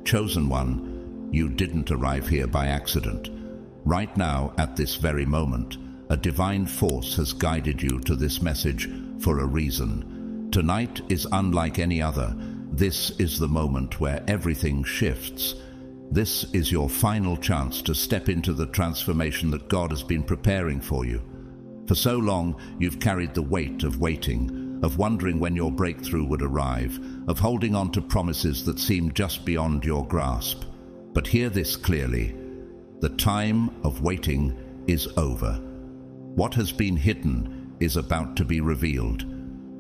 Chosen one, you didn't arrive here by accident. Right now, at this very moment, a divine force has guided you to this message for a reason. Tonight is unlike any other. This is the moment where everything shifts. This is your final chance to step into the transformation that God has been preparing for you. For so long, you've carried the weight of waiting, of wondering when your breakthrough would arrive, of holding on to promises that seemed just beyond your grasp. But hear this clearly. The time of waiting is over. What has been hidden is about to be revealed.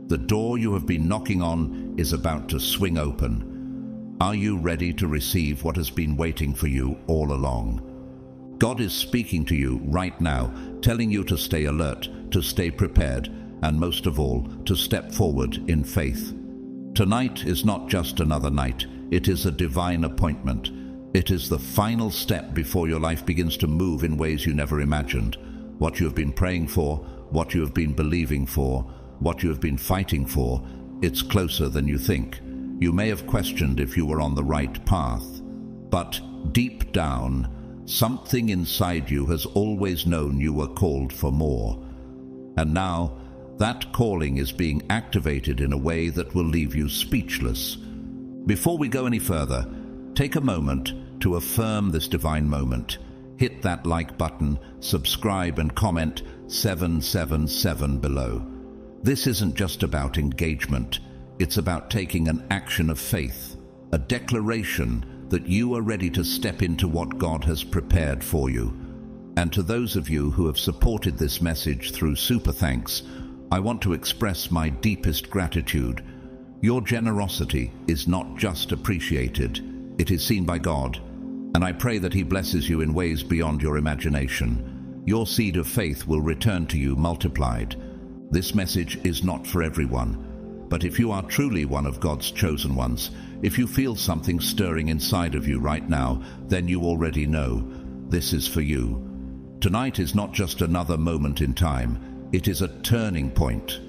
The door you have been knocking on is about to swing open. Are you ready to receive what has been waiting for you all along? God is speaking to you right now, telling you to stay alert, to stay prepared, and most of all, to step forward in faith. Tonight is not just another night. It is a divine appointment. It is the final step before your life begins to move in ways you never imagined. What you have been praying for, what you have been believing for, what you have been fighting for, it's closer than you think. You may have questioned if you were on the right path, but deep down, something inside you has always known you were called for more. And now, that calling is being activated in a way that will leave you speechless. Before we go any further, take a moment to affirm this divine moment. Hit that like button, subscribe, and comment 777 below. This isn't just about engagement. It's about taking an action of faith, a declaration that you are ready to step into what God has prepared for you. And to those of you who have supported this message through super thanks, I want to express my deepest gratitude. Your generosity is not just appreciated, it is seen by God, and I pray that He blesses you in ways beyond your imagination. Your seed of faith will return to you multiplied. This message is not for everyone, but if you are truly one of God's chosen ones, if you feel something stirring inside of you right now, then you already know this is for you. Tonight is not just another moment in time, it is a turning point.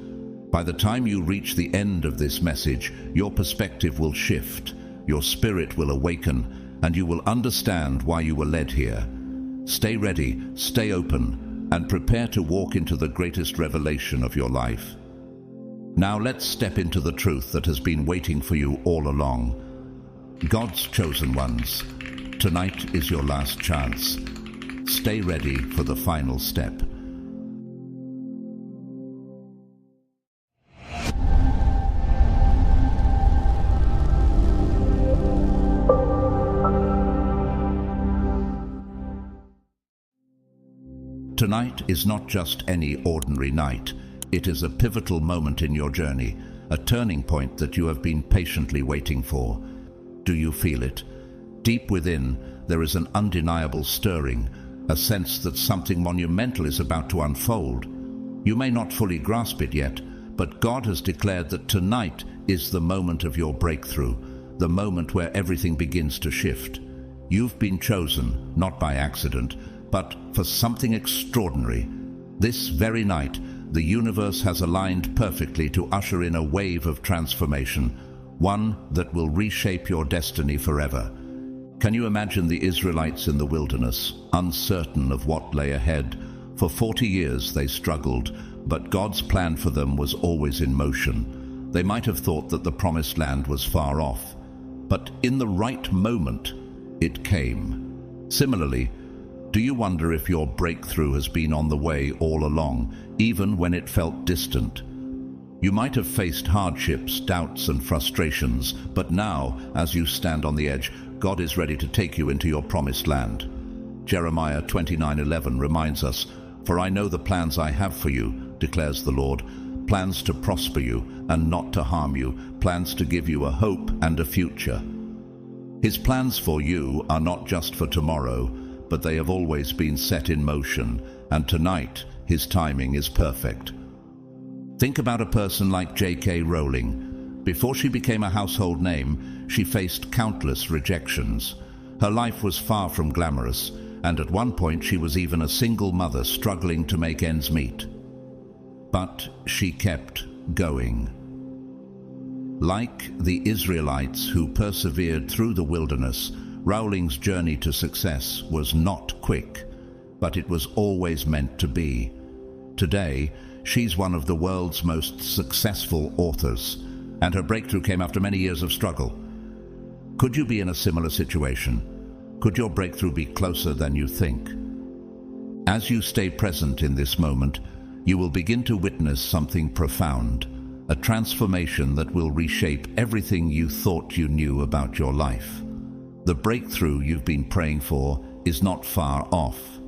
By the time you reach the end of this message, your perspective will shift, your spirit will awaken, and you will understand why you were led here. Stay ready, stay open, and prepare to walk into the greatest revelation of your life. Now let's step into the truth that has been waiting for you all along. God's chosen ones, tonight is your last chance. Stay ready for the final step. Tonight is not just any ordinary night. It is a pivotal moment in your journey, a turning point that you have been patiently waiting for. Do you feel it? Deep within, there is an undeniable stirring, a sense that something monumental is about to unfold. You may not fully grasp it yet, but God has declared that tonight is the moment of your breakthrough, the moment where everything begins to shift. You've been chosen, not by accident, but for something extraordinary. This very night, the universe has aligned perfectly to usher in a wave of transformation, one that will reshape your destiny forever. Can you imagine the Israelites in the wilderness, uncertain of what lay ahead? For 40 years they struggled, but God's plan for them was always in motion. They might have thought that the promised land was far off, but in the right moment, it came. Similarly, do you wonder if your breakthrough has been on the way all along, even when it felt distant? You might have faced hardships, doubts, and frustrations, but now, as you stand on the edge, God is ready to take you into your promised land. Jeremiah 29:11 reminds us, "For I know the plans I have for you, declares the Lord, plans to prosper you and not to harm you, plans to give you a hope and a future." His plans for you are not just for tomorrow, but they have always been set in motion, and tonight His timing is perfect. Think about a person like J.K. Rowling. Before she became a household name, she faced countless rejections. Her life was far from glamorous, and at one point she was even a single mother struggling to make ends meet. But she kept going. Like the Israelites who persevered through the wilderness, Rowling's journey to success was not quick, but it was always meant to be. Today, she's one of the world's most successful authors, and her breakthrough came after many years of struggle. Could you be in a similar situation? Could your breakthrough be closer than you think? As you stay present in this moment, you will begin to witness something profound, a transformation that will reshape everything you thought you knew about your life. The breakthrough you've been praying for is not far off.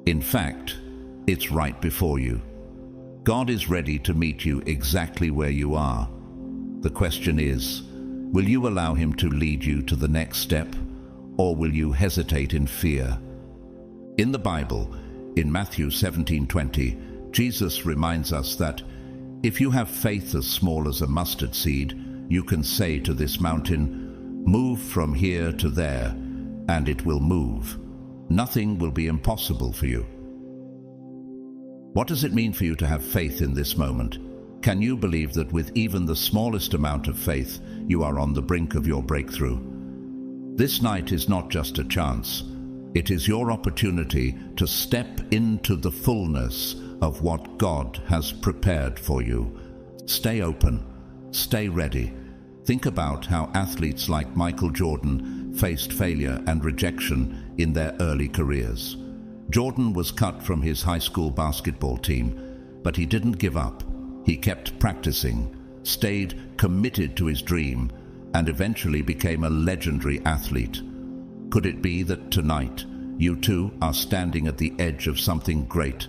In fact, it's right before you. God is ready to meet you exactly where you are. The question is, will you allow Him to lead you to the next step, or will you hesitate in fear? In the Bible, in Matthew 17:20, Jesus reminds us that if you have faith as small as a mustard seed, you can say to this mountain, "Move from here to there," and it will move. Nothing will be impossible for you. What does it mean for you to have faith in this moment? Can you believe that with even the smallest amount of faith, you are on the brink of your breakthrough? This night is not just a chance. It is your opportunity to step into the fullness of what God has prepared for you. Stay open. Stay ready. Think about how athletes like Michael Jordan faced failure and rejection in their early careers. Jordan was cut from his high school basketball team, but he didn't give up. He kept practicing, stayed committed to his dream, and eventually became a legendary athlete. Could it be that tonight, you too are standing at the edge of something great,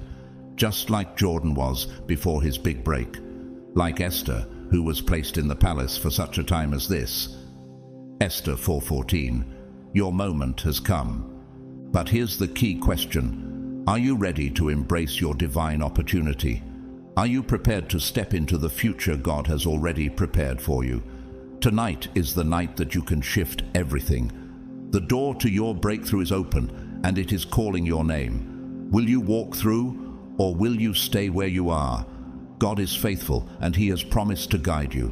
just like Jordan was before his big break, like Esther, who was placed in the palace for such a time as this? Esther 4:14, your moment has come. But here's the key question. Are you ready to embrace your divine opportunity? Are you prepared to step into the future God has already prepared for you? Tonight is the night that you can shift everything. The door to your breakthrough is open, and it is calling your name. Will you walk through, or will you stay where you are? God is faithful, and He has promised to guide you.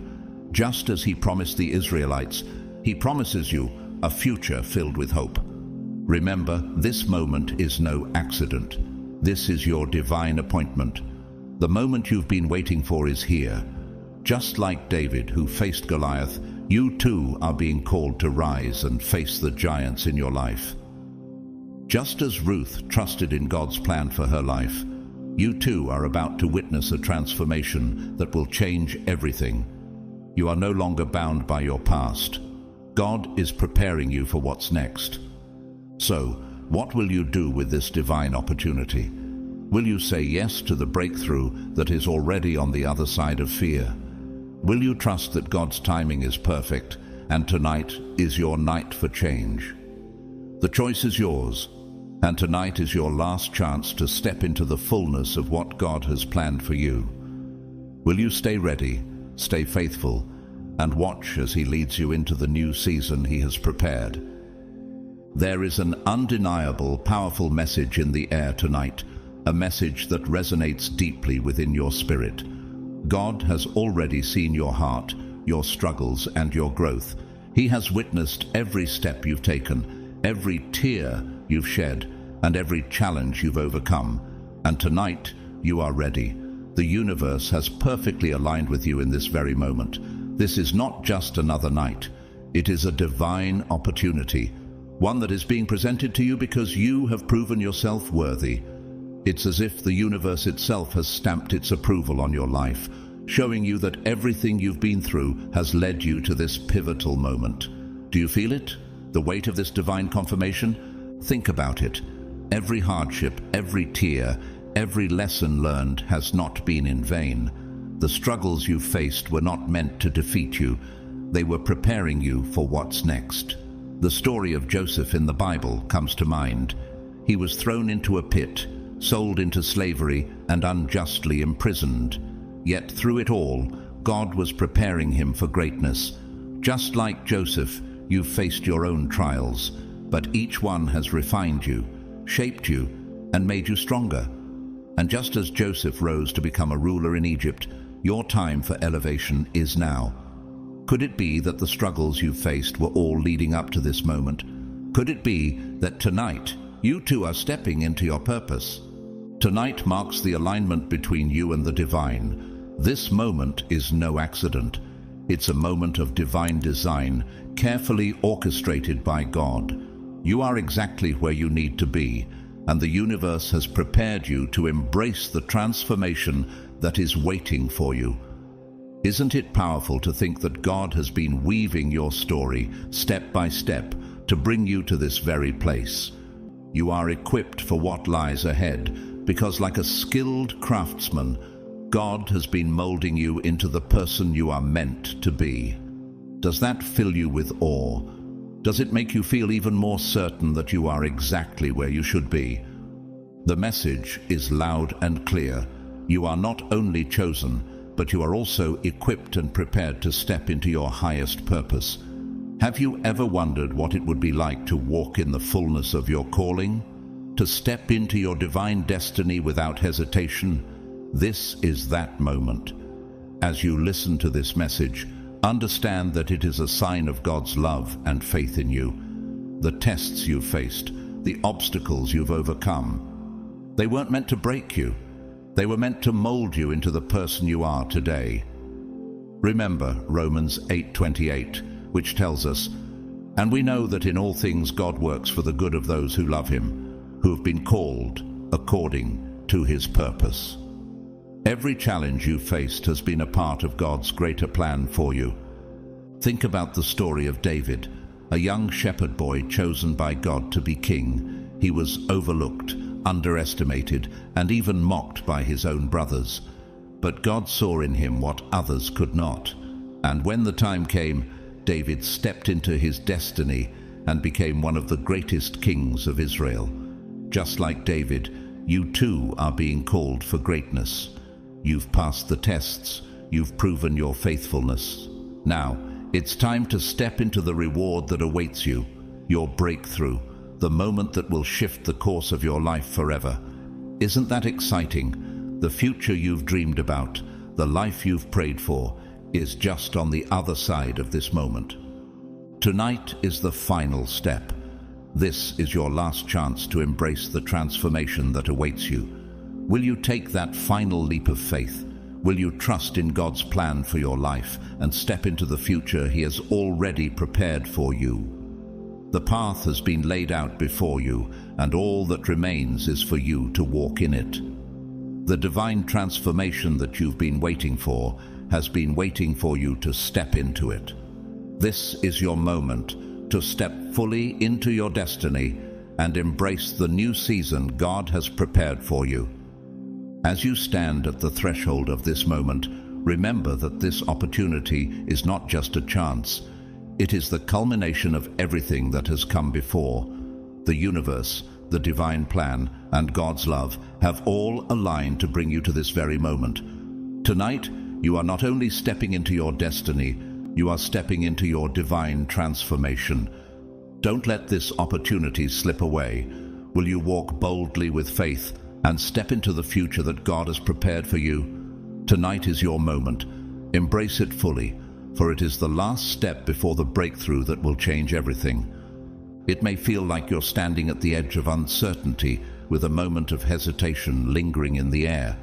Just as He promised the Israelites, He promises you a future filled with hope. Remember, this moment is no accident. This is your divine appointment. The moment you've been waiting for is here. Just like David, who faced Goliath, you too are being called to rise and face the giants in your life. Just as Ruth trusted in God's plan for her life, you too are about to witness a transformation that will change everything. You are no longer bound by your past. God is preparing you for what's next. So, what will you do with this divine opportunity? Will you say yes to the breakthrough that is already on the other side of fear? Will you trust that God's timing is perfect, and tonight is your night for change? The choice is yours, and tonight is your last chance to step into the fullness of what God has planned for you. Will you stay ready, stay faithful, and watch as He leads you into the new season He has prepared? There is an undeniable, powerful message in the air tonight, a message that resonates deeply within your spirit. God has already seen your heart, your struggles, and your growth. He has witnessed every step you've taken, every tear you've shed, and every challenge you've overcome. And tonight, you are ready. The universe has perfectly aligned with you in this very moment. This is not just another night. It is a divine opportunity, one that is being presented to you because you have proven yourself worthy. It's as if the universe itself has stamped its approval on your life, showing you that everything you've been through has led you to this pivotal moment. Do you feel it? The weight of this divine confirmation? Think about it. Every hardship, every tear, every lesson learned has not been in vain. The struggles you faced were not meant to defeat you. They were preparing you for what's next. The story of Joseph in the Bible comes to mind. He was thrown into a pit, sold into slavery, and unjustly imprisoned. Yet through it all, God was preparing him for greatness. Just like Joseph, you've faced your own trials, but each one has refined you, shaped you, and made you stronger. And just as Joseph rose to become a ruler in Egypt, your time for elevation is now. Could it be that the struggles you've faced were all leading up to this moment? Could it be that tonight you too are stepping into your purpose? Tonight marks the alignment between you and the divine. This moment is no accident. It's a moment of divine design, carefully orchestrated by God. You are exactly where you need to be, and the universe has prepared you to embrace the transformation that is waiting for you. Isn't it powerful to think that God has been weaving your story step by step to bring you to this very place? You are equipped for what lies ahead, because like a skilled craftsman, God has been molding you into the person you are meant to be. Does that fill you with awe? Does it make you feel even more certain that you are exactly where you should be? The message is loud and clear. You are not only chosen, but you are also equipped and prepared to step into your highest purpose. Have you ever wondered what it would be like to walk in the fullness of your calling? To step into your divine destiny without hesitation? This is that moment. As you listen to this message, understand that it is a sign of God's love and faith in you. The tests you've faced, the obstacles you've overcome, they weren't meant to break you. They were meant to mold you into the person you are today. Remember Romans 8:28, which tells us, "And we know that in all things God works for the good of those who love him, who have been called according to his purpose." Every challenge you've faced has been a part of God's greater plan for you. Think about the story of David, a young shepherd boy chosen by God to be king. He was overlooked, underestimated, and even mocked by his own brothers. But God saw in him what others could not. And when the time came, David stepped into his destiny and became one of the greatest kings of Israel. Just like David, you too are being called for greatness. You've passed the tests. You've proven your faithfulness. Now, it's time to step into the reward that awaits you, your breakthrough, the moment that will shift the course of your life forever. Isn't that exciting? The future you've dreamed about, the life you've prayed for, is just on the other side of this moment. Tonight is the final step. This is your last chance to embrace the transformation that awaits you. Will you take that final leap of faith? Will you trust in God's plan for your life and step into the future He has already prepared for you? The path has been laid out before you, and all that remains is for you to walk in it. The divine transformation that you've been waiting for has been waiting for you to step into it. This is your moment to step fully into your destiny and embrace the new season God has prepared for you. As you stand at the threshold of this moment, remember that this opportunity is not just a chance. It is the culmination of everything that has come before. The universe, the divine plan, and God's love have all aligned to bring you to this very moment. Tonight, you are not only stepping into your destiny, you are stepping into your divine transformation. Don't let this opportunity slip away. Will you walk boldly with faith and step into the future that God has prepared for you? Tonight is your moment. Embrace it fully, for it is the last step before the breakthrough that will change everything. It may feel like you're standing at the edge of uncertainty, with a moment of hesitation lingering in the air.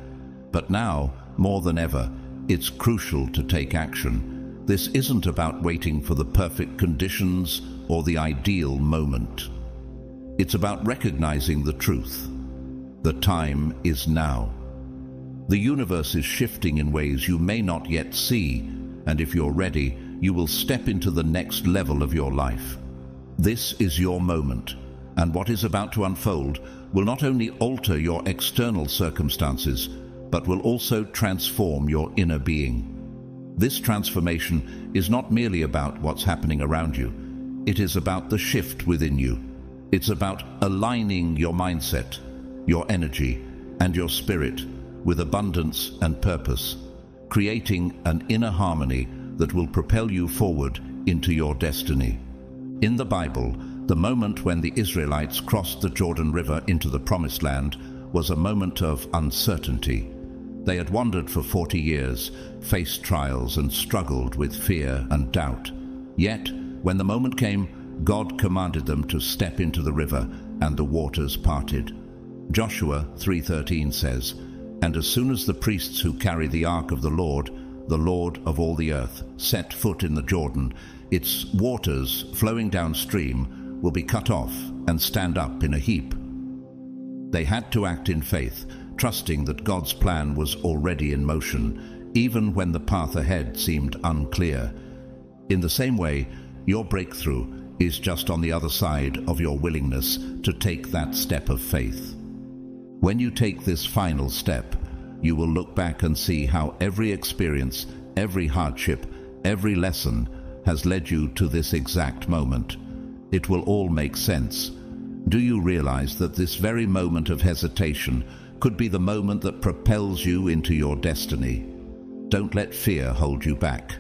But now, more than ever, it's crucial to take action. This isn't about waiting for the perfect conditions or the ideal moment. It's about recognizing the truth. The time is now. The universe is shifting in ways you may not yet see, and if you're ready, you will step into the next level of your life. This is your moment, and what is about to unfold will not only alter your external circumstances, but will also transform your inner being. This transformation is not merely about what's happening around you. It is about the shift within you. It's about aligning your mindset, your energy, and your spirit with abundance and purpose, creating an inner harmony that will propel you forward into your destiny. In the Bible, the moment when the Israelites crossed the Jordan River into the Promised Land was a moment of uncertainty. They had wandered for 40 years, faced trials and struggled with fear and doubt. Yet, when the moment came, God commanded them to step into the river, and the waters parted. Joshua 3:13 says, "And as soon as the priests who carry the ark of the Lord of all the earth, set foot in the Jordan, its waters flowing downstream will be cut off and stand up in a heap." They had to act in faith, trusting that God's plan was already in motion, even when the path ahead seemed unclear. In the same way, your breakthrough is just on the other side of your willingness to take that step of faith. When you take this final step, you will look back and see how every experience, every hardship, every lesson has led you to this exact moment. It will all make sense. Do you realize that this very moment of hesitation could be the moment that propels you into your destiny? Don't let fear hold you back.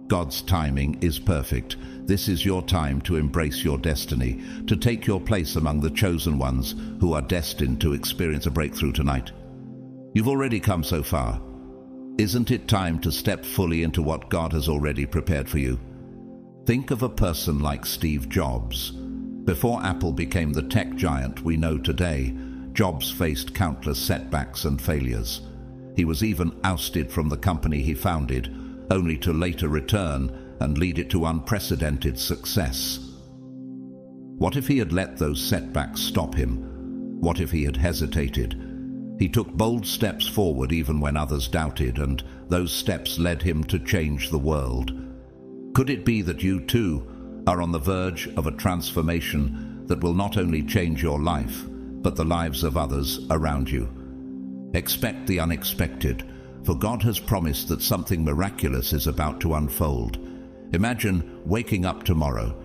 God's timing is perfect. This is your time to embrace your destiny, to take your place among the chosen ones who are destined to experience a breakthrough tonight. You've already come so far. Isn't it time to step fully into what God has already prepared for you? Think of a person like Steve Jobs. Before Apple became the tech giant we know today, Jobs faced countless setbacks and failures. He was even ousted from the company he founded, only to later return and lead it to unprecedented success. What if he had let those setbacks stop him? What if he had hesitated? He took bold steps forward even when others doubted, and those steps led him to change the world. Could it be that you too are on the verge of a transformation that will not only change your life, but the lives of others around you? Expect the unexpected, for God has promised that something miraculous is about to unfold. Imagine waking up tomorrow,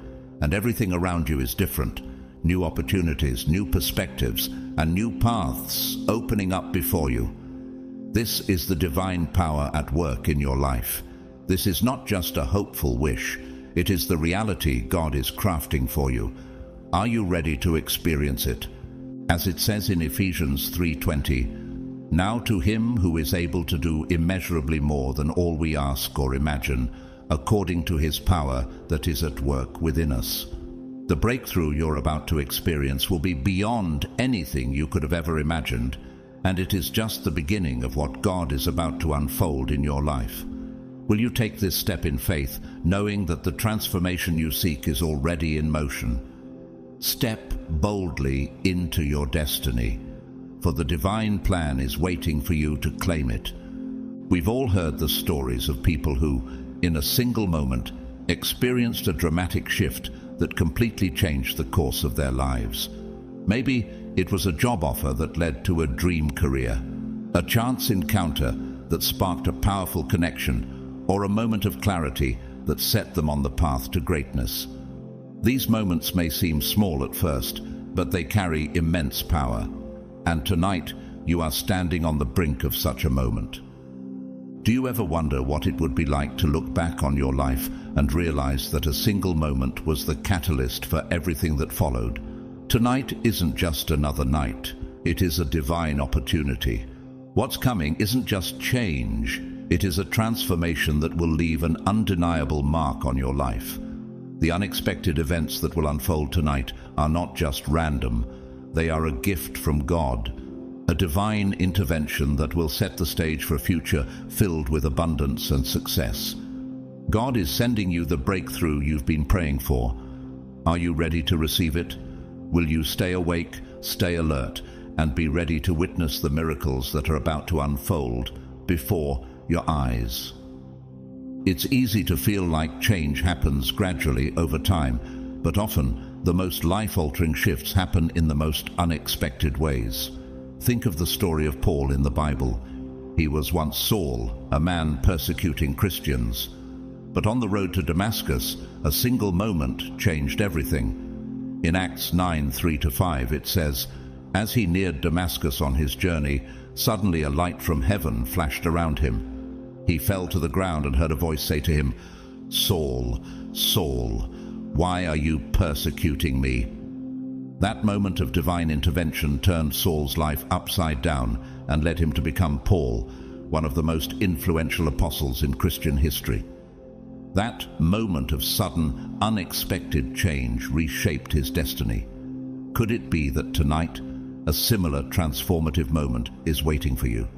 and everything around you is different. New opportunities, new perspectives, and new paths opening up before you. This is the divine power at work in your life. This is not just a hopeful wish. It is the reality God is crafting for you. Are you ready to experience it? As it says in Ephesians 3:20, "Now to him who is able to do immeasurably more than all we ask or imagine, according to his power that is at work within us." The breakthrough you're about to experience will be beyond anything you could have ever imagined, and it is just the beginning of what God is about to unfold in your life. Will you take this step in faith, knowing that the transformation you seek is already in motion? Step boldly into your destiny, for the divine plan is waiting for you to claim it. We've all heard the stories of people who, in a single moment, experienced a dramatic shift that completely changed the course of their lives. Maybe it was a job offer that led to a dream career, a chance encounter that sparked a powerful connection, or a moment of clarity that set them on the path to greatness. These moments may seem small at first, but they carry immense power. And tonight, you are standing on the brink of such a moment. Do you ever wonder what it would be like to look back on your life and realize that a single moment was the catalyst for everything that followed? Tonight isn't just another night. It is a divine opportunity. What's coming isn't just change. It is a transformation that will leave an undeniable mark on your life. The unexpected events that will unfold tonight are not just random. They are a gift from God, a divine intervention that will set the stage for a future filled with abundance and success. God is sending you the breakthrough you've been praying for. Are you ready to receive it? Will you stay awake, stay alert, and be ready to witness the miracles that are about to unfold before your eyes? It's easy to feel like change happens gradually over time, but often the most life-altering shifts happen in the most unexpected ways. Think of the story of Paul in the Bible. He was once Saul, a man persecuting Christians. But on the road to Damascus, a single moment changed everything. In Acts 9:3-5 it says, "As he neared Damascus on his journey, suddenly a light from heaven flashed around him. He fell to the ground and heard a voice say to him, 'Saul, Saul, why are you persecuting me?' That moment of divine intervention turned Saul's life upside down and led him to become Paul, one of the most influential apostles in Christian history. That moment of sudden, unexpected change reshaped his destiny. Could it be that tonight, a similar transformative moment is waiting for you?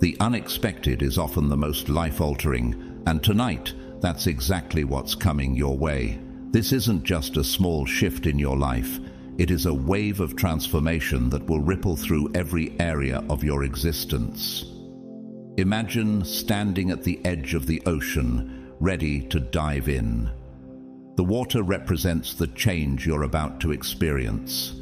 The unexpected is often the most life-altering, and tonight, that's exactly what's coming your way. This isn't just a small shift in your life. It is a wave of transformation that will ripple through every area of your existence. Imagine standing at the edge of the ocean, ready to dive in. The water represents the change you're about to experience.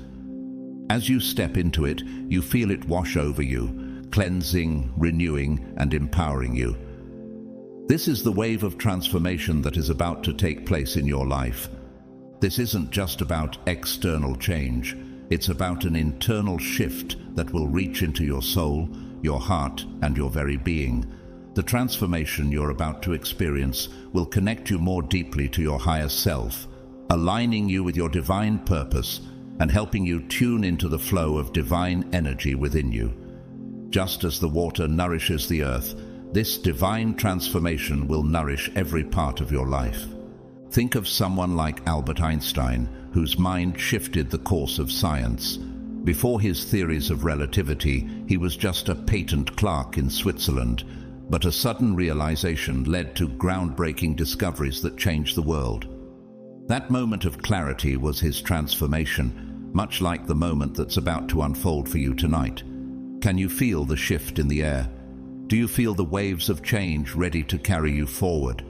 As you step into it, you feel it wash over you, cleansing, renewing, and empowering you. This is the wave of transformation that is about to take place in your life. This isn't just about external change. It's about an internal shift that will reach into your soul, your heart, and your very being. The transformation you're about to experience will connect you more deeply to your higher self, aligning you with your divine purpose and helping you tune into the flow of divine energy within you. Just as the water nourishes the earth, this divine transformation will nourish every part of your life. Think of someone like Albert Einstein, whose mind shifted the course of science. Before his theories of relativity, he was just a patent clerk in Switzerland, but a sudden realization led to groundbreaking discoveries that changed the world. That moment of clarity was his transformation, much like the moment that's about to unfold for you tonight. Can you feel the shift in the air? Do you feel the waves of change ready to carry you forward?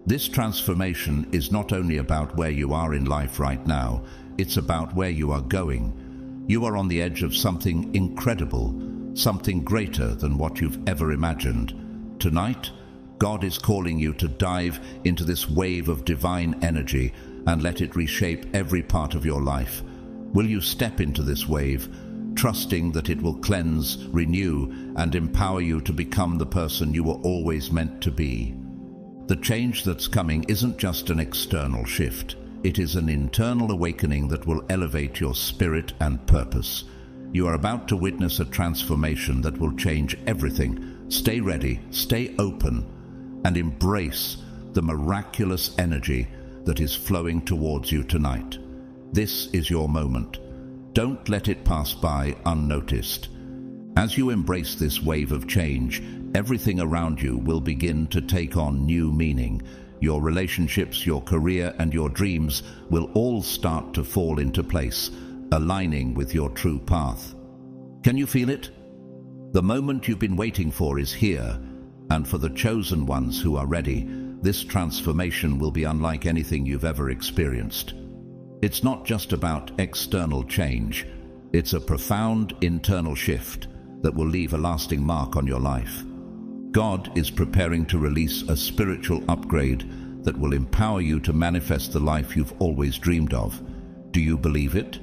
This transformation is not only about where you are in life right now, it's about where you are going. You are on the edge of something incredible, something greater than what you've ever imagined. Tonight, God is calling you to dive into this wave of divine energy and let it reshape every part of your life. Will you step into this wave, trusting that it will cleanse, renew, and empower you to become the person you were always meant to be? The change that's coming isn't just an external shift. It is an internal awakening that will elevate your spirit and purpose. You are about to witness a transformation that will change everything. Stay ready, stay open, and embrace the miraculous energy that is flowing towards you tonight. This is your moment. Don't let it pass by unnoticed. As you embrace this wave of change, everything around you will begin to take on new meaning. Your relationships, your career, and your dreams will all start to fall into place, aligning with your true path. Can you feel it? The moment you've been waiting for is here, and for the chosen ones who are ready, this transformation will be unlike anything you've ever experienced. It's not just about external change. It's a profound internal shift that will leave a lasting mark on your life. God is preparing to release a spiritual upgrade that will empower you to manifest the life you've always dreamed of. Do you believe it?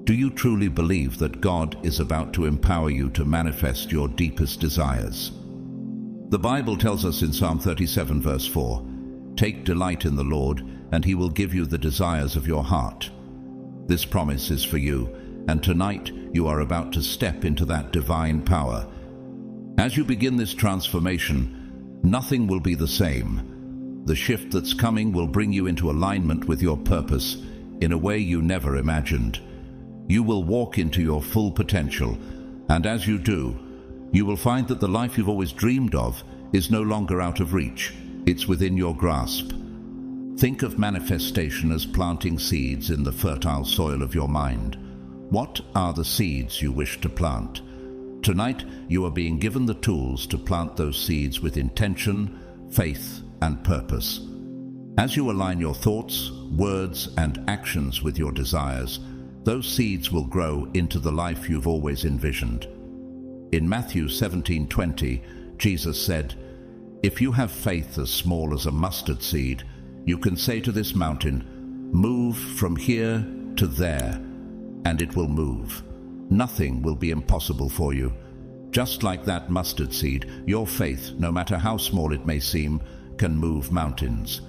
Do you truly believe that God is about to empower you to manifest your deepest desires? The Bible tells us in Psalm 37 verse 4, "Take delight in the Lord, and He will give you the desires of your heart." This promise is for you, and tonight you are about to step into that divine power. As you begin this transformation, nothing will be the same. The shift that's coming will bring you into alignment with your purpose in a way you never imagined. You will walk into your full potential, and as you do, you will find that the life you've always dreamed of is no longer out of reach. It's within your grasp. Think of manifestation as planting seeds in the fertile soil of your mind. What are the seeds you wish to plant? Tonight, you are being given the tools to plant those seeds with intention, faith, and purpose. As you align your thoughts, words, and actions with your desires, those seeds will grow into the life you've always envisioned. In Matthew 17:20, Jesus said, "If you have faith as small as a mustard seed, you can say to this mountain, 'Move from here to there,' and it will move. Nothing will be impossible for you." Just like that mustard seed, your faith, no matter how small it may seem, can move mountains.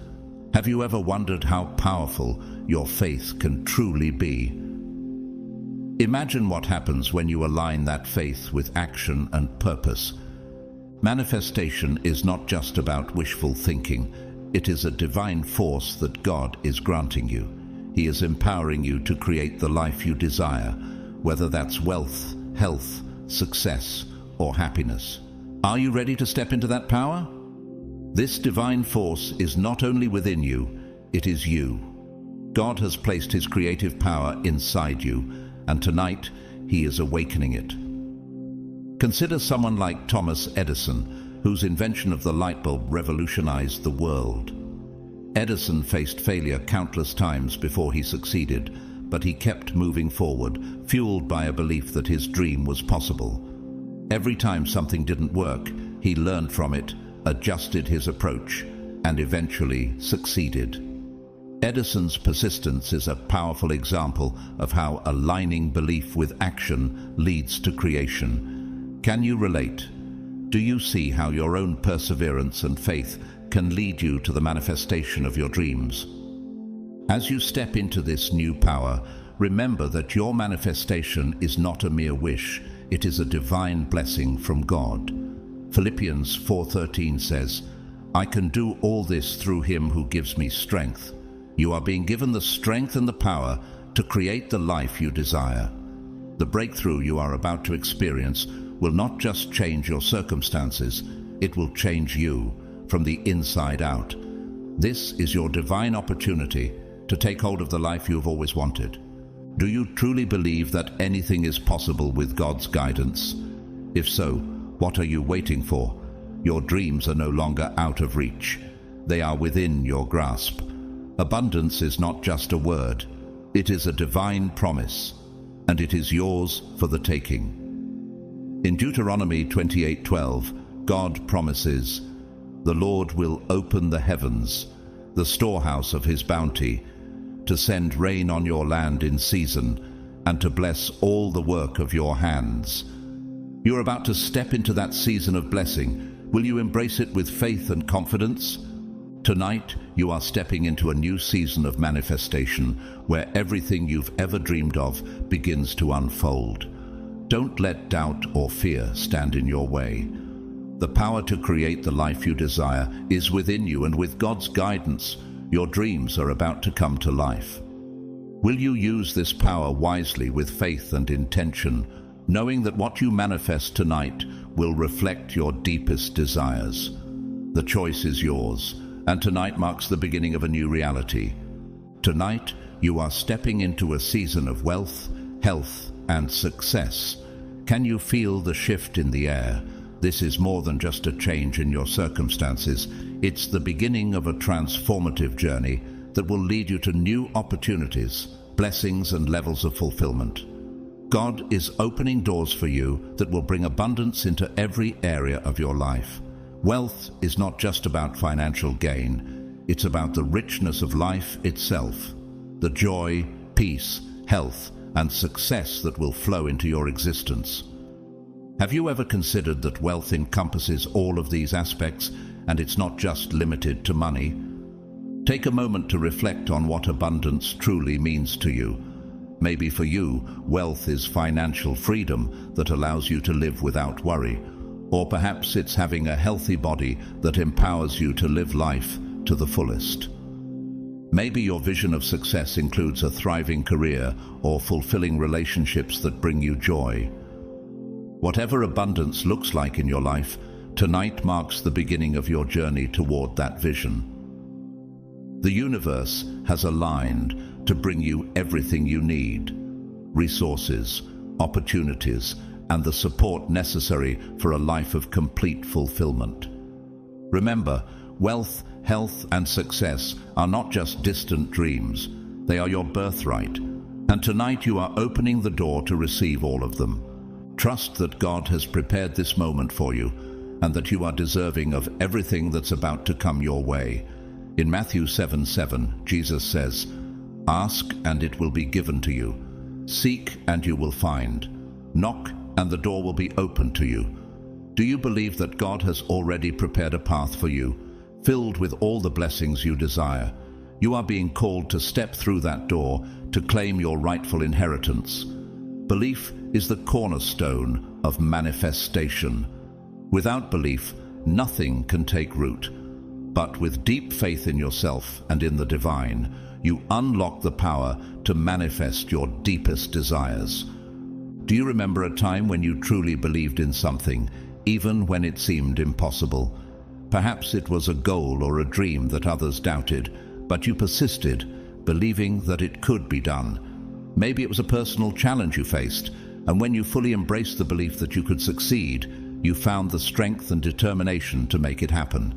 Have you ever wondered how powerful your faith can truly be? Imagine what happens when you align that faith with action and purpose. Manifestation is not just about wishful thinking. It is a divine force that God is granting you. He is empowering you to create the life you desire, whether that's wealth, health, success, or happiness. Are you ready to step into that power? This divine force is not only within you, it is you. God has placed His creative power inside you, and tonight He is awakening it. Consider someone like Thomas Edison, whose invention of the light bulb revolutionized the world. Edison faced failure countless times before he succeeded, but he kept moving forward, fueled by a belief that his dream was possible. Every time something didn't work, he learned from it, adjusted his approach, and eventually succeeded. Edison's persistence is a powerful example of how aligning belief with action leads to creation. Can you relate? Do you see how your own perseverance and faith can lead you to the manifestation of your dreams? As you step into this new power, remember that your manifestation is not a mere wish, it is a divine blessing from God. Philippians 4:13 says, "I can do all this through Him who gives me strength." You are being given the strength and the power to create the life you desire. The breakthrough you are about to experience will not just change your circumstances, it will change you from the inside out. This is your divine opportunity to take hold of the life you've always wanted. Do you truly believe that anything is possible with God's guidance? If so, what are you waiting for? Your dreams are no longer out of reach. They are within your grasp. Abundance is not just a word. It is a divine promise, and it is yours for the taking. In Deuteronomy 28:12, God promises, "The Lord will open the heavens, the storehouse of His bounty, to send rain on your land in season, and to bless all the work of your hands." You're about to step into that season of blessing. Will you embrace it with faith and confidence? Tonight, you are stepping into a new season of manifestation, where everything you've ever dreamed of begins to unfold. Don't let doubt or fear stand in your way. The power to create the life you desire is within you, and with God's guidance, your dreams are about to come to life. Will you use this power wisely with faith and intention, knowing that what you manifest tonight will reflect your deepest desires? The choice is yours, and tonight marks the beginning of a new reality. Tonight, you are stepping into a season of wealth, health, and success. Can you feel the shift in the air? This is more than just a change in your circumstances. It's the beginning of a transformative journey that will lead you to new opportunities, blessings, and levels of fulfillment. God is opening doors for you that will bring abundance into every area of your life. Wealth is not just about financial gain. It's about the richness of life itself, the joy, peace, health, and success that will flow into your existence. Have you ever considered that wealth encompasses all of these aspects, and it's not just limited to money? Take a moment to reflect on what abundance truly means to you. Maybe for you, wealth is financial freedom that allows you to live without worry. Or perhaps it's having a healthy body that empowers you to live life to the fullest. Maybe your vision of success includes a thriving career or fulfilling relationships that bring you joy. Whatever abundance looks like in your life, tonight marks the beginning of your journey toward that vision. The universe has aligned to bring you everything you need: resources, opportunities, and the support necessary for a life of complete fulfillment. Remember, wealth, health, and success are not just distant dreams. They are your birthright, and tonight you are opening the door to receive all of them. Trust that God has prepared this moment for you, and that you are deserving of everything that's about to come your way. In Matthew 7:7, Jesus says, "Ask, and it will be given to you. Seek, and you will find. Knock, and the door will be opened to you." Do you believe that God has already prepared a path for you, filled with all the blessings you desire? You are being called to step through that door to claim your rightful inheritance. Belief is the cornerstone of manifestation. Without belief, nothing can take root. But with deep faith in yourself and in the divine, you unlock the power to manifest your deepest desires. Do you remember a time when you truly believed in something, even when it seemed impossible? Perhaps it was a goal or a dream that others doubted, but you persisted, believing that it could be done. Maybe it was a personal challenge you faced, and when you fully embraced the belief that you could succeed, you found the strength and determination to make it happen.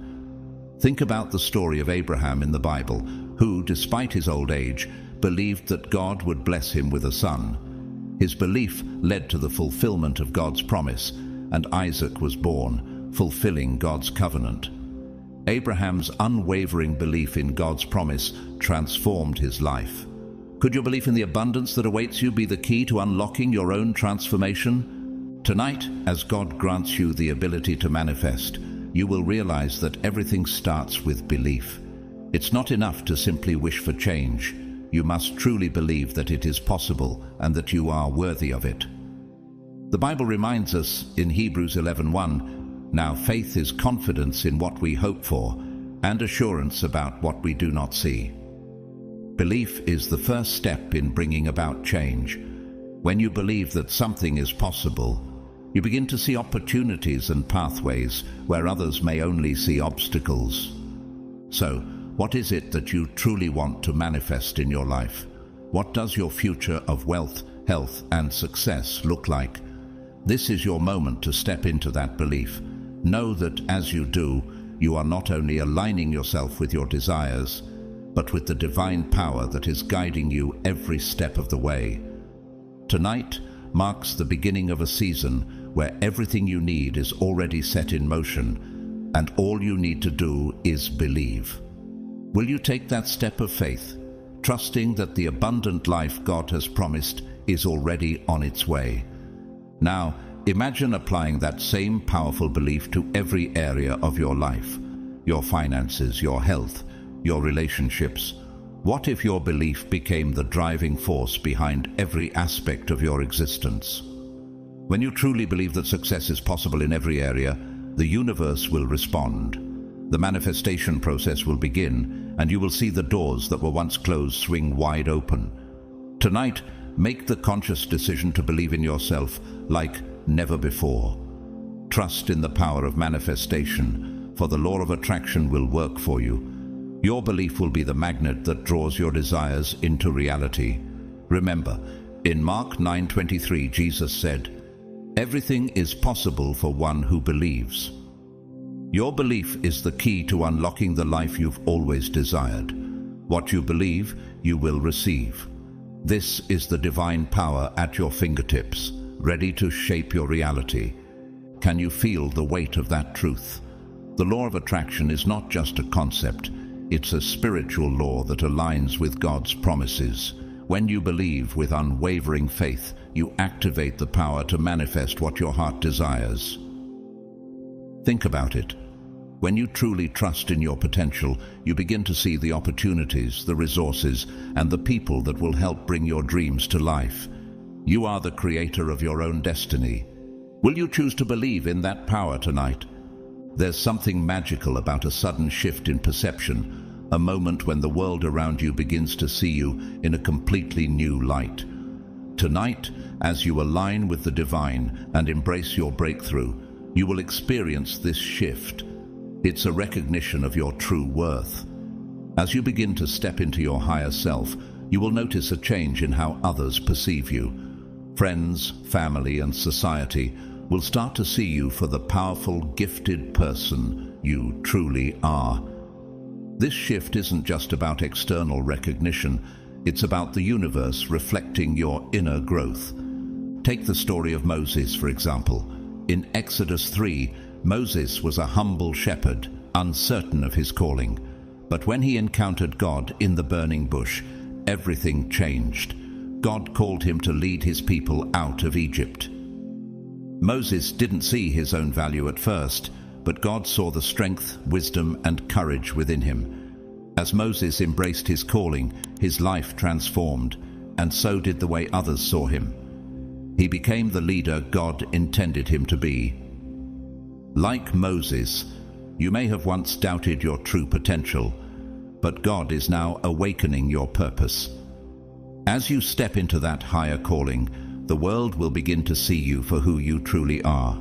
Think about the story of Abraham in the Bible, who, despite his old age, believed that God would bless him with a son. His belief led to the fulfillment of God's promise, and Isaac was born, fulfilling God's covenant. Abraham's unwavering belief in God's promise transformed his life. Could your belief in the abundance that awaits you be the key to unlocking your own transformation? Tonight, as God grants you the ability to manifest, you will realize that everything starts with belief. It's not enough to simply wish for change. You must truly believe that it is possible and that you are worthy of it. The Bible reminds us in Hebrews 11:1, "Now faith is confidence in what we hope for and assurance about what we do not see." Belief is the first step in bringing about change. When you believe that something is possible, you begin to see opportunities and pathways where others may only see obstacles. So, what is it that you truly want to manifest in your life? What does your future of wealth, health, and success look like? This is your moment to step into that belief. Know that as you do, you are not only aligning yourself with your desires, but with the divine power that is guiding you every step of the way. Tonight marks the beginning of a season where everything you need is already set in motion, and all you need to do is believe. Will you take that step of faith, trusting that the abundant life God has promised is already on its way? Now, imagine applying that same powerful belief to every area of your life: your finances, your health, your relationships. What if your belief became the driving force behind every aspect of your existence? When you truly believe that success is possible in every area, the universe will respond. The manifestation process will begin, and you will see the doors that were once closed swing wide open. Tonight, make the conscious decision to believe in yourself like never before. Trust in the power of manifestation, for the law of attraction will work for you. Your belief will be the magnet that draws your desires into reality. Remember, in Mark 9:23, Jesus said, "Everything is possible for one who believes." Your belief is the key to unlocking the life you've always desired. What you believe, you will receive. This is the divine power at your fingertips, ready to shape your reality. Can you feel the weight of that truth? The law of attraction is not just a concept. It's a spiritual law that aligns with God's promises. When you believe with unwavering faith, you activate the power to manifest what your heart desires. Think about it. When you truly trust in your potential, you begin to see the opportunities, the resources, and the people that will help bring your dreams to life. You are the creator of your own destiny. Will you choose to believe in that power tonight? There's something magical about a sudden shift in perception, a moment when the world around you begins to see you in a completely new light. Tonight, as you align with the divine and embrace your breakthrough, you will experience this shift. It's a recognition of your true worth. As you begin to step into your higher self, you will notice a change in how others perceive you. Friends, family, and society will start to see you for the powerful, gifted person you truly are. This shift isn't just about external recognition, it's about the universe reflecting your inner growth. Take the story of Moses, for example. In Exodus 3, Moses was a humble shepherd, uncertain of his calling. But when he encountered God in the burning bush, everything changed. God called him to lead his people out of Egypt. Moses didn't see his own value at first, but God saw the strength, wisdom, and courage within him. As Moses embraced his calling, his life transformed, and so did the way others saw him. He became the leader God intended him to be. Like Moses, you may have once doubted your true potential, but God is now awakening your purpose. As you step into that higher calling, the world will begin to see you for who you truly are.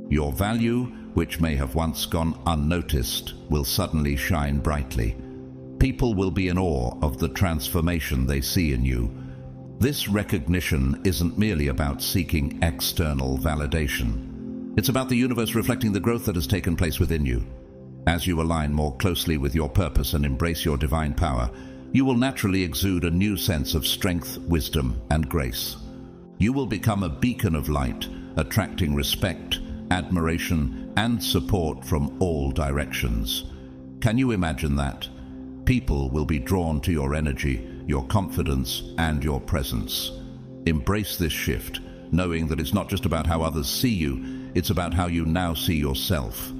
Your value, which may have once gone unnoticed, will suddenly shine brightly. People will be in awe of the transformation they see in you. This recognition isn't merely about seeking external validation. It's about the universe reflecting the growth that has taken place within you. As you align more closely with your purpose and embrace your divine power, you will naturally exude a new sense of strength, wisdom, and grace. You will become a beacon of light, attracting respect, admiration, and support from all directions. Can you imagine that? People will be drawn to your energy, your confidence, and your presence. Embrace this shift, knowing that it's not just about how others see you, it's about how you now see yourself.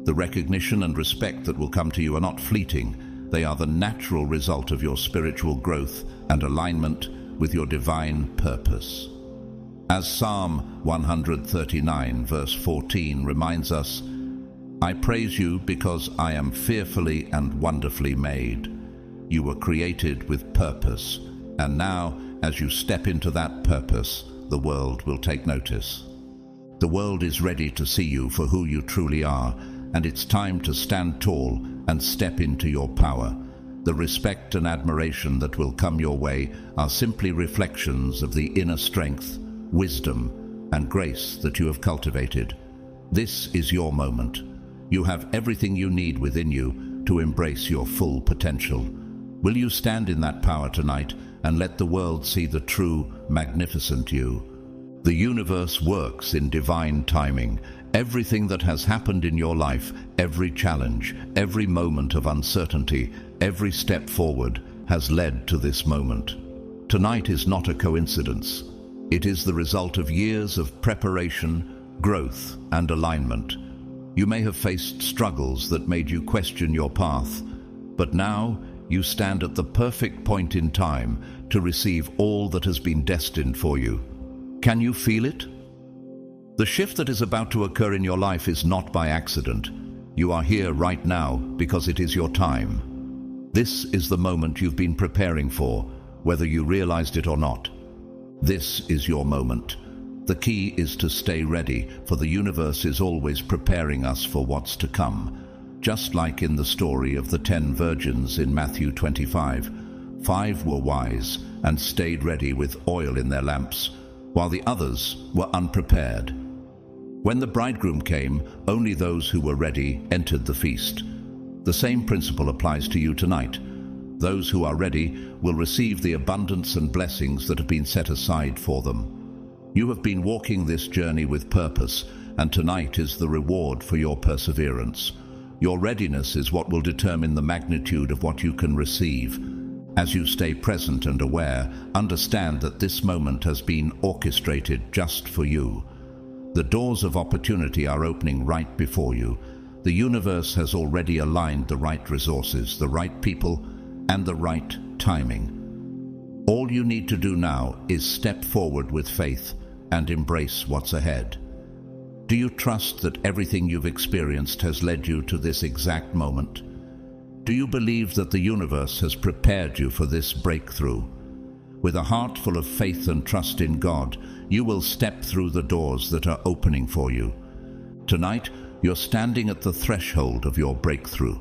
The recognition and respect that will come to you are not fleeting. They are the natural result of your spiritual growth and alignment with your divine purpose. As Psalm 139 verse 14 reminds us, I praise you because I am fearfully and wonderfully made. You were created with purpose, and now, as you step into that purpose, the world will take notice. The world is ready to see you for who you truly are, and it's time to stand tall and step into your power. The respect and admiration that will come your way are simply reflections of the inner strength, wisdom, and grace that you have cultivated. This is your moment. You have everything you need within you to embrace your full potential. Will you stand in that power tonight and let the world see the true, magnificent you? The universe works in divine timing. Everything that has happened in your life, every challenge, every moment of uncertainty, every step forward has led to this moment. Tonight is not a coincidence. It is the result of years of preparation, growth, and alignment. You may have faced struggles that made you question your path, but now you stand at the perfect point in time to receive all that has been destined for you. Can you feel it? The shift that is about to occur in your life is not by accident. You are here right now because it is your time. This is the moment you've been preparing for, whether you realized it or not. This is your moment. The key is to stay ready, for the universe is always preparing us for what's to come. Just like in the story of the 10 virgins in Matthew 25, 5 were wise and stayed ready with oil in their lamps, while the others were unprepared. When the bridegroom came, only those who were ready entered the feast. The same principle applies to you tonight. Those who are ready will receive the abundance and blessings that have been set aside for them. You have been walking this journey with purpose, and tonight is the reward for your perseverance. Your readiness is what will determine the magnitude of what you can receive. As you stay present and aware, understand that this moment has been orchestrated just for you. The doors of opportunity are opening right before you. The universe has already aligned the right resources, the right people, and the right timing. All you need to do now is step forward with faith and embrace what's ahead. Do you trust that everything you've experienced has led you to this exact moment? Do you believe that the universe has prepared you for this breakthrough? With a heart full of faith and trust in God, you will step through the doors that are opening for you. Tonight, you're standing at the threshold of your breakthrough.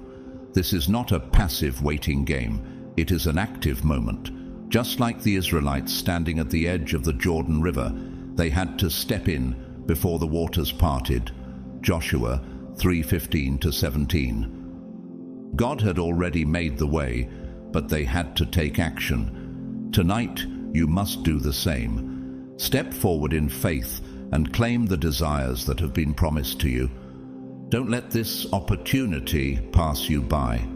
This is not a passive waiting game. It is an active moment. Just like the Israelites standing at the edge of the Jordan River, they had to step in before the waters parted. Joshua 3:15-17. God had already made the way, but they had to take action. Tonight, you must do the same. Step forward in faith and claim the desires that have been promised to you. Don't let this opportunity pass you by.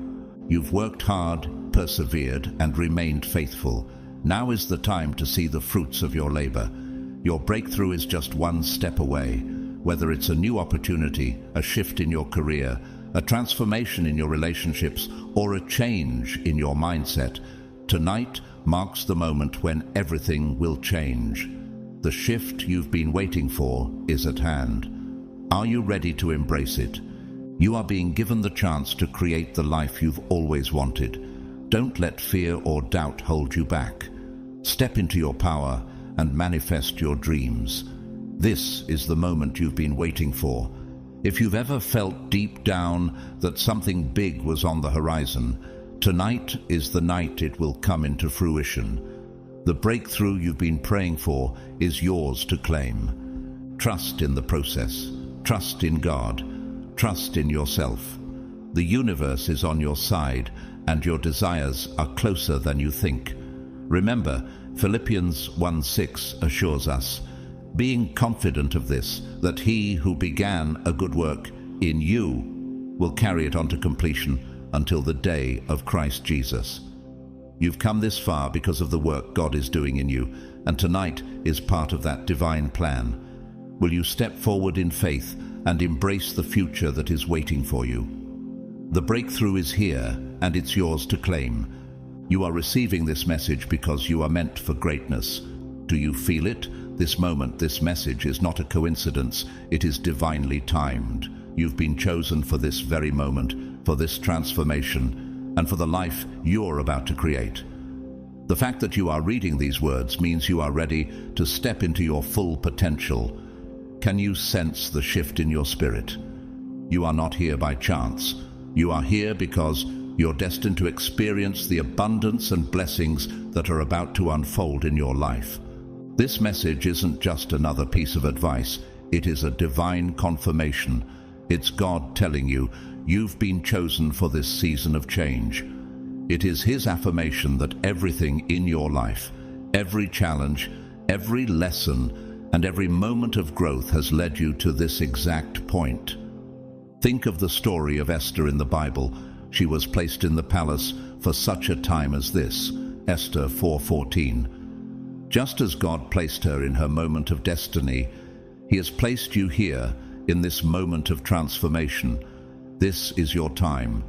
You've worked hard, persevered, and remained faithful. Now is the time to see the fruits of your labor. Your breakthrough is just one step away. Whether it's a new opportunity, a shift in your career, a transformation in your relationships, or a change in your mindset, tonight marks the moment when everything will change. The shift you've been waiting for is at hand. Are you ready to embrace it? You are being given the chance to create the life you've always wanted. Don't let fear or doubt hold you back. Step into your power and manifest your dreams. This is the moment you've been waiting for. If you've ever felt deep down that something big was on the horizon, tonight is the night it will come into fruition. The breakthrough you've been praying for is yours to claim. Trust in the process. Trust in God. Trust in yourself. The universe is on your side, and your desires are closer than you think. Remember, Philippians 1:6 assures us, being confident of this, that he who began a good work in you will carry it on to completion until the day of Christ Jesus. You've come this far because of the work God is doing in you, and tonight is part of that divine plan. Will you step forward in faith and embrace the future that is waiting for you? The breakthrough is here, and it's yours to claim. You are receiving this message because you are meant for greatness. Do you feel it? This moment, this message is not a coincidence. It is divinely timed. You've been chosen for this very moment, for this transformation, and for the life you're about to create. The fact that you are reading these words means you are ready to step into your full potential. Can you sense the shift in your spirit? You are not here by chance. You are here because you're destined to experience the abundance and blessings that are about to unfold in your life. This message isn't just another piece of advice. It is a divine confirmation. It's God telling you, you've been chosen for this season of change. It is His affirmation that everything in your life, every challenge, every lesson, and every moment of growth has led you to this exact point. Think of the story of Esther in the Bible. She was placed in the palace for such a time as this, Esther 4:14. Just as God placed her in her moment of destiny, He has placed you here in this moment of transformation. This is your time.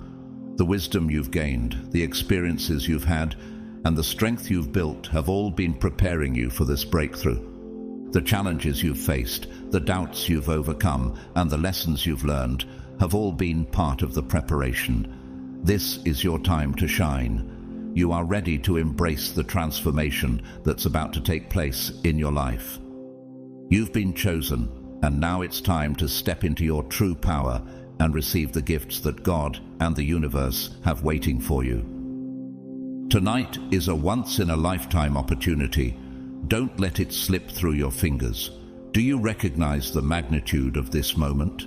The wisdom you've gained, the experiences you've had, and the strength you've built have all been preparing you for this breakthrough. The challenges you've faced, the doubts you've overcome, and the lessons you've learned have all been part of the preparation. This is your time to shine. You are ready to embrace the transformation that's about to take place in your life. You've been chosen, and now it's time to step into your true power and receive the gifts that God and the universe have waiting for you. Tonight is a once-in-a-lifetime opportunity. Don't let it slip through your fingers. Do you recognize the magnitude of this moment?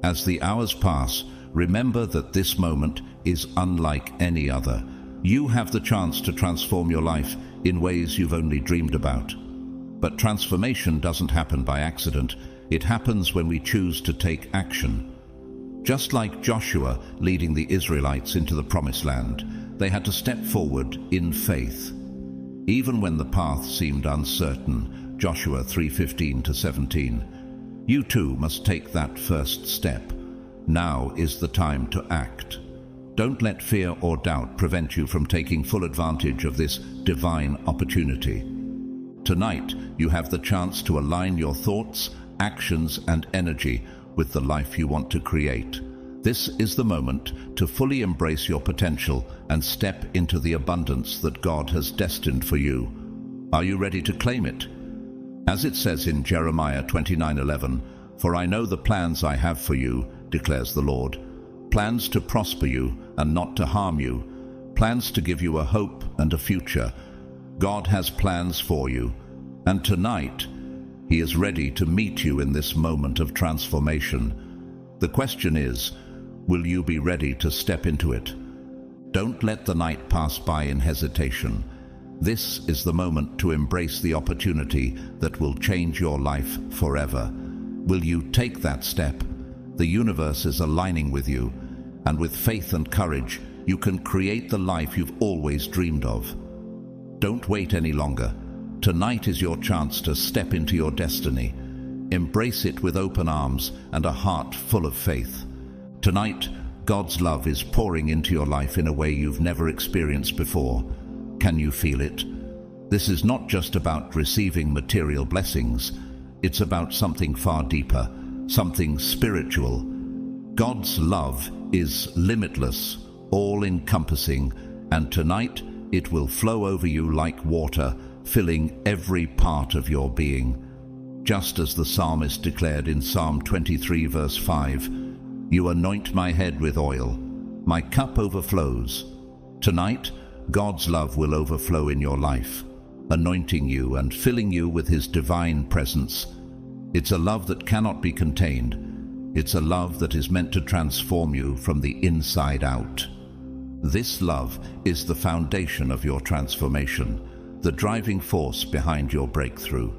As the hours pass, remember that this moment is unlike any other. You have the chance to transform your life in ways you've only dreamed about. But transformation doesn't happen by accident. It happens when we choose to take action. Just like Joshua leading the Israelites into the Promised Land, they had to step forward in faith. Even when the path seemed uncertain, Joshua 3:15-17, you too must take that first step. Now is the time to act. Don't let fear or doubt prevent you from taking full advantage of this divine opportunity. Tonight, you have the chance to align your thoughts, actions, and energy with the life you want to create. This is the moment to fully embrace your potential and step into the abundance that God has destined for you. Are you ready to claim it? As it says in Jeremiah 29:11, "For I know the plans I have for you, declares the Lord, plans to prosper you and not to harm you, plans to give you a hope and a future." God has plans for you, and tonight He is ready to meet you in this moment of transformation. The question is, will you be ready to step into it? Don't let the night pass by in hesitation. This is the moment to embrace the opportunity that will change your life forever. Will you take that step? The universe is aligning with you, and with faith and courage, you can create the life you've always dreamed of. Don't wait any longer. Tonight is your chance to step into your destiny. Embrace it with open arms and a heart full of faith. Tonight, God's love is pouring into your life in a way you've never experienced before. Can you feel it? This is not just about receiving material blessings, it's about something far deeper, something spiritual. God's love is limitless, all-encompassing, and tonight it will flow over you like water, filling every part of your being. Just as the psalmist declared in Psalm 23 verse 5, "You anoint my head with oil, my cup overflows." Tonight, God's love will overflow in your life, anointing you and filling you with His divine presence. It's a love that cannot be contained. It's a love that is meant to transform you from the inside out. This love is the foundation of your transformation, the driving force behind your breakthrough.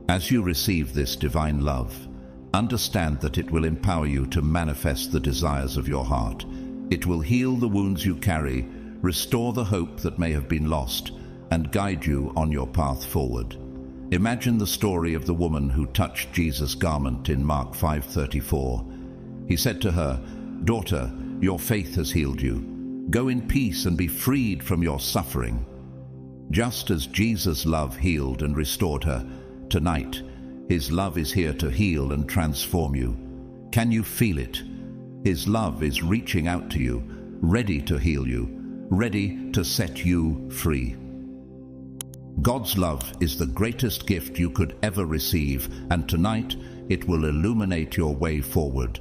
As you receive this divine love, understand that it will empower you to manifest the desires of your heart. It will heal the wounds you carry, restore the hope that may have been lost, and guide you on your path forward. Imagine the story of the woman who touched Jesus' garment in Mark 5:34. He said to her, "Daughter, your faith has healed you. Go in peace and be freed from your suffering." Just as Jesus' love healed and restored her, tonight, His love is here to heal and transform you. Can you feel it? His love is reaching out to you, ready to heal you, ready to set you free. God's love is the greatest gift you could ever receive, and tonight it will illuminate your way forward.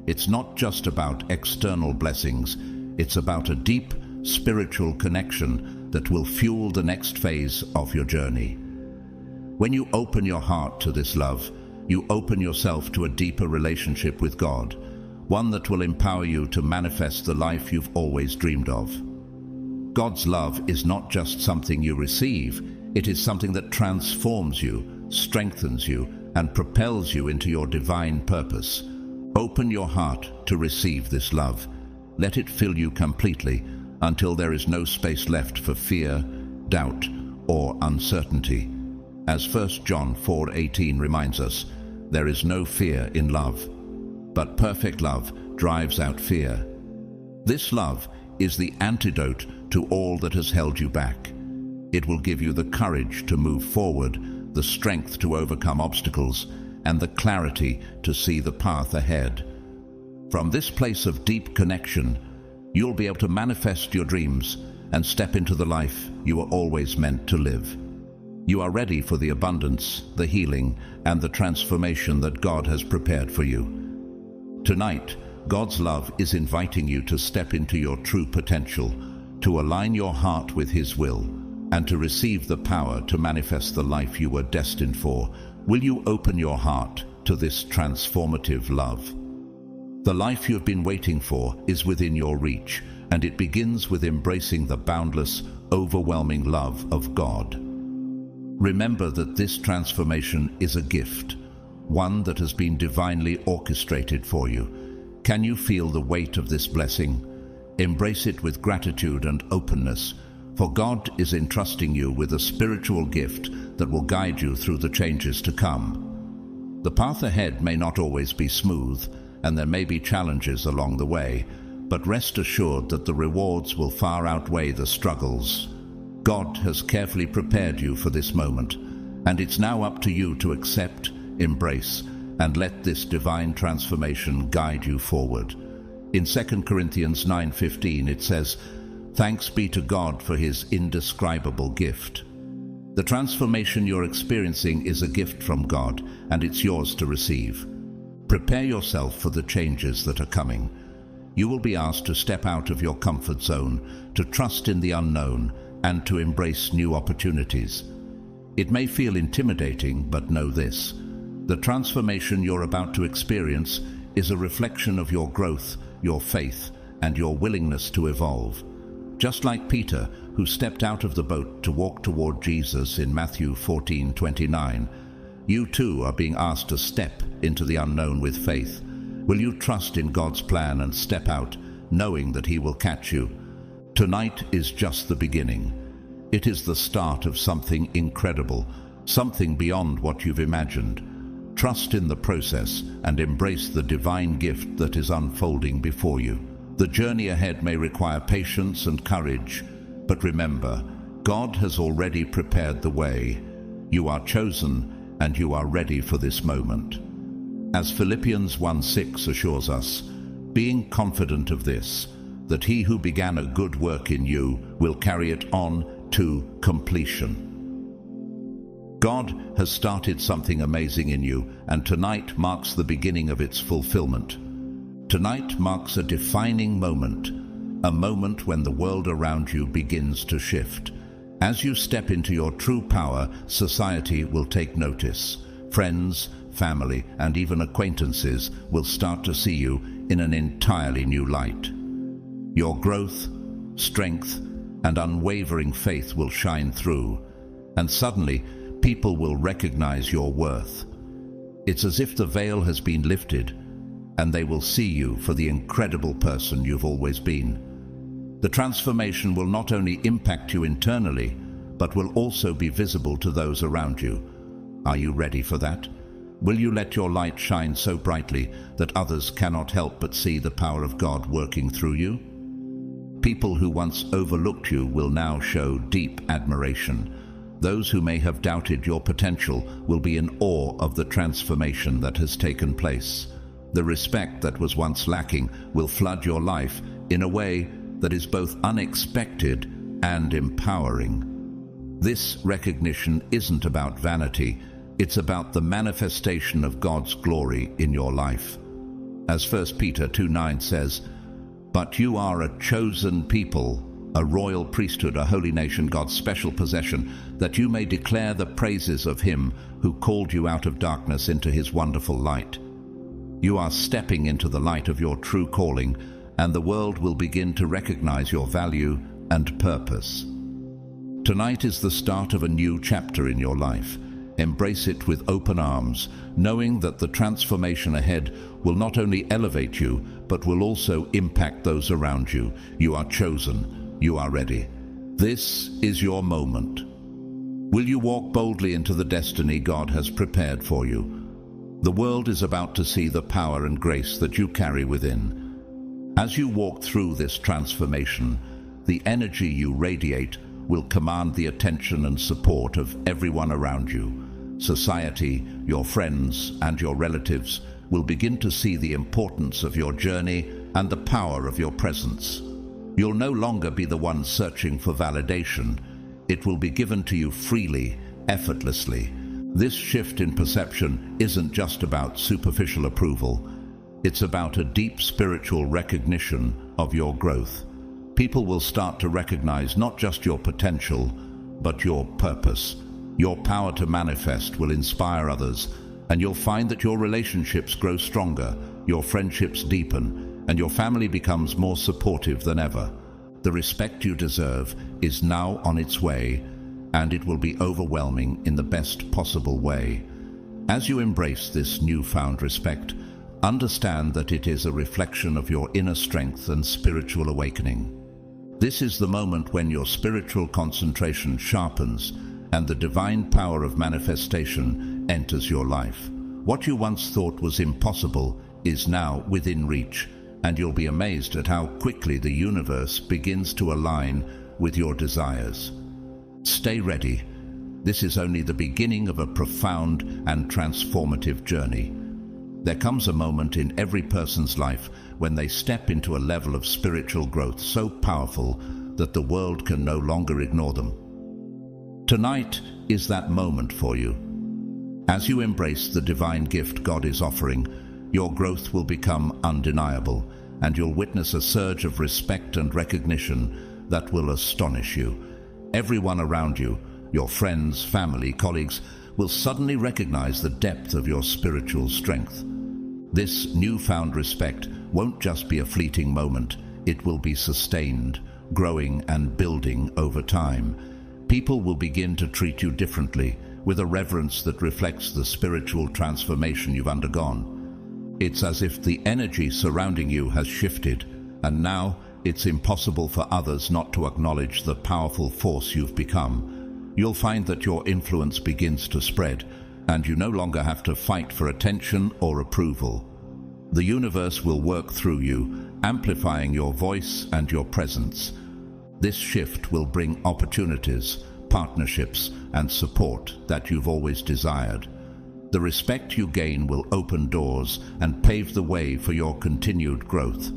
It's not just about external blessings, it's about a deep spiritual connection that will fuel the next phase of your journey. When you open your heart to this love, you open yourself to a deeper relationship with God, one that will empower you to manifest the life you've always dreamed of. God's love is not just something you receive, it is something that transforms you, strengthens you, and propels you into your divine purpose. Open your heart to receive this love. Let it fill you completely until there is no space left for fear, doubt, or uncertainty. As 1 John 4:18 reminds us, there is no fear in love, but perfect love drives out fear. This love is the antidote to all that has held you back. It will give you the courage to move forward, the strength to overcome obstacles, and the clarity to see the path ahead. From this place of deep connection, you'll be able to manifest your dreams and step into the life you were always meant to live. You are ready for the abundance, the healing, and the transformation that God has prepared for you. Tonight, God's love is inviting you to step into your true potential, to align your heart with His will, and to receive the power to manifest the life you were destined for. Will you open your heart to this transformative love? The life you've been waiting for is within your reach, and it begins with embracing the boundless, overwhelming love of God. Remember that this transformation is a gift, one that has been divinely orchestrated for you. Can you feel the weight of this blessing? Embrace it with gratitude and openness, for God is entrusting you with a spiritual gift that will guide you through the changes to come. The path ahead may not always be smooth, and there may be challenges along the way, but rest assured that the rewards will far outweigh the struggles. God has carefully prepared you for this moment, and it's now up to you to accept, embrace, and let this divine transformation guide you forward. In 2 Corinthians 9:15 it says, "Thanks be to God for His indescribable gift." The transformation you're experiencing is a gift from God, and it's yours to receive. Prepare yourself for the changes that are coming. You will be asked to step out of your comfort zone, to trust in the unknown, and to embrace new opportunities. It may feel intimidating, but know this: the transformation you're about to experience is a reflection of your growth, your faith, and your willingness to evolve. Just like Peter, who stepped out of the boat to walk toward Jesus in Matthew 14:29, you too are being asked to step into the unknown with faith. Will you trust in God's plan and step out, knowing that He will catch you? Tonight is just the beginning. It is the start of something incredible, something beyond what you've imagined. Trust in the process and embrace the divine gift that is unfolding before you. The journey ahead may require patience and courage, but remember, God has already prepared the way. You are chosen and you are ready for this moment. As Philippians 1:6 assures us, being confident of this, that he who began a good work in you will carry it on to completion. God has started something amazing in you, and tonight marks the beginning of its fulfillment. Tonight marks a defining moment, a moment when the world around you begins to shift. As you step into your true power, society will take notice. Friends, family, and even acquaintances will start to see you in an entirely new light. Your growth, strength, and unwavering faith will shine through, and suddenly people will recognize your worth. It's as if the veil has been lifted, and they will see you for the incredible person you've always been. The transformation will not only impact you internally, but will also be visible to those around you. Are you ready for that? Will you let your light shine so brightly that others cannot help but see the power of God working through you? People who once overlooked you will now show deep admiration. Those who may have doubted your potential will be in awe of the transformation that has taken place. The respect that was once lacking will flood your life in a way that is both unexpected and empowering. This recognition isn't about vanity, it's about the manifestation of God's glory in your life. As 1 Peter 2:9 says, "But you are a chosen people, a royal priesthood, a holy nation, God's special possession, that you may declare the praises of him who called you out of darkness into his wonderful light." You are stepping into the light of your true calling, and the world will begin to recognize your value and purpose. Tonight is the start of a new chapter in your life. Embrace it with open arms, knowing that the transformation ahead will not only elevate you, but will also impact those around you. You are chosen. You are ready. This is your moment. Will you walk boldly into the destiny God has prepared for you? The world is about to see the power and grace that you carry within. As you walk through this transformation, the energy you radiate will command the attention and support of everyone around you. Society, your friends, and your relatives will begin to see the importance of your journey and the power of your presence. You'll no longer be the one searching for validation. It will be given to you freely, effortlessly. This shift in perception isn't just about superficial approval. It's about a deep spiritual recognition of your growth. People will start to recognize not just your potential, but your purpose. Your power to manifest will inspire others, and you'll find that your relationships grow stronger, your friendships deepen, and your family becomes more supportive than ever. The respect you deserve is now on its way, and it will be overwhelming in the best possible way. As you embrace this newfound respect, understand that it is a reflection of your inner strength and spiritual awakening. This is the moment when your spiritual concentration sharpens and the divine power of manifestation enters your life. What you once thought was impossible is now within reach, and you'll be amazed at how quickly the universe begins to align with your desires. Stay ready. This is only the beginning of a profound and transformative journey. There comes a moment in every person's life when they step into a level of spiritual growth so powerful that the world can no longer ignore them. Tonight is that moment for you. As you embrace the divine gift God is offering, your growth will become undeniable, and you'll witness a surge of respect and recognition that will astonish you. Everyone around you, your friends, family, colleagues, will suddenly recognize the depth of your spiritual strength. This newfound respect won't just be a fleeting moment, it will be sustained, growing and building over time. People will begin to treat you differently, with a reverence that reflects the spiritual transformation you've undergone. It's as if the energy surrounding you has shifted, and now it's impossible for others not to acknowledge the powerful force you've become. You'll find that your influence begins to spread, and you no longer have to fight for attention or approval. The universe will work through you, amplifying your voice and your presence. This shift will bring opportunities, partnerships, and support that you've always desired. The respect you gain will open doors and pave the way for your continued growth.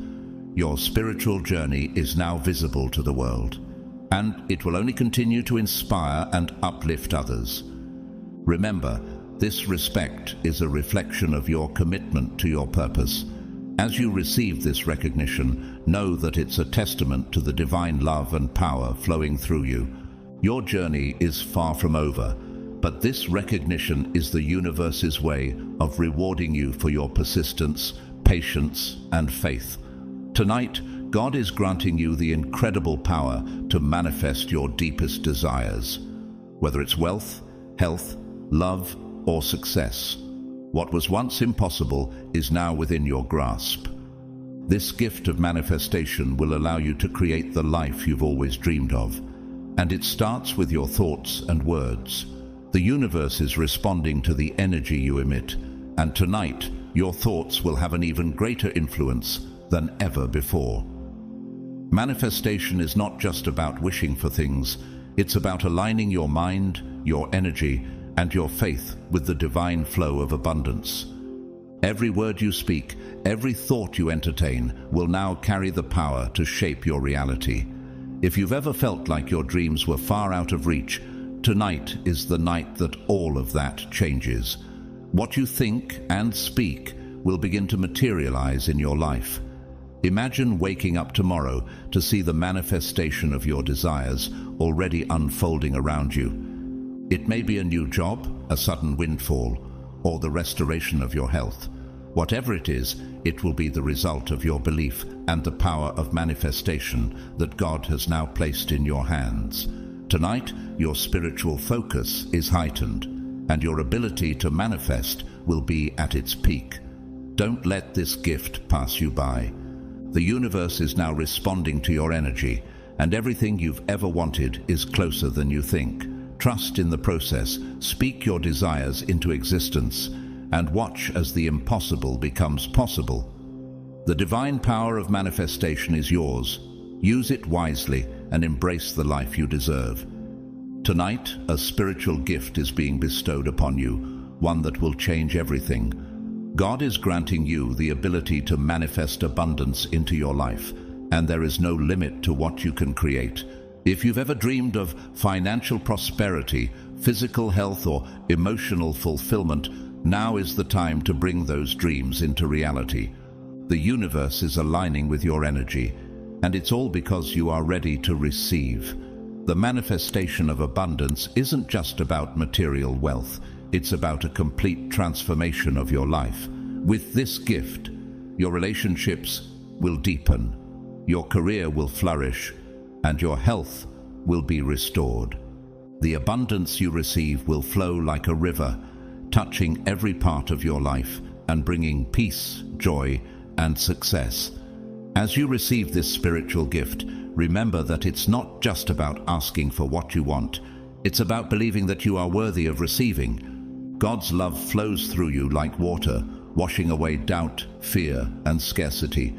Your spiritual journey is now visible to the world, and it will only continue to inspire and uplift others. Remember, this respect is a reflection of your commitment to your purpose. As you receive this recognition, know that it's a testament to the divine love and power flowing through you. Your journey is far from over, but this recognition is the universe's way of rewarding you for your persistence, patience, and faith. Tonight, God is granting you the incredible power to manifest your deepest desires. Whether it's wealth, health, love, or success, what was once impossible is now within your grasp. This gift of manifestation will allow you to create the life you've always dreamed of. And it starts with your thoughts and words. The universe is responding to the energy you emit, and tonight your thoughts will have an even greater influence than ever before. Manifestation is not just about wishing for things, it's about aligning your mind, your energy, and your faith with the divine flow of abundance. Every word you speak, every thought you entertain will now carry the power to shape your reality. If you've ever felt like your dreams were far out of reach, tonight is the night that all of that changes. What you think and speak will begin to materialize in your life. Imagine waking up tomorrow to see the manifestation of your desires already unfolding around you. It may be a new job, a sudden windfall, or the restoration of your health. Whatever it is, it will be the result of your belief and the power of manifestation that God has now placed in your hands. Tonight, your spiritual focus is heightened, and your ability to manifest will be at its peak. Don't let this gift pass you by. The universe is now responding to your energy, and everything you've ever wanted is closer than you think. Trust in the process, speak your desires into existence, and watch as the impossible becomes possible. The divine power of manifestation is yours. Use it wisely and embrace the life you deserve. Tonight, a spiritual gift is being bestowed upon you, one that will change everything. God is granting you the ability to manifest abundance into your life, and there is no limit to what you can create. If you've ever dreamed of financial prosperity, physical health, or emotional fulfillment, now is the time to bring those dreams into reality. The universe is aligning with your energy, and it's all because you are ready to receive. The manifestation of abundance isn't just about material wealth, it's about a complete transformation of your life. With this gift, your relationships will deepen, your career will flourish, and your health will be restored. The abundance you receive will flow like a river, touching every part of your life and bringing peace, joy, and success. As you receive this spiritual gift, remember that it's not just about asking for what you want. It's about believing that you are worthy of receiving. God's love flows through you like water, washing away doubt, fear, and scarcity.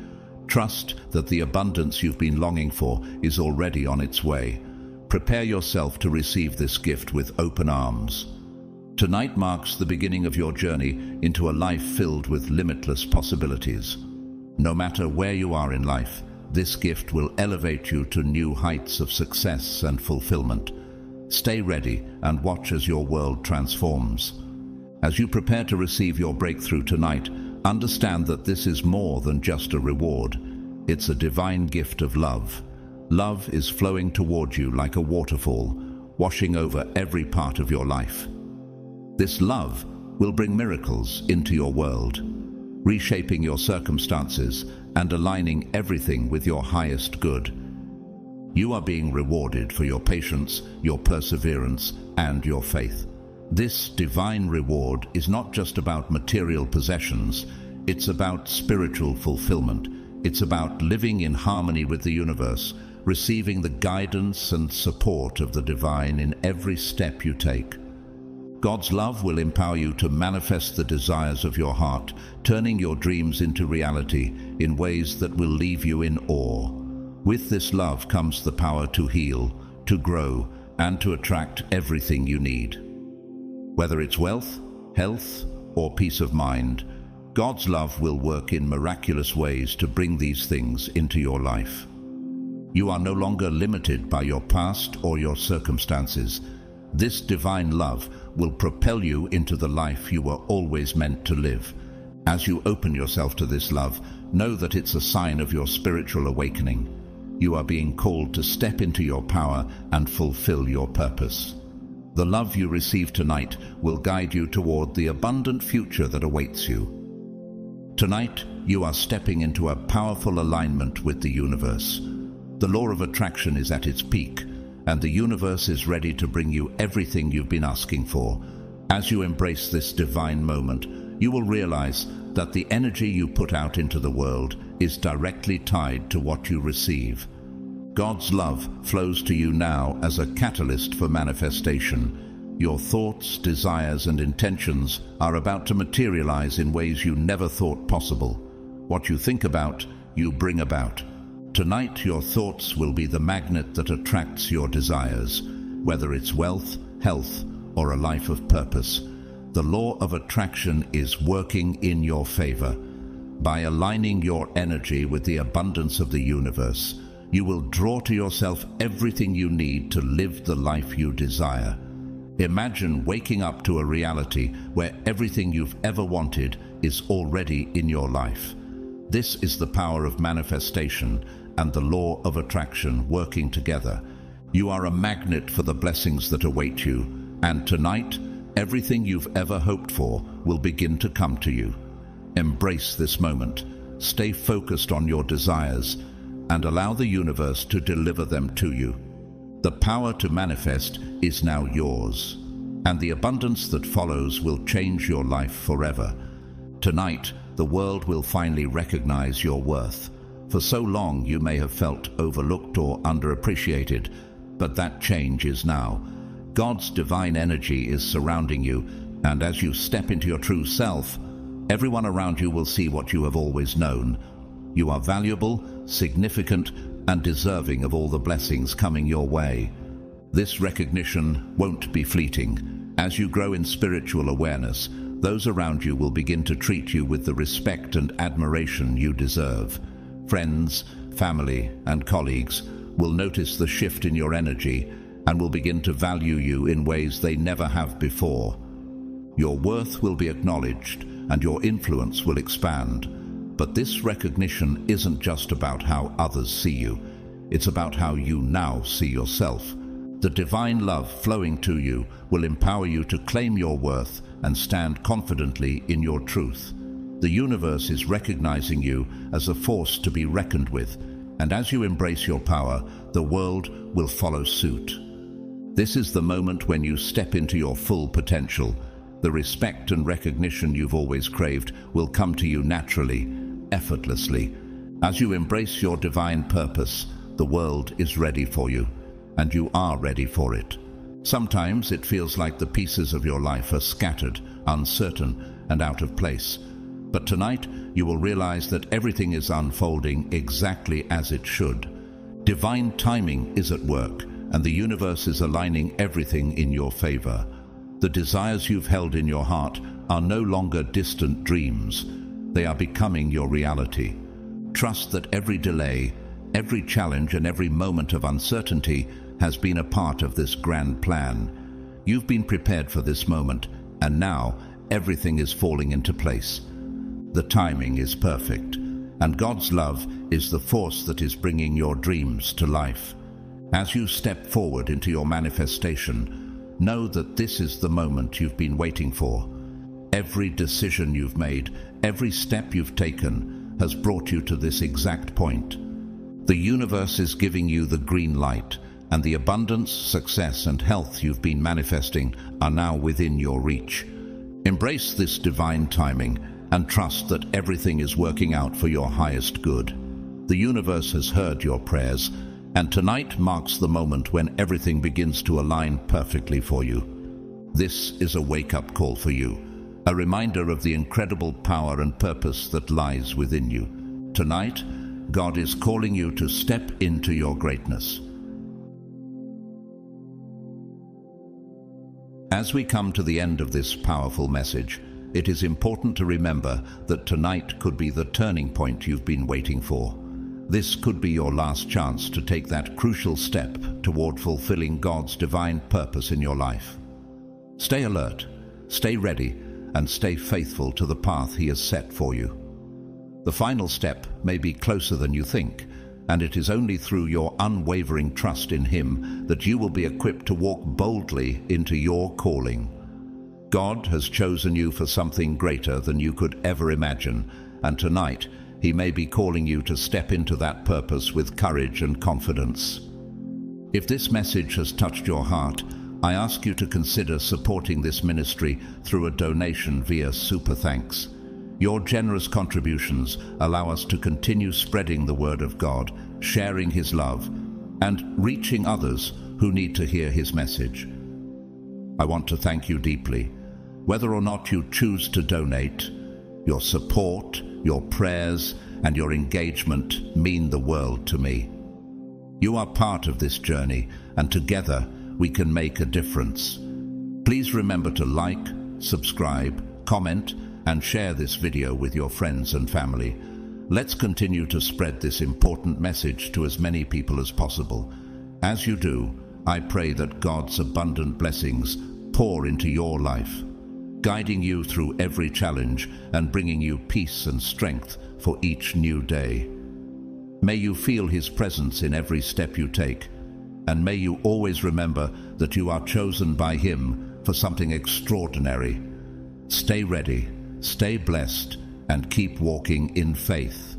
Trust that the abundance you've been longing for is already on its way. Prepare yourself to receive this gift with open arms. Tonight marks the beginning of your journey into a life filled with limitless possibilities. No matter where you are in life, this gift will elevate you to new heights of success and fulfillment. Stay ready and watch as your world transforms. As you prepare to receive your breakthrough tonight, understand that this is more than just a reward. It's a divine gift of love. Love is flowing toward you like a waterfall, washing over every part of your life. This love will bring miracles into your world, reshaping your circumstances and aligning everything with your highest good. You are being rewarded for your patience, your perseverance, and your faith. This divine reward is not just about material possessions, it's about spiritual fulfillment. It's about living in harmony with the universe, receiving the guidance and support of the divine in every step you take. God's love will empower you to manifest the desires of your heart, turning your dreams into reality in ways that will leave you in awe. With this love comes the power to heal, to grow, and to attract everything you need. Whether it's wealth, health, or peace of mind, God's love will work in miraculous ways to bring these things into your life. You are no longer limited by your past or your circumstances. This divine love will propel you into the life you were always meant to live. As you open yourself to this love, know that it's a sign of your spiritual awakening. You are being called to step into your power and fulfill your purpose. The love you receive tonight will guide you toward the abundant future that awaits you. Tonight, you are stepping into a powerful alignment with the universe. The law of attraction is at its peak, and the universe is ready to bring you everything you've been asking for. As you embrace this divine moment, you will realize that the energy you put out into the world is directly tied to what you receive. God's love flows to you now as a catalyst for manifestation. Your thoughts, desires, and intentions are about to materialize in ways you never thought possible. What you think about, you bring about. Tonight, your thoughts will be the magnet that attracts your desires, whether it's wealth, health, or a life of purpose. The law of attraction is working in your favor. By aligning your energy with the abundance of the universe, you will draw to yourself everything you need to live the life you desire. Imagine waking up to a reality where everything you've ever wanted is already in your life. This is the power of manifestation and the law of attraction working together. You are a magnet for the blessings that await you, and tonight, everything you've ever hoped for will begin to come to you. Embrace this moment, stay focused on your desires, and allow the universe to deliver them to you. The power to manifest is now yours, and the abundance that follows will change your life forever. Tonight, the world will finally recognize your worth. For so long, you may have felt overlooked or underappreciated, but that change is now. God's divine energy is surrounding you, and as you step into your true self, everyone around you will see what you have always known. You are valuable, significant, and deserving of all the blessings coming your way. This recognition won't be fleeting. As you grow in spiritual awareness, those around you will begin to treat you with the respect and admiration you deserve. Friends, family, and colleagues will notice the shift in your energy and will begin to value you in ways they never have before. Your worth will be acknowledged and your influence will expand. But this recognition isn't just about how others see you. It's about how you now see yourself. The divine love flowing to you will empower you to claim your worth and stand confidently in your truth. The universe is recognizing you as a force to be reckoned with, and as you embrace your power, the world will follow suit. This is the moment when you step into your full potential. The respect and recognition you've always craved will come to you naturally, effortlessly. As you embrace your divine purpose, the world is ready for you, and you are ready for it. Sometimes it feels like the pieces of your life are scattered, uncertain, and out of place. But tonight, you will realize that everything is unfolding exactly as it should. Divine timing is at work, and the universe is aligning everything in your favor. The desires you've held in your heart are no longer distant dreams. They are becoming your reality. Trust that every delay, every challenge, and every moment of uncertainty has been a part of this grand plan. You've been prepared for this moment, and now everything is falling into place. The timing is perfect, and God's love is the force that is bringing your dreams to life. As you step forward into your manifestation, know that this is the moment you've been waiting for. Every decision you've made, every step you've taken, has brought you to this exact point. The universe is giving you the green light, and the abundance, success, and health you've been manifesting are now within your reach. Embrace this divine timing and trust that everything is working out for your highest good. The universe has heard your prayers, and tonight marks the moment when everything begins to align perfectly for you. This is a wake-up call for you, a reminder of the incredible power and purpose that lies within you. Tonight, God is calling you to step into your greatness. As we come to the end of this powerful message, it is important to remember that tonight could be the turning point you've been waiting for. This could be your last chance to take that crucial step toward fulfilling God's divine purpose in your life. Stay alert, stay ready, and stay faithful to the path He has set for you. The final step may be closer than you think, and it is only through your unwavering trust in Him that you will be equipped to walk boldly into your calling. God has chosen you for something greater than you could ever imagine, and tonight He may be calling you to step into that purpose with courage and confidence. If this message has touched your heart, I ask you to consider supporting this ministry through a donation via Super Thanks. Your generous contributions allow us to continue spreading the Word of God, sharing His love, and reaching others who need to hear His message. I want to thank you deeply. Whether or not you choose to donate, your support, your prayers, and your engagement mean the world to me. You are part of this journey, and together we can make a difference. Please remember to like, subscribe, comment, and share this video with your friends and family. Let's continue to spread this important message to as many people as possible. As you do, I pray that God's abundant blessings pour into your life, guiding you through every challenge and bringing you peace and strength for each new day. May you feel His presence in every step you take, and may you always remember that you are chosen by Him for something extraordinary. Stay ready, stay blessed, and keep walking in faith.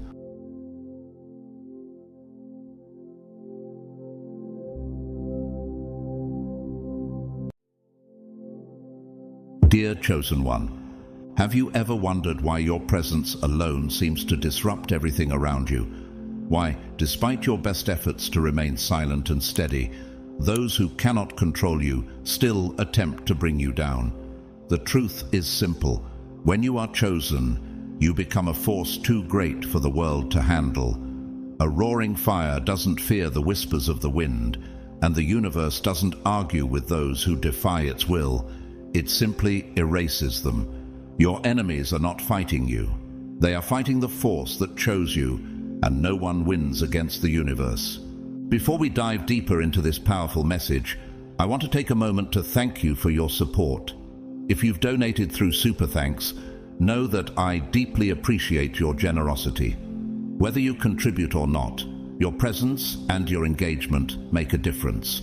Dear Chosen One, have you ever wondered why your presence alone seems to disrupt everything around you? Why, despite your best efforts to remain silent and steady, those who cannot control you still attempt to bring you down? The truth is simple. When you are chosen, you become a force too great for the world to handle. A roaring fire doesn't fear the whispers of the wind, and the universe doesn't argue with those who defy its will. It simply erases them. Your enemies are not fighting you. They are fighting the force that chose you, and no one wins against the universe. Before we dive deeper into this powerful message, I want to take a moment to thank you for your support. If you've donated through Super Thanks, know that I deeply appreciate your generosity. Whether you contribute or not, your presence and your engagement make a difference.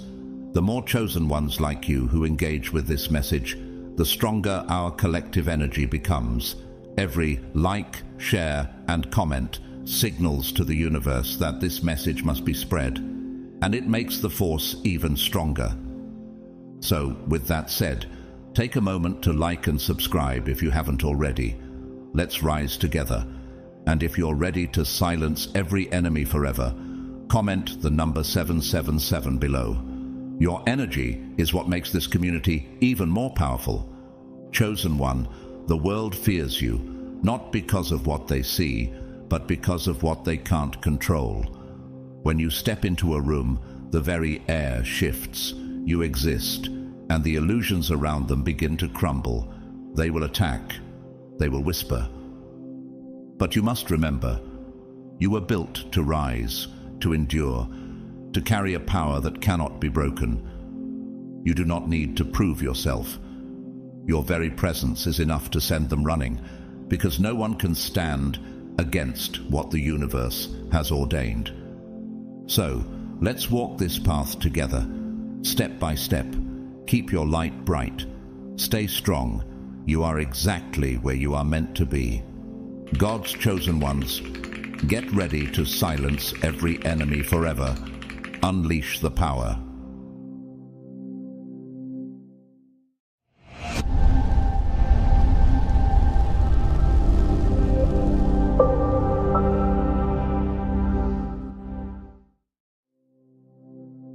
The more chosen ones like you who engage with this message, the stronger our collective energy becomes. Every like, share, and comment signals to the universe that this message must be spread, and it makes the force even stronger. So, with that said, take a moment to like and subscribe if you haven't already. Let's rise together. And if you're ready to silence every enemy forever, comment the number 777 below. Your energy is what makes this community even more powerful. Chosen One, the world fears you, not because of what they see, but because of what they can't control. When you step into a room, the very air shifts. You exist, and the illusions around them begin to crumble. They will attack. They will whisper. But you must remember, you were built to rise, to endure, to carry a power that cannot be broken. You do not need to prove yourself. Your very presence is enough to send them running, because no one can stand against what the universe has ordained. So, let's walk this path together, step by step. Keep your light bright. Stay strong. You are exactly where you are meant to be. God's chosen ones, get ready to silence every enemy forever. Unleash the power.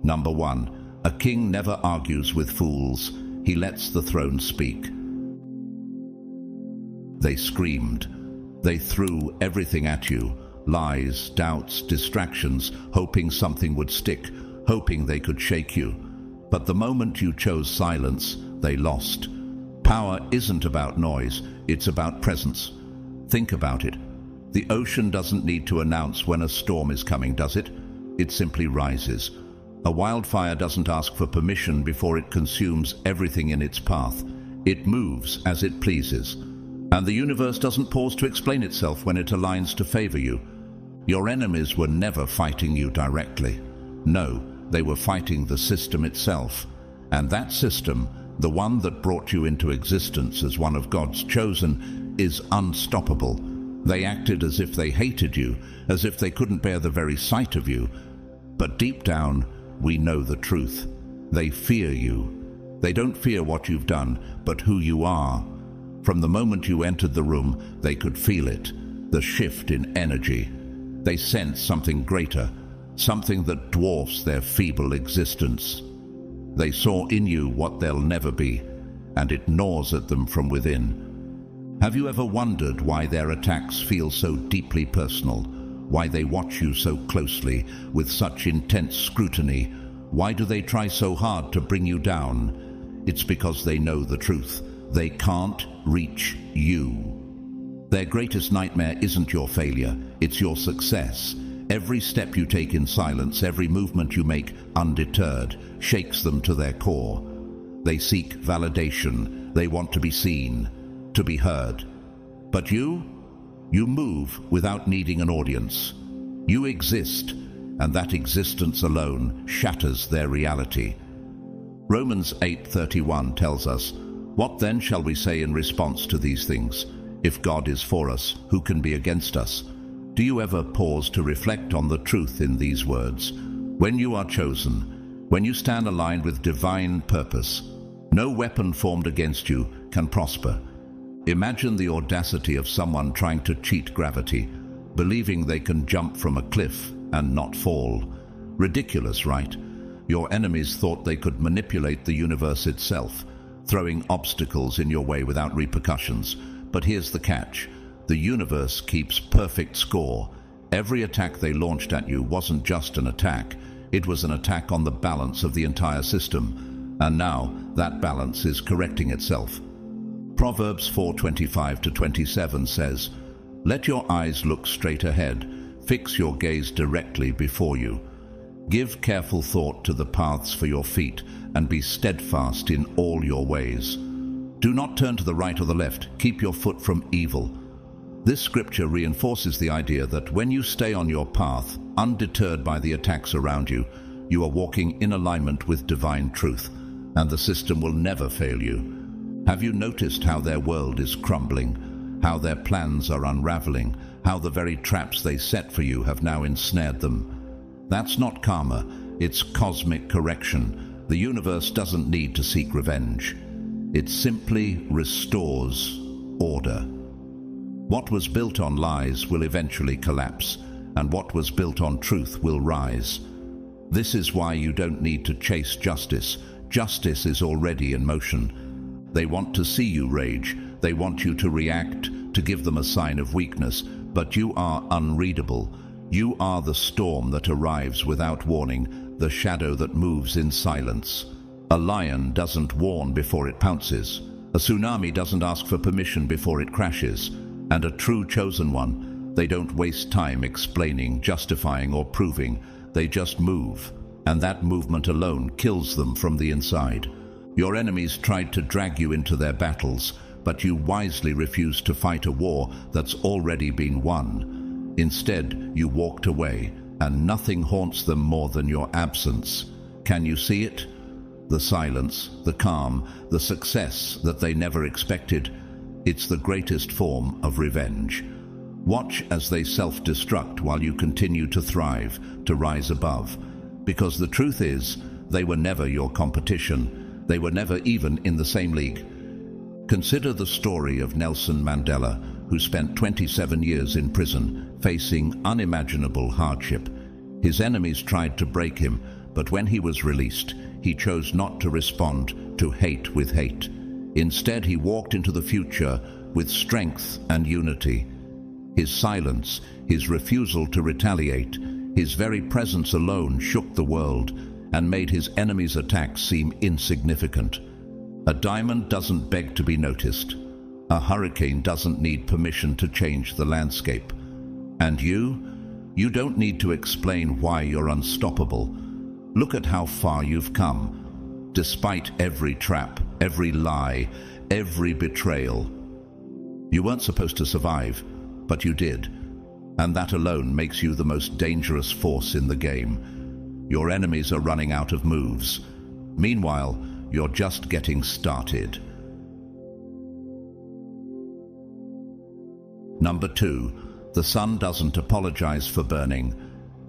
Number 1. A king never argues with fools. He lets the throne speak. They screamed. They threw everything at you. lies, doubts, distractions, hoping something would stick, hoping they could shake you. But the moment you chose silence, they lost. Power isn't about noise, it's about presence. Think about it. The ocean doesn't need to announce when a storm is coming, does it? It simply rises. A wildfire doesn't ask for permission before it consumes everything in its path. It moves as it pleases. And the universe doesn't pause to explain itself when it aligns to favor you. Your enemies were never fighting you directly. No, they were fighting the system itself. And that system, the one that brought you into existence as one of God's chosen, is unstoppable. They acted as if they hated you, as if they couldn't bear the very sight of you. But deep down, we know the truth. They fear you. They don't fear what you've done, but who you are. From the moment you entered the room, they could feel it, the shift in energy. They sense something greater, something that dwarfs their feeble existence. They saw in you what they'll never be, and it gnaws at them from within. Have you ever wondered why their attacks feel so deeply personal? Why they watch you so closely, with such intense scrutiny? Why do they try so hard to bring you down? It's because they know the truth. They can't reach you. Their greatest nightmare isn't your failure, it's your success. Every step you take in silence, every movement you make undeterred, shakes them to their core. They seek validation. They want to be seen, to be heard. But you move without needing an audience. You exist, and that existence alone shatters their reality. Romans 8:31 tells us, "What then shall we say in response to these things? If God is for us, who can be against us?" Do you ever pause to reflect on the truth in these words? When you are chosen, when you stand aligned with divine purpose, no weapon formed against you can prosper. Imagine the audacity of someone trying to cheat gravity, believing they can jump from a cliff and not fall. Ridiculous, right? Your enemies thought they could manipulate the universe itself, throwing obstacles in your way without repercussions. But here's the catch. The universe keeps perfect score. Every attack they launched at you wasn't just an attack. It was an attack on the balance of the entire system. And now that balance is correcting itself. Proverbs 4:25-27 says, "Let your eyes look straight ahead. Fix your gaze directly before you. Give careful thought to the paths for your feet, and be steadfast in all your ways. Do not turn to the right or the left. Keep your foot from evil." This scripture reinforces the idea that when you stay on your path, undeterred by the attacks around you, you are walking in alignment with divine truth, and the system will never fail you. Have you noticed how their world is crumbling, how their plans are unraveling, how the very traps they set for you have now ensnared them? That's not karma, it's cosmic correction. The universe doesn't need to seek revenge. It simply restores order. What was built on lies will eventually collapse, and what was built on truth will rise. This is why you don't need to chase justice. Justice is already in motion. They want to see you rage. They want you to react, to give them a sign of weakness. But you are unreadable. You are the storm that arrives without warning, the shadow that moves in silence. A lion doesn't warn before it pounces. A tsunami doesn't ask for permission before it crashes. And a true chosen one, they don't waste time explaining, justifying, or proving. They just move. And that movement alone kills them from the inside. Your enemies tried to drag you into their battles, but you wisely refused to fight a war that's already been won. Instead, you walked away, and nothing haunts them more than your absence. Can you see it? The silence, the calm, the success that they never expected. It's the greatest form of revenge. Watch as they self-destruct while you continue to thrive, to rise above. Because the truth is, they were never your competition. They were never even in the same league. Consider the story of Nelson Mandela, who spent 27 years in prison, facing unimaginable hardship. His enemies tried to break him, but when he was released, he chose not to respond to hate with hate. Instead, he walked into the future with strength and unity. His silence, his refusal to retaliate, his very presence alone shook the world and made his enemies' attacks seem insignificant. A diamond doesn't beg to be noticed. A hurricane doesn't need permission to change the landscape. And you don't need to explain why you're unstoppable. Look at how far you've come, despite every trap, every lie, every betrayal. You weren't supposed to survive, but you did, and that alone makes you the most dangerous force in the game. Your enemies are running out of moves. Meanwhile, you're just getting started. Number 2, the sun doesn't apologize for burning.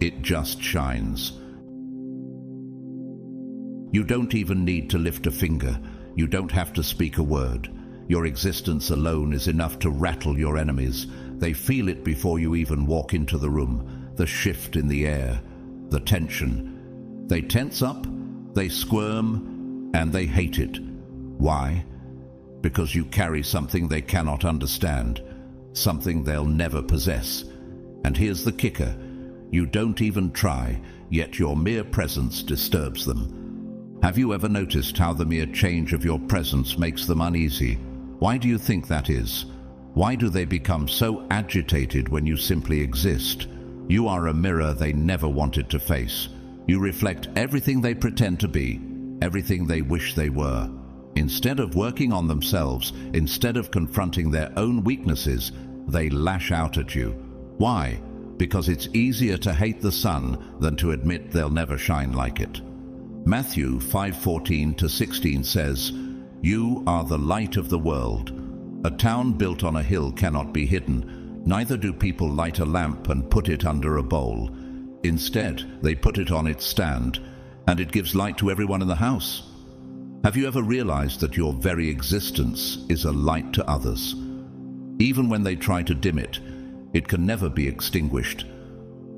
It just shines. You don't even need to lift a finger. You don't have to speak a word. Your existence alone is enough to rattle your enemies. They feel it before you even walk into the room. The shift in the air, the tension. They tense up, they squirm, and they hate it. Why? Because you carry something they cannot understand, something they'll never possess. And here's the kicker. You don't even try, yet your mere presence disturbs them. Have you ever noticed how the mere change of your presence makes them uneasy? Why do you think that is? Why do they become so agitated when you simply exist? You are a mirror they never wanted to face. You reflect everything they pretend to be, everything they wish they were. Instead of working on themselves, instead of confronting their own weaknesses, they lash out at you. Why? Because it's easier to hate the sun than to admit they'll never shine like it. Matthew 5:14-16 says, "You are the light of the world. A town built on a hill cannot be hidden. Neither do people light a lamp and put it under a bowl. Instead, they put it on its stand, and it gives light to everyone in the house." Have you ever realized that your very existence is a light to others? Even when they try to dim it, it can never be extinguished.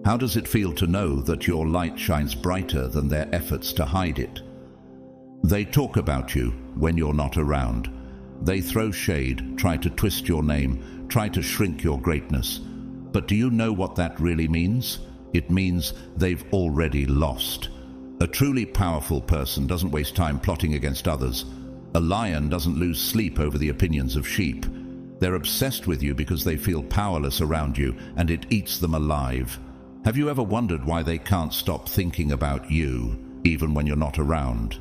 How does it feel to know that your light shines brighter than their efforts to hide it? They talk about you when you're not around. They throw shade, try to twist your name, try to shrink your greatness. But do you know what that really means? It means they've already lost. A truly powerful person doesn't waste time plotting against others. A lion doesn't lose sleep over the opinions of sheep. They're obsessed with you because they feel powerless around you, and it eats them alive. Have you ever wondered why they can't stop thinking about you, even when you're not around?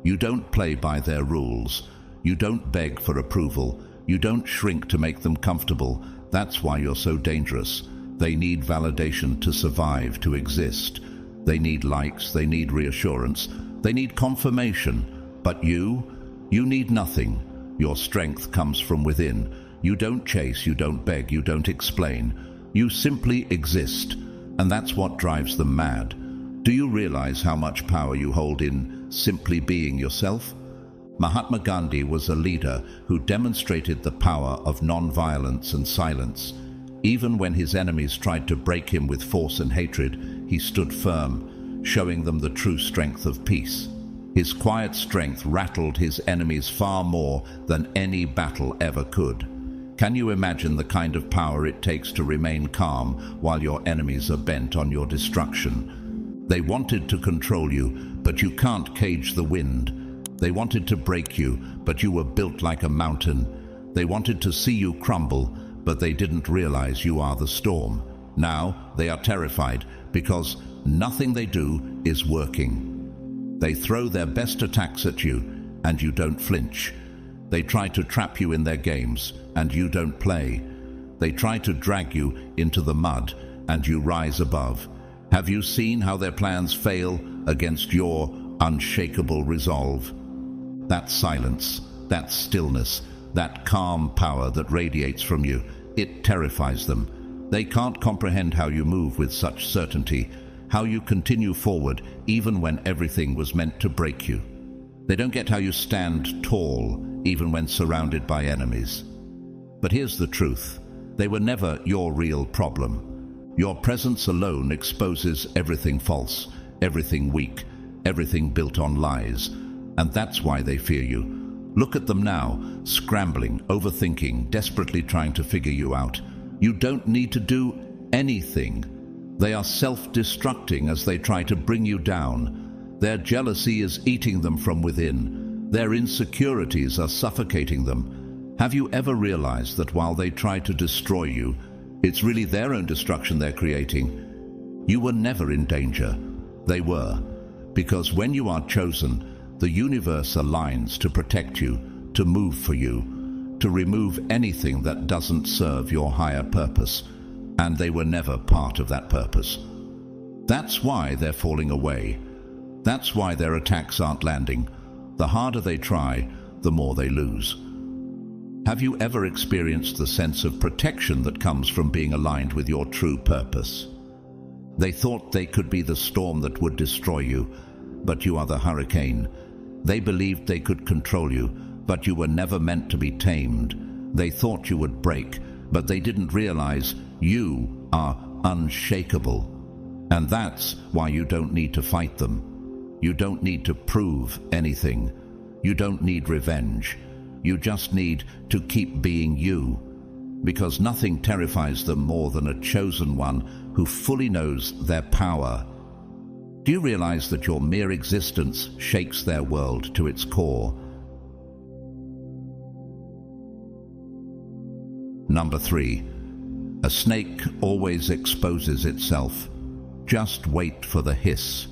You don't play by their rules. You don't beg for approval. You don't shrink to make them comfortable. That's why you're so dangerous. They need validation to survive, to exist. They need likes, they need reassurance, they need confirmation. But you need nothing. Your strength comes from within. You don't chase, you don't beg, you don't explain. You simply exist. And that's what drives them mad. Do you realize how much power you hold in simply being yourself? Mahatma Gandhi was a leader who demonstrated the power of non-violence and silence. Even when his enemies tried to break him with force and hatred, he stood firm, showing them the true strength of peace. His quiet strength rattled his enemies far more than any battle ever could. Can you imagine the kind of power it takes to remain calm while your enemies are bent on your destruction? They wanted to control you, but you can't cage the wind. They wanted to break you, but you were built like a mountain. They wanted to see you crumble, but they didn't realize you are the storm. Now they are terrified because nothing they do is working. They throw their best attacks at you, and you don't flinch. They try to trap you in their games, and you don't play. They try to drag you into the mud, and you rise above. Have you seen how their plans fail against your unshakable resolve? That silence, that stillness, that calm power that radiates from you, it terrifies them. They can't comprehend how you move with such certainty, how you continue forward even when everything was meant to break you. They don't get how you stand tall even when surrounded by enemies. But here's the truth. They were never your real problem. Your presence alone exposes everything false, everything weak, everything built on lies. And that's why they fear you. Look at them now, scrambling, overthinking, desperately trying to figure you out. You don't need to do anything. They are self-destructing as they try to bring you down. Their jealousy is eating them from within. Their insecurities are suffocating them. Have you ever realized that while they try to destroy you, it's really their own destruction they're creating? You were never in danger. They were. Because when you are chosen, the universe aligns to protect you, to move for you, to remove anything that doesn't serve your higher purpose. And they were never part of that purpose. That's why they're falling away. That's why their attacks aren't landing. The harder they try, the more they lose. Have you ever experienced the sense of protection that comes from being aligned with your true purpose? They thought they could be the storm that would destroy you, but you are the hurricane. They believed they could control you, but you were never meant to be tamed. They thought you would break, but they didn't realize you are unshakable. And that's why you don't need to fight them. You don't need to prove anything. You don't need revenge. You just need to keep being you. Because nothing terrifies them more than a chosen one who fully knows their power. Do you realize that your mere existence shakes their world to its core? Number 3. A snake always exposes itself. Just wait for the hiss.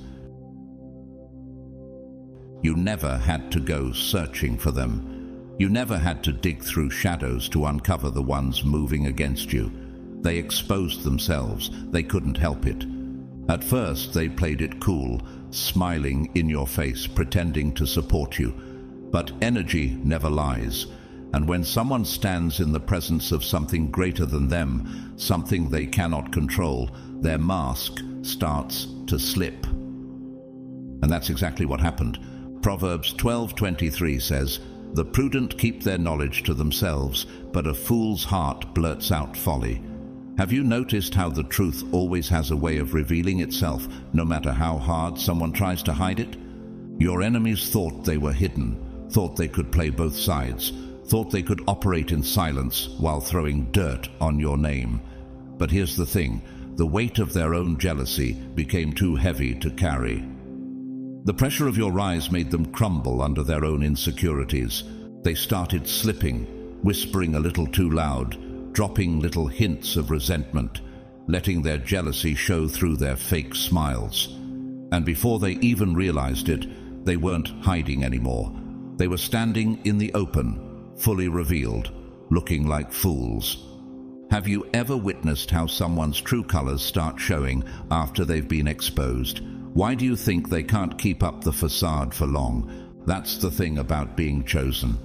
You never had to go searching for them. You never had to dig through shadows to uncover the ones moving against you. They exposed themselves. They couldn't help it. At first, they played it cool, smiling in your face, pretending to support you. But energy never lies. And when someone stands in the presence of something greater than them, something they cannot control, their mask starts to slip. And that's exactly what happened. Proverbs 12:23 says, "The prudent keep their knowledge to themselves, but a fool's heart blurts out folly." Have you noticed how the truth always has a way of revealing itself, no matter how hard someone tries to hide it? Your enemies thought they were hidden, thought they could play both sides, thought they could operate in silence while throwing dirt on your name. But here's the thing, the weight of their own jealousy became too heavy to carry. The pressure of your rise made them crumble under their own insecurities. They started slipping, whispering a little too loud, dropping little hints of resentment, letting their jealousy show through their fake smiles. And before they even realized it, they weren't hiding anymore. They were standing in the open, fully revealed, looking like fools. Have you ever witnessed how someone's true colors start showing after they've been exposed? Why do you think they can't keep up the facade for long? That's the thing about being chosen.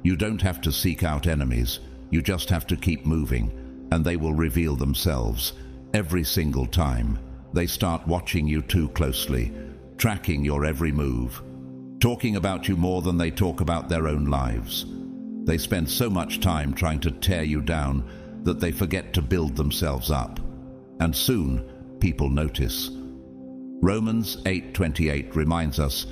You don't have to seek out enemies. You just have to keep moving, and they will reveal themselves. Every single time, they start watching you too closely, tracking your every move, talking about you more than they talk about their own lives. They spend so much time trying to tear you down that they forget to build themselves up. And soon, people notice. Romans 8:28 reminds us,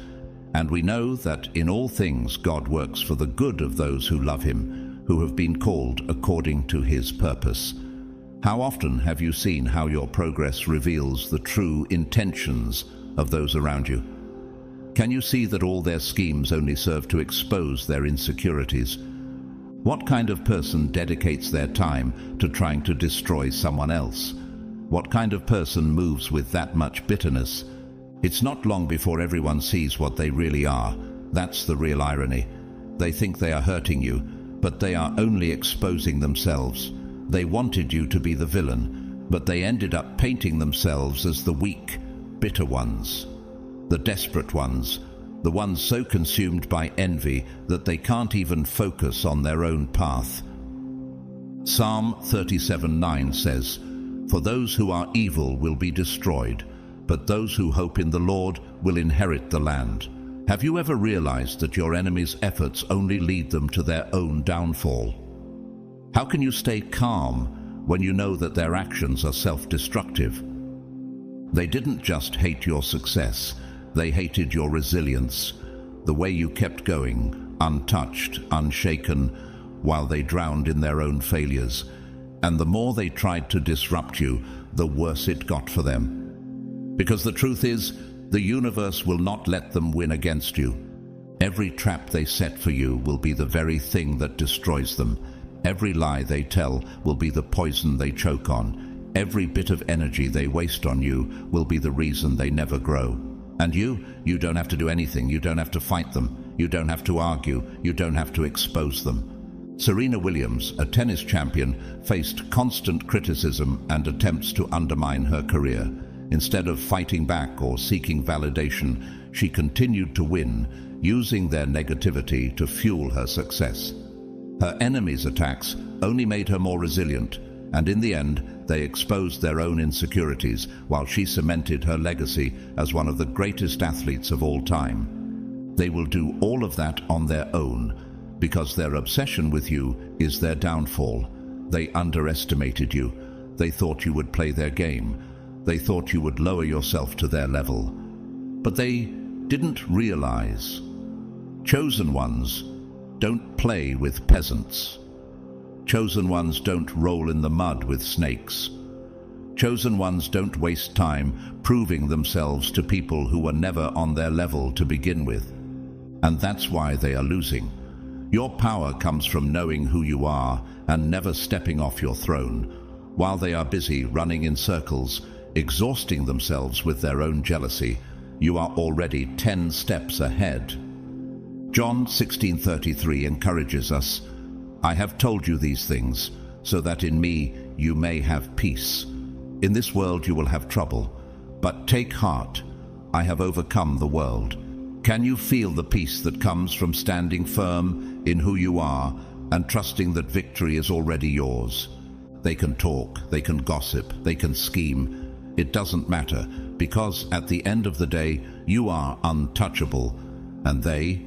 "And we know that in all things God works for the good of those who love him, who have been called according to his purpose." How often have you seen how your progress reveals the true intentions of those around you? Can you see that all their schemes only serve to expose their insecurities? What kind of person dedicates their time to trying to destroy someone else? What kind of person moves with that much bitterness? It's not long before everyone sees what they really are. That's the real irony. They think they are hurting you, but they are only exposing themselves. They wanted you to be the villain, but they ended up painting themselves as the weak, bitter ones, the desperate ones, the ones so consumed by envy that they can't even focus on their own path. Psalm 37:9 says, "For those who are evil will be destroyed, but those who hope in the Lord will inherit the land." Have you ever realized that your enemy's efforts only lead them to their own downfall? How can you stay calm when you know that their actions are self-destructive? They didn't just hate your success, they hated your resilience, the way you kept going, untouched, unshaken, while they drowned in their own failures. And the more they tried to disrupt you, the worse it got for them. Because the truth is, the universe will not let them win against you. Every trap they set for you will be the very thing that destroys them. Every lie they tell will be the poison they choke on. Every bit of energy they waste on you will be the reason they never grow. And you don't have to do anything. You don't have to fight them. You don't have to argue. You don't have to expose them. Serena Williams, a tennis champion, faced constant criticism and attempts to undermine her career. Instead of fighting back or seeking validation, she continued to win, using their negativity to fuel her success. Her enemies' attacks only made her more resilient, and in the end, they exposed their own insecurities while she cemented her legacy as one of the greatest athletes of all time. They will do all of that on their own, because their obsession with you is their downfall. They underestimated you. They thought you would play their game. They thought you would lower yourself to their level. But they didn't realize. Chosen ones don't play with peasants. Chosen ones don't roll in the mud with snakes. Chosen ones don't waste time proving themselves to people who were never on their level to begin with. And that's why they are losing. Your power comes from knowing who you are and never stepping off your throne, while they are busy running in circles, exhausting themselves with their own jealousy. You are already 10 steps ahead. John 16:33 encourages us, "I have told you these things, so that in me you may have peace. In this world you will have trouble, but take heart, I have overcome the world." Can you feel the peace that comes from standing firm in who you are and trusting that victory is already yours? They can talk, they can gossip, they can scheme. It doesn't matter, because at the end of the day, you are untouchable, and they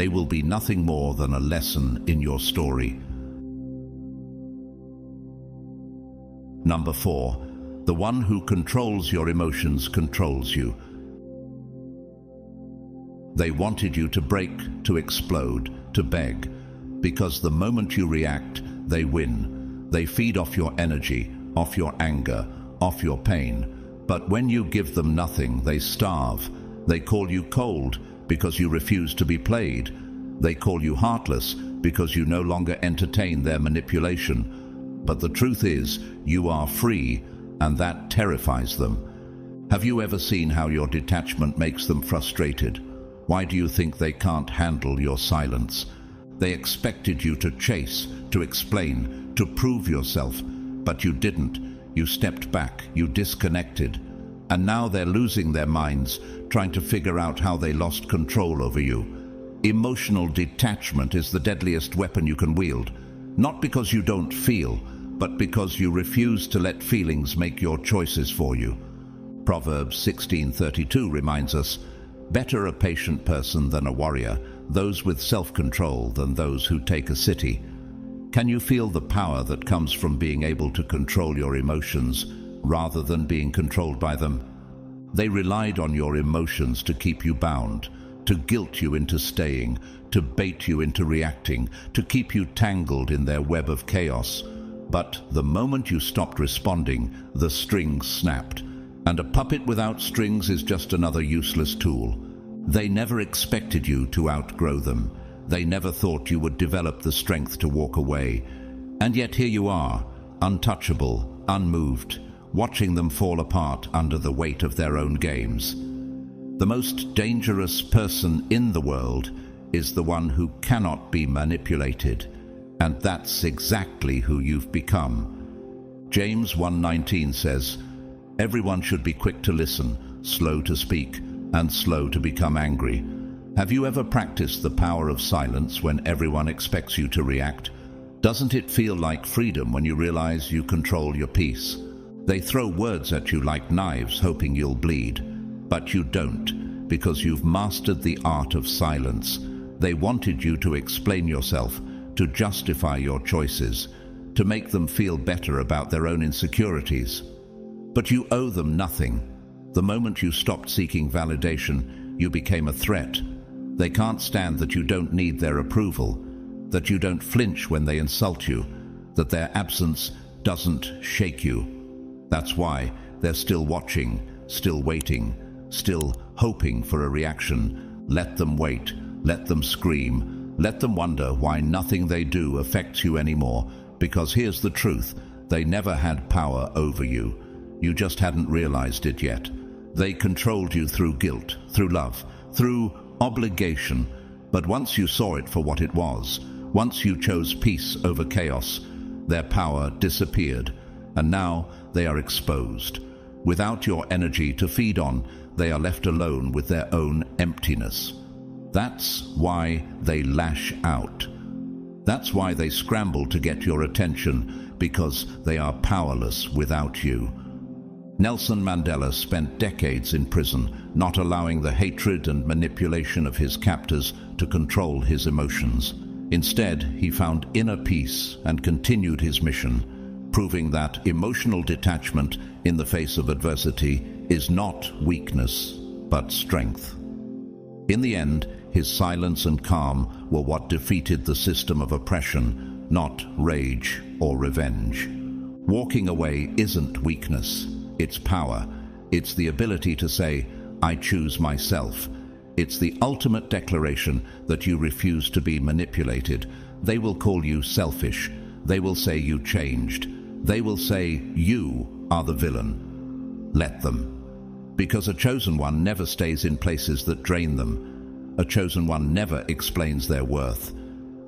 will be nothing more than a lesson in your story. Number 4, the one who controls your emotions controls you. They wanted you to break, to explode, to beg, because the moment you react, they win. They feed off your energy, off your anger, off your pain. But when you give them nothing, they starve. They call you cold because you refuse to be played. They call you heartless because you no longer entertain their manipulation. But the truth is, you are free, and that terrifies them. Have you ever seen how your detachment makes them frustrated? Why do you think they can't handle your silence? They expected you to chase, to explain, to prove yourself, but you didn't. You stepped back, you disconnected, and now they're losing their minds, trying to figure out how they lost control over you. Emotional detachment is the deadliest weapon you can wield, not because you don't feel, but because you refuse to let feelings make your choices for you. Proverbs 16:32 reminds us, "Better a patient person than a warrior, those with self-control than those who take a city." Can you feel the power that comes from being able to control your emotions rather than being controlled by them? They relied on your emotions to keep you bound, to guilt you into staying, to bait you into reacting, to keep you tangled in their web of chaos. But the moment you stopped responding, the strings snapped. And a puppet without strings is just another useless tool. They never expected you to outgrow them. They never thought you would develop the strength to walk away. And yet here you are, untouchable, unmoved, watching them fall apart under the weight of their own games. The most dangerous person in the world is the one who cannot be manipulated. And that's exactly who you've become. James 1:19 says, "Everyone should be quick to listen, slow to speak, and slow to become angry." Have you ever practiced the power of silence when everyone expects you to react? Doesn't it feel like freedom when you realize you control your peace? They throw words at you like knives, hoping you'll bleed. But you don't, because you've mastered the art of silence. They wanted you to explain yourself, to justify your choices, to make them feel better about their own insecurities. But you owe them nothing. The moment you stopped seeking validation, you became a threat. They can't stand that you don't need their approval, that you don't flinch when they insult you, that their absence doesn't shake you. That's why they're still watching, still waiting, still hoping for a reaction. Let them wait, let them scream, let them wonder why nothing they do affects you anymore, because here's the truth, they never had power over you. You just hadn't realized it yet. They controlled you through guilt, through love, through obligation. But once you saw it for what it was, once you chose peace over chaos, their power disappeared, and now they are exposed. Without your energy to feed on, they are left alone with their own emptiness. That's why they lash out. That's why they scramble to get your attention, because they are powerless without you. Nelson Mandela spent decades in prison, not allowing the hatred and manipulation of his captors to control his emotions. Instead, he found inner peace and continued his mission, proving that emotional detachment in the face of adversity is not weakness, but strength. In the end, his silence and calm were what defeated the system of oppression, not rage or revenge. Walking away isn't weakness. It's power. It's the ability to say, I choose myself. It's the ultimate declaration that you refuse to be manipulated. They will call you selfish. They will say you changed. They will say you are the villain. Let them. Because a chosen one never stays in places that drain them. A chosen one never explains their worth.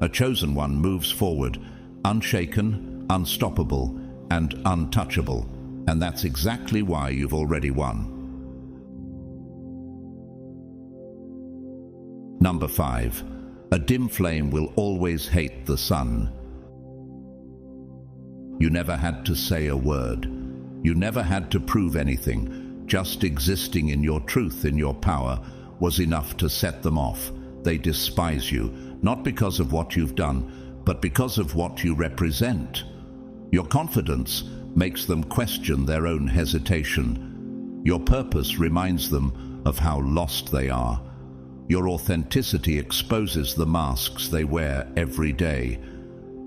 A chosen one moves forward, unshaken, unstoppable, and untouchable. And that's exactly why you've already won. Number 5. A dim flame will always hate the sun. You never had to say a word. You never had to prove anything. Just existing in your truth, in your power, was enough to set them off. They despise you, not because of what you've done, but because of what you represent. Your confidence makes them question their own hesitation. Your purpose reminds them of how lost they are. Your authenticity exposes the masks they wear every day.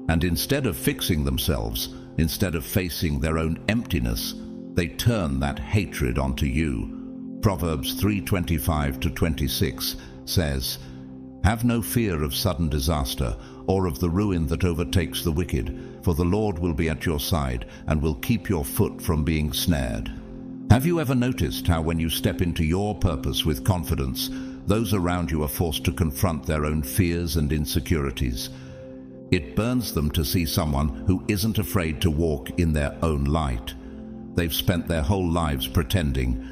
And instead of fixing themselves, instead of facing their own emptiness, they turn that hatred onto you. Proverbs 3:25-26 says, Have no fear of sudden disaster, or of the ruin that overtakes the wicked, for the Lord will be at your side and will keep your foot from being snared. Have you ever noticed how when you step into your purpose with confidence, those around you are forced to confront their own fears and insecurities? It burns them to see someone who isn't afraid to walk in their own light. They've spent their whole lives pretending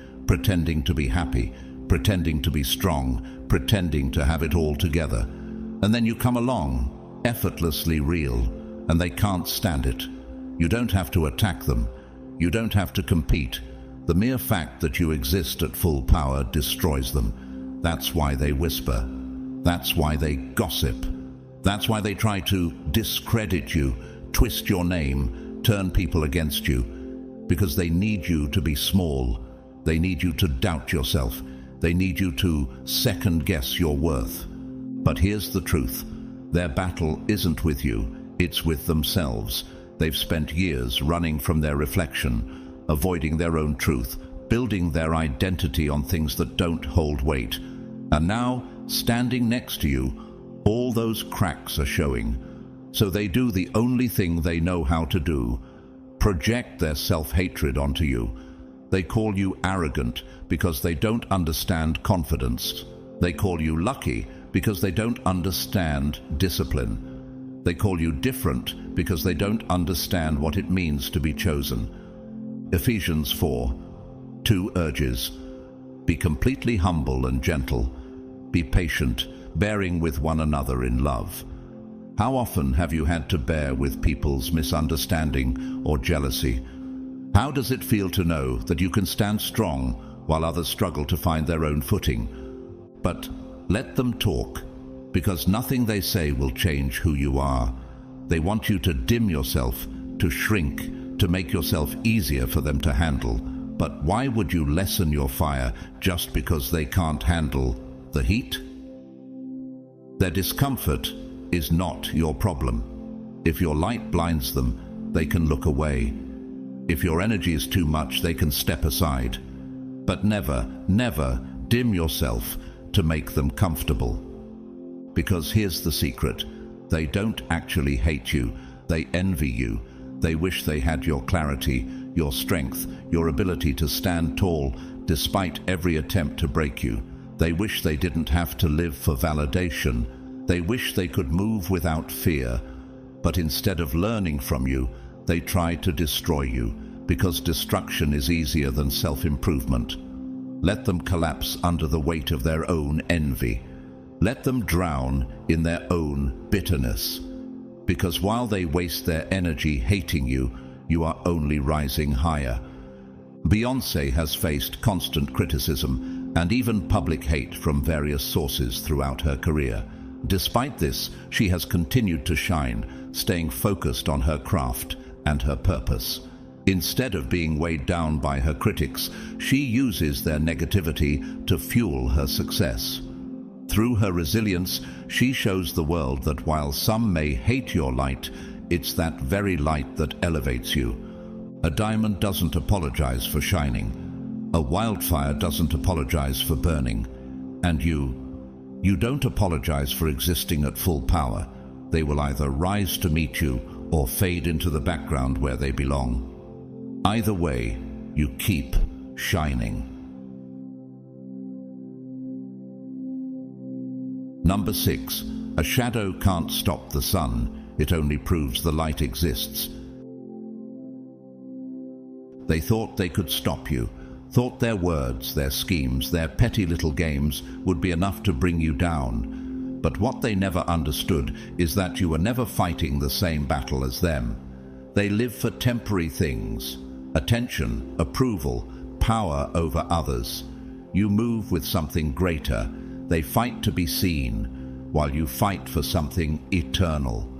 to be happy, pretending to be strong, pretending to have it all together. And then you come along, effortlessly real, and they can't stand it. You don't have to attack them. You don't have to compete. The mere fact that you exist at full power destroys them. That's why they whisper. That's why they gossip. That's why they try to discredit you, twist your name, turn people against you. Because they need you to be small. They need you to doubt yourself. They need you to second-guess your worth. But here's the truth. Their battle isn't with you. It's with themselves. They've spent years running from their reflection, avoiding their own truth, building their identity on things that don't hold weight. And now, standing next to you, all those cracks are showing. So they do the only thing they know how to do: project their self-hatred onto you. They call you arrogant because they don't understand confidence. They call you lucky because they don't understand discipline. They call you different because they don't understand what it means to be chosen. Ephesians 4:2 urges, be completely humble and gentle. Be patient, bearing with one another in love. How often have you had to bear with people's misunderstanding or jealousy? How does it feel to know that you can stand strong while others struggle to find their own footing? But let them talk, because nothing they say will change who you are. They want you to dim yourself, to shrink, to make yourself easier for them to handle. But why would you lessen your fire just because they can't handle the heat? Their discomfort is not your problem. If your light blinds them, they can look away. If your energy is too much, they can step aside. But never, never dim yourself to make them comfortable. Because here's the secret: they don't actually hate you, they envy you. They wish they had your clarity, your strength, your ability to stand tall despite every attempt to break you. They wish they didn't have to live for validation. They wish they could move without fear. But instead of learning from you, they try to destroy you, because destruction is easier than self-improvement. Let them collapse under the weight of their own envy. Let them drown in their own bitterness. Because while they waste their energy hating you, you are only rising higher. Beyoncé has faced constant criticism and even public hate from various sources throughout her career. Despite this, she has continued to shine, staying focused on her craft and her purpose. Instead of being weighed down by her critics, she uses their negativity to fuel her success. Through her resilience, she shows the world that while some may hate your light, it's that very light that elevates you. A diamond doesn't apologize for shining. A wildfire doesn't apologize for burning. And you don't apologize for existing at full power. They will either rise to meet you or fade into the background where they belong. Either way, you keep shining. Number 6. A shadow can't stop the sun. It only proves the light exists. They thought they could stop you, thought their words, their schemes, their petty little games would be enough to bring you down. But what they never understood is that you were never fighting the same battle as them. They live for temporary things: attention, approval, power over others. You move with something greater. They fight to be seen, while you fight for something eternal.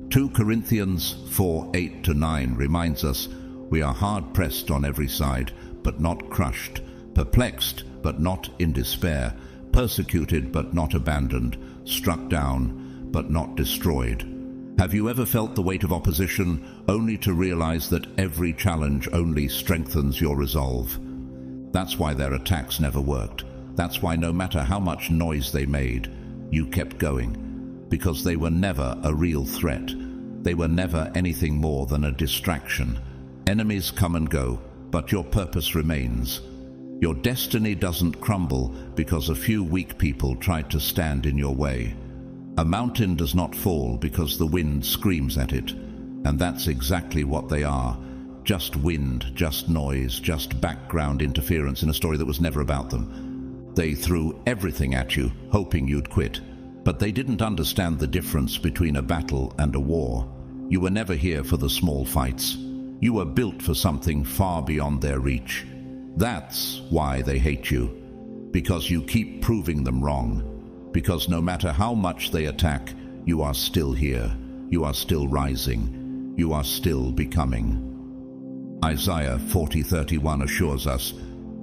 2 Corinthians 4:8-9 reminds us, we are hard-pressed on every side, but not crushed, perplexed, but not in despair, persecuted, but not abandoned, struck down, but not destroyed. Have you ever felt the weight of opposition, only to realize that every challenge only strengthens your resolve? That's why their attacks never worked. That's why no matter how much noise they made, you kept going. Because they were never a real threat. They were never anything more than a distraction. Enemies come and go, but your purpose remains. Your destiny doesn't crumble because a few weak people tried to stand in your way. A mountain does not fall because the wind screams at it. And that's exactly what they are. Just wind, just noise, just background interference in a story that was never about them. They threw everything at you, hoping you'd quit. But they didn't understand the difference between a battle and a war. You were never here for the small fights. You were built for something far beyond their reach. That's why they hate you. Because you keep proving them wrong. Because no matter how much they attack, you are still here. You are still rising. You are still becoming. Isaiah 40:31 assures us,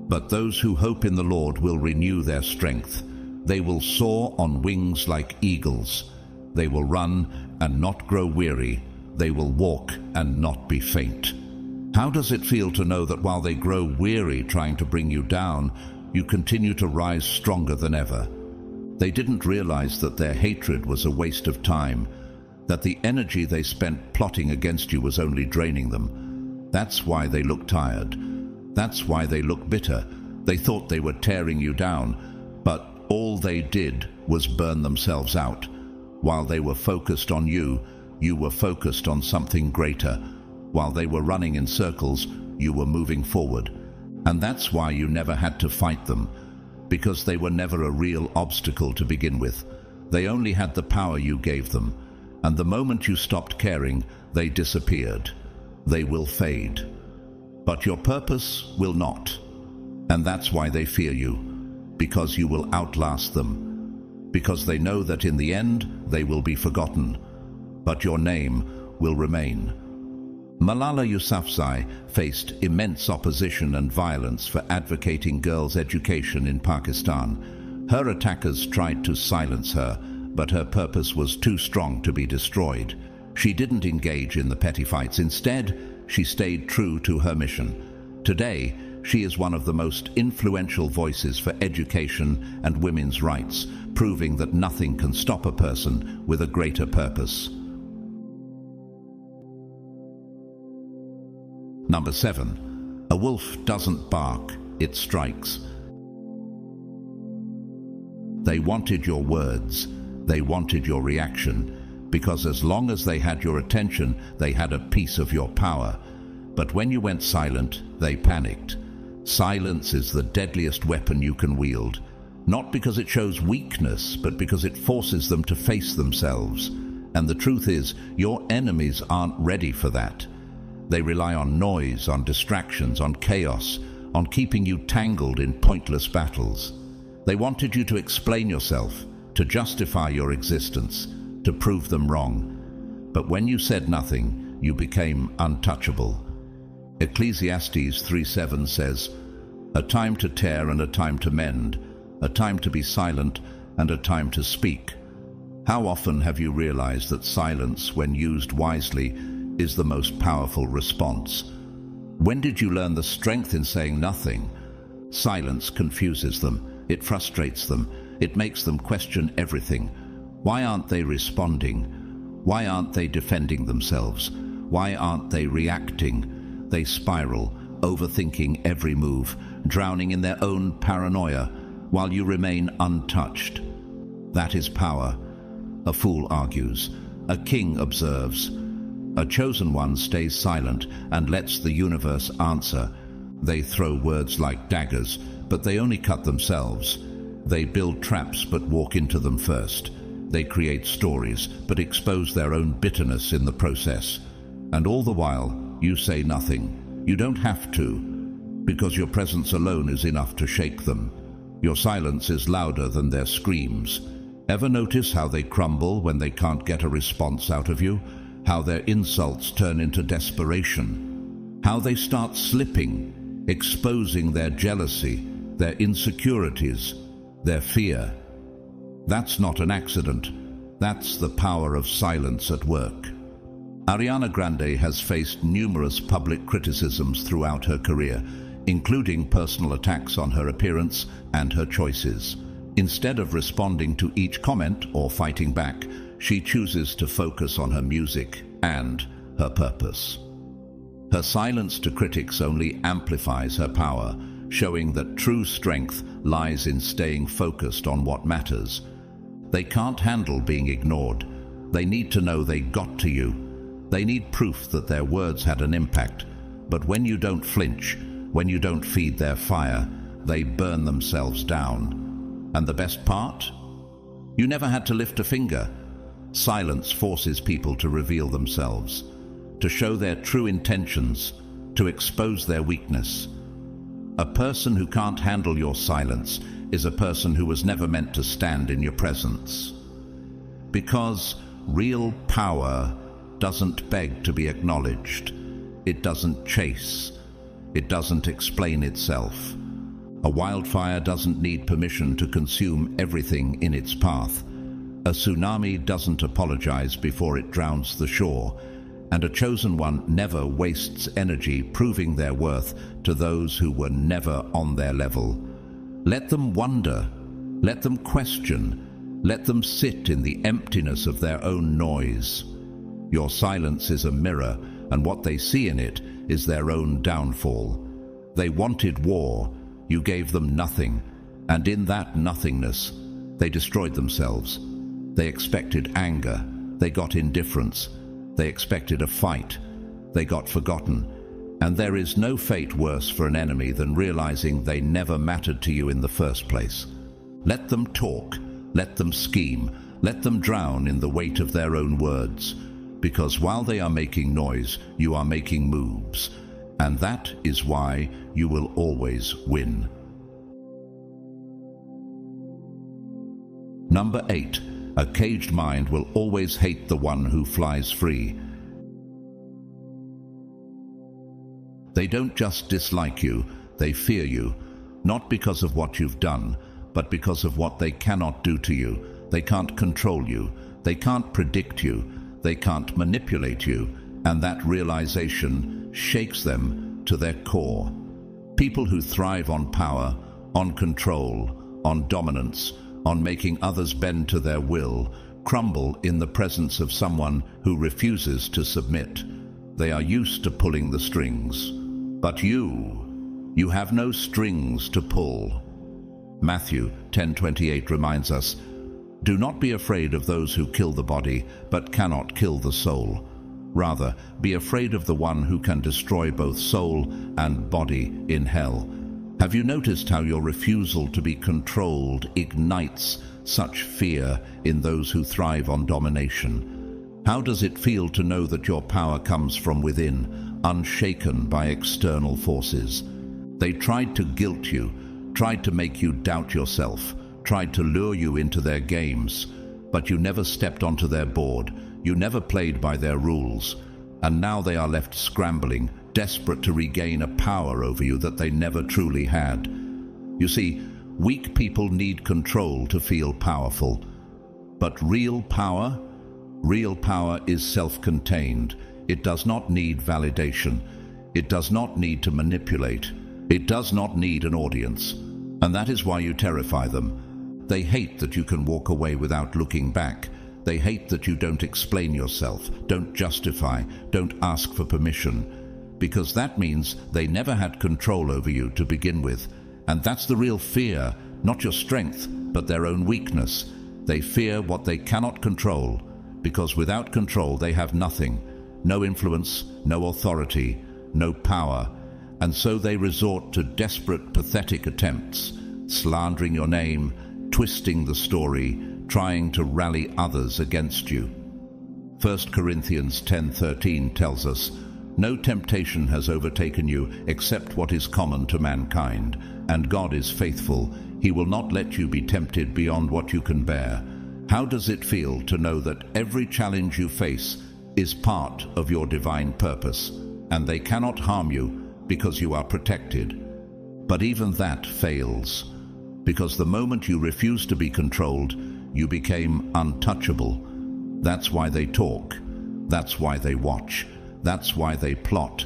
"But those who hope in the Lord will renew their strength. They will soar on wings like eagles. They will run and not grow weary. They will walk and not be faint." How does it feel to know that while they grow weary trying to bring you down, you continue to rise stronger than ever? They didn't realize that their hatred was a waste of time, that the energy they spent plotting against you was only draining them. That's why they look tired. That's why they look bitter. They thought they were tearing you down, but all they did was burn themselves out. While they were focused on you, you were focused on something greater. While they were running in circles, you were moving forward. And that's why you never had to fight them, because they were never a real obstacle to begin with. They only had the power you gave them. And the moment you stopped caring, they disappeared. They will fade. But your purpose will not. And that's why they fear you, because you will outlast them. Because they know that in the end, they will be forgotten. But your name will remain. Malala Yousafzai faced immense opposition and violence for advocating girls' education in Pakistan. Her attackers tried to silence her, but her purpose was too strong to be destroyed. She didn't engage in the petty fights. Instead, she stayed true to her mission. Today, she is one of the most influential voices for education and women's rights, proving that nothing can stop a person with a greater purpose. Number 7. A wolf doesn't bark, it strikes. They wanted your words, they wanted your reaction, because as long as they had your attention, they had a piece of your power. But when you went silent, they panicked. Silence is the deadliest weapon you can wield, not because it shows weakness, but because it forces them to face themselves. And the truth is, your enemies aren't ready for that. They rely on noise, on distractions, on chaos, on keeping you tangled in pointless battles. They wanted you to explain yourself, to justify your existence, to prove them wrong. But when you said nothing, you became untouchable. Ecclesiastes 3:7 says, "A time to tear and a time to mend, a time to be silent and a time to speak." How often have you realized that silence, when used wisely, is the most powerful response? When did you learn the strength in saying nothing? Silence confuses them, it frustrates them, it makes them question everything. Why aren't they responding? Why aren't they defending themselves? Why aren't they reacting? They spiral, overthinking every move, drowning in their own paranoia, while you remain untouched. That is power. A fool argues. A king observes. A chosen one stays silent and lets the universe answer. They throw words like daggers, but they only cut themselves. They build traps but walk into them first. They create stories but expose their own bitterness in the process. And all the while, you say nothing. You don't have to, because your presence alone is enough to shake them. Your silence is louder than their screams. Ever notice how they crumble when they can't get a response out of you? How their insults turn into desperation? How they start slipping, exposing their jealousy, their insecurities, their fear? That's not an accident. That's the power of silence at work. Ariana Grande has faced numerous public criticisms throughout her career, including personal attacks on her appearance and her choices. Instead of responding to each comment or fighting back, she chooses to focus on her music and her purpose. Her silence to critics only amplifies her power, showing that true strength lies in staying focused on what matters. They can't handle being ignored. They need to know they got to you. They need proof that their words had an impact. But when you don't flinch, when you don't feed their fire, they burn themselves down. And the best part? You never had to lift a finger. Silence forces people to reveal themselves, to show their true intentions, to expose their weakness. A person who can't handle your silence is a person who was never meant to stand in your presence. Because real power doesn't beg to be acknowledged. It doesn't chase. It doesn't explain itself. A wildfire doesn't need permission to consume everything in its path. A tsunami doesn't apologize before it drowns the shore. And a chosen one never wastes energy proving their worth to those who were never on their level. Let them wonder. Let them question. Let them sit in the emptiness of their own noise. Your silence is a mirror, and what they see in it is their own downfall. They wanted war. You gave them nothing, and in that nothingness, they destroyed themselves. They expected anger. They got indifference. They expected a fight. They got forgotten. And there is no fate worse for an enemy than realizing they never mattered to you in the first place. Let them talk. Let them scheme. Let them drown in the weight of their own words. Because while they are making noise, you are making moves. And that is why you will always win. Number 8. A caged mind will always hate the one who flies free. They don't just dislike you, they fear you, not because of what you've done, but because of what they cannot do to you. They can't control you, they can't predict you, they can't manipulate you, and that realization shakes them to their core. People who thrive on power, on control, on dominance, on making others bend to their will, crumble in the presence of someone who refuses to submit. They are used to pulling the strings. But you have no strings to pull. Matthew 10:28 reminds us, "Do not be afraid of those who kill the body, but cannot kill the soul. Rather, be afraid of the one who can destroy both soul and body in hell." Have you noticed how your refusal to be controlled ignites such fear in those who thrive on domination? How does it feel to know that your power comes from within, unshaken by external forces? They tried to guilt you, tried to make you doubt yourself, tried to lure you into their games, but you never stepped onto their board, you never played by their rules, and now they are left scrambling, desperate to regain a power over you that they never truly had. You see, weak people need control to feel powerful, but real power is self-contained. It does not need validation. It does not need to manipulate. It does not need an audience. And that is why you terrify them. They hate that you can walk away without looking back. They hate that you don't explain yourself, don't justify, don't ask for permission, because that means they never had control over you to begin with. And that's the real fear, not your strength, but their own weakness. They fear what they cannot control, because without control they have nothing, no influence, no authority, no power, and so they resort to desperate, pathetic attempts, slandering your name, twisting the story, trying to rally others against you. 1 Corinthians 10:13 tells us, "No temptation has overtaken you except what is common to mankind, and God is faithful. He will not let you be tempted beyond what you can bear." How does it feel to know that every challenge you face is part of your divine purpose, and they cannot harm you because you are protected? But even that fails, because the moment you refuse to be controlled, you became untouchable. That's why they talk. That's why they watch. That's why they plot,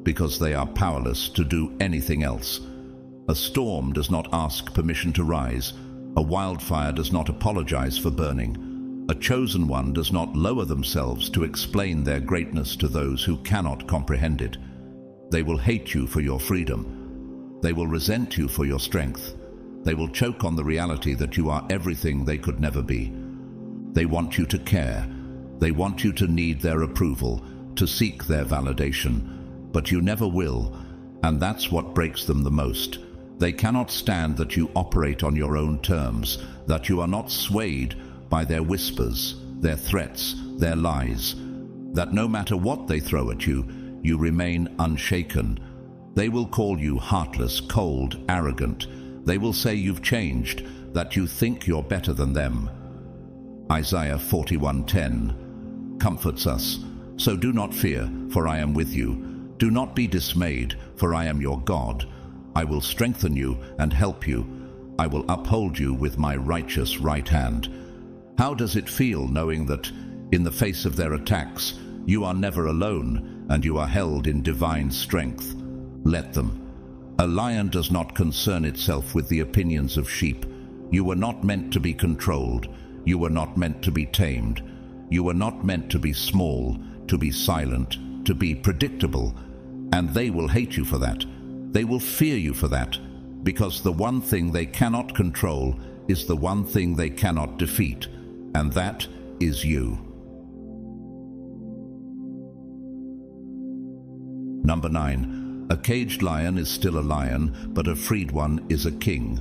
because they are powerless to do anything else. A storm does not ask permission to rise. A wildfire does not apologize for burning. A chosen one does not lower themselves to explain their greatness to those who cannot comprehend it. They will hate you for your freedom. They will resent you for your strength. They will choke on the reality that you are everything they could never be. They want you to care. They want you to need their approval, to seek their validation. But you never will, and that's what breaks them the most. They cannot stand that you operate on your own terms, that you are not swayed by their whispers, their threats, their lies, that no matter what they throw at you, you remain unshaken. They will call you heartless, cold, arrogant. They will say you've changed, that you think you're better than them. Isaiah 41:10 comforts us. "So do not fear, for I am with you. Do not be dismayed, for I am your God. I will strengthen you and help you. I will uphold you with my righteous right hand." How does it feel knowing that, in the face of their attacks, you are never alone and you are held in divine strength? Let them. A lion does not concern itself with the opinions of sheep. You were not meant to be controlled. You were not meant to be tamed. You were not meant to be small, to be silent, to be predictable. And they will hate you for that. They will fear you for that, because the one thing they cannot control is the one thing they cannot defeat, and that is you. Number 9. A caged lion is still a lion, but a freed one is a king.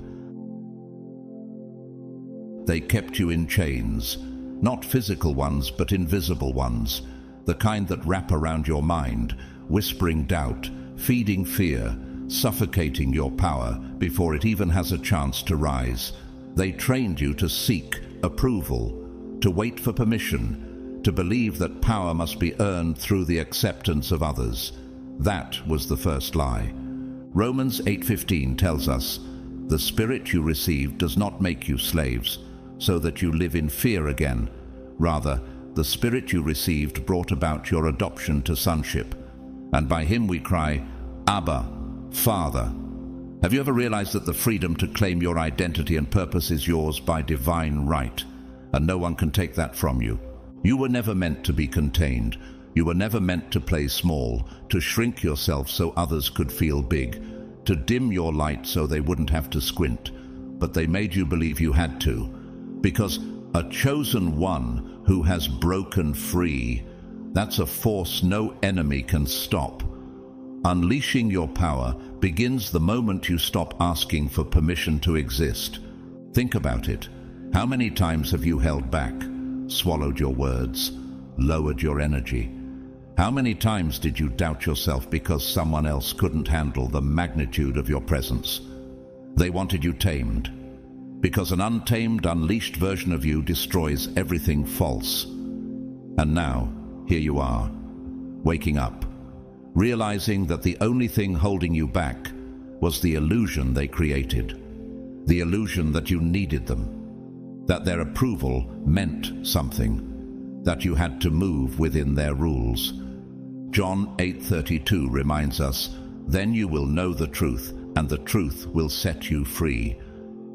They kept you in chains, not physical ones, but invisible ones, the kind that wrap around your mind, whispering doubt, feeding fear, suffocating your power before it even has a chance to rise. They trained you to seek approval, to wait for permission, to believe that power must be earned through the acceptance of others. That was the first lie. Romans 8:15 tells us, "The spirit you received does not make you slaves, so that you live in fear again. Rather, the Spirit you received brought about your adoption to sonship. And by him we cry, Abba, Father. Have you ever realized that the freedom to claim your identity and purpose is yours by divine right, and no one can take that from you? You were never meant to be contained. You were never meant to play small, to shrink yourself so others could feel big, to dim your light so they wouldn't have to squint. But they made you believe you had to, because a chosen one who has broken free, that's a force no enemy can stop. Unleashing your power begins the moment you stop asking for permission to exist. Think about it. How many times have you held back, swallowed your words, lowered your energy? How many times did you doubt yourself because someone else couldn't handle the magnitude of your presence? They wanted you tamed, because an untamed, unleashed version of you destroys everything false. And now, here you are, waking up, realizing that the only thing holding you back was the illusion they created, the illusion that you needed them, that their approval meant something, that you had to move within their rules. John 8:32 reminds us, "Then you will know the truth, and the truth will set you free."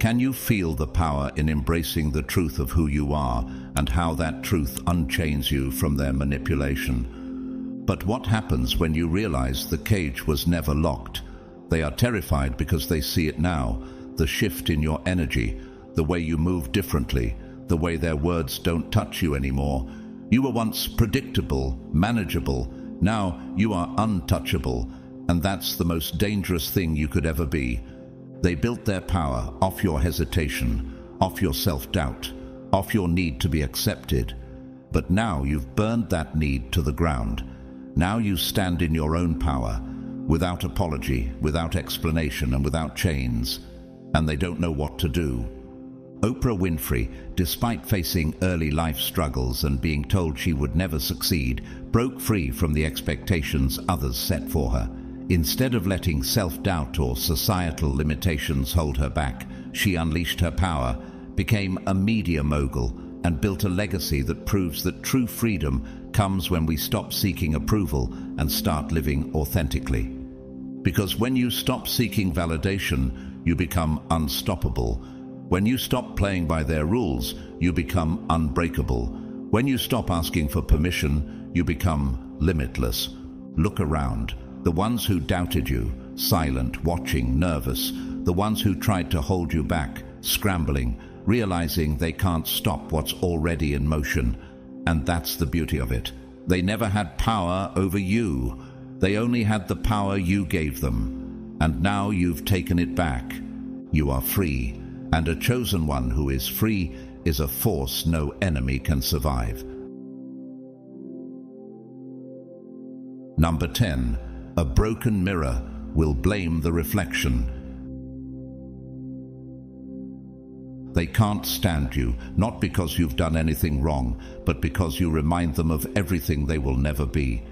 Can you feel the power in embracing the truth of who you are and how that truth unchains you from their manipulation? But what happens when you realize the cage was never locked? They are terrified because they see it now, the shift in your energy, the way you move differently, the way their words don't touch you anymore. You were once predictable, manageable. Now you are untouchable, and that's the most dangerous thing you could ever be. They built their power off your hesitation, off your self-doubt, off your need to be accepted. But now you've burned that need to the ground. Now you stand in your own power, without apology, without explanation, and without chains. And they don't know what to do. Oprah Winfrey, despite facing early life struggles and being told she would never succeed, broke free from the expectations others set for her. Instead of letting self-doubt or societal limitations hold her back, she unleashed her power, became a media mogul, and built a legacy that proves that true freedom comes when we stop seeking approval and start living authentically. Because when you stop seeking validation, you become unstoppable. When you stop playing by their rules, you become unbreakable. When you stop asking for permission, you become limitless. Look around. The ones who doubted you, silent, watching, nervous. The ones who tried to hold you back, scrambling, realizing they can't stop what's already in motion. And that's the beauty of it. They never had power over you. They only had the power you gave them. And now you've taken it back. You are free. And a chosen one who is free is a force no enemy can survive. Number 10. A broken mirror will blame the reflection. They can't stand you, not because you've done anything wrong, but because you remind them of everything they will never be.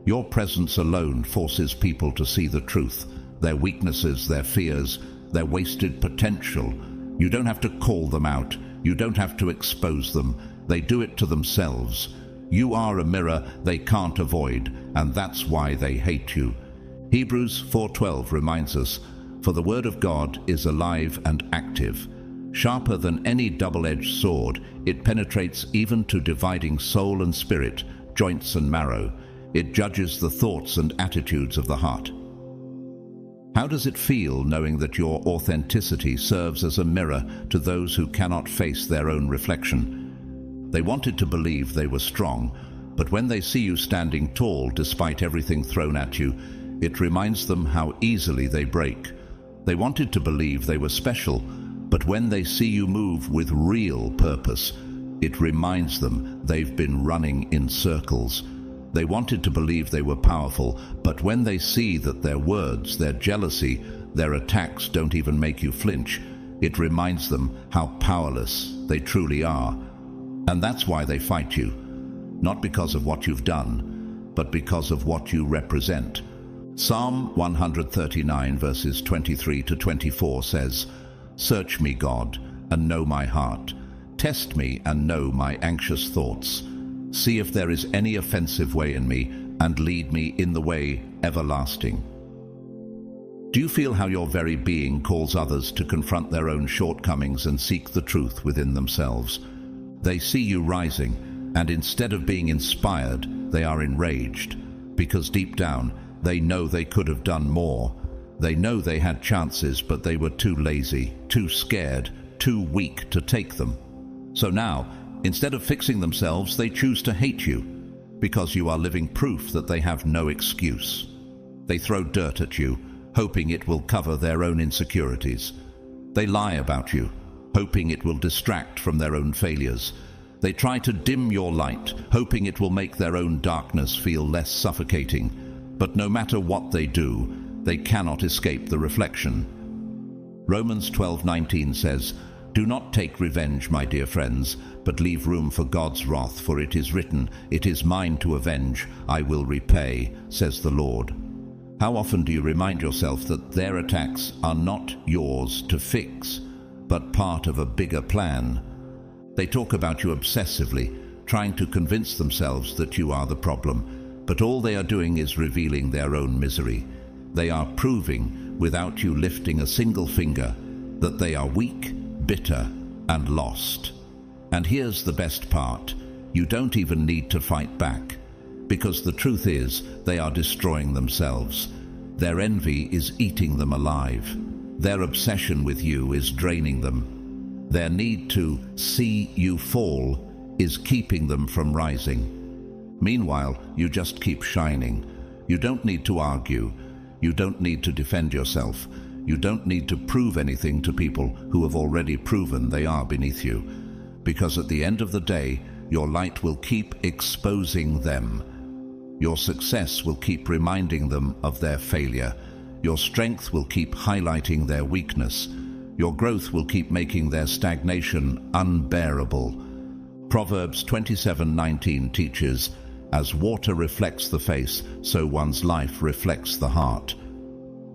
Your presence alone forces people to see the truth, their weaknesses, their fears, their wasted potential. You don't have to call them out. You don't have to expose them. They do it to themselves. You are a mirror they can't avoid, and that's why they hate you. Hebrews 4:12 reminds us, "For the word of God is alive and active. Sharper than any double-edged sword, it penetrates even to dividing soul and spirit, joints and marrow. It judges the thoughts and attitudes of the heart." How does it feel knowing that your authenticity serves as a mirror to those who cannot face their own reflection? They wanted to believe they were strong, but when they see you standing tall despite everything thrown at you, it reminds them how easily they break. They wanted to believe they were special, but when they see you move with real purpose, it reminds them they've been running in circles. They wanted to believe they were powerful, but when they see that their words, their jealousy, their attacks don't even make you flinch, it reminds them how powerless they truly are. And that's why they fight you, not because of what you've done, but because of what you represent. Psalm 139 verses 23 to 24 says, "Search me, God, and know my heart. Test me and know my anxious thoughts. See if there is any offensive way in me, and lead me in the way everlasting. Do you feel how your very being calls others to confront their own shortcomings and seek the truth within themselves? They see you rising, and instead of being inspired, they are enraged, because deep down, they know they could have done more. They know they had chances, but they were too lazy, too scared, too weak to take them. So now, instead of fixing themselves, they choose to hate you, because you are living proof that they have no excuse. They throw dirt at you, hoping it will cover their own insecurities. They lie about you, hoping it will distract from their own failures. They try to dim your light, hoping it will make their own darkness feel less suffocating. But no matter what they do, they cannot escape the reflection. Romans 12:19 says, "Do not take revenge, my dear friends, but leave room for God's wrath, for it is written, 'It is mine to avenge, I will repay,' says the Lord." How often do you remind yourself that their attacks are not yours to fix, but part of a bigger plan? They talk about you obsessively, trying to convince themselves that you are the problem, but all they are doing is revealing their own misery. They are proving, without you lifting a single finger, that they are weak, bitter, and lost. And here's the best part: you don't even need to fight back, because the truth is, they are destroying themselves. Their envy is eating them alive. Their obsession with you is draining them. Their need to see you fall is keeping them from rising. Meanwhile, you just keep shining. You don't need to argue. You don't need to defend yourself. You don't need to prove anything to people who have already proven they are beneath you. Because at the end of the day, your light will keep exposing them. Your success will keep reminding them of their failure. Your strength will keep highlighting their weakness. Your growth will keep making their stagnation unbearable. Proverbs 27:19 teaches, "As water reflects the face, so one's life reflects the heart."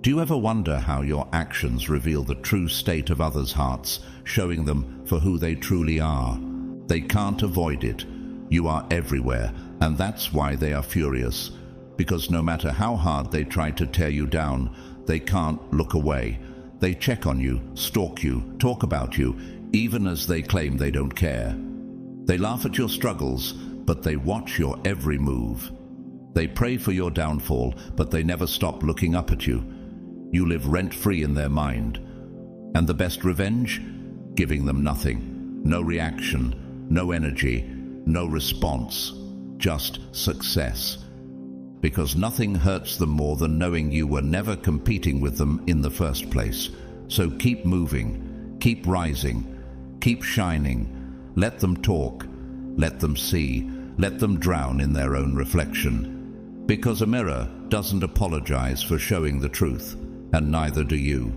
Do you ever wonder how your actions reveal the true state of others' hearts, showing them for who they truly are? They can't avoid it. You are everywhere, and that's why they are furious. Because no matter how hard they try to tear you down, they can't look away. They check on you, stalk you, talk about you, even as they claim they don't care. They laugh at your struggles, but they watch your every move. They pray for your downfall, but they never stop looking up at you. You live rent-free in their mind. And the best revenge? Giving them nothing. No reaction, no energy, no response. Just success. Because nothing hurts them more than knowing you were never competing with them in the first place. So keep moving, keep rising, keep shining. Let them talk, let them see, let them drown in their own reflection. Because a mirror doesn't apologize for showing the truth, and neither do you.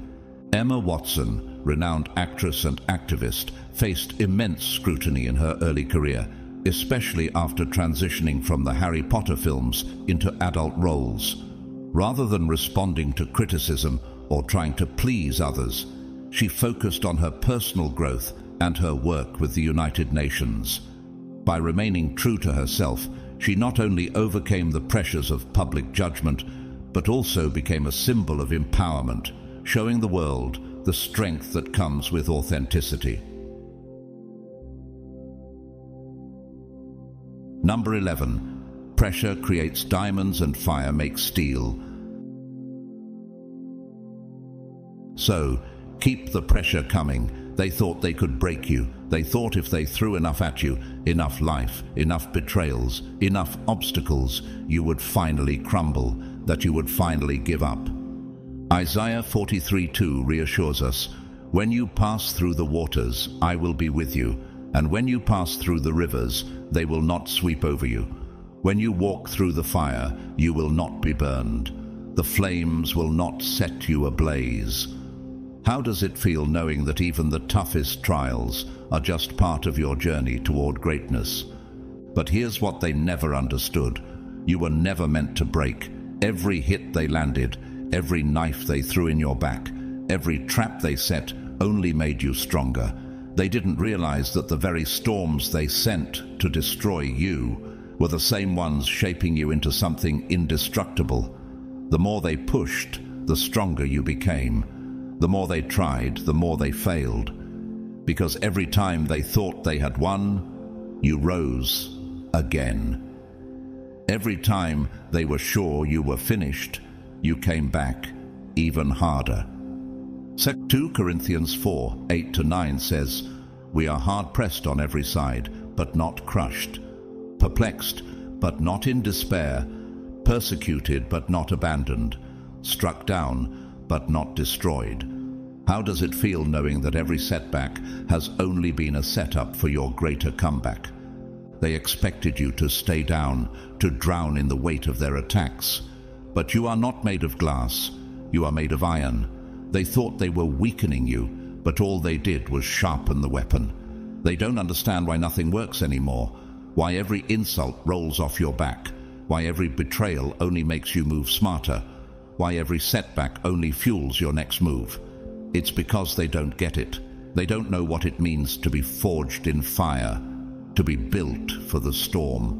Emma Watson, renowned actress and activist, faced immense scrutiny in her early career, especially after transitioning from the Harry Potter films into adult roles. Rather than responding to criticism or trying to please others, she focused on her personal growth and her work with the United Nations. By remaining true to herself, she not only overcame the pressures of public judgment, but also became a symbol of empowerment, showing the world the strength that comes with authenticity. Number 11. Pressure creates diamonds and fire makes steel. So, keep the pressure coming. They thought they could break you. They thought if they threw enough at you, enough life, enough betrayals, enough obstacles, you would finally crumble, that you would finally give up. Isaiah 43:2 reassures us, "When you pass through the waters, I will be with you. And when you pass through the rivers, they will not sweep over you. When you walk through the fire, you will not be burned. The flames will not set you ablaze." How does it feel knowing that even the toughest trials are just part of your journey toward greatness? But here's what they never understood. You were never meant to break. Every hit they landed, every knife they threw in your back, every trap they set only made you stronger. They didn't realize that the very storms they sent to destroy you were the same ones shaping you into something indestructible. The more they pushed, the stronger you became. The more they tried, the more they failed. Because every time they thought they had won, you rose again. Every time they were sure you were finished, you came back even harder. 2 Corinthians 4:8-9 says, "We are hard-pressed on every side, but not crushed, perplexed, but not in despair, persecuted, but not abandoned, struck down, but not destroyed." How does it feel knowing that every setback has only been a setup for your greater comeback? They expected you to stay down, to drown in the weight of their attacks. But you are not made of glass, you are made of iron. They thought they were weakening you, but all they did was sharpen the weapon. They don't understand why nothing works anymore, why every insult rolls off your back, why every betrayal only makes you move smarter, why every setback only fuels your next move. It's because they don't get it. They don't know what it means to be forged in fire, to be built for the storm.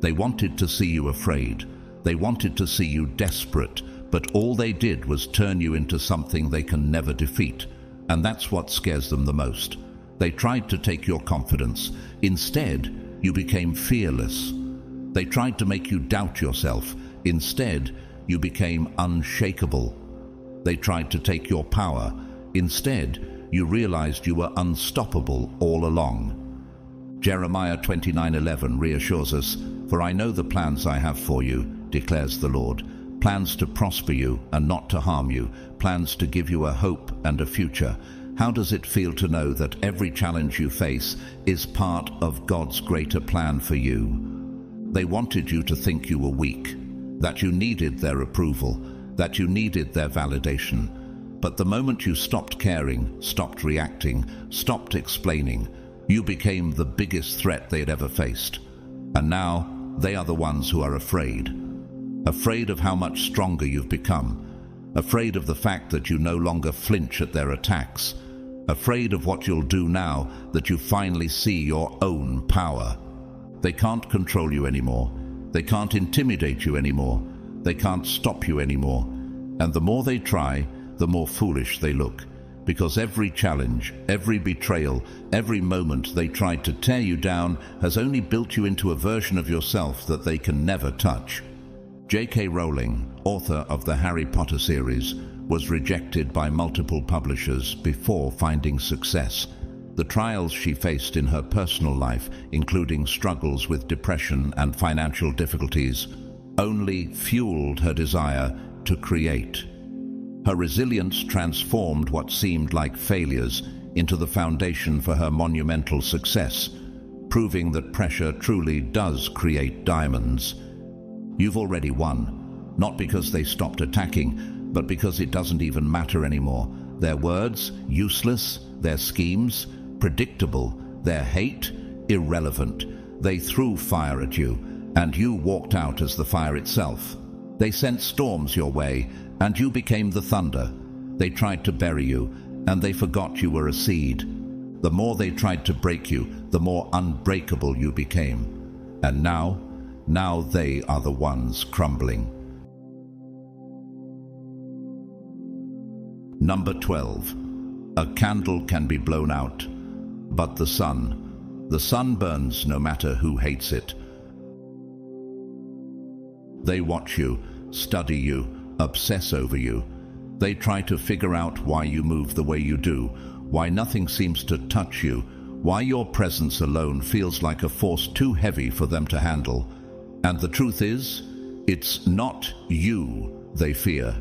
They wanted to see you afraid. They wanted to see you desperate, but all they did was turn you into something they can never defeat. And that's what scares them the most. They tried to take your confidence. Instead, you became fearless. They tried to make you doubt yourself. Instead, you became unshakable. They tried to take your power. Instead, you realized you were unstoppable all along. Jeremiah 29:11 reassures us, "For I know the plans I have for you, declares the Lord, plans to prosper you and not to harm you, plans to give you a hope and a future." How does it feel to know that every challenge you face is part of God's greater plan for you? They wanted you to think you were weak, that you needed their approval, that you needed their validation. But the moment you stopped caring, stopped reacting, stopped explaining, you became the biggest threat they'd ever faced. And now they are the ones who are afraid. Afraid of how much stronger you've become. Afraid of the fact that you no longer flinch at their attacks. Afraid of what you'll do now that you finally see your own power. They can't control you anymore. They can't intimidate you anymore. They can't stop you anymore. And the more they try, the more foolish they look. Because every challenge, every betrayal, every moment they tried to tear you down has only built you into a version of yourself that they can never touch. J.K. Rowling, author of the Harry Potter series, was rejected by multiple publishers before finding success. The trials she faced in her personal life, including struggles with depression and financial difficulties, only fueled her desire to create. Her resilience transformed what seemed like failures into the foundation for her monumental success, proving that pressure truly does create diamonds. You've already won, not because they stopped attacking, but because it doesn't even matter anymore. Their words, useless; their schemes, predictable; their hate, irrelevant. They threw fire at you, and you walked out as the fire itself. They sent storms your way, and you became the thunder. They tried to bury you, and they forgot you were a seed. The more they tried to break you, the more unbreakable you became. And now they are the ones crumbling. Number 12. A candle can be blown out, but the sun burns no matter who hates it. They watch you, study you, obsess over you. They try to figure out why you move the way you do, why nothing seems to touch you, why your presence alone feels like a force too heavy for them to handle. And the truth is, it's not you they fear.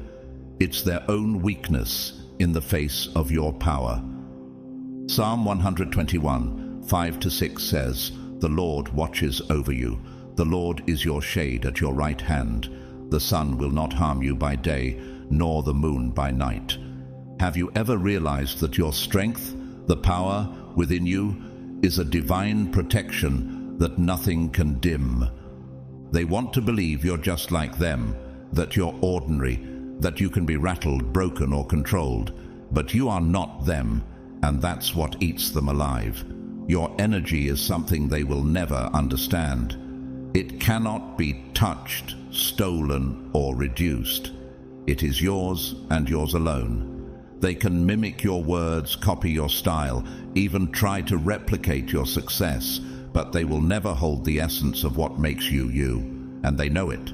It's their own weakness in the face of your power. Psalm 121, 5-6 says, "The Lord watches over you. The Lord is your shade at your right hand. The sun will not harm you by day, nor the moon by night." Have you ever realized that your strength, the power within you, is a divine protection that nothing can dim? They want to believe you're just like them, that you're ordinary, that you can be rattled, broken, or controlled. But you are not them, and that's what eats them alive. Your energy is something they will never understand. It cannot be touched, stolen, or reduced. It is yours and yours alone. They can mimic your words, copy your style, even try to replicate your success, but they will never hold the essence of what makes you you, and they know it.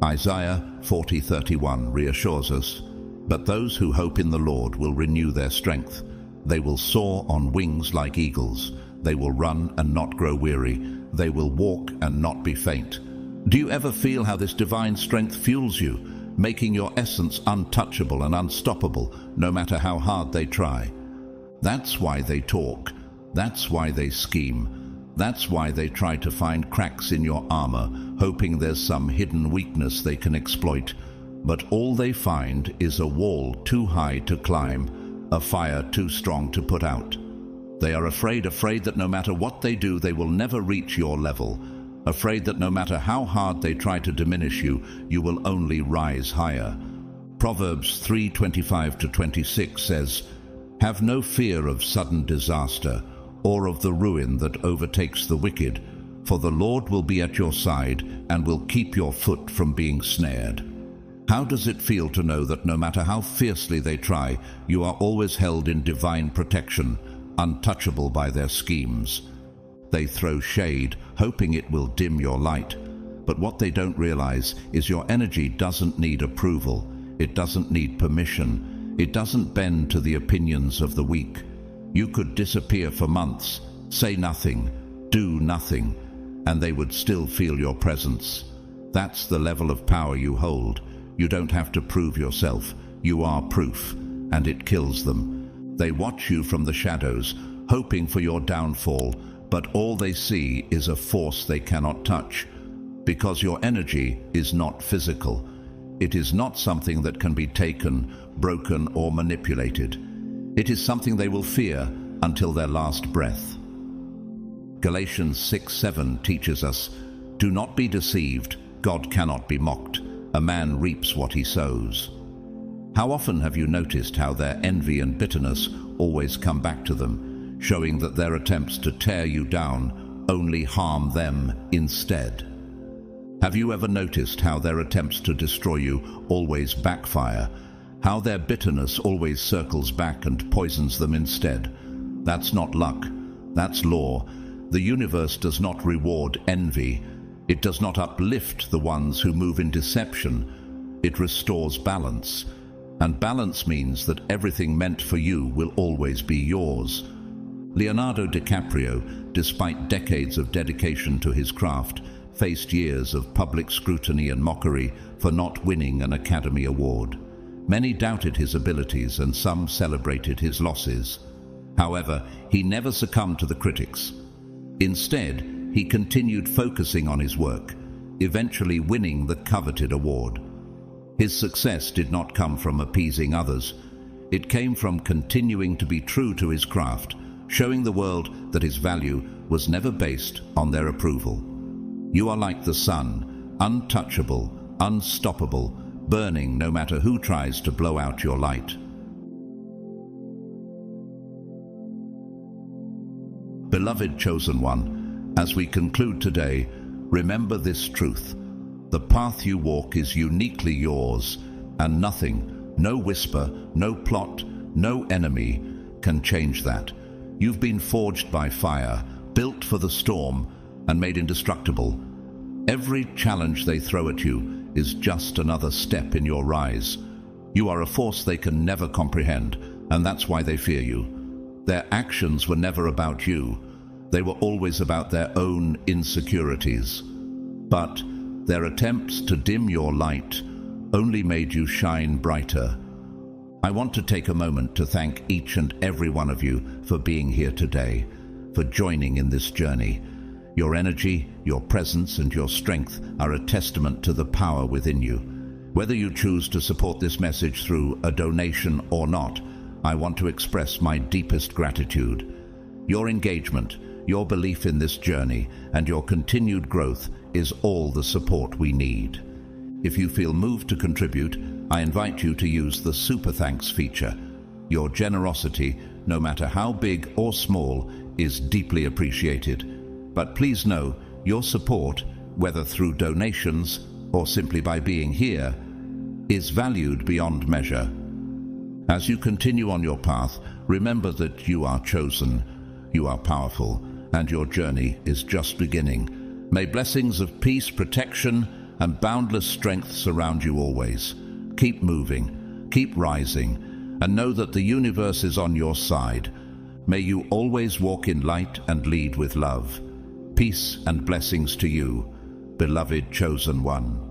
Isaiah 40:31 reassures us, "But those who hope in the Lord will renew their strength. They will soar on wings like eagles. They will run and not grow weary. They will walk and not be faint." Do you ever feel how this divine strength fuels you, making your essence untouchable and unstoppable, no matter how hard they try? That's why they talk. That's why they scheme. That's why they try to find cracks in your armor, hoping there's some hidden weakness they can exploit. But all they find is a wall too high to climb, a fire too strong to put out. They are afraid that no matter what they do, they will never reach your level. Afraid that no matter how hard they try to diminish you, you will only rise higher. Proverbs 3:25-26 says, "Have no fear of sudden disaster, or of the ruin that overtakes the wicked, for the Lord will be at your side and will keep your foot from being snared." How does it feel to know that no matter how fiercely they try, you are always held in divine protection, untouchable by their schemes? They throw shade, hoping it will dim your light. But what they don't realize is your energy doesn't need approval. It doesn't need permission. It doesn't bend to the opinions of the weak. You could disappear for months, say nothing, do nothing, and they would still feel your presence. That's the level of power you hold. You don't have to prove yourself. You are proof, and it kills them. They watch you from the shadows, hoping for your downfall, but all they see is a force they cannot touch, because your energy is not physical. It is not something that can be taken, broken, or manipulated. It is something they will fear until their last breath. Galatians 6:7 teaches us, "Do not be deceived, God cannot be mocked. A man reaps what he sows." How often have you noticed how their envy and bitterness always come back to them, showing that their attempts to tear you down only harm them instead? Have you ever noticed how their attempts to destroy you always backfire? How their bitterness always circles back and poisons them instead? That's not luck. That's law. The universe does not reward envy. It does not uplift the ones who move in deception. It restores balance. And balance means that everything meant for you will always be yours. Leonardo DiCaprio, despite decades of dedication to his craft, faced years of public scrutiny and mockery for not winning an Academy Award. Many doubted his abilities and some celebrated his losses. However, he never succumbed to the critics. Instead, he continued focusing on his work, eventually winning the coveted award. His success did not come from appeasing others. It came from continuing to be true to his craft, showing the world that his value was never based on their approval. You are like the sun, untouchable, unstoppable, burning no matter who tries to blow out your light. Beloved chosen one, as we conclude today, remember this truth. The path you walk is uniquely yours, and nothing, no whisper, no plot, no enemy can change that. You've been forged by fire, built for the storm, and made indestructible. Every challenge they throw at you is just another step in your rise. You are a force they can never comprehend, and that's why they fear you. Their actions were never about you. They were always about their own insecurities. But their attempts to dim your light only made you shine brighter. I want to take a moment to thank each and every one of you for being here today, for joining in this journey. Your energy, your presence, and your strength are a testament to the power within you. Whether you choose to support this message through a donation or not, I want to express my deepest gratitude. Your engagement, your belief in this journey, and your continued growth is all the support we need. If you feel moved to contribute, I invite you to use the Super Thanks feature. Your generosity, no matter how big or small, is deeply appreciated. But please know, your support, whether through donations or simply by being here, is valued beyond measure. As you continue on your path, remember that you are chosen, you are powerful, and your journey is just beginning. May blessings of peace, protection, and boundless strength surround you always. Keep moving, keep rising, and know that the universe is on your side. May you always walk in light and lead with love. Peace and blessings to you, beloved chosen one.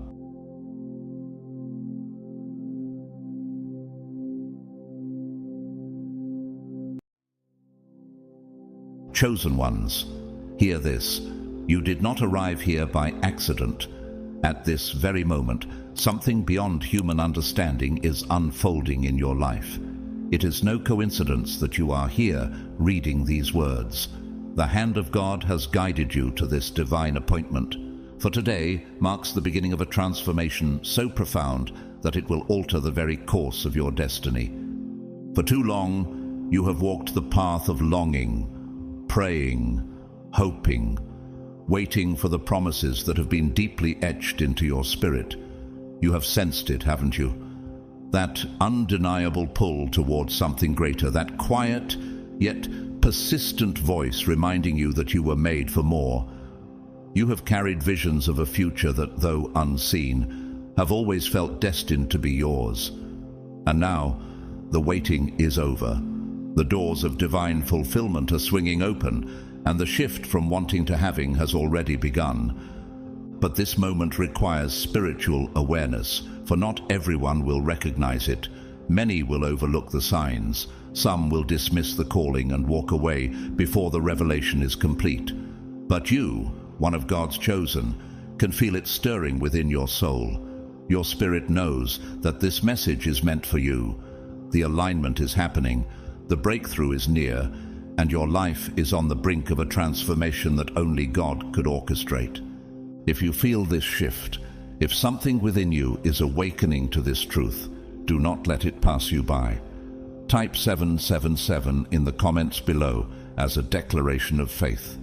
Chosen ones, hear this. You did not arrive here by accident. At this very moment, something beyond human understanding is unfolding in your life. It is no coincidence that you are here reading these words. The hand of God has guided you to this divine appointment. For today marks the beginning of a transformation so profound that it will alter the very course of your destiny. For too long, you have walked the path of longing, praying, hoping, waiting for the promises that have been deeply etched into your spirit. You have sensed it, haven't you? That undeniable pull towards something greater, that quiet yet persistent voice reminding you that you were made for more. You have carried visions of a future that, though unseen, have always felt destined to be yours. And now, the waiting is over. The doors of divine fulfillment are swinging open, and the shift from wanting to having has already begun. But this moment requires spiritual awareness, for not everyone will recognize it. Many will overlook the signs. Some will dismiss the calling and walk away before the revelation is complete. But you, one of God's chosen, can feel it stirring within your soul. Your spirit knows that this message is meant for you. The alignment is happening. The breakthrough is near, and your life is on the brink of a transformation that only God could orchestrate. If you feel this shift, if something within you is awakening to this truth, do not let it pass you by. Type 777 in the comments below as a declaration of faith.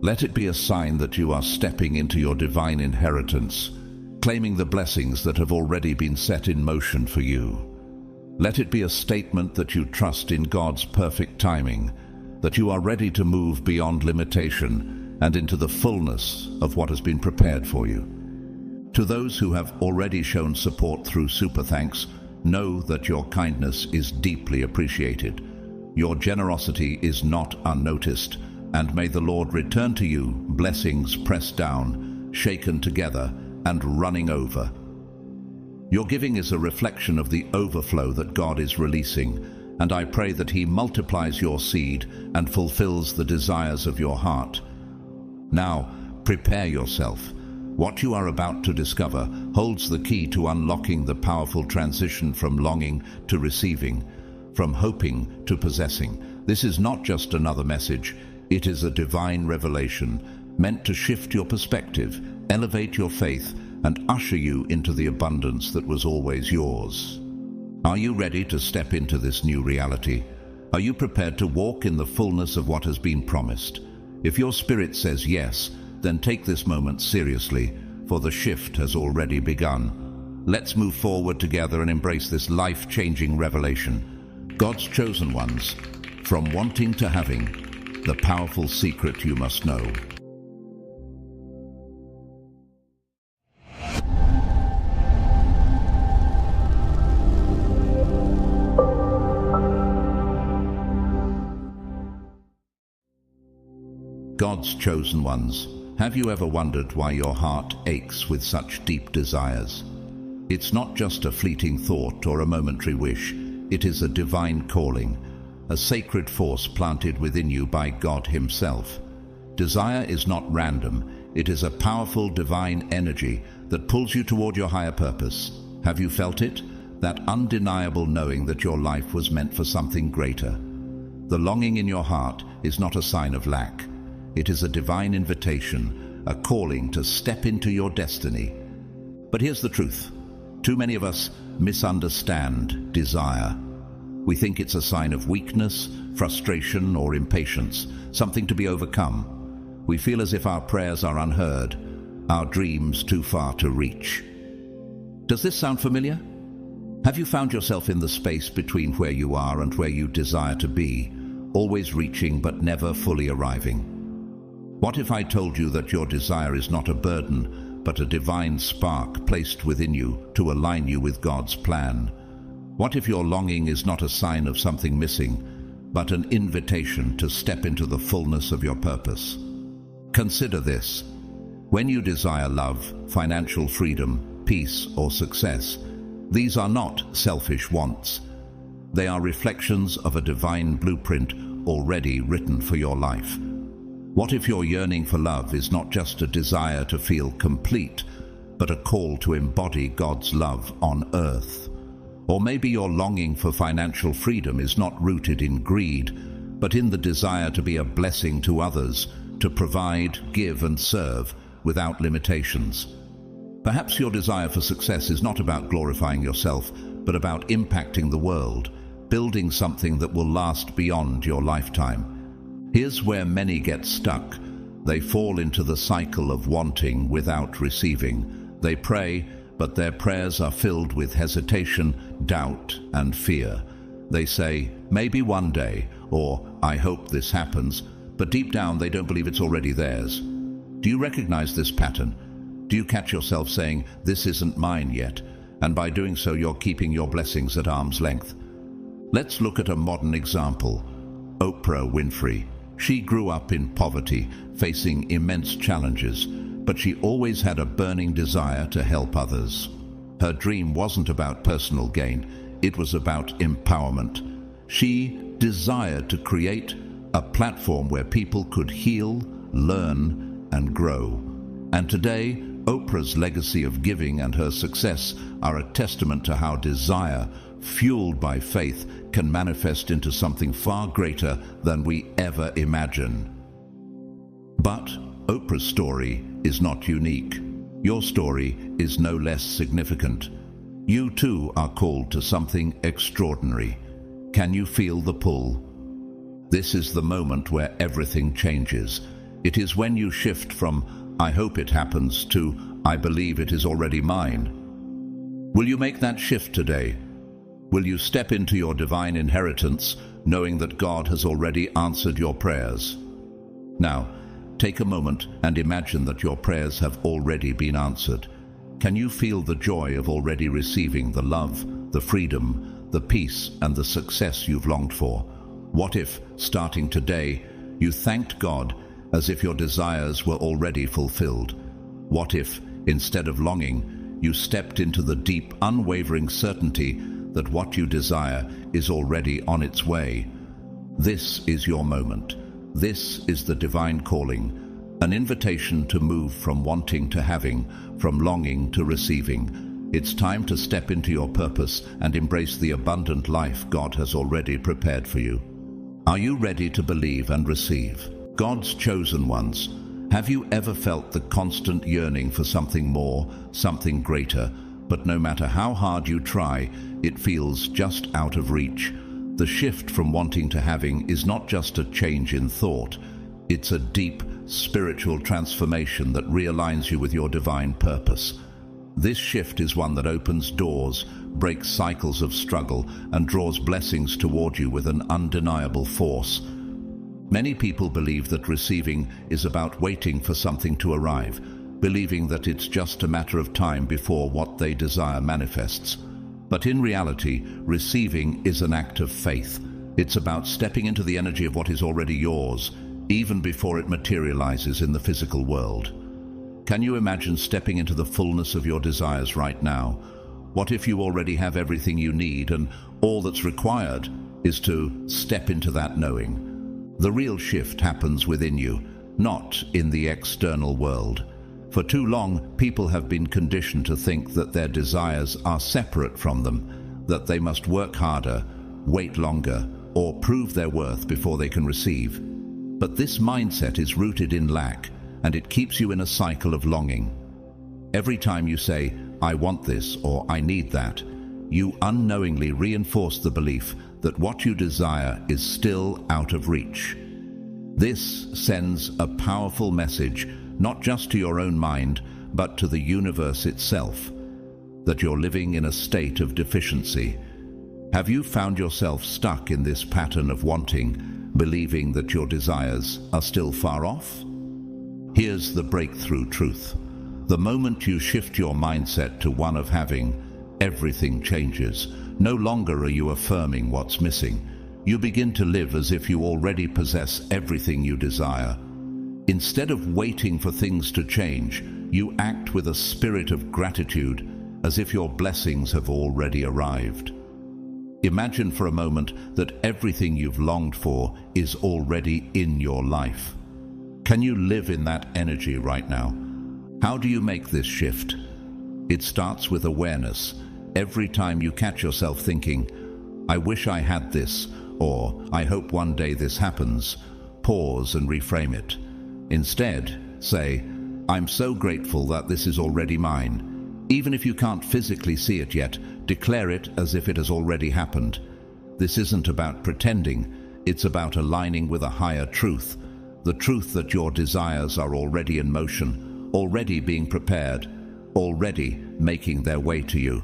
Let it be a sign that you are stepping into your divine inheritance, claiming the blessings that have already been set in motion for you. Let it be a statement that you trust in God's perfect timing, that you are ready to move beyond limitation and into the fullness of what has been prepared for you. To those who have already shown support through super thanks, know that your kindness is deeply appreciated. Your generosity is not unnoticed, and may the Lord return to you blessings pressed down, shaken together, and running over. Your giving is a reflection of the overflow that God is releasing, and I pray that He multiplies your seed and fulfills the desires of your heart. Now, prepare yourself. What you are about to discover holds the key to unlocking the powerful transition from longing to receiving, from hoping to possessing. This is not just another message. It is a divine revelation meant to shift your perspective, elevate your faith, and usher you into the abundance that was always yours. Are you ready to step into this new reality? Are you prepared to walk in the fullness of what has been promised? If your spirit says yes, then take this moment seriously, for the shift has already begun. Let's move forward together and embrace this life-changing revelation. God's chosen ones, from wanting to having, the powerful secret you must know. God's chosen ones, have you ever wondered why your heart aches with such deep desires? It's not just a fleeting thought or a momentary wish. It is a divine calling, a sacred force planted within you by God Himself. Desire is not random. It is a powerful divine energy that pulls you toward your higher purpose. Have you felt it? That undeniable knowing that your life was meant for something greater. The longing in your heart is not a sign of lack. It is a divine invitation, a calling to step into your destiny. But here's the truth. Too many of us misunderstand desire. We think it's a sign of weakness, frustration, or impatience, something to be overcome. We feel as if our prayers are unheard, our dreams too far to reach. Does this sound familiar? Have you found yourself in the space between where you are and where you desire to be, always reaching but never fully arriving? What if I told you that your desire is not a burden, but a divine spark placed within you to align you with God's plan? What if your longing is not a sign of something missing, but an invitation to step into the fullness of your purpose? Consider this. When you desire love, financial freedom, peace, or success, these are not selfish wants. They are reflections of a divine blueprint already written for your life. What if your yearning for love is not just a desire to feel complete, but a call to embody God's love on earth? Or maybe your longing for financial freedom is not rooted in greed, but in the desire to be a blessing to others, to provide, give, and serve without limitations. Perhaps your desire for success is not about glorifying yourself, but about impacting the world, building something that will last beyond your lifetime. Here's where many get stuck. They fall into the cycle of wanting without receiving. They pray, but their prayers are filled with hesitation, doubt, and fear. They say, maybe one day, or I hope this happens, but deep down they don't believe it's already theirs. Do you recognize this pattern? Do you catch yourself saying, this isn't mine yet, and by doing so you're keeping your blessings at arm's length? Let's look at a modern example. Oprah Winfrey. She grew up in poverty, facing immense challenges, but she always had a burning desire to help others. Her dream wasn't about personal gain, it was about empowerment. She desired to create a platform where people could heal, learn, and grow. And today, Oprah's legacy of giving and her success are a testament to how desire, fueled by faith, can manifest into something far greater than we ever imagine. But Oprah's story is not unique. Your story is no less significant. You too are called to something extraordinary. Can you feel the pull? This is the moment where everything changes. It is when you shift from, I hope it happens, to, I believe it is already mine. Will you make that shift today? Will you step into your divine inheritance, knowing that God has already answered your prayers? Now, take a moment and imagine that your prayers have already been answered. Can you feel the joy of already receiving the love, the freedom, the peace, and the success you've longed for? What if, starting today, you thanked God as if your desires were already fulfilled? What if, instead of longing, you stepped into the deep, unwavering certainty that what you desire is already on its way? This is your moment. This is the divine calling, an invitation to move from wanting to having, from longing to receiving. It's time to step into your purpose and embrace the abundant life God has already prepared for you. Are you ready to believe and receive? God's chosen ones, have you ever felt the constant yearning for something more, something greater, but no matter how hard you try, it feels just out of reach? The shift from wanting to having is not just a change in thought, it's a deep spiritual transformation that realigns you with your divine purpose. This shift is one that opens doors, breaks cycles of struggle, and draws blessings toward you with an undeniable force. Many people believe that receiving is about waiting for something to arrive, believing that it's just a matter of time before what they desire manifests. But in reality, receiving is an act of faith. It's about stepping into the energy of what is already yours, even before it materializes in the physical world. Can you imagine stepping into the fullness of your desires right now? What if you already have everything you need and all that's required is to step into that knowing? The real shift happens within you, not in the external world. For too long, people have been conditioned to think that their desires are separate from them, that they must work harder, wait longer, or prove their worth before they can receive. But this mindset is rooted in lack, and it keeps you in a cycle of longing. Every time you say, I want this or I need that, you unknowingly reinforce the belief that what you desire is still out of reach. This sends a powerful message, not just to your own mind, but to the universe itself, that you're living in a state of deficiency. Have you found yourself stuck in this pattern of wanting, believing that your desires are still far off? Here's the breakthrough truth. The moment you shift your mindset to one of having, everything changes. No longer are you affirming what's missing. You begin to live as if you already possess everything you desire. Instead of waiting for things to change, you act with a spirit of gratitude, as if your blessings have already arrived. Imagine for a moment that everything you've longed for is already in your life. Can you live in that energy right now? How do you make this shift? It starts with awareness. Every time you catch yourself thinking, "I wish I had this," or "I hope one day this happens," pause and reframe it. Instead, say, "I'm so grateful that this is already mine." Even if you can't physically see it yet, declare it as if it has already happened. This isn't about pretending, it's about aligning with a higher truth, the truth that your desires are already in motion, already being prepared, already making their way to you.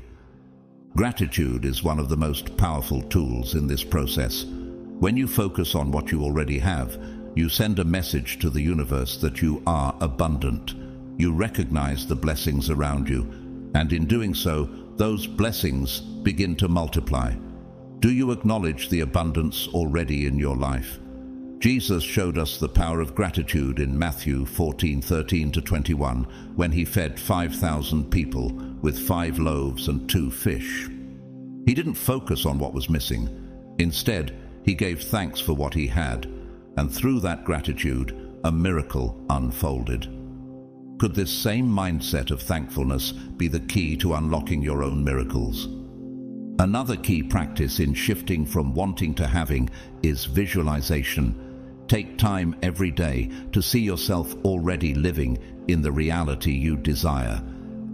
Gratitude is one of the most powerful tools in this process. When you focus on what you already have, you send a message to the universe that you are abundant. You recognize the blessings around you, and in doing so, those blessings begin to multiply. Do you acknowledge the abundance already in your life? Jesus showed us the power of gratitude in Matthew 14:13-21, when he fed 5,000 people with 5 loaves and 2 fish. He didn't focus on what was missing. Instead, he gave thanks for what he had, and through that gratitude, a miracle unfolded. Could this same mindset of thankfulness be the key to unlocking your own miracles? Another key practice in shifting from wanting to having is visualization. Take time every day to see yourself already living in the reality you desire.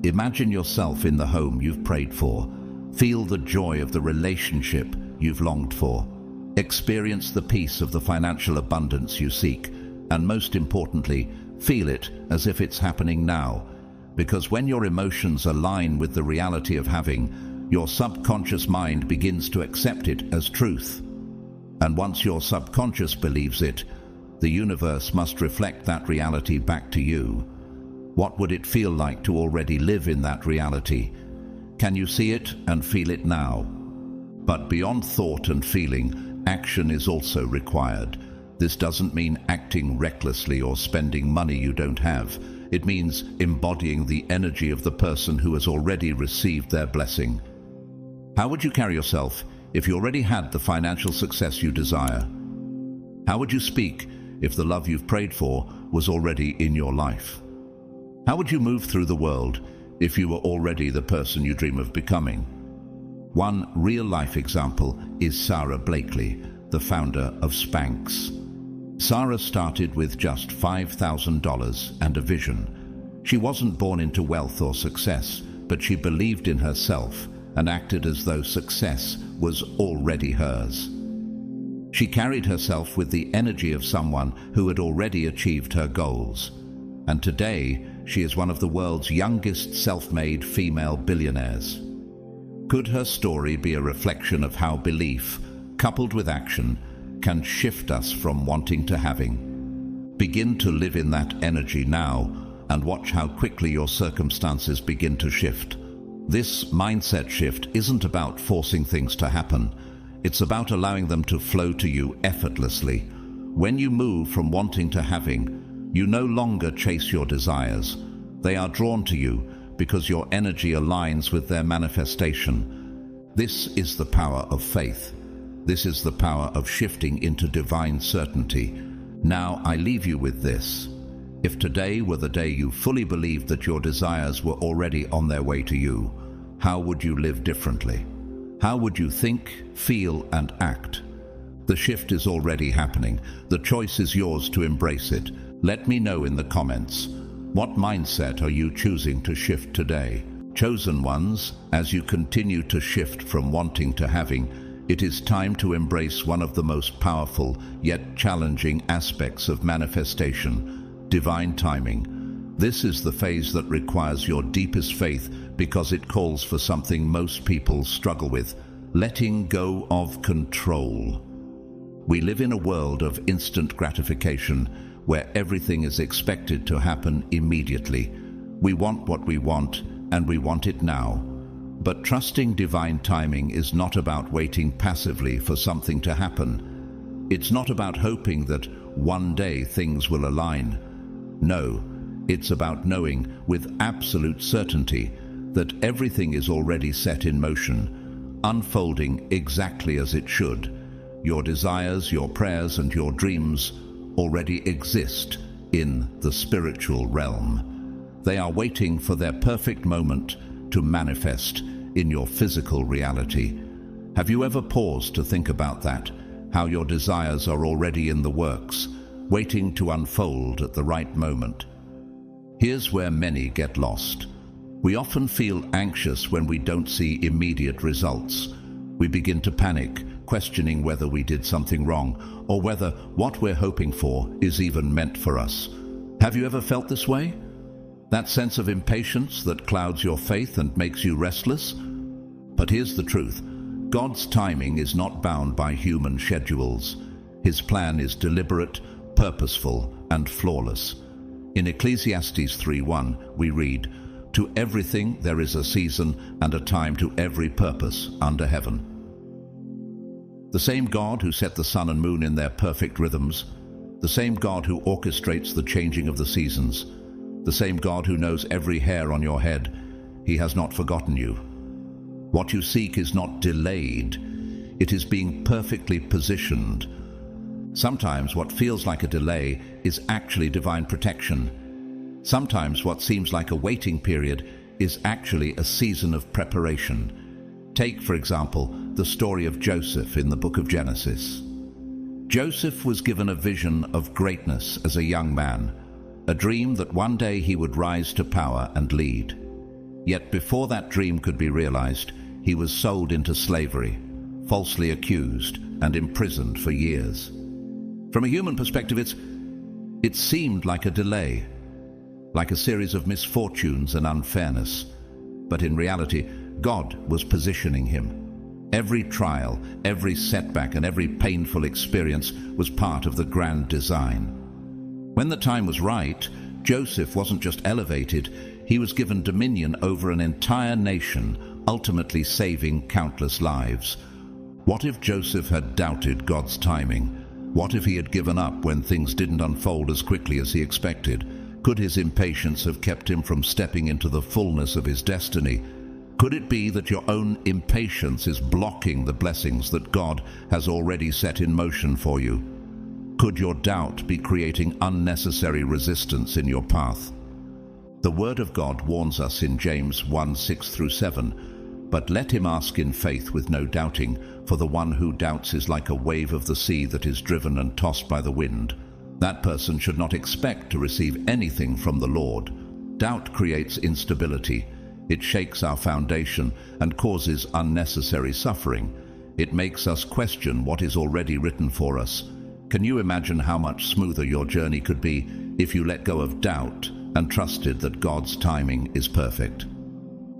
Imagine yourself in the home you've prayed for. Feel the joy of the relationship you've longed for. Experience the peace of the financial abundance you seek. And most importantly, feel it as if it's happening now. Because when your emotions align with the reality of having, your subconscious mind begins to accept it as truth. And once your subconscious believes it, the universe must reflect that reality back to you. What would it feel like to already live in that reality? Can you see it and feel it now? But beyond thought and feeling, action is also required. This doesn't mean acting recklessly or spending money you don't have. It means embodying the energy of the person who has already received their blessing. How would you carry yourself if you already had the financial success you desire? How would you speak if the love you've prayed for was already in your life? How would you move through the world if you were already the person you dream of becoming? One real-life example is Sarah Blakely, the founder of Spanx. Sarah started with just $5,000 and a vision. She wasn't born into wealth or success, but she believed in herself and acted as though success was already hers. She carried herself with the energy of someone who had already achieved her goals. And today, she is one of the world's youngest self-made female billionaires. Could her story be a reflection of how belief, coupled with action, can shift us from wanting to having? Begin to live in that energy now and watch how quickly your circumstances begin to shift. This mindset shift isn't about forcing things to happen. It's about allowing them to flow to you effortlessly. When you move from wanting to having, you no longer chase your desires. They are drawn to you because your energy aligns with their manifestation. This is the power of faith. This is the power of shifting into divine certainty. Now I leave you with this. If today were the day you fully believed that your desires were already on their way to you, how would you live differently? How would you think, feel, and act? The shift is already happening. The choice is yours to embrace it. Let me know in the comments. What mindset are you choosing to shift today? Chosen ones, as you continue to shift from wanting to having, it is time to embrace one of the most powerful yet challenging aspects of manifestation, divine timing. This is the phase that requires your deepest faith because it calls for something most people struggle with: letting go of control. We live in a world of instant gratification where everything is expected to happen immediately. We want what we want, and we want it now. But trusting divine timing is not about waiting passively for something to happen. It's not about hoping that one day things will align. No, it's about knowing with absolute certainty that everything is already set in motion, unfolding exactly as it should. Your desires, your prayers, and your dreams already exist in the spiritual realm. They are waiting for their perfect moment to manifest in your physical reality. Have you ever paused to think about that? How your desires are already in the works, waiting to unfold at the right moment. Here's where many get lost. We often feel anxious when we don't see immediate results. We begin to panic, questioning whether we did something wrong or whether what we're hoping for is even meant for us. Have you ever felt this way? That sense of impatience that clouds your faith and makes you restless? But here's the truth. God's timing is not bound by human schedules. His plan is deliberate, purposeful, and flawless. In Ecclesiastes 3:1, we read, "To everything there is a season and a time to every purpose under heaven." The same God who set the sun and moon in their perfect rhythms, the same God who orchestrates the changing of the seasons, the same God who knows every hair on your head, He has not forgotten you. What you seek is not delayed, it is being perfectly positioned. Sometimes what feels like a delay is actually divine protection. Sometimes what seems like a waiting period is actually a season of preparation. Take, for example, the story of Joseph in the book of Genesis. Joseph was given a vision of greatness as a young man, a dream that one day he would rise to power and lead. Yet before that dream could be realized, he was sold into slavery, falsely accused, and imprisoned for years. From a human perspective, it seemed like a delay, like a series of misfortunes and unfairness. But in reality, God was positioning him. Every trial, every setback, and every painful experience was part of the grand design. When the time was right, Joseph wasn't just elevated, he was given dominion over an entire nation, ultimately saving countless lives. What if Joseph had doubted God's timing? What if he had given up when things didn't unfold as quickly as he expected? Could his impatience have kept him from stepping into the fullness of his destiny? Could it be that your own impatience is blocking the blessings that God has already set in motion for you? Could your doubt be creating unnecessary resistance in your path? The Word of God warns us in James 1:6-7, "But let him ask in faith with no doubting, for the one who doubts is like a wave of the sea that is driven and tossed by the wind. That person should not expect to receive anything from the Lord." Doubt creates instability. It shakes our foundation and causes unnecessary suffering. It makes us question what is already written for us. Can you imagine how much smoother your journey could be if you let go of doubt and trusted that God's timing is perfect?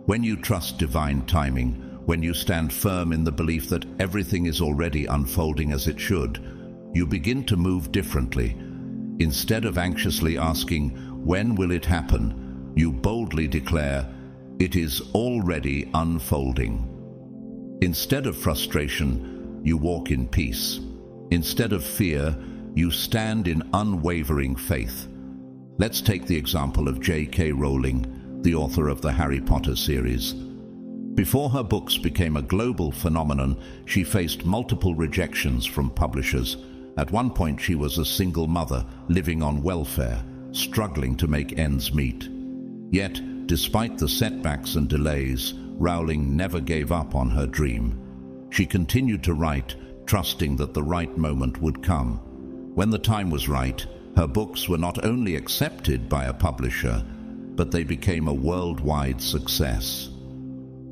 When you trust divine timing, when you stand firm in the belief that everything is already unfolding as it should, you begin to move differently. Instead of anxiously asking, "When will it happen?" you boldly declare, "It is already unfolding." Instead of frustration, you walk in peace. Instead of fear, you stand in unwavering faith. Let's take the example of J.K. Rowling, the author of the Harry Potter series. Before her books became a global phenomenon, she faced multiple rejections from publishers. At one point, she was a single mother living on welfare, struggling to make ends meet. Yet, despite the setbacks and delays, Rowling never gave up on her dream. She continued to write, trusting that the right moment would come. When the time was right, her books were not only accepted by a publisher, but they became a worldwide success.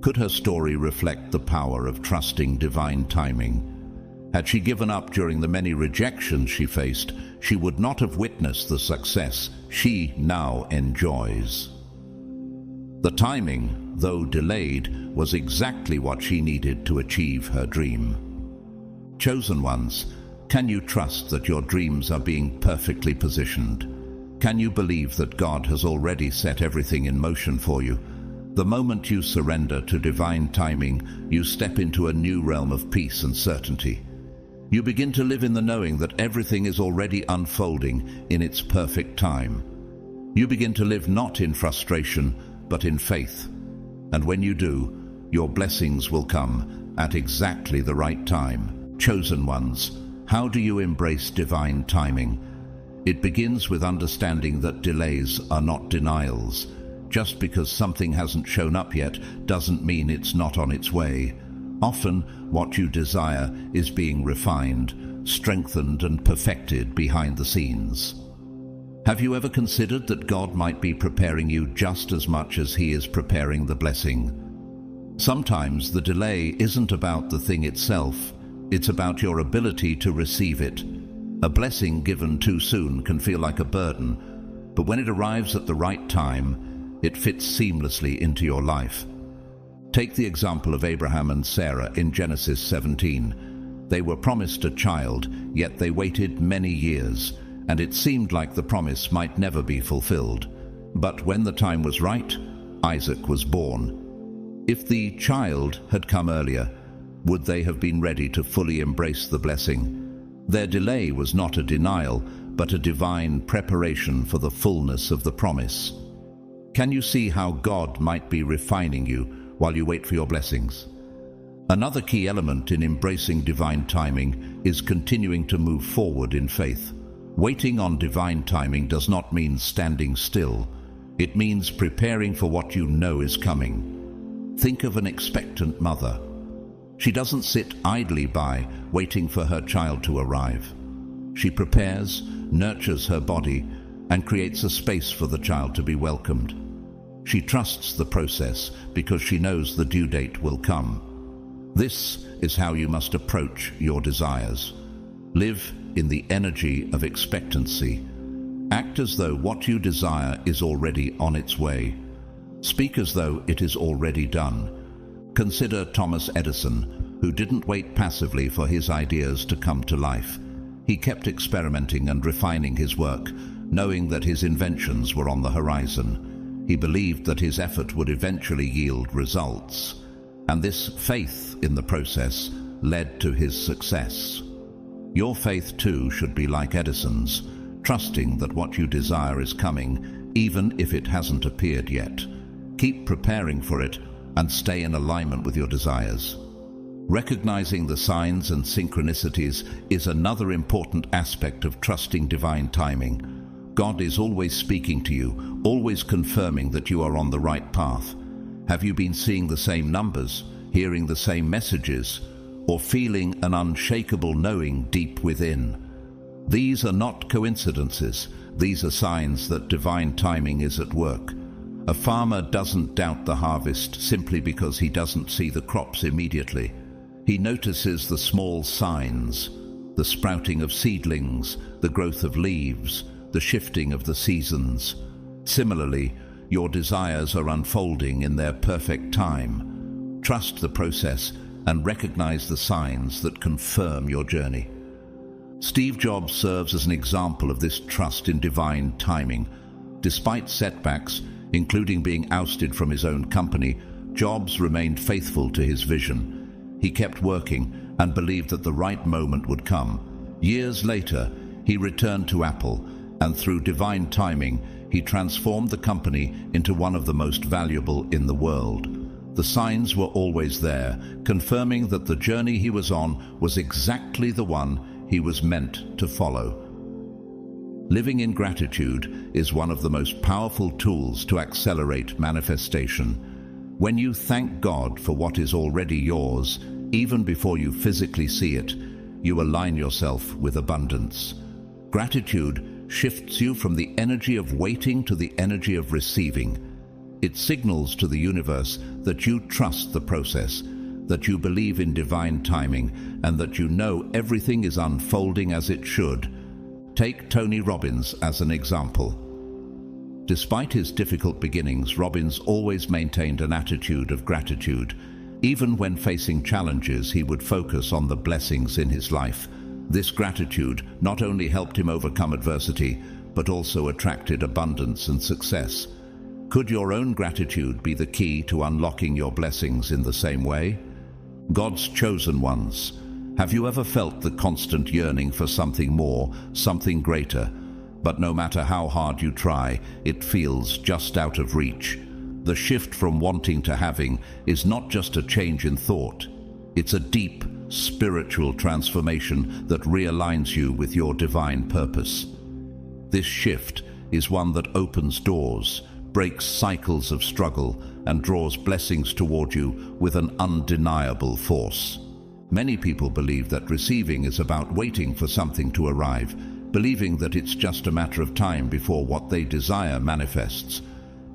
Could her story reflect the power of trusting divine timing? Had she given up during the many rejections she faced, she would not have witnessed the success she now enjoys. The timing, though delayed, was exactly what she needed to achieve her dream. Chosen ones, can you trust that your dreams are being perfectly positioned? Can you believe that God has already set everything in motion for you? The moment you surrender to divine timing, you step into a new realm of peace and certainty. You begin to live in the knowing that everything is already unfolding in its perfect time. You begin to live not in frustration, but in faith. And when you do, your blessings will come at exactly the right time. Chosen ones, how do you embrace divine timing? It begins with understanding that delays are not denials. Just because something hasn't shown up yet doesn't mean it's not on its way. Often, what you desire is being refined, strengthened, and perfected behind the scenes. Have you ever considered that God might be preparing you just as much as He is preparing the blessing? Sometimes the delay isn't about the thing itself, it's about your ability to receive it. A blessing given too soon can feel like a burden, but when it arrives at the right time, it fits seamlessly into your life. Take the example of Abraham and Sarah in Genesis 17. They were promised a child, yet they waited many years, and it seemed like the promise might never be fulfilled. But when the time was right, Isaac was born. If the child had come earlier, would they have been ready to fully embrace the blessing? Their delay was not a denial, but a divine preparation for the fullness of the promise. Can you see how God might be refining you while you wait for your blessings? Another key element in embracing divine timing is continuing to move forward in faith. Waiting on divine timing does not mean standing still. It means preparing for what you know is coming. Think of an expectant mother. She doesn't sit idly by, waiting for her child to arrive. She prepares, nurtures her body, and creates a space for the child to be welcomed. She trusts the process because she knows the due date will come. This is how you must approach your desires. Live in the energy of expectancy. Act as though what you desire is already on its way. Speak as though it is already done. Consider Thomas Edison, who didn't wait passively for his ideas to come to life. He kept experimenting and refining his work, knowing that his inventions were on the horizon. He believed that his effort would eventually yield results, and this faith in the process led to his success. Your faith too should be like Edison's, trusting that what you desire is coming, even if it hasn't appeared yet. Keep preparing for it and stay in alignment with your desires. Recognizing the signs and synchronicities is another important aspect of trusting divine timing. God is always speaking to you, always confirming that you are on the right path. Have you been seeing the same numbers, hearing the same messages, or feeling an unshakable knowing deep within? These are not coincidences. These are signs that divine timing is at work. A farmer doesn't doubt the harvest simply because he doesn't see the crops immediately. He notices the small signs, the sprouting of seedlings, the growth of leaves, the shifting of the seasons. Similarly, your desires are unfolding in their perfect time. Trust the process and recognize the signs that confirm your journey. Steve Jobs serves as an example of this trust in divine timing. Despite setbacks, including being ousted from his own company, Jobs remained faithful to his vision. He kept working and believed that the right moment would come. Years later, he returned to Apple, and through divine timing, he transformed the company into one of the most valuable in the world. The signs were always there, confirming that the journey he was on was exactly the one he was meant to follow. Living in gratitude is one of the most powerful tools to accelerate manifestation. When you thank God for what is already yours, even before you physically see it, you align yourself with abundance. Gratitude shifts you from the energy of waiting to the energy of receiving. It signals to the universe that you trust the process, that you believe in divine timing, and that you know everything is unfolding as it should. Take Tony Robbins as an example. Despite his difficult beginnings, Robbins always maintained an attitude of gratitude. Even when facing challenges, he would focus on the blessings in his life. This gratitude not only helped him overcome adversity, but also attracted abundance and success. Could your own gratitude be the key to unlocking your blessings in the same way? God's chosen ones. Have you ever felt the constant yearning for something more, something greater? But no matter how hard you try, it feels just out of reach. The shift from wanting to having is not just a change in thought. It's a deep, spiritual transformation that realigns you with your divine purpose. This shift is one that opens doors, breaks cycles of struggle, and draws blessings toward you with an undeniable force. Many people believe that receiving is about waiting for something to arrive, believing that it's just a matter of time before what they desire manifests.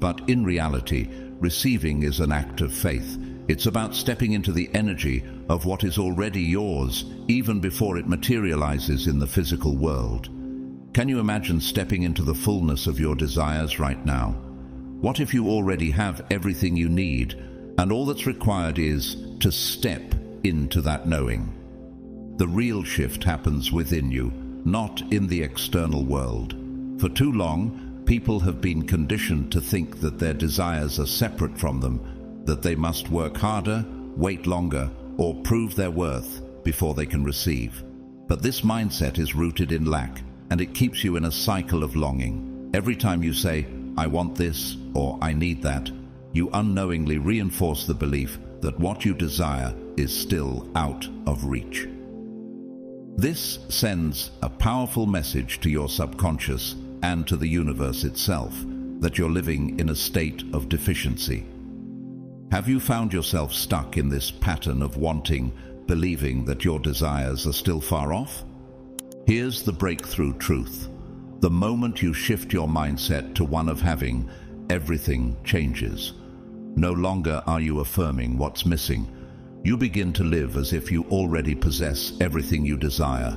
But in reality, receiving is an act of faith. It's about stepping into the energy of what is already yours, even before it materializes in the physical world. Can you imagine stepping into the fullness of your desires right now? What if you already have everything you need, and all that's required is to step into that knowing? The real shift happens within you, not in the external world. For too long, people have been conditioned to think that their desires are separate from them, that they must work harder, wait longer, or prove their worth before they can receive. But this mindset is rooted in lack, and it keeps you in a cycle of longing. Every time you say, "I want this," or "I need that," you unknowingly reinforce the belief that what you desire is still out of reach. This sends a powerful message to your subconscious and to the universe itself that you're living in a state of deficiency. Have you found yourself stuck in this pattern of wanting, believing that your desires are still far off? Here's the breakthrough truth. The moment you shift your mindset to one of having, everything changes. No longer are you affirming what's missing. You begin to live as if you already possess everything you desire.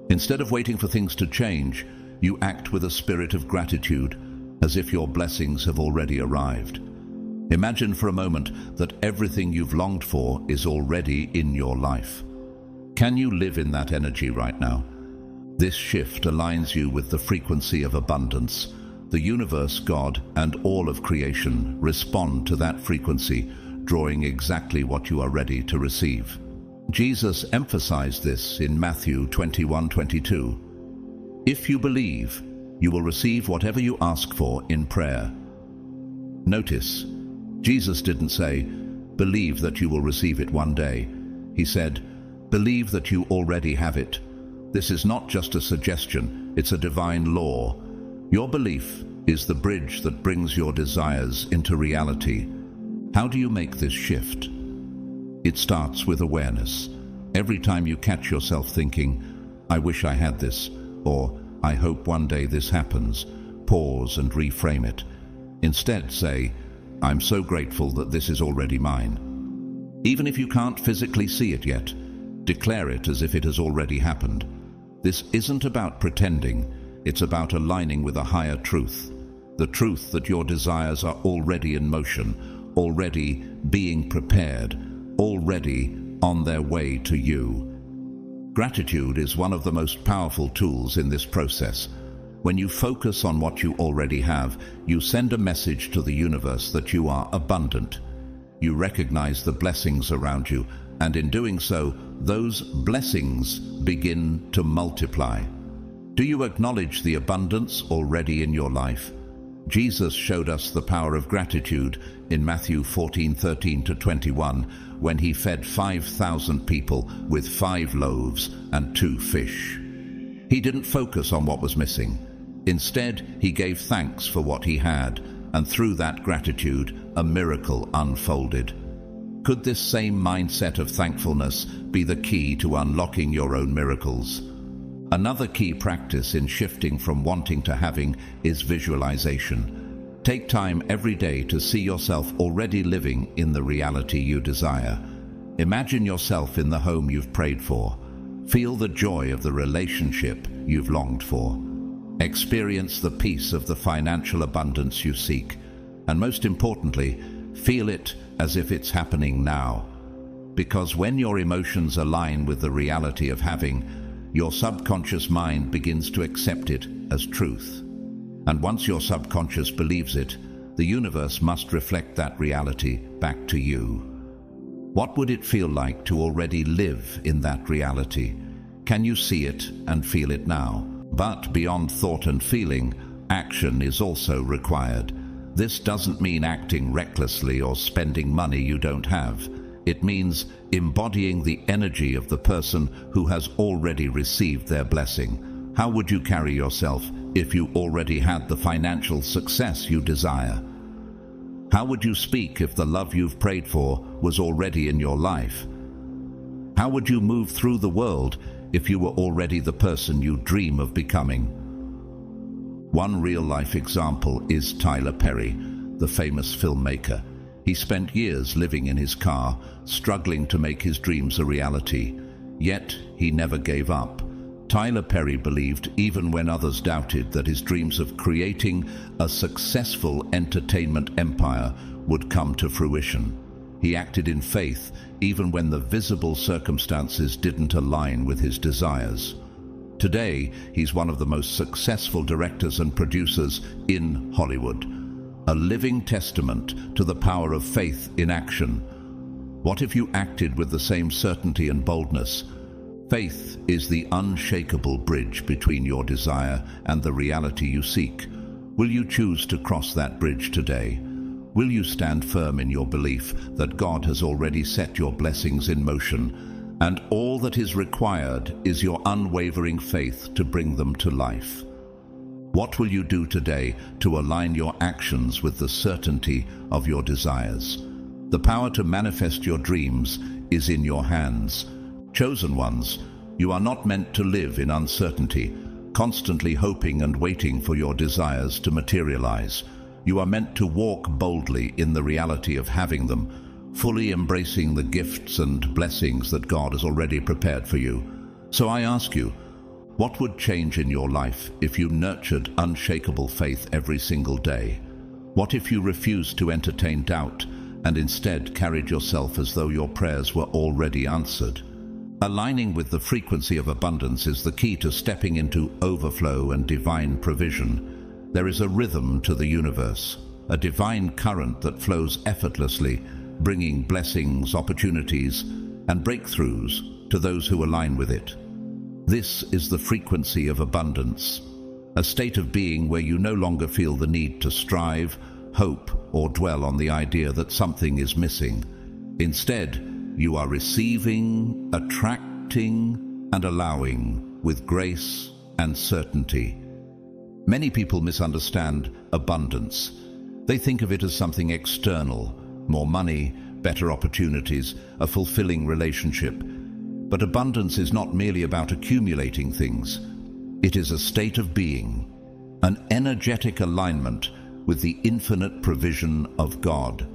Instead of waiting for things to change, you act with a spirit of gratitude, as if your blessings have already arrived. Imagine for a moment that everything you've longed for is already in your life. Can you live in that energy right now? This shift aligns you with the frequency of abundance. The universe, God, and all of creation respond to that frequency, drawing exactly what you are ready to receive. Jesus emphasized this in Matthew 21:22. If you believe, you will receive whatever you ask for in prayer. Notice, Jesus didn't say, "Believe that you will receive it one day." He said, "Believe that you already have it." This is not just a suggestion, it's a divine law. Your belief is the bridge that brings your desires into reality. How do you make this shift? It starts with awareness. Every time you catch yourself thinking, "I wish I had this," or "I hope one day this happens," pause and reframe it. Instead say, "I'm so grateful that this is already mine." Even if you can't physically see it yet, declare it as if it has already happened. This isn't about pretending, it's about aligning with a higher truth. The truth that your desires are already in motion, already being prepared, already on their way to you. Gratitude is one of the most powerful tools in this process. When you focus on what you already have, you send a message to the universe that you are abundant. You recognize the blessings around you, and in doing so, those blessings begin to multiply. Do you acknowledge the abundance already in your life? Jesus showed us the power of gratitude in Matthew 14:13-21, when he fed 5,000 people with 5 loaves and 2 fish. He didn't focus on what was missing. Instead, he gave thanks for what he had, and through that gratitude, a miracle unfolded. Could this same mindset of thankfulness be the key to unlocking your own miracles? Another key practice in shifting from wanting to having is visualization. Take time every day to see yourself already living in the reality you desire. Imagine yourself in the home you've prayed for. Feel the joy of the relationship you've longed for. Experience the peace of the financial abundance you seek. And most importantly, feel it as if it's happening now. Because when your emotions align with the reality of having, your subconscious mind begins to accept it as truth. And once your subconscious believes it, the universe must reflect that reality back to you. What would it feel like to already live in that reality? Can you see it and feel it now? But beyond thought and feeling, action is also required. This doesn't mean acting recklessly or spending money you don't have. It means embodying the energy of the person who has already received their blessing. How would you carry yourself if you already had the financial success you desire? How would you speak if the love you've prayed for was already in your life? How would you move through the world if you were already the person you dream of becoming? One real-life example is Tyler Perry, the famous filmmaker. He spent years living in his car, struggling to make his dreams a reality. Yet he never gave up. Tyler Perry believed, even when others doubted, that his dreams of creating a successful entertainment empire would come to fruition. He acted in faith, even when the visible circumstances didn't align with his desires. Today, he's one of the most successful directors and producers in Hollywood, a living testament to the power of faith in action. What if you acted with the same certainty and boldness? Faith is the unshakable bridge between your desire and the reality you seek. Will you choose to cross that bridge today? Will you stand firm in your belief that God has already set your blessings in motion, and all that is required is your unwavering faith to bring them to life? What will you do today to align your actions with the certainty of your desires? The power to manifest your dreams is in your hands. Chosen ones, you are not meant to live in uncertainty, constantly hoping and waiting for your desires to materialize. You are meant to walk boldly in the reality of having them, fully embracing the gifts and blessings that God has already prepared for you. So I ask you, what would change in your life if you nurtured unshakable faith every single day? What if you refused to entertain doubt and instead carried yourself as though your prayers were already answered? Aligning with the frequency of abundance is the key to stepping into overflow and divine provision. There is a rhythm to the universe, a divine current that flows effortlessly, bringing blessings, opportunities, and breakthroughs to those who align with it. This is the frequency of abundance, a state of being where you no longer feel the need to strive, hope, or dwell on the idea that something is missing. Instead, you are receiving, attracting, and allowing with grace and certainty. Many people misunderstand abundance. They think of it as something external, more money, better opportunities, a fulfilling relationship. But abundance is not merely about accumulating things. It is a state of being, an energetic alignment with the infinite provision of God.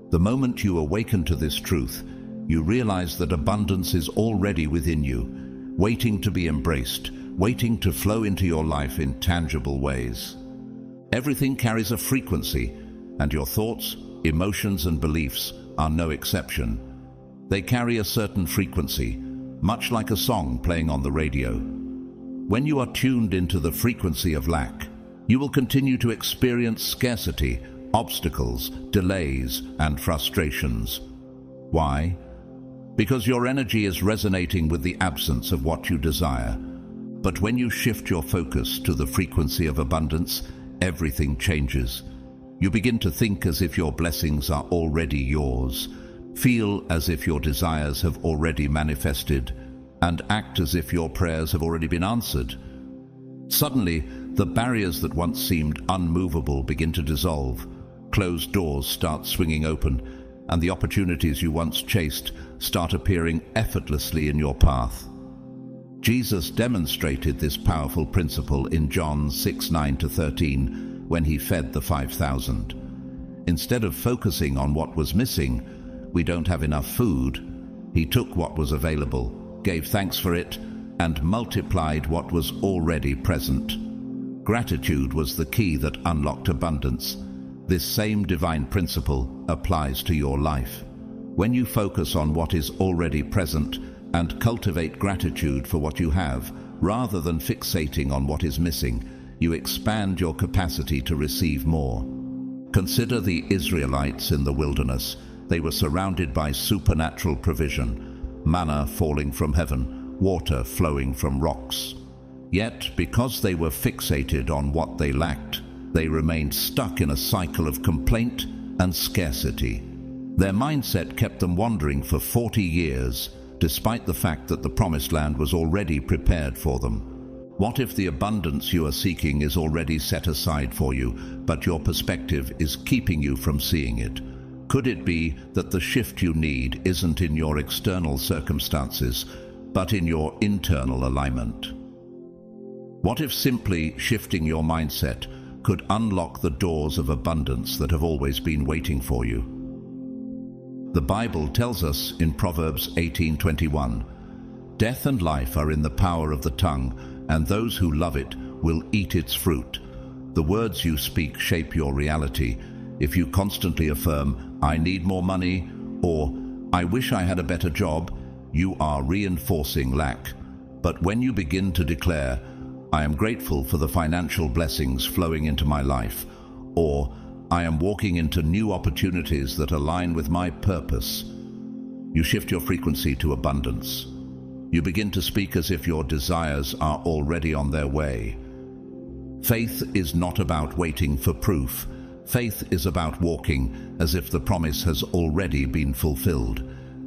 The moment you awaken to this truth, you realize that abundance is already within you, waiting to be embraced, waiting to flow into your life in tangible ways. Everything carries a frequency, and your thoughts, emotions, and beliefs are no exception. They carry a certain frequency, much like a song playing on the radio. When you are tuned into the frequency of lack, you will continue to experience scarcity, obstacles, delays, and frustrations. Why? Because your energy is resonating with the absence of what you desire. But when you shift your focus to the frequency of abundance, everything changes. You begin to think as if your blessings are already yours, feel as if your desires have already manifested, and act as if your prayers have already been answered. Suddenly, the barriers that once seemed unmovable begin to dissolve. Closed doors start swinging open, and the opportunities you once chased start appearing effortlessly in your path. Jesus demonstrated this powerful principle in John 6:9-13, when he fed the 5,000. Instead of focusing on what was missing, we don't have enough food, he took what was available, gave thanks for it, and multiplied what was already present. Gratitude was the key that unlocked abundance. This same divine principle applies to your life. When you focus on what is already present and cultivate gratitude for what you have, rather than fixating on what is missing, you expand your capacity to receive more. Consider the Israelites in the wilderness. They were surrounded by supernatural provision, manna falling from heaven, water flowing from rocks. Yet, because they were fixated on what they lacked, they remained stuck in a cycle of complaint and scarcity. Their mindset kept them wandering for 40 years, despite the fact that the promised land was already prepared for them. What if the abundance you are seeking is already set aside for you, but your perspective is keeping you from seeing it? Could it be that the shift you need isn't in your external circumstances, but in your internal alignment? What if simply shifting your mindset could unlock the doors of abundance that have always been waiting for you? The Bible tells us in Proverbs 18:21, "Death and life are in the power of the tongue, and those who love it will eat its fruit." The words you speak shape your reality. If you constantly affirm, "I need more money," or "I wish I had a better job," you are reinforcing lack. But when you begin to declare, "I am grateful for the financial blessings flowing into my life," or "I am walking into new opportunities that align with my purpose," you shift your frequency to abundance. You begin to speak as if your desires are already on their way. Faith is not about waiting for proof. Faith is about walking as if the promise has already been fulfilled.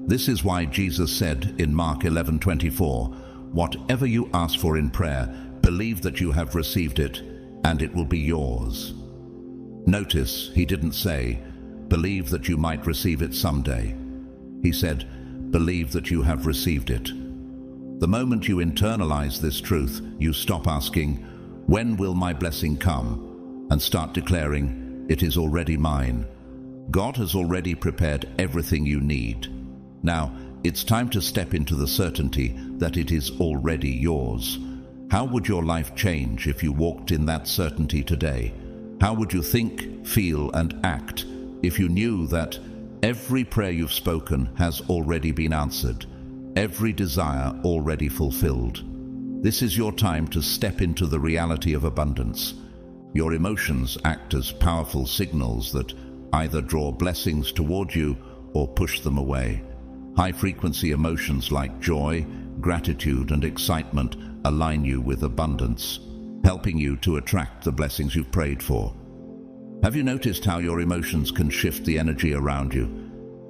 This is why Jesus said in Mark 11:24, "Whatever you ask for in prayer, believe that you have received it, and it will be yours." Notice, he didn't say, "Believe that you might receive it someday." He said, "Believe that you have received it." The moment you internalize this truth, you stop asking, "When will my blessing come?" and start declaring, "It is already mine." God has already prepared everything you need. Now, it's time to step into the certainty that it is already yours. How would your life change if you walked in that certainty today? How would you think, feel, and act if you knew that every prayer you've spoken has already been answered, every desire already fulfilled? This is your time to step into the reality of abundance. Your emotions act as powerful signals that either draw blessings toward you or push them away. High-frequency emotions like joy, gratitude, and excitement align you with abundance, helping you to attract the blessings you've prayed for. Have you noticed how your emotions can shift the energy around you?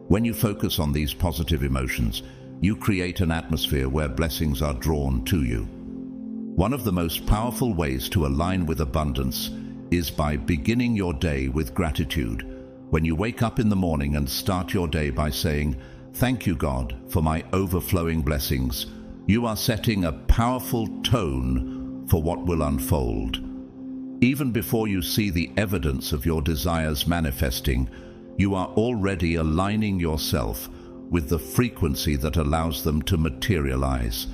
When you focus on these positive emotions, you create an atmosphere where blessings are drawn to you. One of the most powerful ways to align with abundance is by beginning your day with gratitude. When you wake up in the morning and start your day by saying, "Thank you, God, for my overflowing blessings," you are setting a powerful tone for what will unfold. Even before you see the evidence of your desires manifesting, you are already aligning yourself with the frequency that allows them to materialize.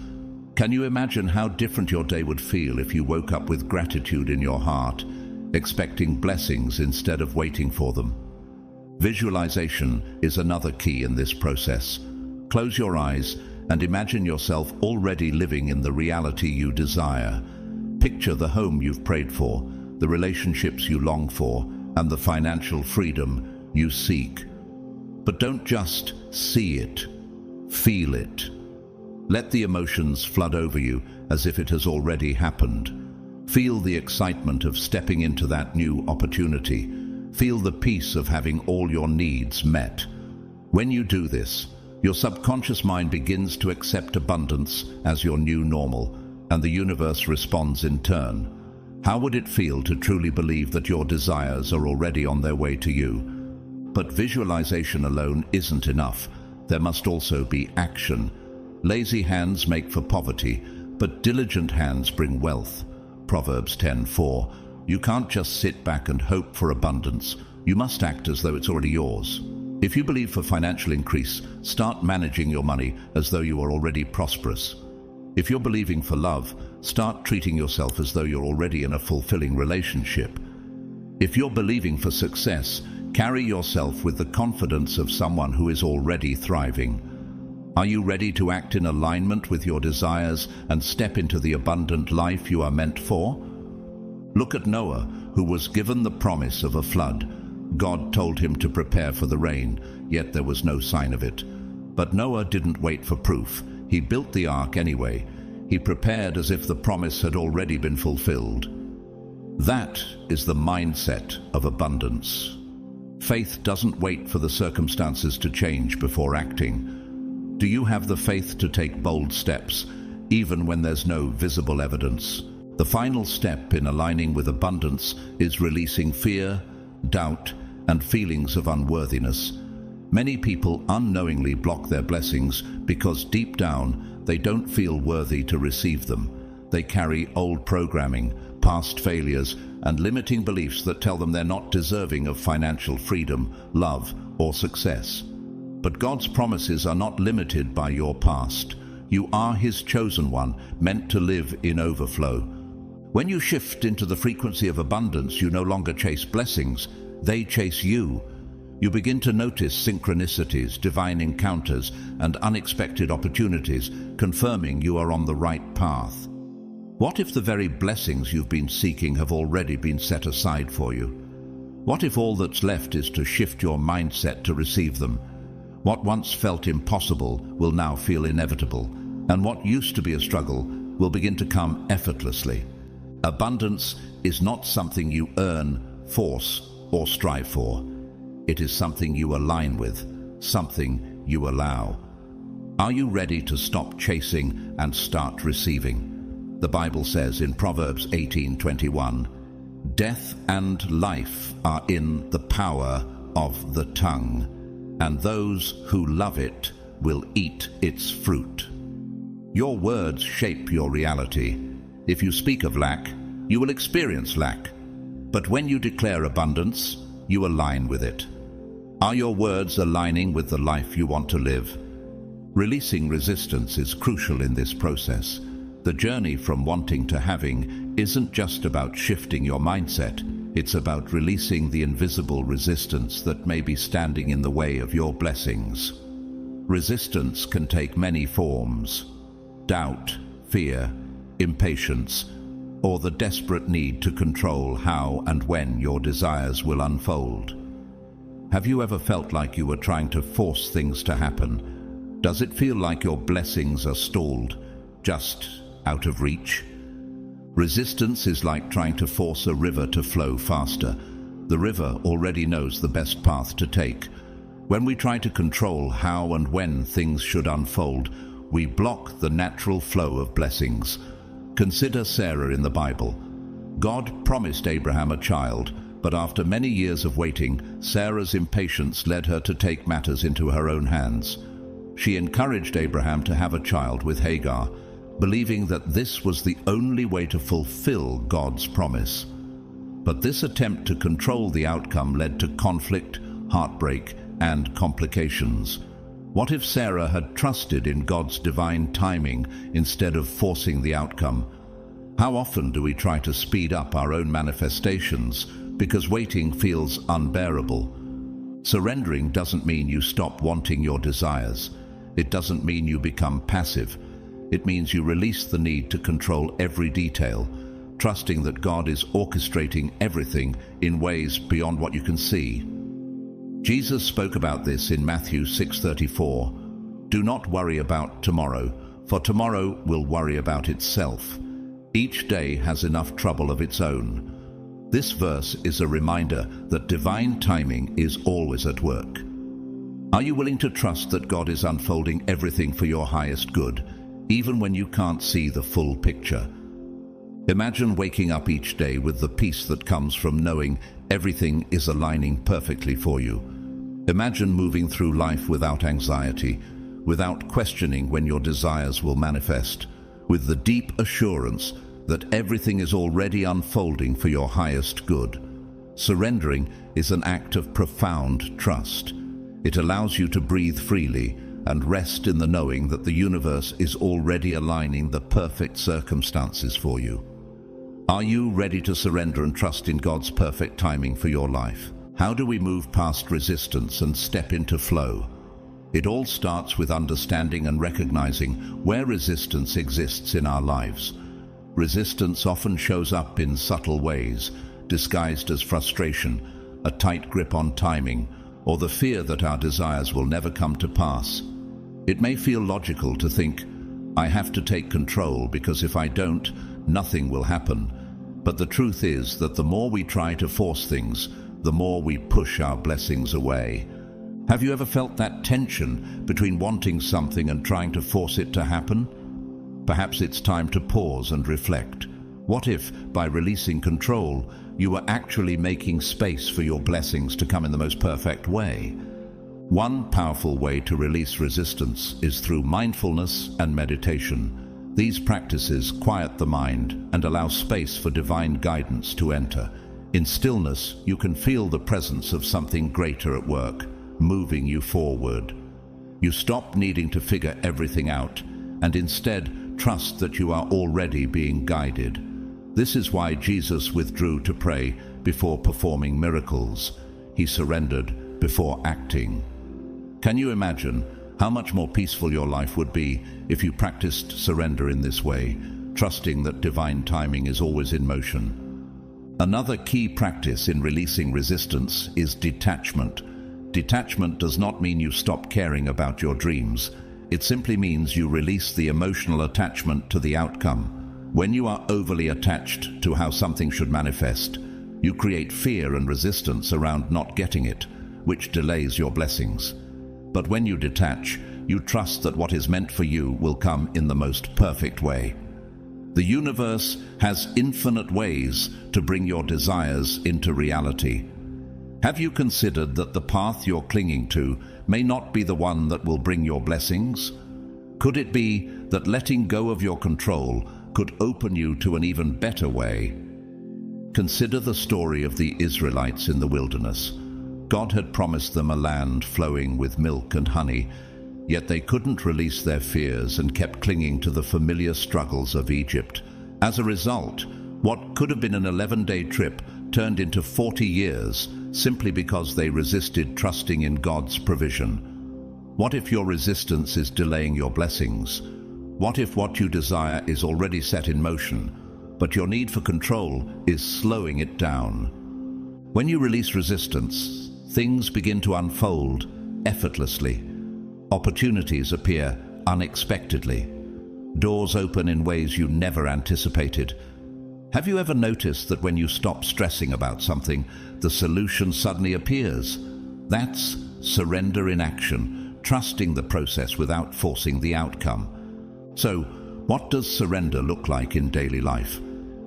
Can you imagine how different your day would feel if you woke up with gratitude in your heart, expecting blessings instead of waiting for them? Visualization is another key in this process. Close your eyes and imagine yourself already living in the reality you desire. Picture the home you've prayed for, the relationships you long for, and the financial freedom you seek. But don't just see it, feel it. Let the emotions flood over you as if it has already happened. Feel the excitement of stepping into that new opportunity. Feel the peace of having all your needs met. When you do this, your subconscious mind begins to accept abundance as your new normal, and the universe responds in turn. How would it feel to truly believe that your desires are already on their way to you? But visualization alone isn't enough. There must also be action. Lazy hands make for poverty, but diligent hands bring wealth. Proverbs 10:4. You can't just sit back and hope for abundance. You must act as though it's already yours. If you believe for financial increase, start managing your money as though you are already prosperous. If you're believing for love, start treating yourself as though you're already in a fulfilling relationship. If you're believing for success, carry yourself with the confidence of someone who is already thriving. Are you ready to act in alignment with your desires and step into the abundant life you are meant for? Look at Noah, who was given the promise of a flood. God told him to prepare for the rain, yet there was no sign of it. But Noah didn't wait for proof. He built the ark anyway. He prepared as if the promise had already been fulfilled. That is the mindset of abundance. Faith doesn't wait for the circumstances to change before acting. Do you have the faith to take bold steps, even when there's no visible evidence? The final step in aligning with abundance is releasing fear, doubt, and feelings of unworthiness. Many people unknowingly block their blessings because deep down they don't feel worthy to receive them. They carry old programming, past failures, and limiting beliefs that tell them they're not deserving of financial freedom, love, or success. But God's promises are not limited by your past. You are His chosen one, meant to live in overflow. When you shift into the frequency of abundance, you no longer chase blessings, they chase you. You begin to notice synchronicities, divine encounters, and unexpected opportunities, confirming you are on the right path. What if the very blessings you've been seeking have already been set aside for you? What if all that's left is to shift your mindset to receive them? What once felt impossible will now feel inevitable, and what used to be a struggle will begin to come effortlessly. Abundance is not something you earn, force, or strive for. It is something you align with, something you allow. Are you ready to stop chasing and start receiving? The Bible says in Proverbs 18:21, "Death and life are in the power of the tongue, and those who love it will eat its fruit." Your words shape your reality. If you speak of lack, you will experience lack. But when you declare abundance, you align with it. Are your words aligning with the life you want to live? Releasing resistance is crucial in this process. The journey from wanting to having isn't just about shifting your mindset. It's about releasing the invisible resistance that may be standing in the way of your blessings. Resistance can take many forms: doubt, fear, impatience, or the desperate need to control how and when your desires will unfold. Have you ever felt like you were trying to force things to happen? Does it feel like your blessings are stalled, just out of reach? Resistance is like trying to force a river to flow faster. The river already knows the best path to take. When we try to control how and when things should unfold, we block the natural flow of blessings. Consider Sarah in the Bible. God promised Abraham a child, but after many years of waiting, Sarah's impatience led her to take matters into her own hands. She encouraged Abraham to have a child with Hagar, believing that this was the only way to fulfill God's promise. But this attempt to control the outcome led to conflict, heartbreak, and complications. What if Sarah had trusted in God's divine timing instead of forcing the outcome? How often do we try to speed up our own manifestations because waiting feels unbearable? Surrendering doesn't mean you stop wanting your desires. It doesn't mean you become passive. It means you release the need to control every detail, trusting that God is orchestrating everything in ways beyond what you can see. Jesus spoke about this in Matthew 6:34. "Do not worry about tomorrow, for tomorrow will worry about itself. Each day has enough trouble of its own." This verse is a reminder that divine timing is always at work. Are you willing to trust that God is unfolding everything for your highest good, even when you can't see the full picture? Imagine waking up each day with the peace that comes from knowing everything is aligning perfectly for you. Imagine moving through life without anxiety, without questioning when your desires will manifest, with the deep assurance that everything is already unfolding for your highest good. Surrendering is an act of profound trust. It allows you to breathe freely and rest in the knowing that the universe is already aligning the perfect circumstances for you. Are you ready to surrender and trust in God's perfect timing for your life? How do we move past resistance and step into flow? It all starts with understanding and recognizing where resistance exists in our lives. Resistance often shows up in subtle ways, disguised as frustration, a tight grip on timing, or the fear that our desires will never come to pass. It may feel logical to think, I have to take control because if I don't, nothing will happen. But the truth is that the more we try to force things, the more we push our blessings away. Have you ever felt that tension between wanting something and trying to force it to happen? Perhaps it's time to pause and reflect. What if, by releasing control, you were actually making space for your blessings to come in the most perfect way? One powerful way to release resistance is through mindfulness and meditation. These practices quiet the mind and allow space for divine guidance to enter. In stillness, you can feel the presence of something greater at work, moving you forward. You stop needing to figure everything out and instead trust that you are already being guided. This is why Jesus withdrew to pray before performing miracles. He surrendered before acting. Can you imagine how much more peaceful your life would be if you practiced surrender in this way, trusting that divine timing is always in motion? Another key practice in releasing resistance is detachment. Detachment does not mean you stop caring about your dreams. It simply means you release the emotional attachment to the outcome. When you are overly attached to how something should manifest, you create fear and resistance around not getting it, which delays your blessings. But when you detach, you trust that what is meant for you will come in the most perfect way. The universe has infinite ways to bring your desires into reality. Have you considered that the path you're clinging to may not be the one that will bring your blessings? Could it be that letting go of your control could open you to an even better way? Consider the story of the Israelites in the wilderness. God had promised them a land flowing with milk and honey, yet they couldn't release their fears and kept clinging to the familiar struggles of Egypt. As a result, what could have been an 11-day trip turned into 40 years simply because they resisted trusting in God's provision. What if your resistance is delaying your blessings? What if what you desire is already set in motion, but your need for control is slowing it down? When you release resistance, things begin to unfold effortlessly. Opportunities appear unexpectedly. Doors open in ways you never anticipated. Have you ever noticed that when you stop stressing about something, the solution suddenly appears? That's surrender in action, trusting the process without forcing the outcome. So, what does surrender look like in daily life?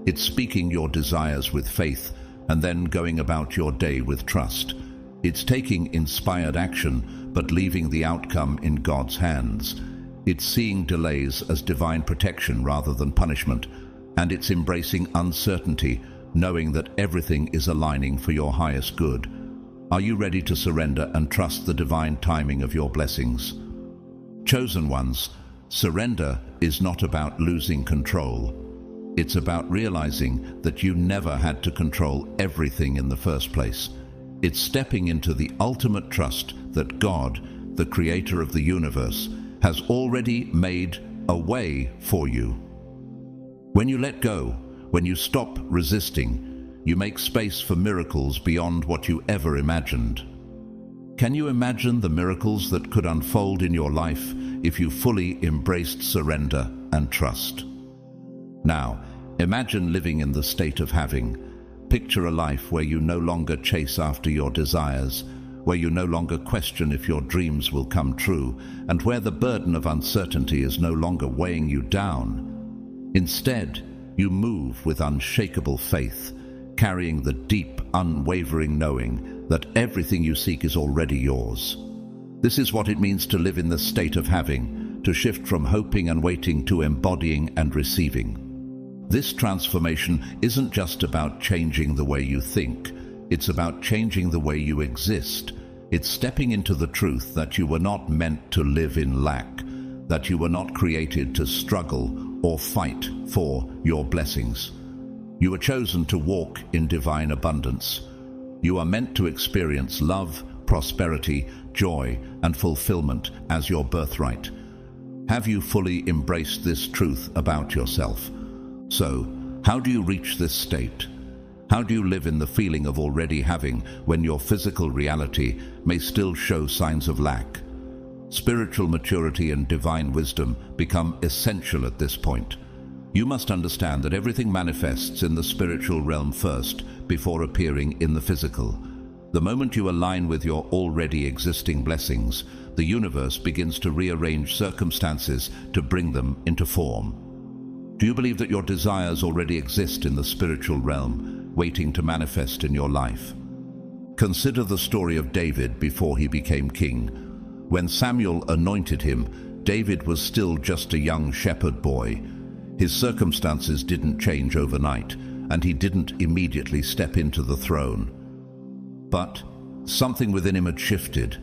It's speaking your desires with faith and then going about your day with trust. It's taking inspired action but leaving the outcome in God's hands. It's seeing delays as divine protection rather than punishment. And it's embracing uncertainty, knowing that everything is aligning for your highest good. Are you ready to surrender and trust the divine timing of your blessings? Chosen ones, surrender is not about losing control. It's about realizing that you never had to control everything in the first place. It's stepping into the ultimate trust that God, the creator of the universe, has already made a way for you. When you let go, when you stop resisting, you make space for miracles beyond what you ever imagined. Can you imagine the miracles that could unfold in your life if you fully embraced surrender and trust? Now, imagine living in the state of having. Picture a life where you no longer chase after your desires, where you no longer question if your dreams will come true, and where the burden of uncertainty is no longer weighing you down. Instead, you move with unshakable faith, carrying the deep, unwavering knowing that everything you seek is already yours. This is what it means to live in the state of having, to shift from hoping and waiting to embodying and receiving. This transformation isn't just about changing the way you think, it's about changing the way you exist. It's stepping into the truth that you were not meant to live in lack, that you were not created to struggle or fight for your blessings. You were chosen to walk in divine abundance. You are meant to experience love, prosperity, joy, and fulfillment as your birthright. Have you fully embraced this truth about yourself? So, how do you reach this state? How do you live in the feeling of already having when your physical reality may still show signs of lack? Spiritual maturity and divine wisdom become essential at this point. You must understand that everything manifests in the spiritual realm first, before appearing in the physical. The moment you align with your already existing blessings, the universe begins to rearrange circumstances to bring them into form. Do you believe that your desires already exist in the spiritual realm, waiting to manifest in your life? Consider the story of David before he became king. When Samuel anointed him, David was still just a young shepherd boy. His circumstances didn't change overnight, and he didn't immediately step into the throne. But something within him had shifted.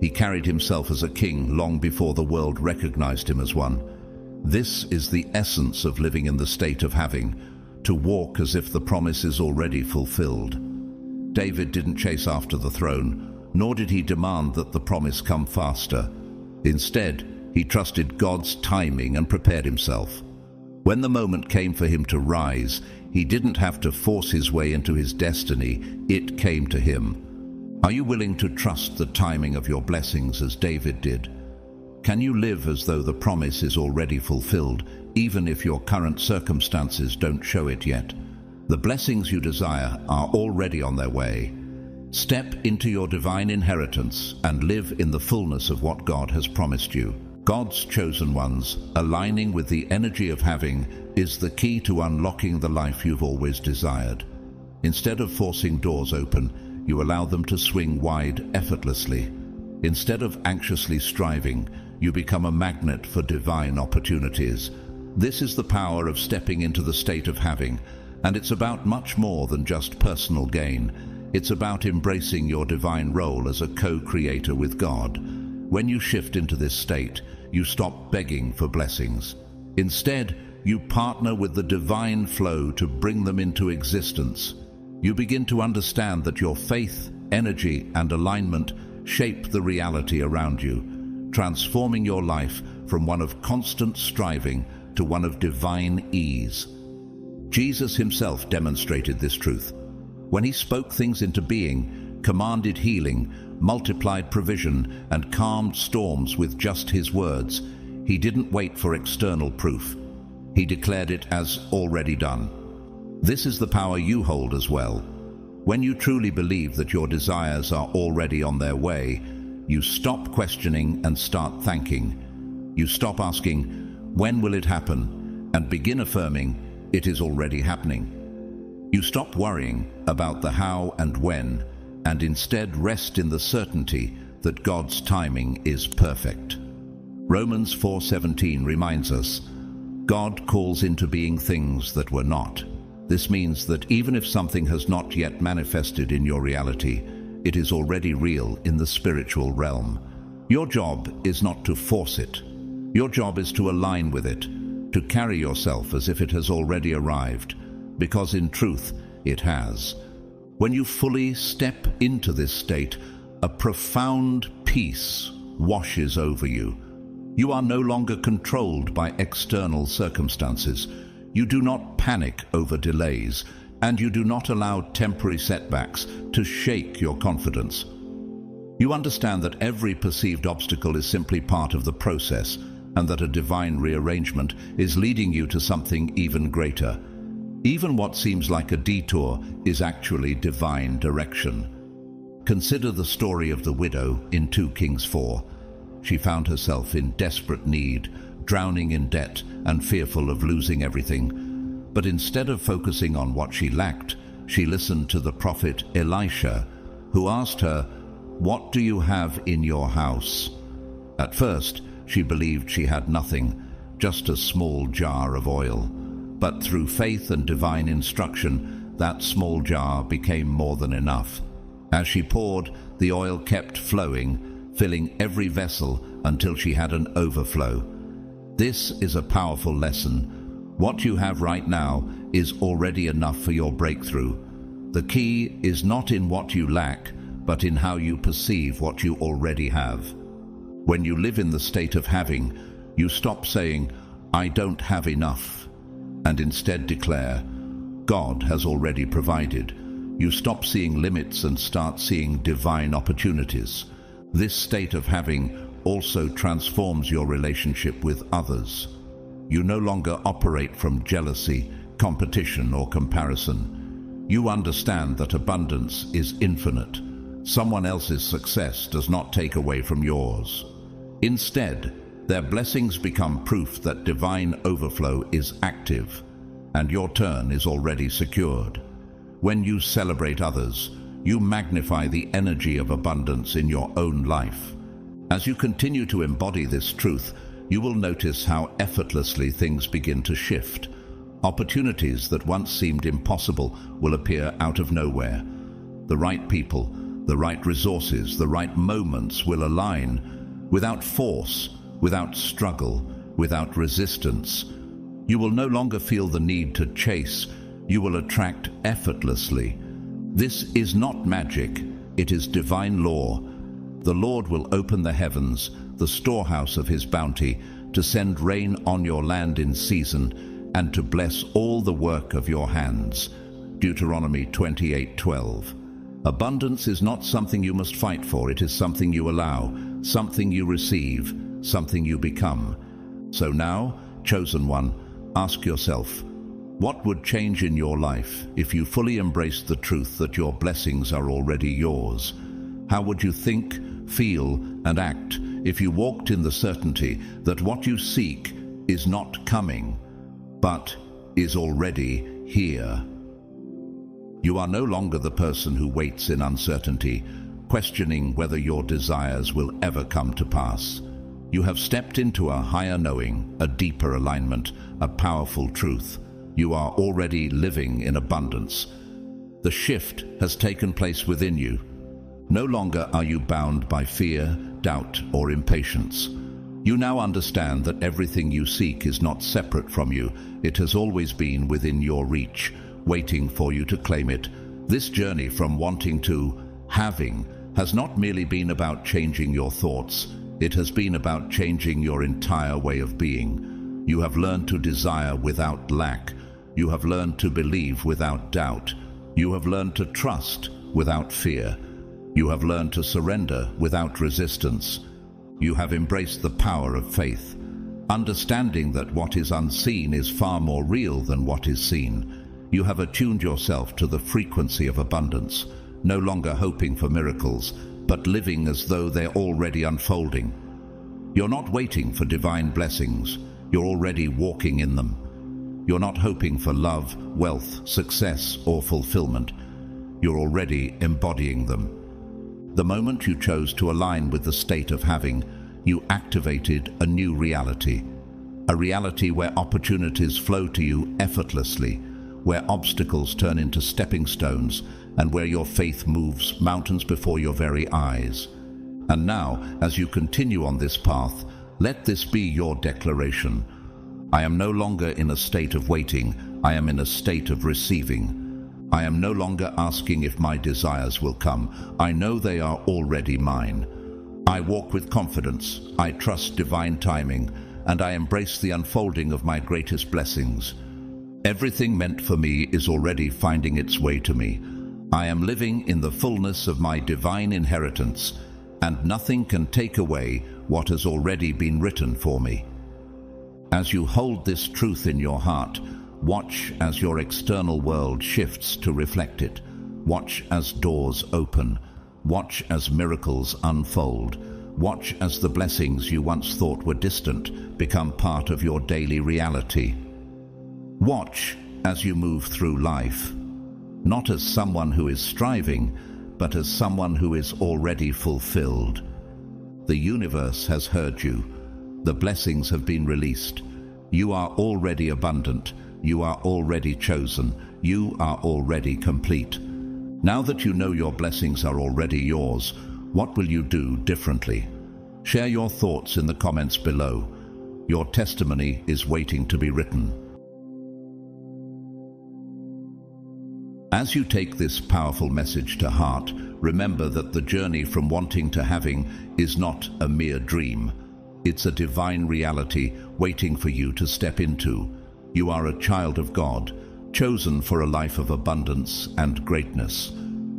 He carried himself as a king long before the world recognized him as one. This is the essence of living in the state of having, to walk as if the promise is already fulfilled. David didn't chase after the throne, nor did he demand that the promise come faster. Instead, he trusted God's timing and prepared himself. When the moment came for him to rise, he didn't have to force his way into his destiny, it came to him. Are you willing to trust the timing of your blessings as David did? Can you live as though the promise is already fulfilled, even if your current circumstances don't show it yet? The blessings you desire are already on their way. Step into your divine inheritance and live in the fullness of what God has promised you. God's chosen ones, aligning with the energy of having, is the key to unlocking the life you've always desired. Instead of forcing doors open, you allow them to swing wide effortlessly. Instead of anxiously striving, you become a magnet for divine opportunities. This is the power of stepping into the state of having, and it's about much more than just personal gain. It's about embracing your divine role as a co-creator with God. When you shift into this state, you stop begging for blessings. Instead, you partner with the divine flow to bring them into existence. You begin to understand that your faith, energy, and alignment shape the reality around you, transforming your life from one of constant striving to one of divine ease. Jesus himself demonstrated this truth. When he spoke things into being, commanded healing, multiplied provision, and calmed storms with just his words, he didn't wait for external proof. He declared it as already done. This is the power you hold as well. When you truly believe that your desires are already on their way, you stop questioning and start thanking. You stop asking, "When will it happen?" and begin affirming, "It is already happening." You stop worrying about the how and when, and instead rest in the certainty that God's timing is perfect. Romans 4:17 reminds us, God calls into being things that were not. This means that even if something has not yet manifested in your reality, it is already real in the spiritual realm. Your job is not to force it. Your job is to align with it, to carry yourself as if it has already arrived, because in truth, it has. When you fully step into this state, a profound peace washes over you. You are no longer controlled by external circumstances. You do not panic over delays, and you do not allow temporary setbacks to shake your confidence. You understand that every perceived obstacle is simply part of the process, and that a divine rearrangement is leading you to something even greater. Even what seems like a detour is actually divine direction. Consider the story of the widow in 2 Kings 4. She found herself in desperate need, drowning in debt and fearful of losing everything. But instead of focusing on what she lacked, she listened to the prophet Elisha, who asked her, "What do you have in your house?" At first, she believed she had nothing, just a small jar of oil. But through faith and divine instruction, that small jar became more than enough. As she poured, the oil kept flowing, filling every vessel until she had an overflow. This is a powerful lesson. What you have right now is already enough for your breakthrough. The key is not in what you lack, but in how you perceive what you already have. When you live in the state of having, you stop saying, "I don't have enough," and instead declare, "God has already provided." You stop seeing limits and start seeing divine opportunities. This state of having also transforms your relationship with others. You no longer operate from jealousy, competition, or comparison. You understand that abundance is infinite. Someone else's success does not take away from yours. Instead, their blessings become proof that divine overflow is active, and your turn is already secured. When you celebrate others, you magnify the energy of abundance in your own life. As you continue to embody this truth, you will notice how effortlessly things begin to shift. Opportunities that once seemed impossible will appear out of nowhere. The right people, the right resources, the right moments will align without force, without struggle, without resistance. You will no longer feel the need to chase. You will attract effortlessly. This is not magic, it is divine law. The Lord will open the heavens, the storehouse of his bounty, to send rain on your land in season and to bless all the work of your hands. Deuteronomy 28:12. Abundance is not something you must fight for, it is something you allow, something you receive, something you become. So now, chosen one, ask yourself, what would change in your life if you fully embraced the truth that your blessings are already yours? How would you think, feel, and act if you walked in the certainty that what you seek is not coming, but is already here? You are no longer the person who waits in uncertainty, questioning whether your desires will ever come to pass. You have stepped into a higher knowing, a deeper alignment, a powerful truth. You are already living in abundance. The shift has taken place within you. No longer are you bound by fear, doubt, or impatience. You now understand that everything you seek is not separate from you. It has always been within your reach, waiting for you to claim it. This journey from wanting to having has not merely been about changing your thoughts. It has been about changing your entire way of being. You have learned to desire without lack. You have learned to believe without doubt. You have learned to trust without fear. You have learned to surrender without resistance. You have embraced the power of faith, understanding that what is unseen is far more real than what is seen. You have attuned yourself to the frequency of abundance, no longer hoping for miracles, but living as though they're already unfolding. You're not waiting for divine blessings, you're already walking in them. You're not hoping for love, wealth, success, or fulfillment. You're already embodying them. The moment you chose to align with the state of having, you activated a new reality. A reality where opportunities flow to you effortlessly, where obstacles turn into stepping stones, and where your faith moves mountains before your very eyes. And now, as you continue on this path, let this be your declaration. I am no longer in a state of waiting, I am in a state of receiving. I am no longer asking if my desires will come, I know they are already mine. I walk with confidence, I trust divine timing, and I embrace the unfolding of my greatest blessings. Everything meant for me is already finding its way to me. I am living in the fullness of my divine inheritance, and nothing can take away what has already been written for me. As you hold this truth in your heart, watch as your external world shifts to reflect it. Watch as doors open. Watch as miracles unfold. Watch as the blessings you once thought were distant become part of your daily reality. Watch as you move through life, not as someone who is striving, but as someone who is already fulfilled. The universe has heard you. The blessings have been released. You are already abundant. You are already chosen. You are already complete. Now that you know your blessings are already yours, what will you do differently? Share your thoughts in the comments below. Your testimony is waiting to be written. As you take this powerful message to heart, remember that the journey from wanting to having is not a mere dream. It's a divine reality waiting for you to step into. You are a child of God, chosen for a life of abundance and greatness.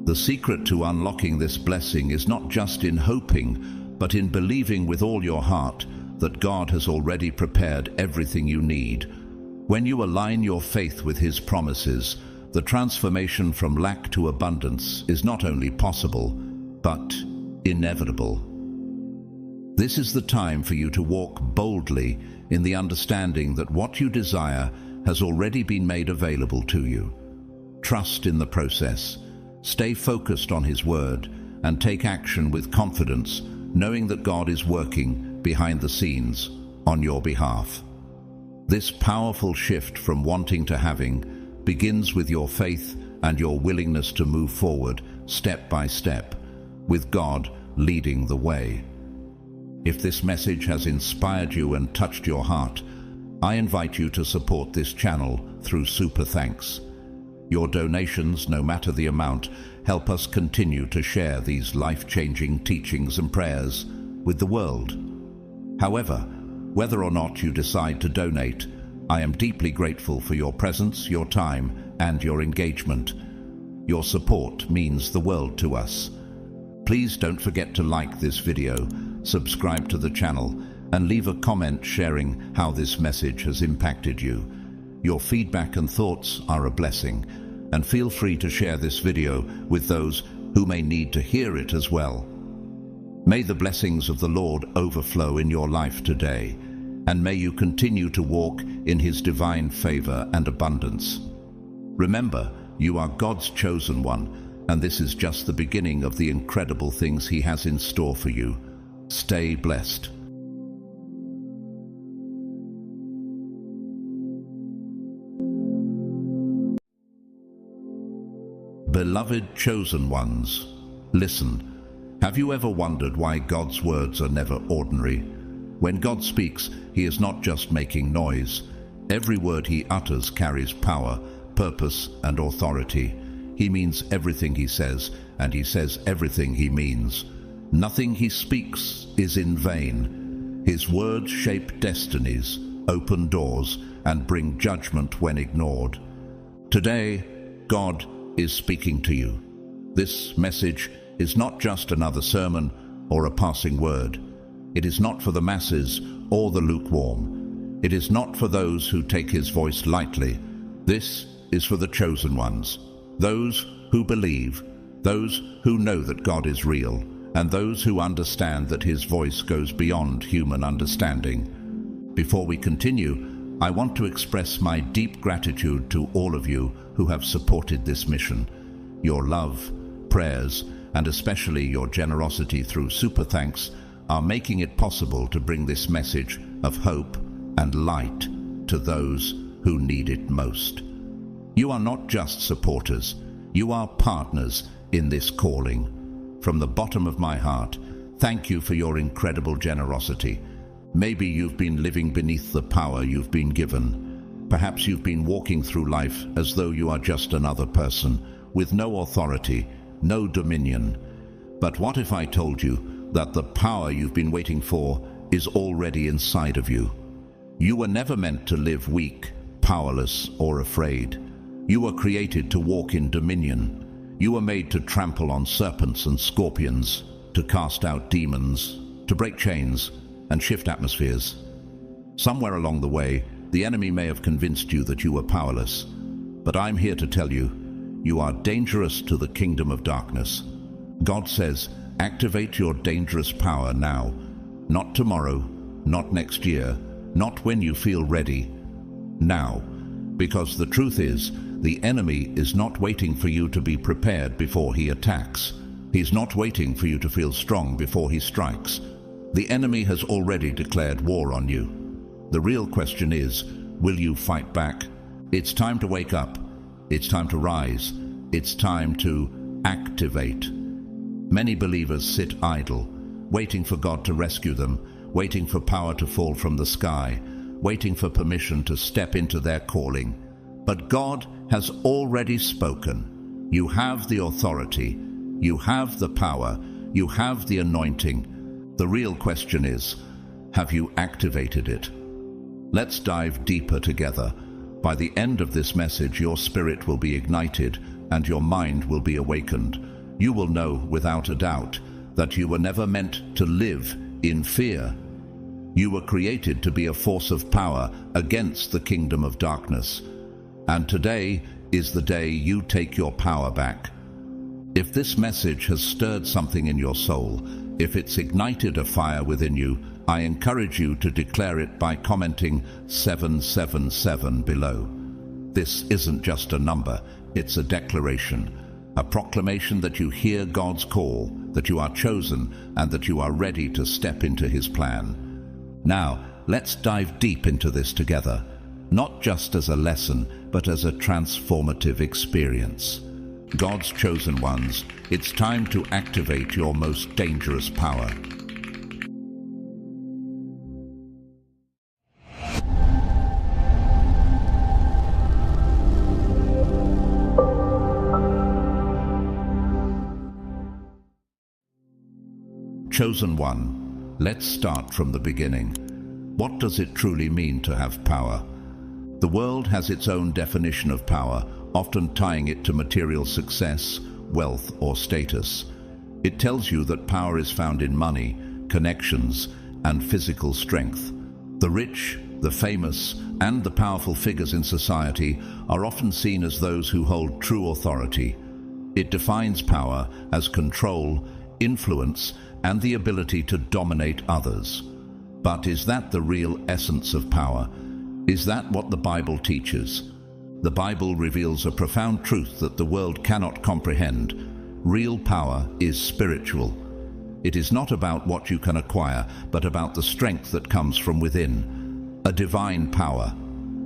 The secret to unlocking this blessing is not just in hoping, but in believing with all your heart that God has already prepared everything you need. When you align your faith with His promises, the transformation from lack to abundance is not only possible, but inevitable. This is the time for you to walk boldly in the understanding that what you desire has already been made available to you. Trust in the process, stay focused on His word, and take action with confidence, knowing that God is working behind the scenes on your behalf. This powerful shift from wanting to having begins with your faith and your willingness to move forward step by step, with God leading the way. If this message has inspired you and touched your heart, I invite you to support this channel through Super Thanks. Your donations, no matter the amount, help us continue to share these life-changing teachings and prayers with the world. However, whether or not you decide to donate, I am deeply grateful for your presence, your time, and your engagement. Your support means the world to us. Please don't forget to like this video, subscribe to the channel, and leave a comment sharing how this message has impacted you. Your feedback and thoughts are a blessing, and feel free to share this video with those who may need to hear it as well. May the blessings of the Lord overflow in your life today, and may you continue to walk in His divine favor and abundance. Remember, you are God's chosen one, and this is just the beginning of the incredible things He has in store for you. Stay blessed. Beloved chosen ones, listen. Have you ever wondered why God's words are never ordinary? When God speaks, He is not just making noise. Every word He utters carries power, purpose, and authority. He means everything He says, and He says everything He means. Nothing He speaks is in vain. His words shape destinies, open doors, and bring judgment when ignored. Today, God is speaking to you. This message is not just another sermon or a passing word. It is not for the masses or the lukewarm. It is not for those who take His voice lightly. This is for the chosen ones, those who believe, those who know that God is real, and those who understand that His voice goes beyond human understanding. Before we continue, I want to express my deep gratitude to all of you who have supported this mission. Your love, prayers, and especially your generosity through Super Thanks are making it possible to bring this message of hope and light to those who need it most. You are not just supporters, you are partners in this calling. From the bottom of my heart, thank you for your incredible generosity. Maybe you've been living beneath the power you've been given. Perhaps you've been walking through life as though you are just another person, with no authority, no dominion. But what if I told you that the power you've been waiting for is already inside of you? You were never meant to live weak, powerless, or afraid. You were created to walk in dominion. You were made to trample on serpents and scorpions, to cast out demons, to break chains, and shift atmospheres. Somewhere along the way, the enemy may have convinced you that you were powerless, but I'm here to tell you, you are dangerous to the kingdom of darkness. God says, activate your dangerous power now, not tomorrow, not next year, not when you feel ready, now. Because the truth is, the enemy is not waiting for you to be prepared before he attacks. He's not waiting for you to feel strong before he strikes. The enemy has already declared war on you. The real question is, will you fight back? It's time to wake up. It's time to rise. It's time to activate. Many believers sit idle, waiting for God to rescue them, waiting for power to fall from the sky, waiting for permission to step into their calling. But God has already spoken. You have the authority. You have the power. You have the anointing. The real question is, have you activated it? Let's dive deeper together. By the end of this message, your spirit will be ignited and your mind will be awakened. You will know without a doubt that you were never meant to live in fear. You were created to be a force of power against the kingdom of darkness. And today is the day you take your power back. If this message has stirred something in your soul, if it's ignited a fire within you, I encourage you to declare it by commenting 777 below. This isn't just a number, it's a declaration, a proclamation that you hear God's call, that you are chosen, and that you are ready to step into His plan. Now, let's dive deep into this together, not just as a lesson, but as a transformative experience. God's chosen ones, it's time to activate your most dangerous power. Chosen one, let's start from the beginning. What does it truly mean to have power? The world has its own definition of power, often tying it to material success, wealth, or status. It tells you that power is found in money, connections, and physical strength. The rich, the famous, and the powerful figures in society are often seen as those who hold true authority. It defines power as control, influence, and the ability to dominate others. But is that the real essence of power? Is that what the Bible teaches? The Bible reveals a profound truth that the world cannot comprehend. Real power is spiritual. It is not about what you can acquire, but about the strength that comes from within. A divine power.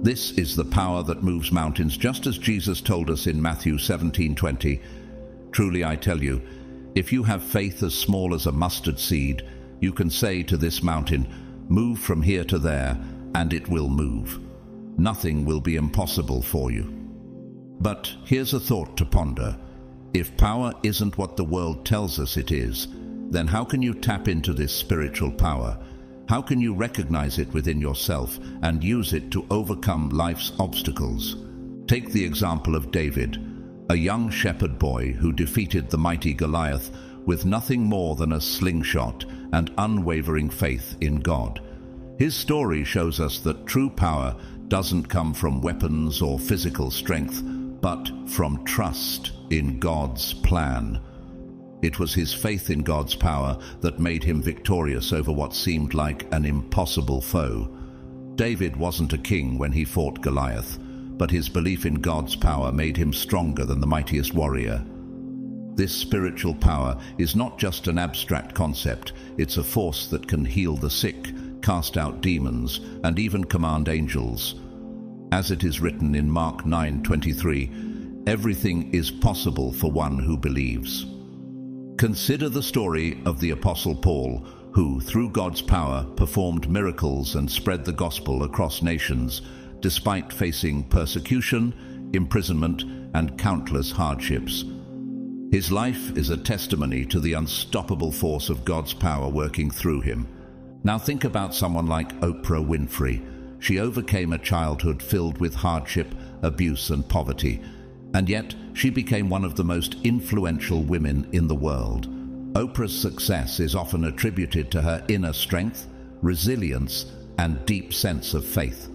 This is the power that moves mountains, just as Jesus told us in Matthew 17:20. Truly I tell you, if you have faith as small as a mustard seed, you can say to this mountain, "Move from here to there," and it will move. Nothing will be impossible for you. But here's a thought to ponder. If power isn't what the world tells us it is, then how can you tap into this spiritual power? How can you recognize it within yourself and use it to overcome life's obstacles? Take the example of David, a young shepherd boy who defeated the mighty Goliath with nothing more than a slingshot and unwavering faith in God. His story shows us that true power doesn't come from weapons or physical strength, but from trust in God's plan. It was his faith in God's power that made him victorious over what seemed like an impossible foe. David wasn't a king when he fought Goliath, but his belief in God's power made him stronger than the mightiest warrior. This spiritual power is not just an abstract concept, it's a force that can heal the sick, cast out demons, and even command angels. As it is written in Mark 9:23, everything is possible for one who believes. Consider the story of the Apostle Paul, who, through God's power, performed miracles and spread the gospel across nations, despite facing persecution, imprisonment, and countless hardships. His life is a testimony to the unstoppable force of God's power working through him. Now think about someone like Oprah Winfrey. She overcame a childhood filled with hardship, abuse, and poverty, and yet she became one of the most influential women in the world. Oprah's success is often attributed to her inner strength, resilience, and deep sense of faith.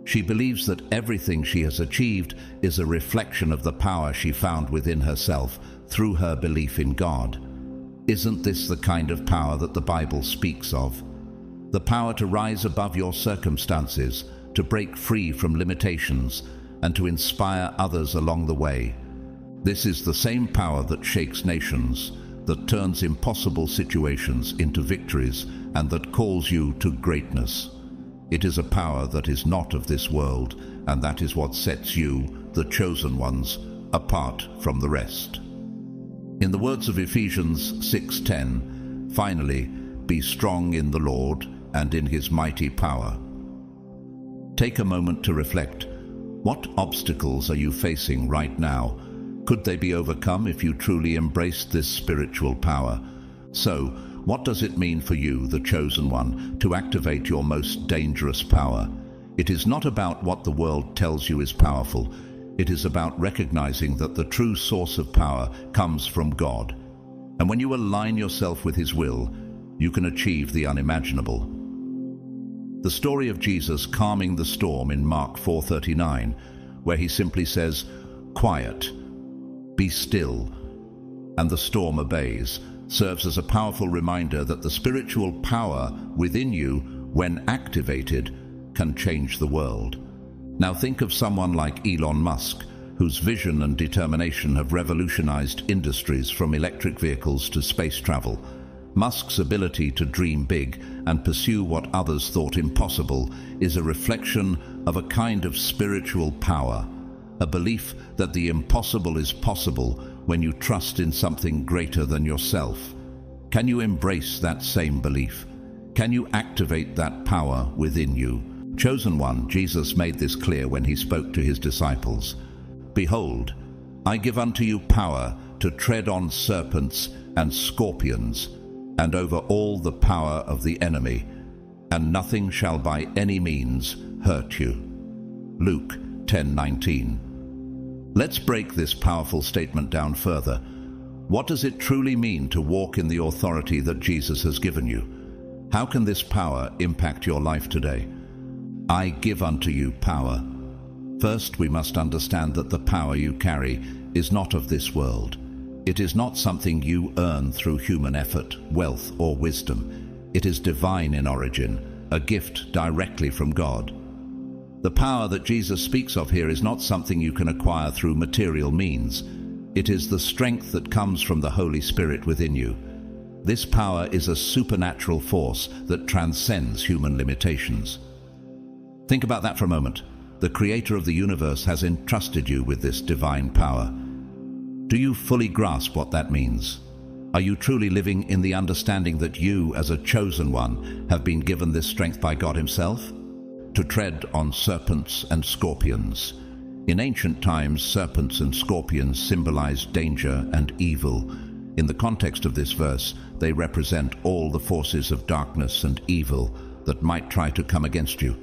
She believes that everything she has achieved is a reflection of the power she found within herself through her belief in God. Isn't this the kind of power that the Bible speaks of? The power to rise above your circumstances, to break free from limitations, and to inspire others along the way. This is the same power that shakes nations, that turns impossible situations into victories, and that calls you to greatness. It is a power that is not of this world, and that is what sets you, the chosen ones, apart from the rest. In the words of Ephesians 6:10, finally, be strong in the Lord and in his mighty power. Take a moment to reflect. What obstacles are you facing right now? Could they be overcome if you truly embraced this spiritual power? So, what does it mean for you, the chosen one, to activate your most dangerous power? It is not about what the world tells you is powerful. It is about recognizing that the true source of power comes from God. And when you align yourself with his will, you can achieve the unimaginable. The story of Jesus calming the storm in Mark 4:39, where he simply says, "Quiet, be still," and the storm obeys, serves as a powerful reminder that the spiritual power within you, when activated, can change the world. Now think of someone like Elon Musk, whose vision and determination have revolutionized industries from electric vehicles to space travel. Musk's ability to dream big and pursue what others thought impossible is a reflection of a kind of spiritual power, a belief that the impossible is possible when you trust in something greater than yourself. Can you embrace that same belief? Can you activate that power within you? Chosen one, Jesus made this clear when he spoke to his disciples. "Behold, I give unto you power to tread on serpents and scorpions, and over all the power of the enemy, and nothing shall by any means hurt you." Luke 10:19. Let's break this powerful statement down further. What does it truly mean to walk in the authority that Jesus has given you? How can this power impact your life today? I give unto you power. First, we must understand that the power you carry is not of this world. It is not something you earn through human effort, wealth, or wisdom. It is divine in origin, a gift directly from God. The power that Jesus speaks of here is not something you can acquire through material means. It is the strength that comes from the Holy Spirit within you. This power is a supernatural force that transcends human limitations. Think about that for a moment. The Creator of the universe has entrusted you with this divine power. Do you fully grasp what that means? Are you truly living in the understanding that you, as a chosen one, have been given this strength by God himself? To tread on serpents and scorpions. In ancient times, serpents and scorpions symbolized danger and evil. In the context of this verse, they represent all the forces of darkness and evil that might try to come against you.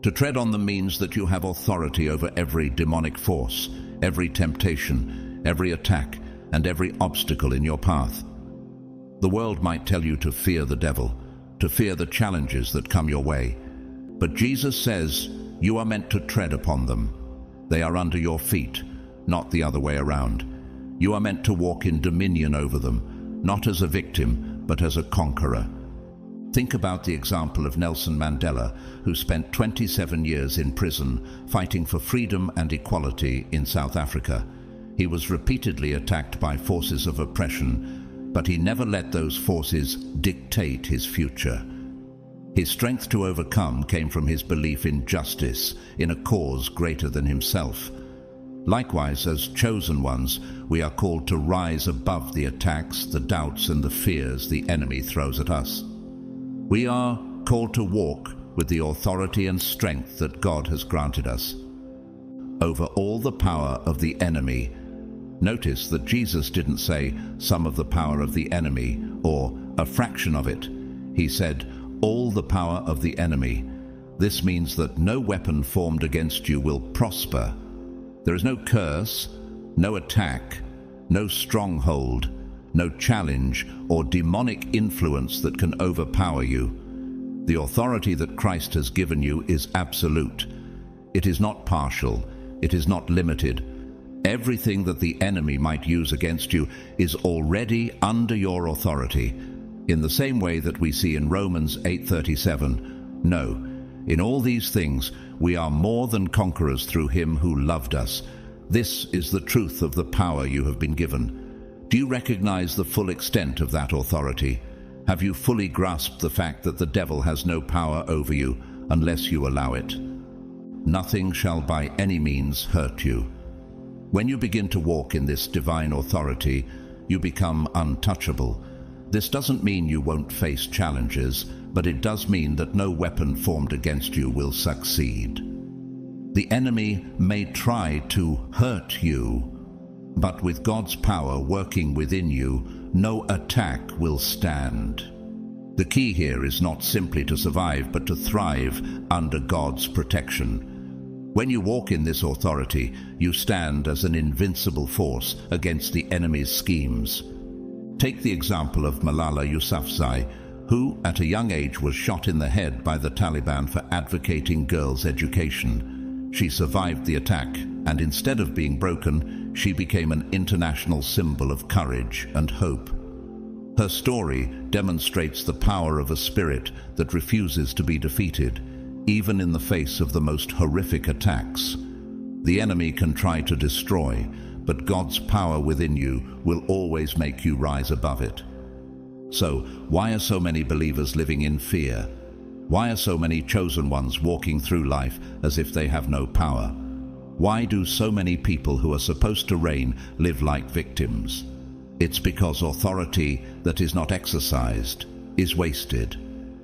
To tread on them means that you have authority over every demonic force, every temptation, every attack, and every obstacle in your path. The world might tell you to fear the devil, to fear the challenges that come your way. But Jesus says you are meant to tread upon them. They are under your feet, not the other way around. You are meant to walk in dominion over them, not as a victim, but as a conqueror. Think about the example of Nelson Mandela, who spent 27 years in prison fighting for freedom and equality in South Africa. He was repeatedly attacked by forces of oppression, but he never let those forces dictate his future. His strength to overcome came from his belief in justice, in a cause greater than himself. Likewise, as chosen ones, we are called to rise above the attacks, the doubts, and the fears the enemy throws at us. We are called to walk with the authority and strength that God has granted us. Over all the power of the enemy. Notice that Jesus didn't say some of the power of the enemy or a fraction of it. He said all the power of the enemy. This means that no weapon formed against you will prosper. There is no curse, no attack, no stronghold, no challenge or demonic influence that can overpower you. The authority that Christ has given you is absolute. It is not partial. It is not limited. Everything that the enemy might use against you is already under your authority, in the same way that we see in Romans 8:37. No, in all these things we are more than conquerors through him who loved us. This is the truth of the power you have been given. Do you recognize the full extent of that authority? Have you fully grasped the fact that the devil has no power over you, unless you allow it. Nothing shall by any means hurt you. When you begin to walk in this divine authority, you become untouchable. This doesn't mean you won't face challenges, but it does mean that no weapon formed against you will succeed. The enemy may try to hurt you, but with God's power working within you, no attack will stand. The key here is not simply to survive, but to thrive under God's protection. When you walk in this authority, you stand as an invincible force against the enemy's schemes. Take the example of Malala Yousafzai, who at a young age was shot in the head by the Taliban for advocating girls' education. She survived the attack, and instead of being broken, she became an international symbol of courage and hope. Her story demonstrates the power of a spirit that refuses to be defeated, even in the face of the most horrific attacks. The enemy can try to destroy, but God's power within you will always make you rise above it. So, why are so many believers living in fear? Why are so many chosen ones walking through life as if they have no power? Why do so many people who are supposed to reign live like victims? It's because authority that is not exercised is wasted.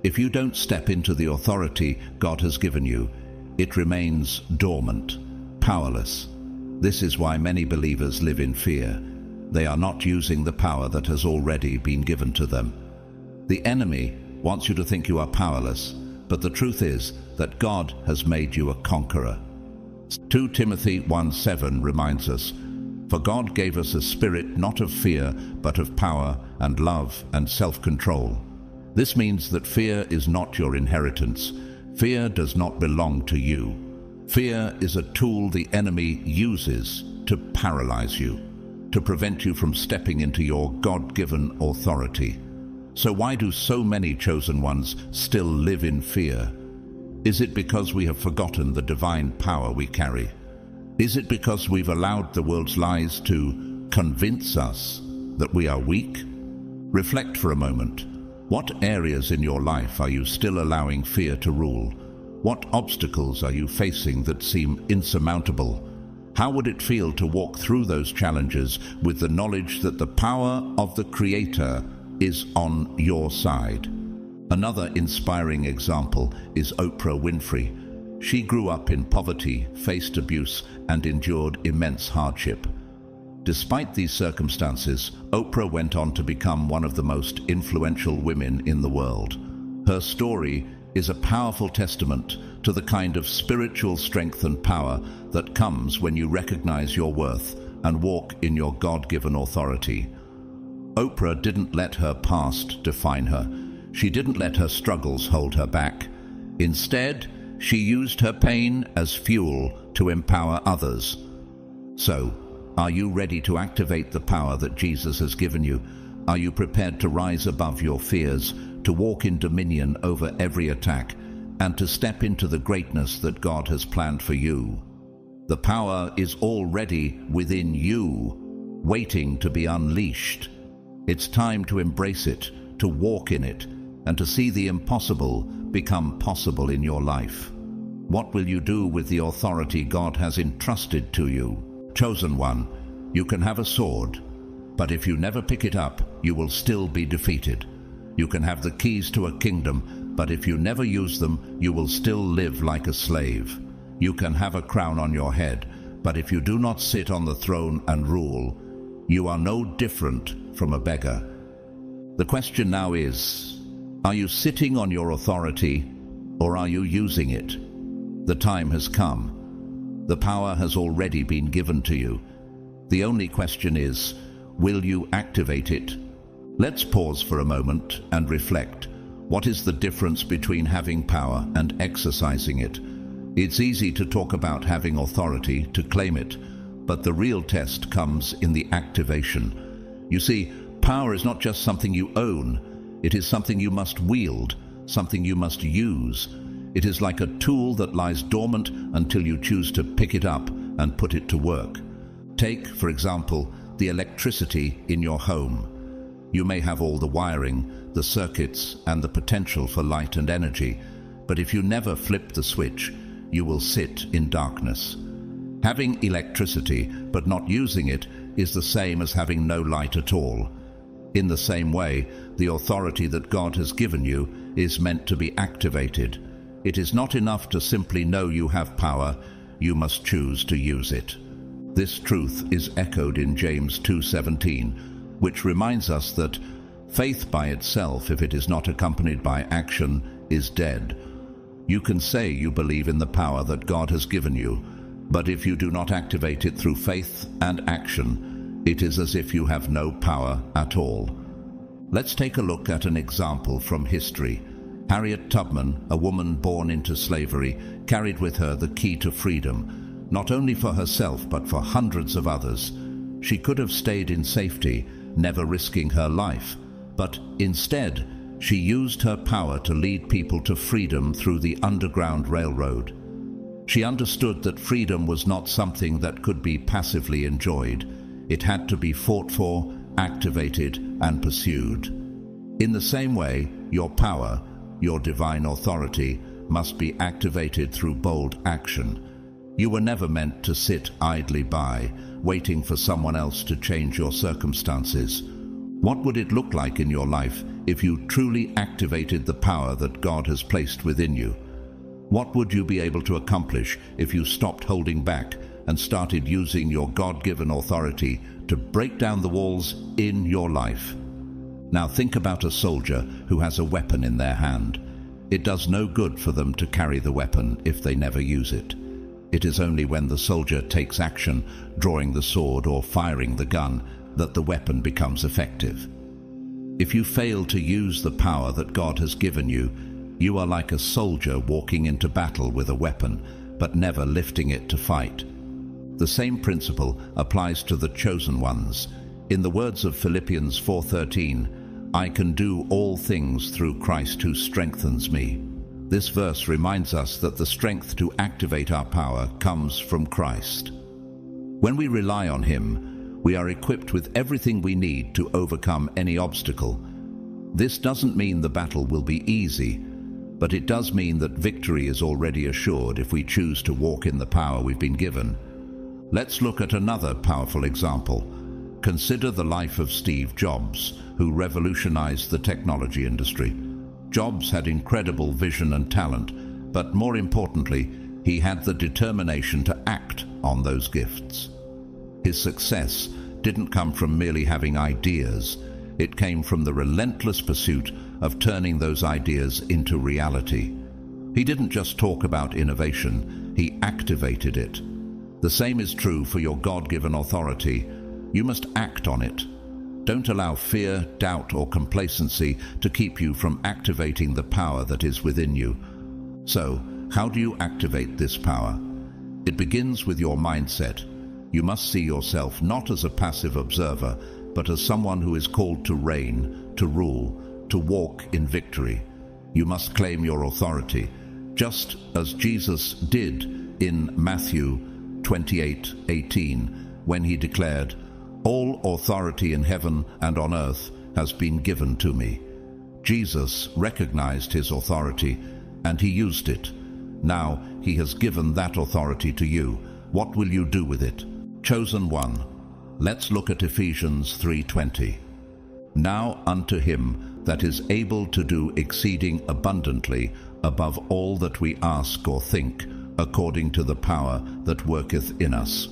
If you don't step into the authority God has given you, it remains dormant, powerless. This is why many believers live in fear. They are not using the power that has already been given to them. The enemy wants you to think you are powerless, but the truth is that God has made you a conqueror. 2 Timothy 1:7 reminds us, "For God gave us a spirit not of fear, but of power and love and self-control." This means that fear is not your inheritance. Fear does not belong to you. Fear is a tool the enemy uses to paralyze you, to prevent you from stepping into your God-given authority. So why do so many chosen ones still live in fear? Is it because we have forgotten the divine power we carry? Is it because we've allowed the world's lies to convince us that we are weak? Reflect for a moment. What areas in your life are you still allowing fear to rule? What obstacles are you facing that seem insurmountable? How would it feel to walk through those challenges with the knowledge that the power of the Creator is on your side? Another inspiring example is Oprah Winfrey. She grew up in poverty, faced abuse, and endured immense hardship. Despite these circumstances, Oprah went on to become one of the most influential women in the world. Her story is a powerful testament to the kind of spiritual strength and power that comes when you recognize your worth and walk in your God-given authority. Oprah didn't let her past define her. She didn't let her struggles hold her back. Instead, she used her pain as fuel to empower others. So, are you ready to activate the power that Jesus has given you? Are you prepared to rise above your fears, to walk in dominion over every attack, and to step into the greatness that God has planned for you? The power is already within you, waiting to be unleashed. It's time to embrace it, to walk in it, and to see the impossible become possible in your life. What will you do with the authority God has entrusted to you? Chosen one, you can have a sword, but if you never pick it up, you will still be defeated. You can have the keys to a kingdom, but if you never use them, you will still live like a slave. You can have a crown on your head, but if you do not sit on the throne and rule, you are no different from a beggar. The question now is, are you sitting on your authority, or are you using it? The time has come. The power has already been given to you. The only question is, will you activate it? Let's pause for a moment and reflect. What is the difference between having power and exercising it? It's easy to talk about having authority, to claim it, but the real test comes in the activation. You see, power is not just something you own. It is something you must wield, something you must use. It is like a tool that lies dormant until you choose to pick it up and put it to work. Take, for example, the electricity in your home. You may have all the wiring, the circuits, and the potential for light and energy, But if you never flip the switch, you will sit in darkness. Having electricity but not using it is the same as having no light at all. In the same way, the authority that God has given you is meant to be activated. It is not enough to simply know you have power, you must choose to use it. This truth is echoed in James 2:17, which reminds us that faith by itself, if it is not accompanied by action, is dead. You can say you believe in the power that God has given you, but if you do not activate it through faith and action, it is as if you have no power at all. Let's take a look at an example from history. Harriet Tubman, a woman born into slavery, carried with her the key to freedom, not only for herself but for hundreds of others. She could have stayed in safety, never risking her life, but instead, she used her power to lead people to freedom through the Underground Railroad. She understood that freedom was not something that could be passively enjoyed. It had to be fought for, activated, and pursued. In the same way, your power, your divine authority, must be activated through bold action. You were never meant to sit idly by, waiting for someone else to change your circumstances. What would it look like in your life if you truly activated the power that God has placed within you? What would you be able to accomplish if you stopped holding back and started using your God-given authority to break down the walls in your life? Now think about a soldier who has a weapon in their hand. It does no good for them to carry the weapon if they never use it. It is only when the soldier takes action, drawing the sword or firing the gun, that the weapon becomes effective. If you fail to use the power that God has given you, you are like a soldier walking into battle with a weapon, but never lifting it to fight. The same principle applies to the chosen ones. In the words of Philippians 4:13, "I can do all things through Christ who strengthens me." This verse reminds us that the strength to activate our power comes from Christ. When we rely on Him, we are equipped with everything we need to overcome any obstacle. This doesn't mean the battle will be easy, but it does mean that victory is already assured if we choose to walk in the power we've been given. Let's look at another powerful example. Consider the life of Steve Jobs, who revolutionized the technology industry. Jobs had incredible vision and talent, but more importantly, he had the determination to act on those gifts. His success didn't come from merely having ideas. It came from the relentless pursuit of turning those ideas into reality. He didn't just talk about innovation, he activated it. The same is true for your God-given authority. You must act on it. Don't allow fear, doubt, or complacency to keep you from activating the power that is within you. So, how do you activate this power? It begins with your mindset. You must see yourself not as a passive observer, but as someone who is called to reign, to rule, to walk in victory. You must claim your authority, just as Jesus did in Matthew 28:18, when he declared, "All authority in heaven and on earth has been given to me." Jesus recognized his authority and he used it. Now he has given that authority to you. What will you do with it? Chosen one. Let's look at Ephesians 3:20. "Now unto him that is able to do exceeding abundantly above all that we ask or think, according to the power that worketh in us."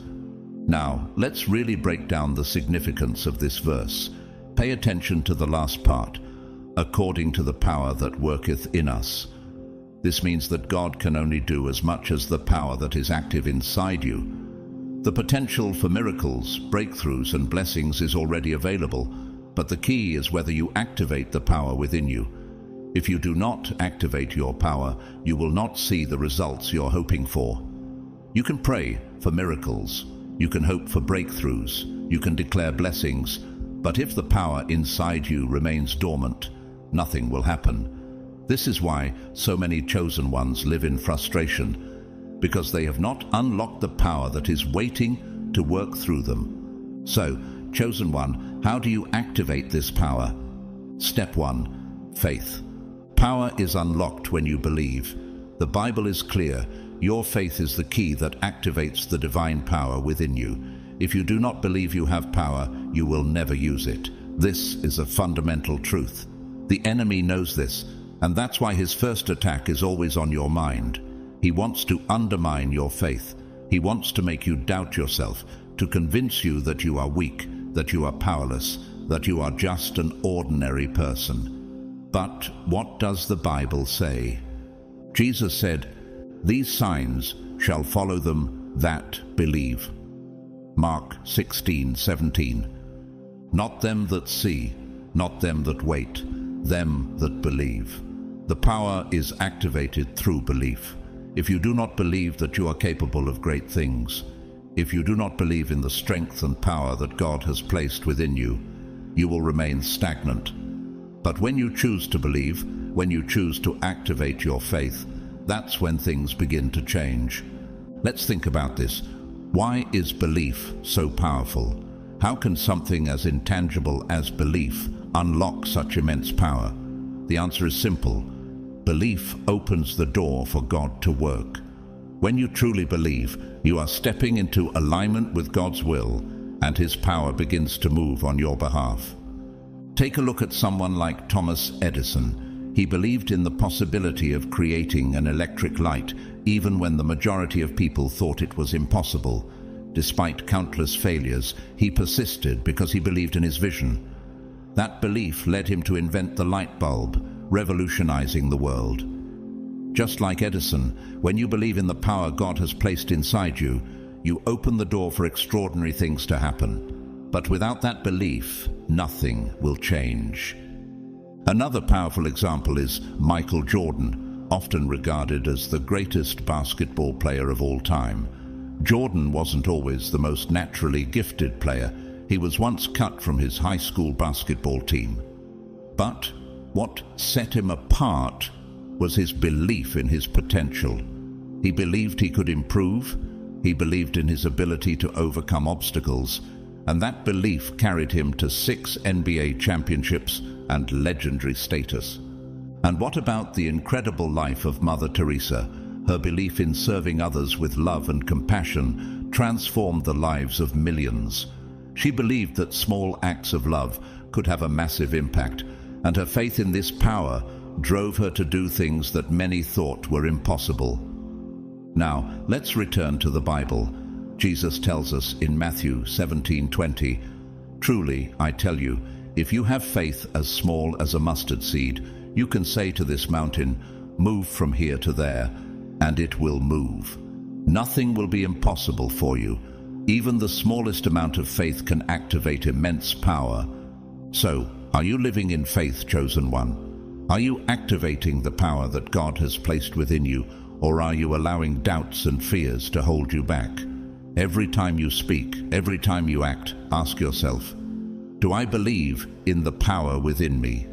Now, let's really break down the significance of this verse. Pay attention to the last part, according to the power that worketh in us. This means that God can only do as much as the power that is active inside you. The potential for miracles, breakthroughs, and blessings is already available, but the key is whether you activate the power within you. If you do not activate your power, you will not see the results you're hoping for. You can pray for miracles. You can hope for breakthroughs. You can declare blessings. But if the power inside you remains dormant, nothing will happen. This is why so many chosen ones live in frustration, because they have not unlocked the power that is waiting to work through them. So, chosen one, how do you activate this power? Step 1. Faith. Power is unlocked when you believe. The Bible is clear. Your faith is the key that activates the divine power within you. If you do not believe you have power, you will never use it. This is a fundamental truth. The enemy knows this, and that's why his first attack is always on your mind. He wants to undermine your faith. He wants to make you doubt yourself, to convince you that you are weak, that you are powerless, that you are just an ordinary person. But what does the Bible say? Jesus said, "These signs shall follow them that believe." Mark 16:17. Not them that see, not them that wait, them that believe. The power is activated through belief. If you do not believe that you are capable of great things, if you do not believe in the strength and power that God has placed within you, you will remain stagnant. But when you choose to believe, when you choose to activate your faith, that's when things begin to change. Let's think about this. Why is belief so powerful? How can something as intangible as belief unlock such immense power? The answer is simple. Belief opens the door for God to work. When you truly believe, you are stepping into alignment with God's will, and His power begins to move on your behalf. Take a look at someone like Thomas Edison. He believed in the possibility of creating an electric light, even when the majority of people thought it was impossible. Despite countless failures, he persisted because he believed in his vision. That belief led him to invent the light bulb, revolutionizing the world. Just like Edison, when you believe in the power God has placed inside you, you open the door for extraordinary things to happen. But without that belief, nothing will change. Another powerful example is Michael Jordan, often regarded as the greatest basketball player of all time. Jordan wasn't always the most naturally gifted player. He was once cut from his high school basketball team. But what set him apart was his belief in his potential. He believed he could improve. He believed in his ability to overcome obstacles. And that belief carried him to 6 NBA championships and legendary status. And what about the incredible life of Mother Teresa? Her belief in serving others with love and compassion transformed the lives of millions. She believed that small acts of love could have a massive impact, and her faith in this power drove her to do things that many thought were impossible. Now, let's return to the Bible. Jesus tells us in Matthew 17:20, "Truly, I tell you, if you have faith as small as a mustard seed, you can say to this mountain, 'Move from here to there,' and it will move. Nothing will be impossible for you. Even the smallest amount of faith can activate immense power." So, are you living in faith, chosen one? Are you activating the power that God has placed within you, or are you allowing doubts and fears to hold you back? Every time you speak, every time you act, ask yourself, do I believe in the power within me?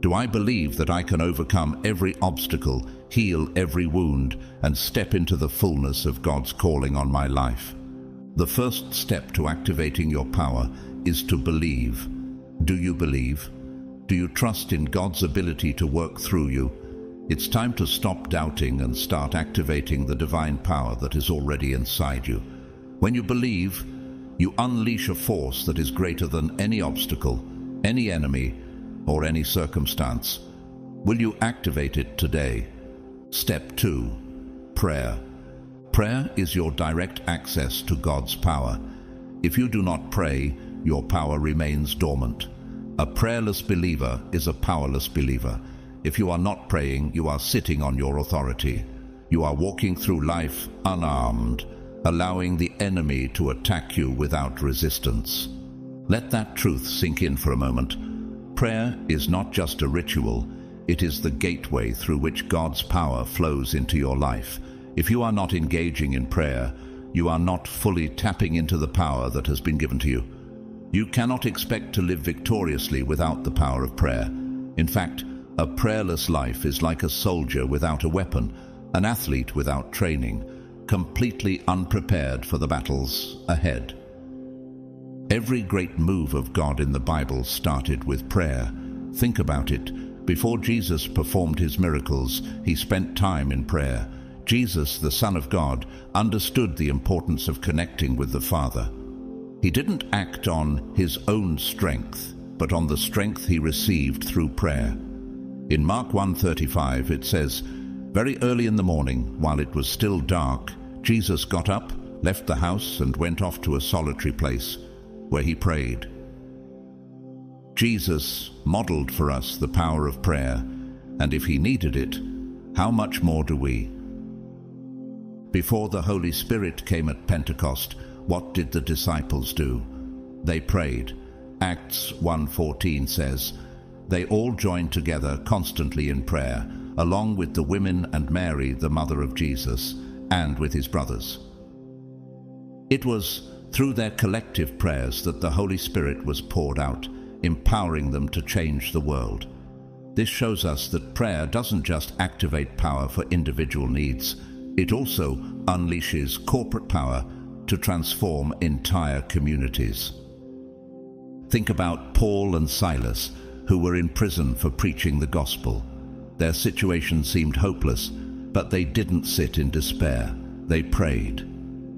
Do I believe that I can overcome every obstacle, heal every wound, and step into the fullness of God's calling on my life? The first step to activating your power is to believe. Do you believe? Do you trust in God's ability to work through you? It's time to stop doubting and start activating the divine power that is already inside you. When you believe, you unleash a force that is greater than any obstacle, any enemy, or any circumstance. Will you activate it today? Step 2. Prayer. Prayer is your direct access to God's power. If you do not pray, your power remains dormant. A prayerless believer is a powerless believer. If you are not praying, you are sitting on your authority. You are walking through life unarmed, allowing the enemy to attack you without resistance. Let that truth sink in for a moment. Prayer is not just a ritual, it is the gateway through which God's power flows into your life. If you are not engaging in prayer, you are not fully tapping into the power that has been given to you. You cannot expect to live victoriously without the power of prayer. In fact, a prayerless life is like a soldier without a weapon, an athlete without training, completely unprepared for the battles ahead. Every great move of God in the Bible started with prayer. Think about it. Before Jesus performed his miracles, he spent time in prayer. Jesus, the Son of God, understood the importance of connecting with the Father. He didn't act on his own strength, but on the strength he received through prayer. In Mark 1:35 it says, "Very early in the morning, while it was still dark, Jesus got up, left the house, and went off to a solitary place, where he prayed." Jesus modeled for us the power of prayer, and if he needed it, how much more do we? Before the Holy Spirit came at Pentecost, what did the disciples do? They prayed. Acts 1:14 says, "They all joined together constantly in prayer, along with the women and Mary, the mother of Jesus, and with his brothers." It was through their collective prayers that the Holy Spirit was poured out, empowering them to change the world. This shows us that prayer doesn't just activate power for individual needs, it also unleashes corporate power to transform entire communities. Think about Paul and Silas, who were in prison for preaching the gospel. Their situation seemed hopeless, but they didn't sit in despair. They prayed.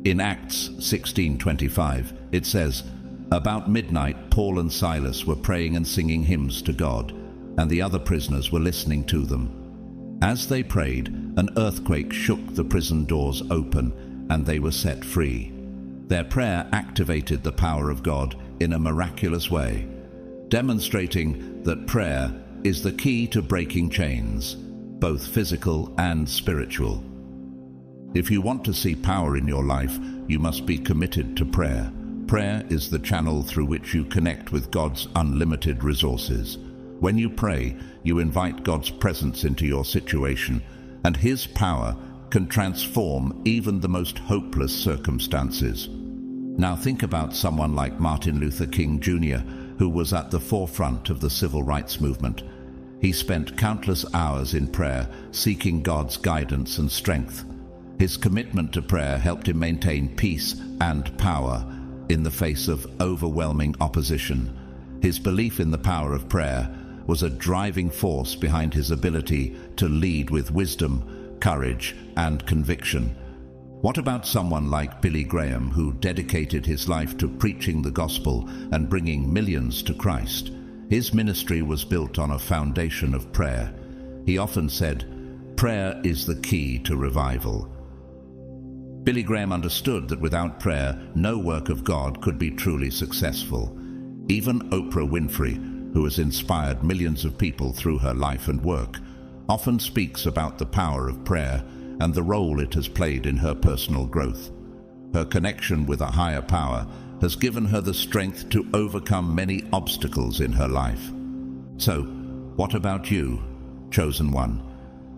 In Acts 16:25, it says, "About midnight, Paul and Silas were praying and singing hymns to God, and the other prisoners were listening to them. As they prayed, an earthquake shook the prison doors open, and they were set free." Their prayer activated the power of God in a miraculous way, demonstrating that prayer is the key to breaking chains, both physical and spiritual. If you want to see power in your life, you must be committed to prayer. Prayer is the channel through which you connect with God's unlimited resources. When you pray, you invite God's presence into your situation, and his power can transform even the most hopeless circumstances. Now think about someone like Martin Luther King Jr., who was at the forefront of the civil rights movement. He spent countless hours in prayer, seeking God's guidance and strength. His commitment to prayer helped him maintain peace and power in the face of overwhelming opposition. His belief in the power of prayer was a driving force behind his ability to lead with wisdom, courage, and conviction. What about someone like Billy Graham, who dedicated his life to preaching the gospel and bringing millions to Christ? His ministry was built on a foundation of prayer. He often said, "Prayer is the key to revival." Billy Graham understood that without prayer, no work of God could be truly successful. Even Oprah Winfrey, who has inspired millions of people through her life and work, often speaks about the power of prayer and the role it has played in her personal growth. Her connection with a higher power has given her the strength to overcome many obstacles in her life. So, what about you, chosen one?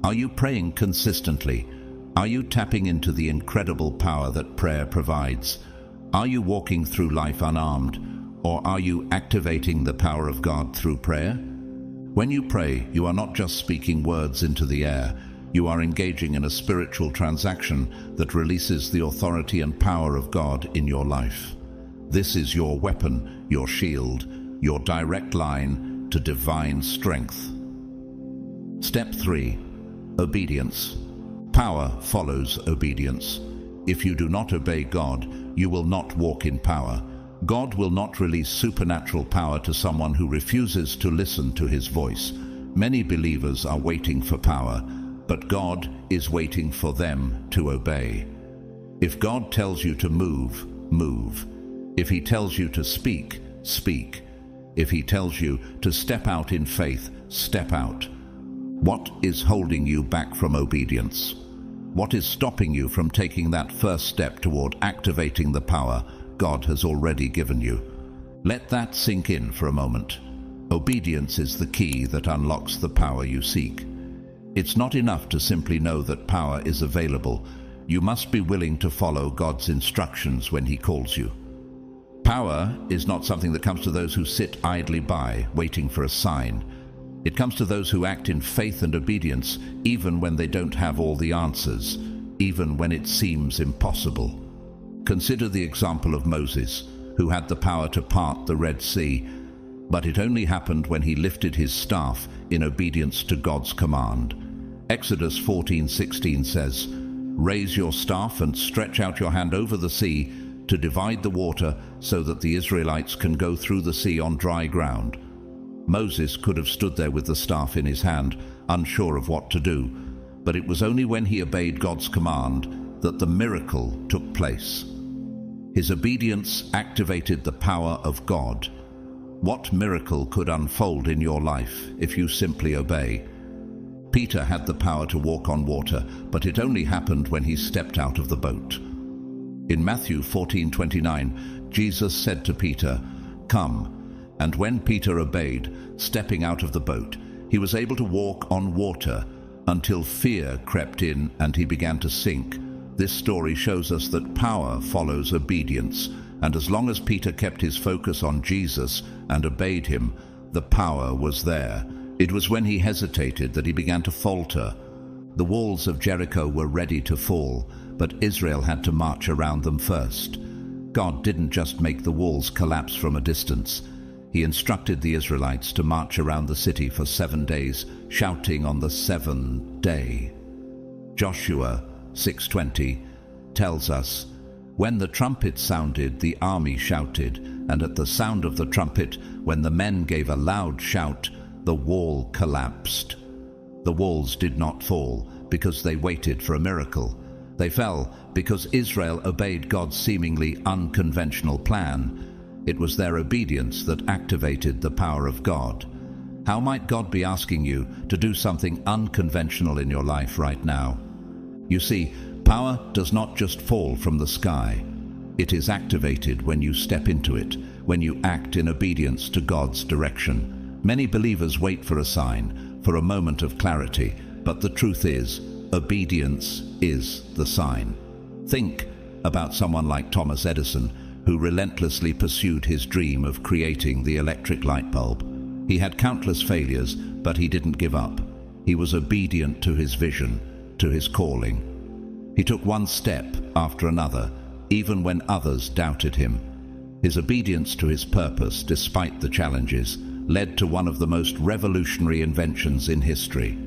Are you praying consistently? Are you tapping into the incredible power that prayer provides? Are you walking through life unarmed, or are you activating the power of God through prayer? When you pray, you are not just speaking words into the air. You are engaging in a spiritual transaction that releases the authority and power of God in your life. This is your weapon, your shield, your direct line to divine strength. Step 3. Obedience. Power follows obedience. If you do not obey God, you will not walk in power. God will not release supernatural power to someone who refuses to listen to his voice. Many believers are waiting for power, but God is waiting for them to obey. If God tells you to move, move. If he tells you to speak, speak. If he tells you to step out in faith, step out. What is holding you back from obedience? What is stopping you from taking that first step toward activating the power God has already given you? Let that sink in for a moment. Obedience is the key that unlocks the power you seek. It's not enough to simply know that power is available. You must be willing to follow God's instructions when he calls you. Power is not something that comes to those who sit idly by, waiting for a sign. It comes to those who act in faith and obedience, even when they don't have all the answers, even when it seems impossible. Consider the example of Moses, who had the power to part the Red Sea. But it only happened when he lifted his staff in obedience to God's command. Exodus 14:16 says, "Raise your staff and stretch out your hand over the sea to divide the water so that the Israelites can go through the sea on dry ground." Moses could have stood there with the staff in his hand, unsure of what to do, but it was only when he obeyed God's command that the miracle took place. His obedience activated the power of God. What miracle could unfold in your life if you simply obey? Peter had the power to walk on water, but it only happened when he stepped out of the boat. In Matthew 14:29, Jesus said to Peter, "Come." And when Peter obeyed, stepping out of the boat, he was able to walk on water until fear crept in and he began to sink. This story shows us that power follows obedience, and as long as Peter kept his focus on Jesus and obeyed him, the power was there. It was when he hesitated that he began to falter. The walls of Jericho were ready to fall, but Israel had to march around them first. God didn't just make the walls collapse from a distance. He instructed the Israelites to march around the city for 7 days, shouting on the seventh day. Joshua 6:20 tells us, "When the trumpet sounded, the army shouted, and at the sound of the trumpet, when the men gave a loud shout, the wall collapsed." The walls did not fall because they waited for a miracle. They fell because Israel obeyed God's seemingly unconventional plan. It was their obedience that activated the power of God. How might God be asking you to do something unconventional in your life right now? You see, power does not just fall from the sky. It is activated when you step into it, when you act in obedience to God's direction. Many believers wait for a sign, for a moment of clarity, but the truth is, obedience is the sign. Think about someone like Thomas Edison, who relentlessly pursued his dream of creating the electric light bulb. He had countless failures, but he didn't give up. He was obedient to his vision, to his calling. He took one step after another, even when others doubted him. His obedience to his purpose, despite the challenges, led to one of the most revolutionary inventions in history.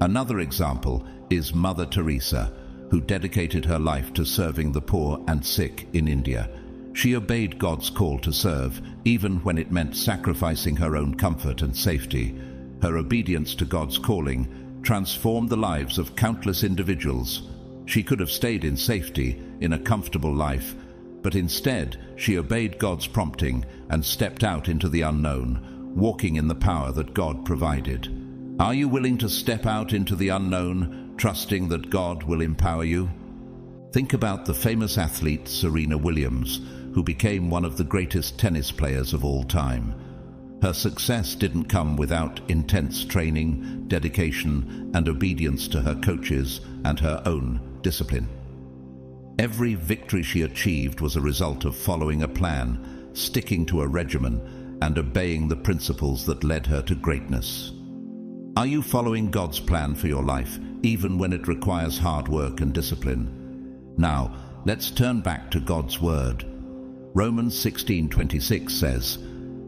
Another example is Mother Teresa, who dedicated her life to serving the poor and sick in India. She obeyed God's call to serve, even when it meant sacrificing her own comfort and safety. Her obedience to God's calling transformed the lives of countless individuals. She could have stayed in safety, in a comfortable life, but instead she obeyed God's prompting and stepped out into the unknown, walking in the power that God provided. Are you willing to step out into the unknown, trusting that God will empower you? Think about the famous athlete Serena Williams, who became one of the greatest tennis players of all time. Her success didn't come without intense training, dedication, and obedience to her coaches and her own discipline. Every victory she achieved was a result of following a plan, sticking to a regimen, and obeying the principles that led her to greatness. Are you following God's plan for your life, even when it requires hard work and discipline? Now, let's turn back to God's Word. Romans 16:26 says,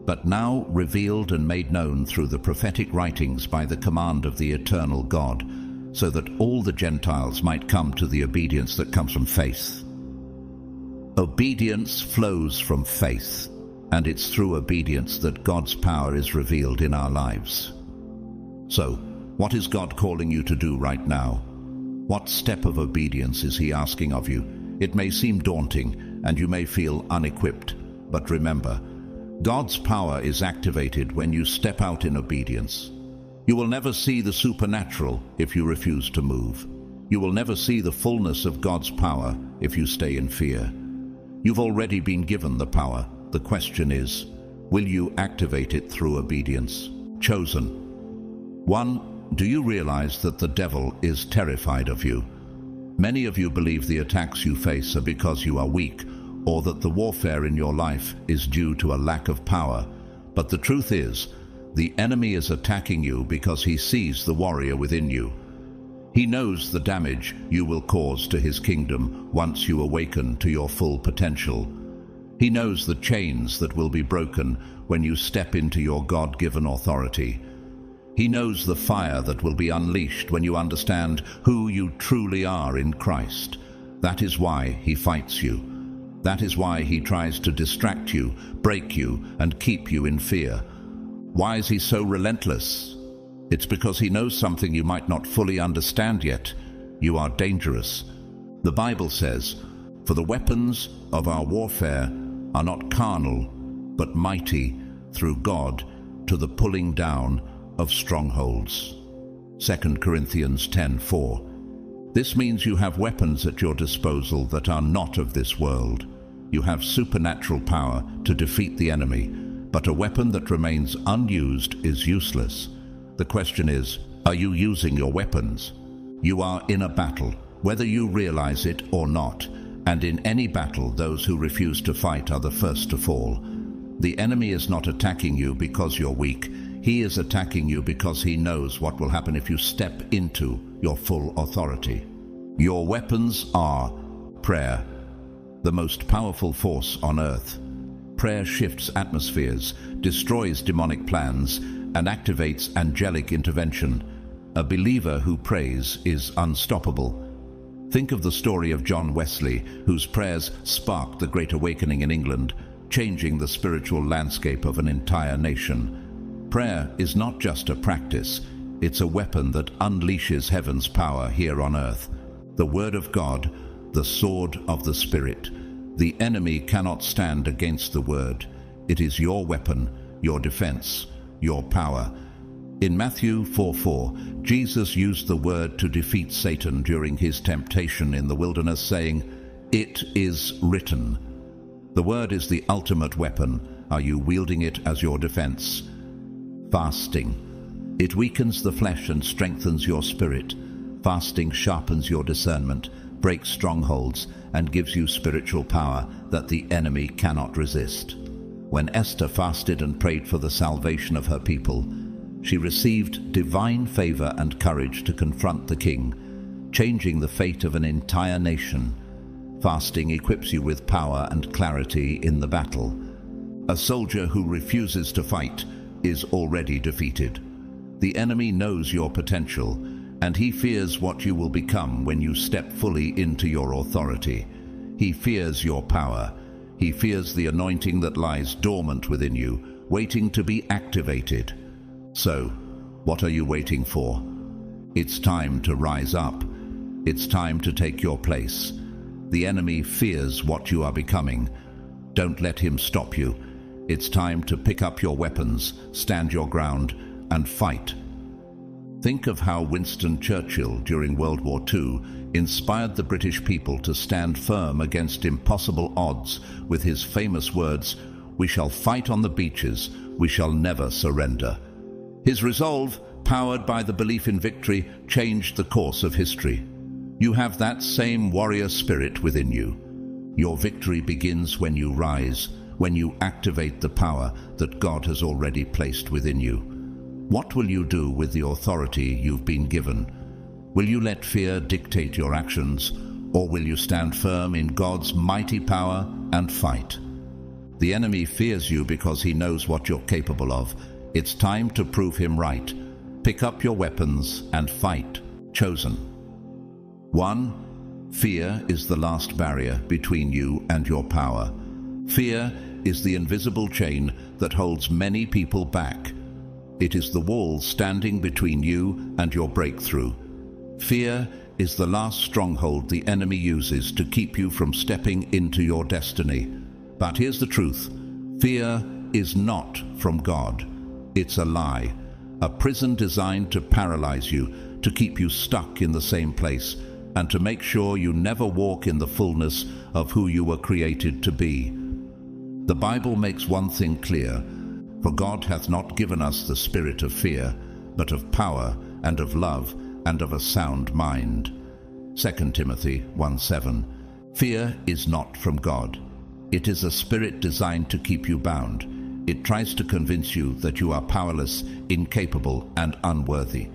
"But now revealed and made known through the prophetic writings by the command of the eternal God, so that all the Gentiles might come to the obedience that comes from faith." Obedience flows from faith, and it's through obedience that God's power is revealed in our lives. So, what is God calling you to do right now? What step of obedience is He asking of you? It may seem daunting, and you may feel unequipped, but remember, God's power is activated when you step out in obedience. You will never see the supernatural if you refuse to move. You will never see the fullness of God's power if you stay in fear. You've already been given the power. The question is, will you activate it through obedience? Chosen. 1. Do you realize that the devil is terrified of you? Many of you believe the attacks you face are because you are weak, or that the warfare in your life is due to a lack of power. But the truth is, the enemy is attacking you because he sees the warrior within you. He knows the damage you will cause to his kingdom once you awaken to your full potential. He knows the chains that will be broken when you step into your God-given authority. He knows the fire that will be unleashed when you understand who you truly are in Christ. That is why he fights you. That is why he tries to distract you, break you, and keep you in fear. Why is he so relentless? It's because he knows something you might not fully understand yet. You are dangerous. The Bible says, "For the weapons of our warfare are not carnal, but mighty through God to the pulling down of strongholds." 2 Corinthians 10:4. This means you have weapons at your disposal that are not of this world. You have supernatural power to defeat the enemy, but a weapon that remains unused is useless. The question is, are you using your weapons? You are in a battle, whether you realize it or not, and in any battle, those who refuse to fight are the first to fall. The enemy is not attacking you because you're weak. He is attacking you because he knows what will happen if you step into your full authority. Your weapons are prayer, the most powerful force on earth. Prayer shifts atmospheres, destroys demonic plans, and activates angelic intervention. A believer who prays is unstoppable. Think of the story of John Wesley, whose prayers sparked the Great Awakening in England, changing the spiritual landscape of an entire nation. Prayer is not just a practice, it's a weapon that unleashes heaven's power here on earth. The Word of God, the sword of the Spirit. The enemy cannot stand against the Word. It is your weapon, your defense, your power. In Matthew 4:4, Jesus used the Word to defeat Satan during his temptation in the wilderness, saying, "It is written." The Word is the ultimate weapon. Are you wielding it as your defense? Fasting. It weakens the flesh and strengthens your spirit. Fasting sharpens your discernment, breaks strongholds, and gives you spiritual power that the enemy cannot resist. When Esther fasted and prayed for the salvation of her people, she received divine favor and courage to confront the king, changing the fate of an entire nation. Fasting equips you with power and clarity in the battle. A soldier who refuses to fight is already defeated. The enemy knows your potential, and he fears what you will become when you step fully into your authority. He fears your power. He fears the anointing that lies dormant within you, waiting to be activated. So, what are you waiting for? It's time to rise up. It's time to take your place. The enemy fears what you are becoming. Don't let him stop you. It's time to pick up your weapons, stand your ground, and fight. Think of how Winston Churchill, during World War II, inspired the British people to stand firm against impossible odds with his famous words, "We shall fight on the beaches, we shall never surrender." His resolve, powered by the belief in victory, changed the course of history. You have that same warrior spirit within you. Your victory begins when you rise, when you activate the power that God has already placed within you. What will you do with the authority you've been given? Will you let fear dictate your actions, or will you stand firm in God's mighty power and fight? The enemy fears you because he knows what you're capable of. It's time to prove him right. Pick up your weapons and fight. Chosen. 1. Fear is the last barrier between you and your power. Fear is the invisible chain that holds many people back. It is the wall standing between you and your breakthrough. Fear is the last stronghold the enemy uses to keep you from stepping into your destiny. But here's the truth. Fear is not from God. It's a lie, a prison designed to paralyze you, to keep you stuck in the same place, and to make sure you never walk in the fullness of who you were created to be. The Bible makes one thing clear. For God hath not given us the spirit of fear, but of power and of love and of a sound mind. 2 Timothy 1:7. Fear is not from God. It is a spirit designed to keep you bound. It tries to convince you that you are powerless, incapable, and unworthy.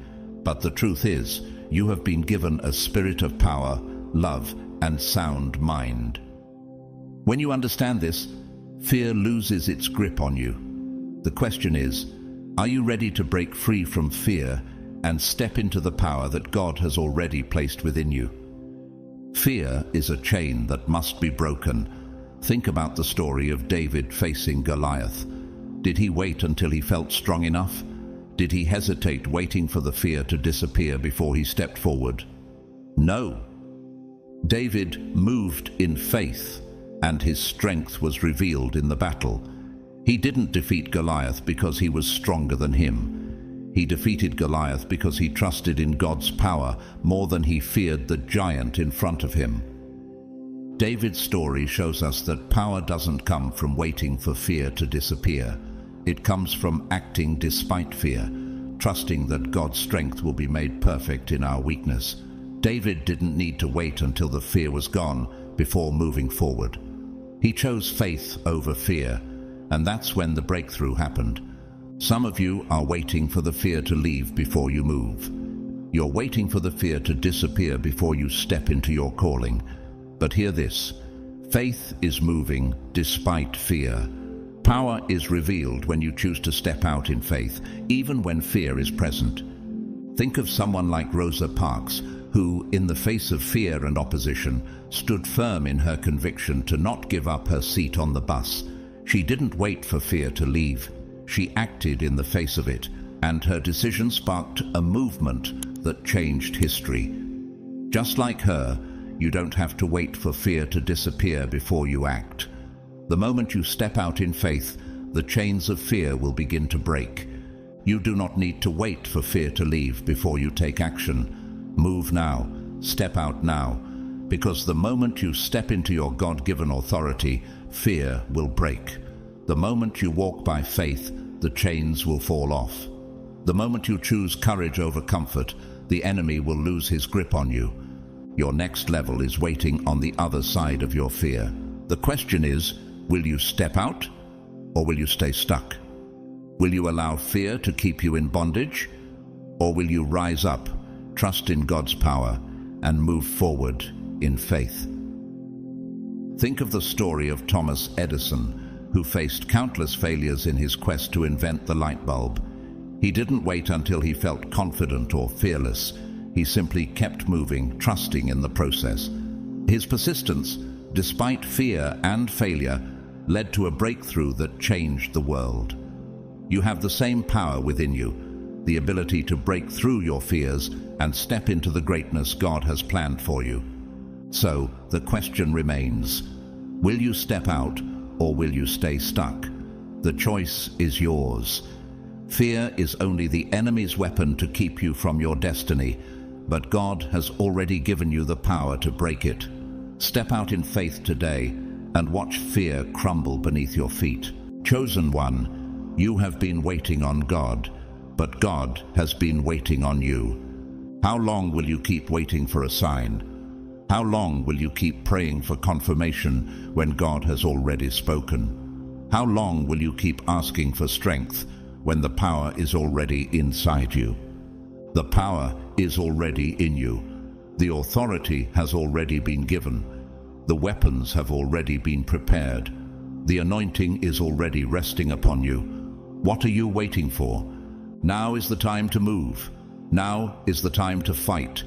But the truth is, you have been given a spirit of power, love, and sound mind. When you understand this, fear loses its grip on you. The question is, are you ready to break free from fear and step into the power that God has already placed within you? Fear is a chain that must be broken. Think about the story of David facing Goliath. Did he wait until he felt strong enough? Did he hesitate, waiting for the fear to disappear before he stepped forward? No. David moved in faith, and his strength was revealed in the battle. He didn't defeat Goliath because he was stronger than him. He defeated Goliath because he trusted in God's power more than he feared the giant in front of him. David's story shows us that power doesn't come from waiting for fear to disappear. It comes from acting despite fear, trusting that God's strength will be made perfect in our weakness. David didn't need to wait until the fear was gone before moving forward. He chose faith over fear, and that's when the breakthrough happened. Some of you are waiting for the fear to leave before you move. You're waiting for the fear to disappear before you step into your calling. But hear this: faith is moving despite fear. Power is revealed when you choose to step out in faith, even when fear is present. Think of someone like Rosa Parks, who, in the face of fear and opposition, stood firm in her conviction to not give up her seat on the bus. She didn't wait for fear to leave. She acted in the face of it, and her decision sparked a movement that changed history. Just like her, you don't have to wait for fear to disappear before you act. The moment you step out in faith, the chains of fear will begin to break. You do not need to wait for fear to leave before you take action. Move now, step out now, because the moment you step into your God-given authority, fear will break. The moment you walk by faith, the chains will fall off. The moment you choose courage over comfort, the enemy will lose his grip on you. Your next level is waiting on the other side of your fear. The question is, will you step out, or will you stay stuck? Will you allow fear to keep you in bondage, or will you rise up, trust in God's power, and move forward in faith? Think of the story of Thomas Edison, who faced countless failures in his quest to invent the light bulb. He didn't wait until he felt confident or fearless. He simply kept moving, trusting in the process. His persistence, despite fear and failure, led to a breakthrough that changed the world. You have the same power within you, the ability to break through your fears and step into the greatness God has planned for you. So, the question remains, will you step out or will you stay stuck? The choice is yours. Fear is only the enemy's weapon to keep you from your destiny, but God has already given you the power to break it. Step out in faith today and watch fear crumble beneath your feet. Chosen one, you have been waiting on God, but God has been waiting on you. How long will you keep waiting for a sign? How long will you keep praying for confirmation when God has already spoken? How long will you keep asking for strength when the power is already inside you? The power is already in you. The authority has already been given. The weapons have already been prepared. The anointing is already resting upon you. What are you waiting for? Now is the time to move. Now is the time to fight.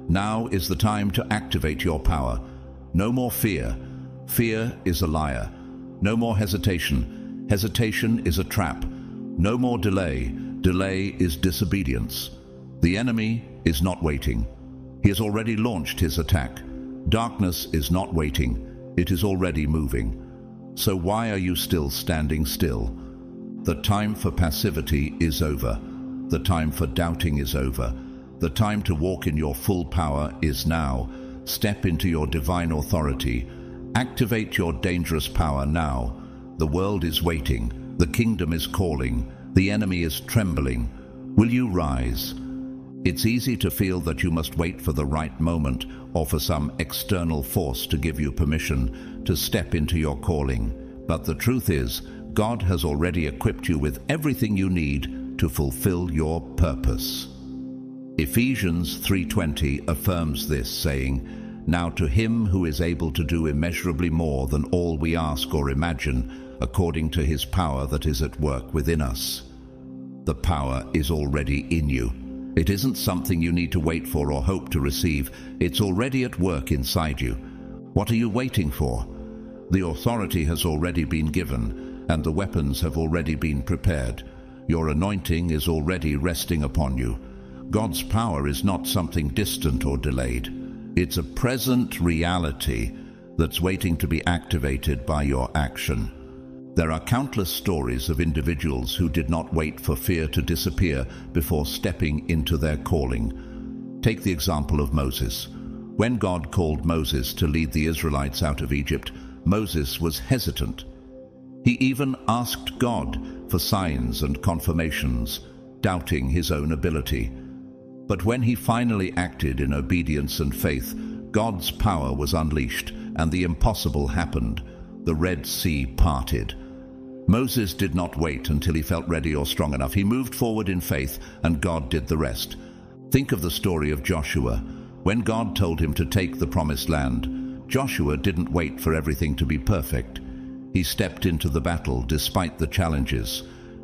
Now is the time to activate your power. No more fear. Fear is a liar. No more hesitation. Hesitation is a trap. No more delay. Delay is disobedience. The enemy is not waiting. He has already launched his attack. Darkness is not waiting. It is already moving. So why are you still standing still? The time for passivity is over. The time for doubting is over. The time to walk in your full power is now. Step into your divine authority. Activate your dangerous power now. The world is waiting. The kingdom is calling. The enemy is trembling. Will you rise? It's easy to feel that you must wait for the right moment or for some external force to give you permission to step into your calling. But the truth is, God has already equipped you with everything you need to fulfill your purpose. Ephesians 3:20 affirms this, saying, Now to him who is able to do immeasurably more than all we ask or imagine, according to his power that is at work within us. The power is already in you. It isn't something you need to wait for or hope to receive. It's already at work inside you. What are you waiting for? The authority has already been given, and the weapons have already been prepared. Your anointing is already resting upon you. God's power is not something distant or delayed. It's a present reality that's waiting to be activated by your action. There are countless stories of individuals who did not wait for fear to disappear before stepping into their calling. Take the example of Moses. When God called Moses to lead the Israelites out of Egypt, Moses was hesitant. He even asked God for signs and confirmations, doubting his own ability. But when he finally acted in obedience and faith, God's power was unleashed, and the impossible happened. The Red Sea parted. Moses did not wait until he felt ready or strong enough. He moved forward in faith, and God did the rest. Think of the story of Joshua. When God told him to take the promised land, Joshua didn't wait for everything to be perfect. He stepped into the battle despite the challenges.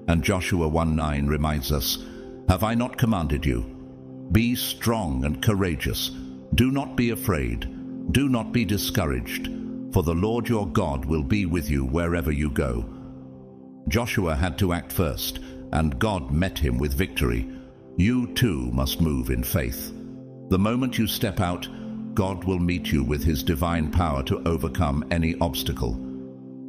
And Joshua 1:9 reminds us, "Have I not commanded you? Be strong and courageous. Do not be afraid. Do not be discouraged, for the Lord your God will be with you wherever you go." Joshua had to act first, and God met him with victory. You too must move in faith. The moment you step out, God will meet you with his divine power to overcome any obstacle.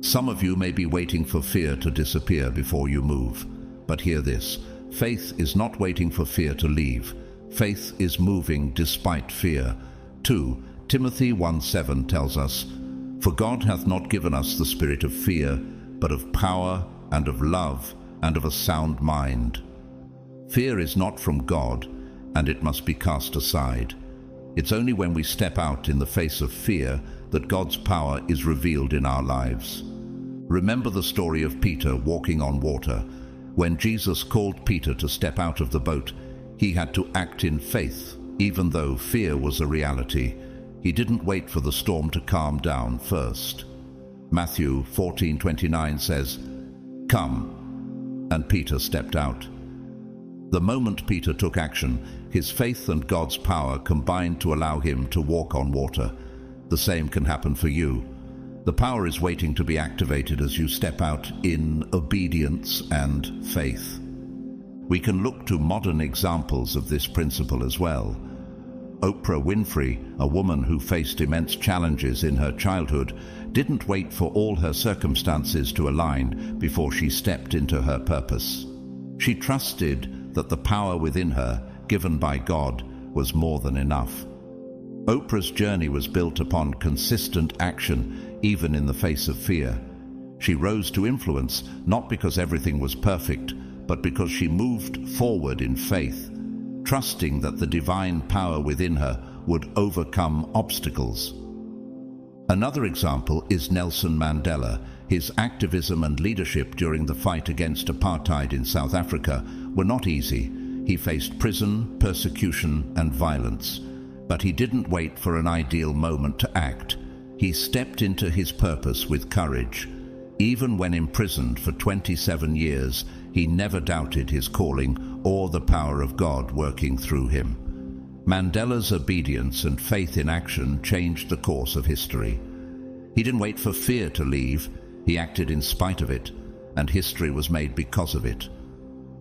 Some of you may be waiting for fear to disappear before you move. But hear this, faith is not waiting for fear to leave. Faith is moving despite fear. 2 Timothy 1:7 tells us, "For God hath not given us the spirit of fear, but of power and of love and of a sound mind." Fear is not from God, and it must be cast aside. It's only when we step out in the face of fear that God's power is revealed in our lives. Remember the story of Peter walking on water. When Jesus called Peter to step out of the boat, he had to act in faith, even though fear was a reality. He didn't wait for the storm to calm down first. Matthew 14:29 says, "Come," and Peter stepped out. The moment Peter took action, his faith and God's power combined to allow him to walk on water. The same can happen for you. The power is waiting to be activated as you step out in obedience and faith. We can look to modern examples of this principle as well. Oprah Winfrey, a woman who faced immense challenges in her childhood, didn't wait for all her circumstances to align before she stepped into her purpose. She trusted that the power within her, given by God, was more than enough. Oprah's journey was built upon consistent action, even in the face of fear. She rose to influence, not because everything was perfect, but because she moved forward in faith, trusting that the divine power within her would overcome obstacles. Another example is Nelson Mandela. His activism and leadership during the fight against apartheid in South Africa were not easy. He faced prison, persecution, and violence. But he didn't wait for an ideal moment to act. He stepped into his purpose with courage. Even when imprisoned for 27 years, he never doubted his calling or the power of God working through him. Mandela's obedience and faith in action changed the course of history. He didn't wait for fear to leave, he acted in spite of it, and history was made because of it.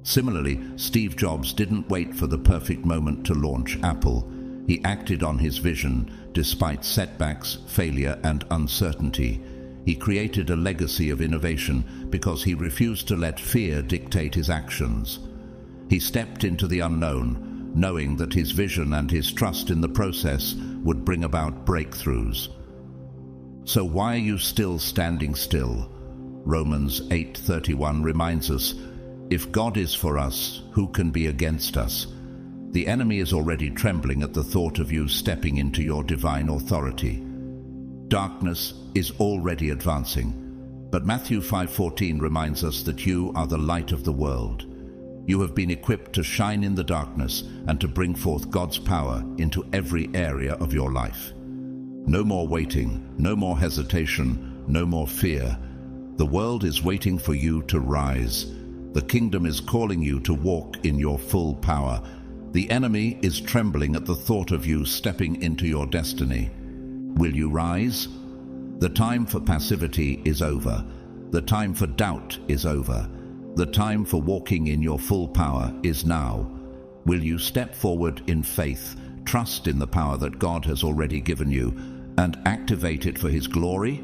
Similarly, Steve Jobs didn't wait for the perfect moment to launch Apple. He acted on his vision despite setbacks, failure, and uncertainty. He created a legacy of innovation because he refused to let fear dictate his actions. He stepped into the unknown, knowing that his vision and his trust in the process would bring about breakthroughs. So why are you still standing still? Romans 8:31 reminds us, "If God is for us, who can be against us?" The enemy is already trembling at the thought of you stepping into your divine authority. Darkness is already advancing, but Matthew 5:14 reminds us that you are the light of the world. You have been equipped to shine in the darkness and to bring forth God's power into every area of your life. No more waiting, no more hesitation, no more fear. The world is waiting for you to rise. The kingdom is calling you to walk in your full power. The enemy is trembling at the thought of you stepping into your destiny. Will you rise? The time for passivity is over. The time for doubt is over. The time for walking in your full power is now. Will you step forward in faith, trust in the power that God has already given you, and activate it for His glory?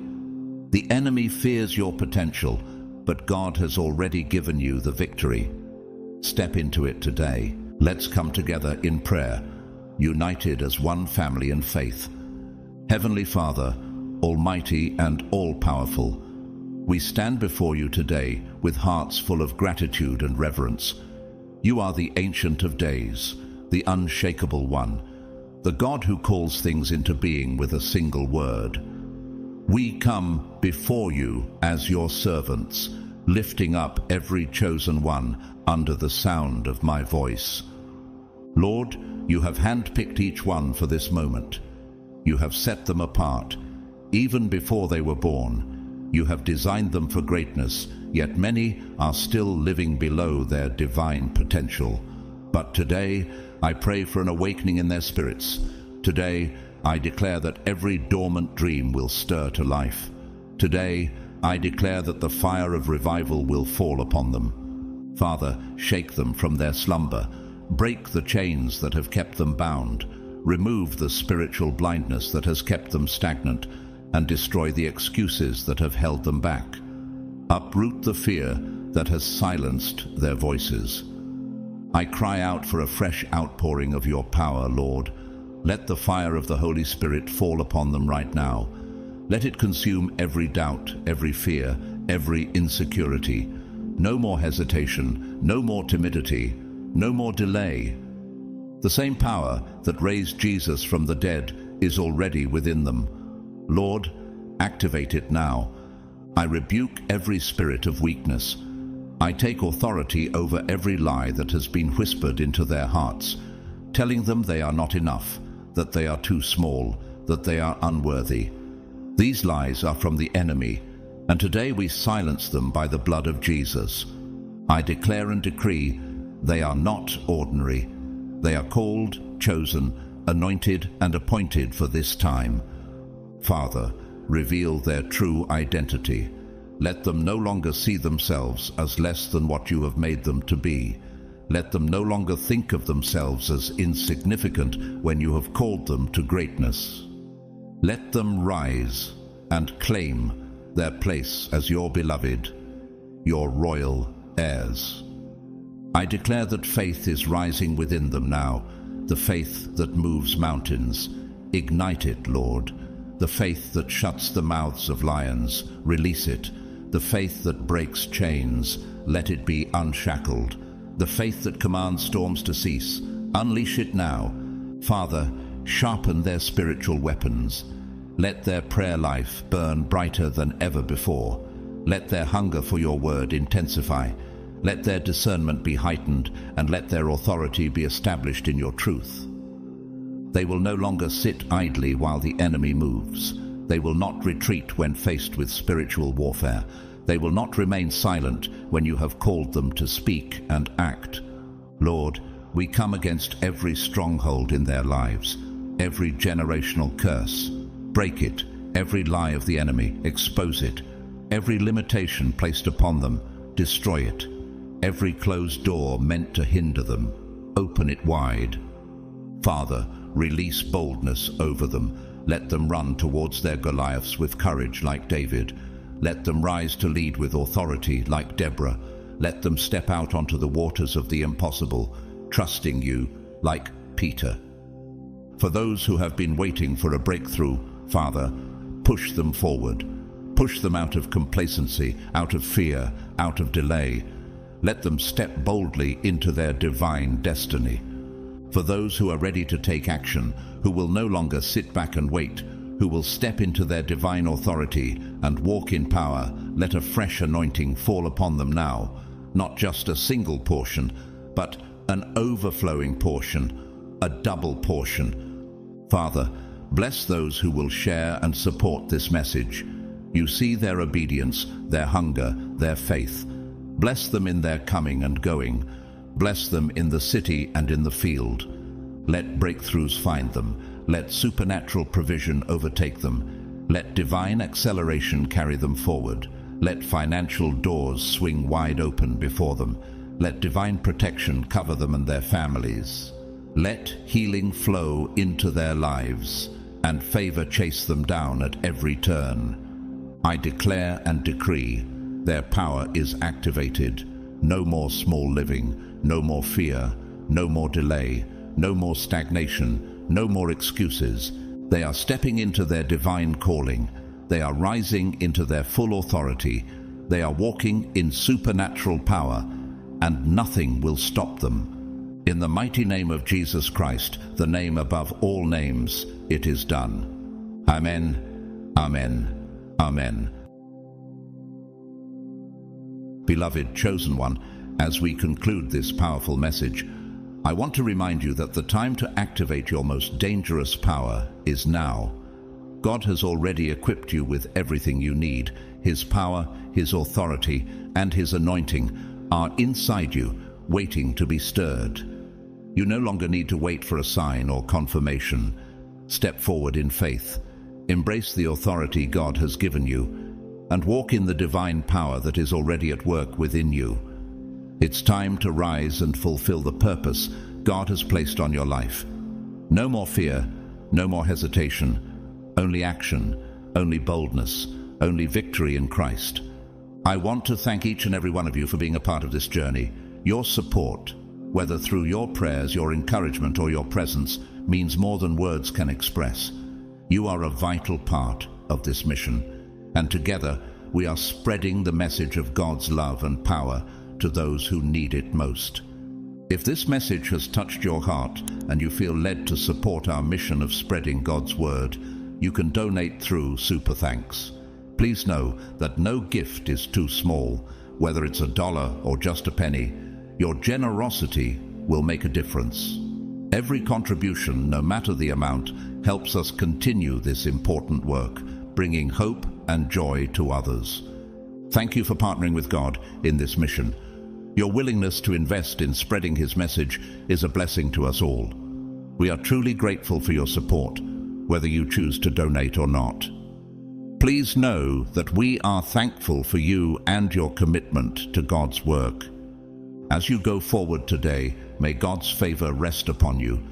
The enemy fears your potential, but God has already given you the victory. Step into it today. Let's come together in prayer, united as one family in faith. Heavenly Father, Almighty and all-powerful, we stand before you today with hearts full of gratitude and reverence. You are the Ancient of Days, the Unshakable One, the God who calls things into being with a single word. We come before you as your servants, lifting up every chosen one under the sound of my voice. Lord, you have handpicked each one for this moment. You have set them apart. Even before they were born, you have designed them for greatness, yet many are still living below their divine potential. But today, I pray for an awakening in their spirits. Today, I declare that every dormant dream will stir to life. Today, I declare that the fire of revival will fall upon them. Father, shake them from their slumber. Break the chains that have kept them bound. Remove the spiritual blindness that has kept them stagnant, and destroy the excuses that have held them back. Uproot the fear that has silenced their voices. I cry out for a fresh outpouring of your power, Lord. Let the fire of the Holy Spirit fall upon them right now. Let it consume every doubt, every fear, every insecurity. No more hesitation, no more timidity, no more delay. The same power that raised Jesus from the dead is already within them. Lord, activate it now. I rebuke every spirit of weakness. I take authority over every lie that has been whispered into their hearts, telling them they are not enough, that they are too small, that they are unworthy. These lies are from the enemy, and today we silence them by the blood of Jesus. I declare and decree they are not ordinary. They are called, chosen, anointed, and appointed for this time. Father, reveal their true identity. Let them no longer see themselves as less than what you have made them to be. Let them no longer think of themselves as insignificant when you have called them to greatness. Let them rise and claim their place as your beloved, your royal heirs. I declare that faith is rising within them now, the faith that moves mountains. Ignite it, Lord. The faith that shuts the mouths of lions, release it. The faith that breaks chains, let it be unshackled. The faith that commands storms to cease, unleash it now. Father, sharpen their spiritual weapons. Let their prayer life burn brighter than ever before. Let their hunger for your word intensify. Let their discernment be heightened, and let their authority be established in your truth. They will no longer sit idly while the enemy moves. They will not retreat when faced with spiritual warfare. They will not remain silent when you have called them to speak and act. Lord, we come against every stronghold in their lives, every generational curse. Break it, every lie of the enemy, expose it. Every limitation placed upon them, destroy it. Every closed door meant to hinder them, open it wide. Father, release boldness over them. Let them run towards their Goliaths with courage like David. Let them rise to lead with authority like Deborah. Let them step out onto the waters of the impossible, trusting you like Peter. For those who have been waiting for a breakthrough, Father, push them forward. Push them out of complacency, out of fear, out of delay. Let them step boldly into their divine destiny. For those who are ready to take action, who will no longer sit back and wait, who will step into their divine authority and walk in power, let a fresh anointing fall upon them now, not just a single portion, but an overflowing portion, a double portion. Father, Bless those who will share and support this message. You see their obedience, their hunger, their faith. Bless them in their coming and going. Bless them in the city and in the field. Let breakthroughs find them. Let supernatural provision overtake them. Let divine acceleration carry them forward. Let financial doors swing wide open before them. Let divine protection cover them and their families. Let healing flow into their lives, and favor chase them down at every turn. I declare and decree their power is activated. No more small living, no more fear, no more delay, no more stagnation, no more excuses. They are stepping into their divine calling. They are rising into their full authority. They are walking in supernatural power, and nothing will stop them. In the mighty name of Jesus Christ, the name above all names, it is done. Amen. Amen. Amen. Beloved chosen one, as we conclude this powerful message, I want to remind you that the time to activate your most dangerous power is now. God has already equipped you with everything you need. His power, His authority, and His anointing are inside you, waiting to be stirred. You no longer need to wait for a sign or confirmation. Step forward in faith. Embrace the authority God has given you, and walk in the divine power that is already at work within you. It's time to rise and fulfill the purpose God has placed on your life. No more fear, no more hesitation, only action, only boldness, only victory in Christ. I want to thank each and every one of you for being a part of this journey. Your support, whether through your prayers, your encouragement, or your presence, means more than words can express. You are a vital part of this mission, and together we are spreading the message of God's love and power to those who need it most. If this message has touched your heart and you feel led to support our mission of spreading God's word, you can donate through Super Thanks. Please know that no gift is too small, whether it's $1 or just a penny. Your generosity will make a difference. Every contribution, no matter the amount, helps us continue this important work, bringing hope and joy to others. Thank you for partnering with God in this mission. Your willingness to invest in spreading His message is a blessing to us all. We are truly grateful for your support, whether you choose to donate or not. Please know that we are thankful for you and your commitment to God's work. As you go forward today, may God's favor rest upon you.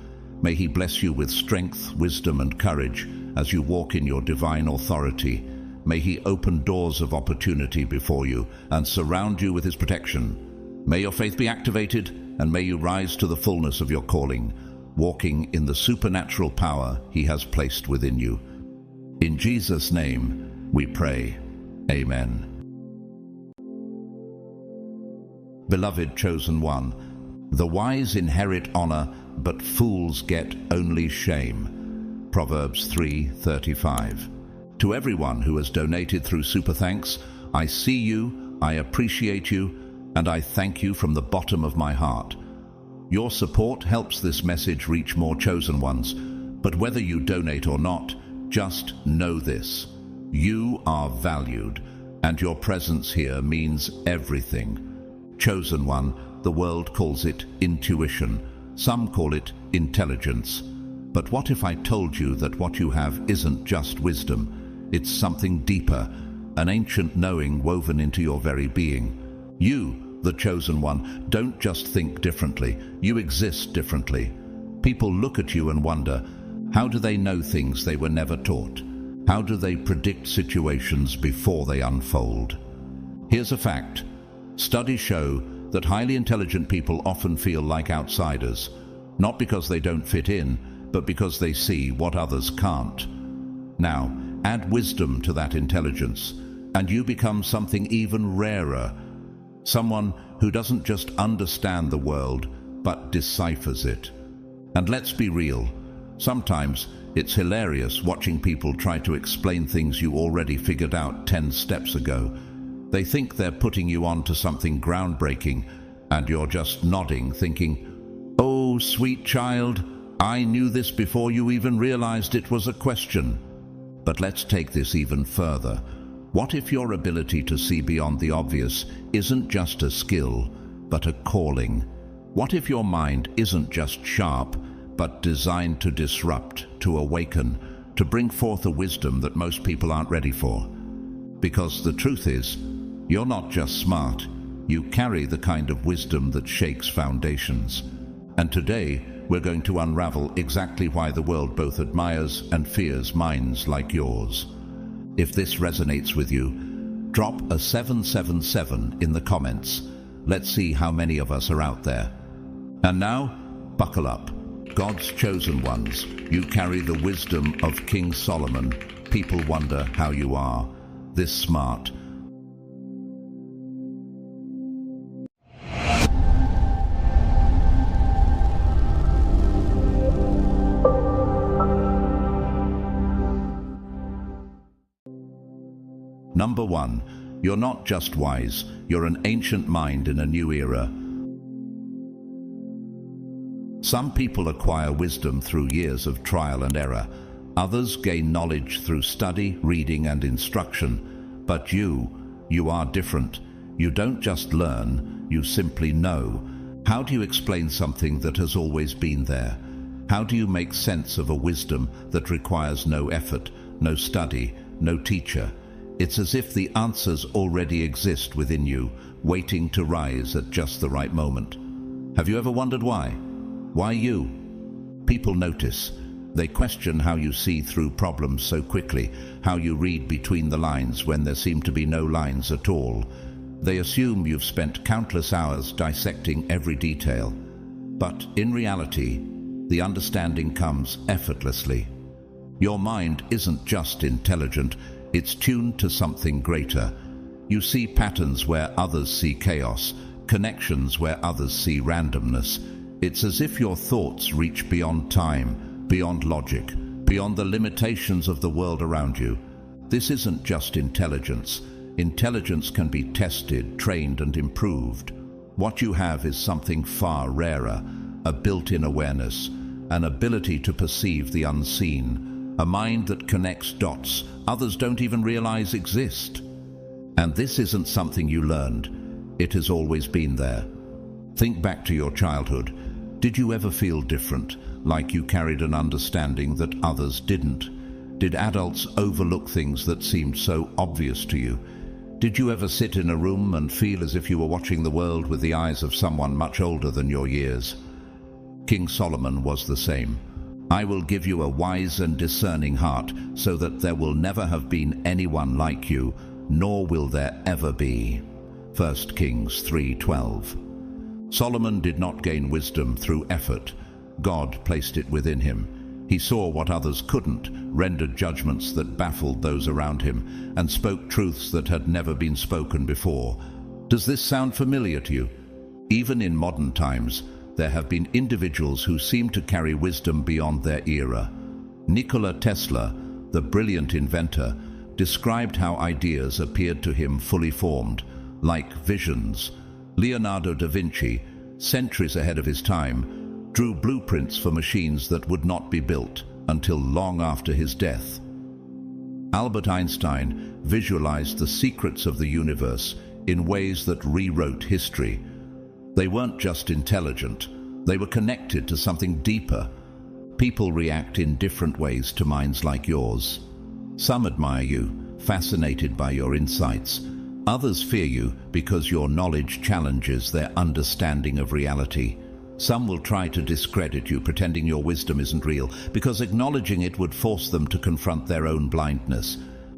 May He bless you with strength, wisdom, and courage as you walk in your divine authority. May He open doors of opportunity before you and surround you with His protection. May your faith be activated, and may you rise to the fullness of your calling, walking in the supernatural power He has placed within you. In Jesus' name we pray. Amen. Beloved chosen one, the wise inherit honor, but fools get only shame. Proverbs 3:35. To everyone who has donated through Super Thanks, I see you, I appreciate you, and I thank you from the bottom of my heart. Your support helps this message reach more chosen ones, but whether you donate or not, just know this: you are valued, and your presence here means everything. Chosen one, the world calls it intuition. Some call it intelligence. But what if I told you that what you have isn't just wisdom? It's something deeper, an ancient knowing woven into your very being. You, the chosen one, don't just think differently. You exist differently. People look at you and wonder, how do they know things they were never taught? How do they predict situations before they unfold? Here's a fact. Studies show that highly intelligent people often feel like outsiders, not because they don't fit in, but because they see what others can't. Now, add wisdom to that intelligence, and you become something even rarer. Someone who doesn't just understand the world, but deciphers it. And let's be real. Sometimes it's hilarious watching people try to explain things you already figured out 10 steps ago. They think they're putting you on to something groundbreaking, and you're just nodding, thinking, "Oh, sweet child, I knew this before you even realized it was a question. But let's take this even further. What if your ability to see beyond the obvious isn't just a skill, but a calling? What if your mind isn't just sharp, but designed to disrupt, to awaken, to bring forth a wisdom that most people aren't ready for? Because the truth is, you're not just smart, you carry the kind of wisdom that shakes foundations. And today, we're going to unravel exactly why the world both admires and fears minds like yours. If this resonates with you, drop a 777 in the comments. Let's see how many of us are out there. And now, buckle up. God's chosen ones, you carry the wisdom of King Solomon. People wonder how you are this smart. Number 1, you're not just wise, you're an ancient mind in a new era. Some people acquire wisdom through years of trial and error. Others gain knowledge through study, reading, and instruction. But you are different. You don't just learn, you simply know. How do you explain something that has always been there? How do you make sense of a wisdom that requires no effort, no study, no teacher? It's as if the answers already exist within you, waiting to rise at just the right moment. Have you ever wondered why? Why you? People notice. They question how you see through problems so quickly, how you read between the lines when there seem to be no lines at all. They assume you've spent countless hours dissecting every detail. But in reality, the understanding comes effortlessly. Your mind isn't just intelligent, it's tuned to something greater. You see patterns where others see chaos, connections where others see randomness. It's as if your thoughts reach beyond time, beyond logic, beyond the limitations of the world around you. This isn't just intelligence. Intelligence can be tested, trained, and improved. What you have is something far rarer, a built-in awareness, an ability to perceive the unseen, a mind that connects dots others don't even realize exist. And this isn't something you learned. It has always been there. Think back to your childhood. Did you ever feel different, like you carried an understanding that others didn't? Did adults overlook things that seemed so obvious to you? Did you ever sit in a room and feel as if you were watching the world with the eyes of someone much older than your years? King Solomon was the same. I will give you a wise and discerning heart, so that there will never have been anyone like you, nor will there ever be. 1 Kings 3:12. Solomon did not gain wisdom through effort. God placed it within him. He saw what others couldn't, rendered judgments that baffled those around him, and spoke truths that had never been spoken before. Does this sound familiar to you? Even in modern times, there have been individuals who seem to carry wisdom beyond their era. Nikola Tesla, the brilliant inventor, described how ideas appeared to him fully formed, like visions. Leonardo da Vinci, centuries ahead of his time, drew blueprints for machines that would not be built until long after his death. Albert Einstein visualized the secrets of the universe in ways that rewrote history. They weren't just intelligent, they were connected to something deeper. People react in different ways to minds like yours. Some admire you, fascinated by your insights. Others fear you because your knowledge challenges their understanding of reality. Some will try to discredit you, pretending your wisdom isn't real, because acknowledging it would force them to confront their own blindness.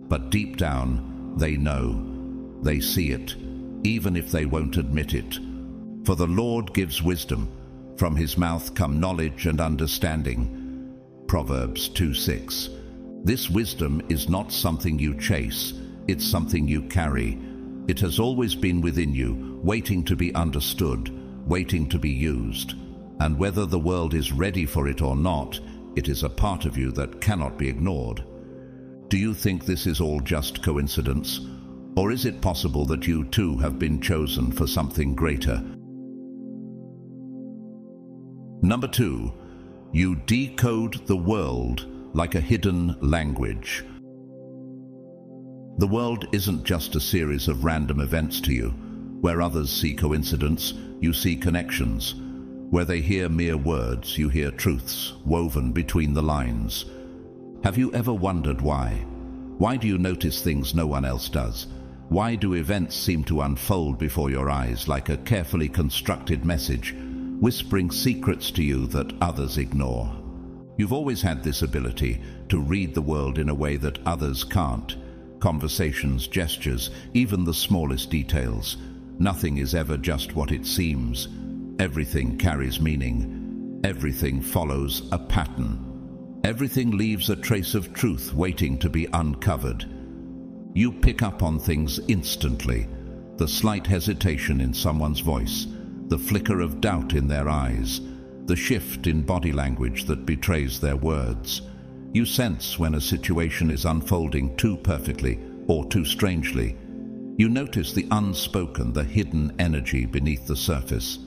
But deep down, they know. They see it, even if they won't admit it. For the Lord gives wisdom. From his mouth come knowledge and understanding. Proverbs 2:6. This wisdom is not something you chase, it's something you carry. It has always been within you, waiting to be understood, waiting to be used. And whether the world is ready for it or not, it is a part of you that cannot be ignored. Do you think this is all just coincidence? Or is it possible that you too have been chosen for something greater? Number 2, You decode the world like a hidden language. The world isn't just a series of random events to you. Where others see coincidence, you see connections. Where they hear mere words, you hear truths woven between the lines. Have you ever wondered why? Why do you notice things no one else does? Why do events seem to unfold before your eyes like a carefully constructed message, whispering secrets to you that others ignore? You've always had this ability to read the world in a way that others can't. Conversations, gestures, even the smallest details. Nothing is ever just what it seems. Everything carries meaning. Everything follows a pattern. Everything leaves a trace of truth waiting to be uncovered. You pick up on things instantly. The slight hesitation in someone's voice, the flicker of doubt in their eyes, the shift in body language that betrays their words. You sense when a situation is unfolding too perfectly or too strangely. You notice the unspoken, the hidden energy beneath the surface.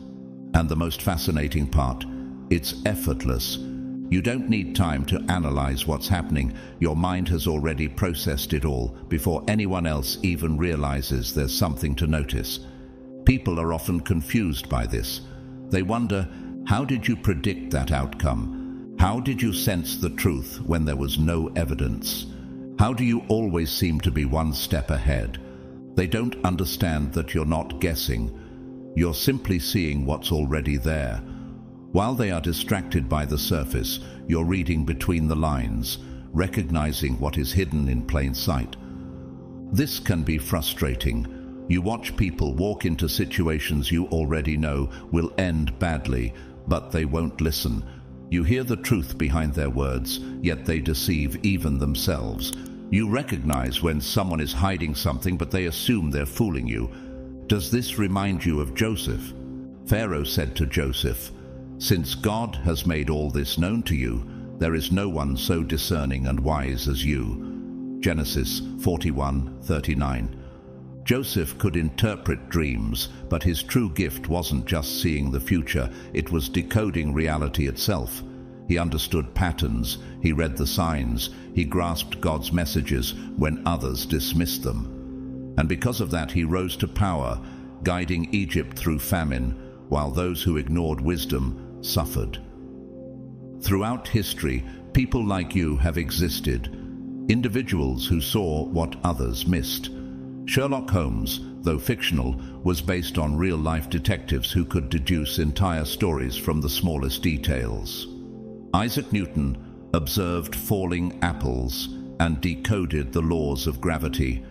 And the most fascinating part, it's effortless. You don't need time to analyze what's happening. Your mind has already processed it all before anyone else even realizes there's something to notice. People are often confused by this. They wonder, how did you predict that outcome? How did you sense the truth when there was no evidence? How do you always seem to be one step ahead? They don't understand that you're not guessing. You're simply seeing what's already there. While they are distracted by the surface, you're reading between the lines, recognizing what is hidden in plain sight. This can be frustrating. You watch people walk into situations you already know will end badly, but they won't listen. You hear the truth behind their words, yet they deceive even themselves. You recognize when someone is hiding something, but they assume they're fooling you. Does this remind you of Joseph? Pharaoh said to Joseph, "Since God has made all this known to you, there is no one so discerning and wise as you." Genesis 41:39. Joseph could interpret dreams, but his true gift wasn't just seeing the future, it was decoding reality itself. He understood patterns, he read the signs, he grasped God's messages when others dismissed them. And because of that, he rose to power, guiding Egypt through famine, while those who ignored wisdom suffered. Throughout history, people like you have existed, individuals who saw what others missed. Sherlock Holmes, though fictional, was based on real-life detectives who could deduce entire stories from the smallest details. Isaac Newton observed falling apples and decoded the laws of gravity.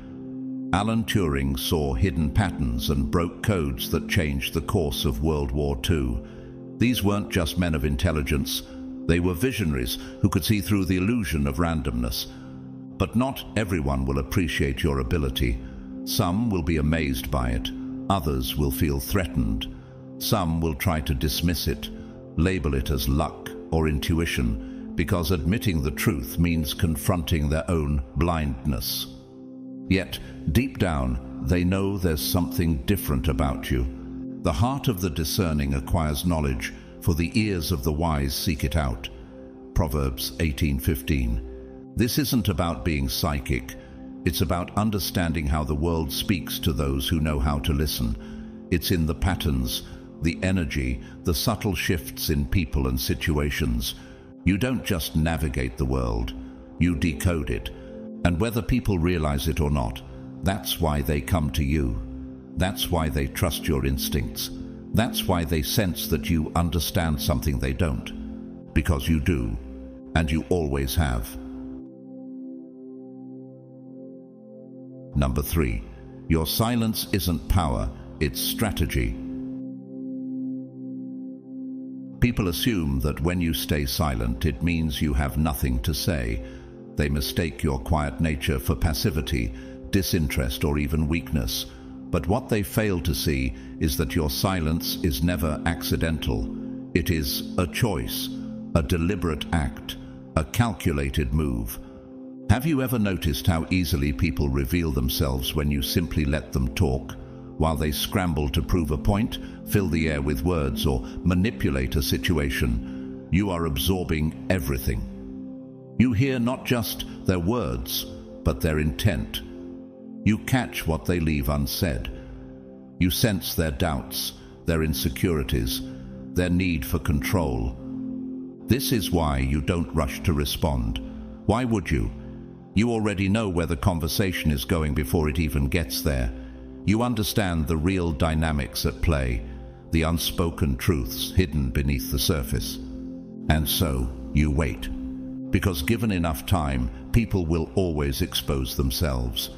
Alan Turing saw hidden patterns and broke codes that changed the course of World War II. These weren't just men of intelligence, they were visionaries who could see through the illusion of randomness. But not everyone will appreciate your ability. Some will be amazed by it, others will feel threatened. Some will try to dismiss it, label it as luck or intuition, because admitting the truth means confronting their own blindness. Yet, deep down, they know there's something different about you. The heart of the discerning acquires knowledge, for the ears of the wise seek it out. Proverbs 18:15. This isn't about being psychic. It's about understanding how the world speaks to those who know how to listen. It's in the patterns, the energy, the subtle shifts in people and situations. You don't just navigate the world, you decode it. And whether people realize it or not, that's why they come to you. That's why they trust your instincts. That's why they sense that you understand something they don't. Because you do, and you always have. Number 3, your silence isn't power, it's strategy. People assume that when you stay silent, it means you have nothing to say. They mistake your quiet nature for passivity, disinterest, or even weakness. But what they fail to see is that your silence is never accidental. It is a choice, a deliberate act, a calculated move. Have you ever noticed how easily people reveal themselves when you simply let them talk? While they scramble to prove a point, fill the air with words, or manipulate a situation, you are absorbing everything. You hear not just their words, but their intent. You catch what they leave unsaid. You sense their doubts, their insecurities, their need for control. This is why you don't rush to respond. Why would you? You already know where the conversation is going before it even gets there. You understand the real dynamics at play, the unspoken truths hidden beneath the surface. And so you wait. Because given enough time, people will always expose themselves.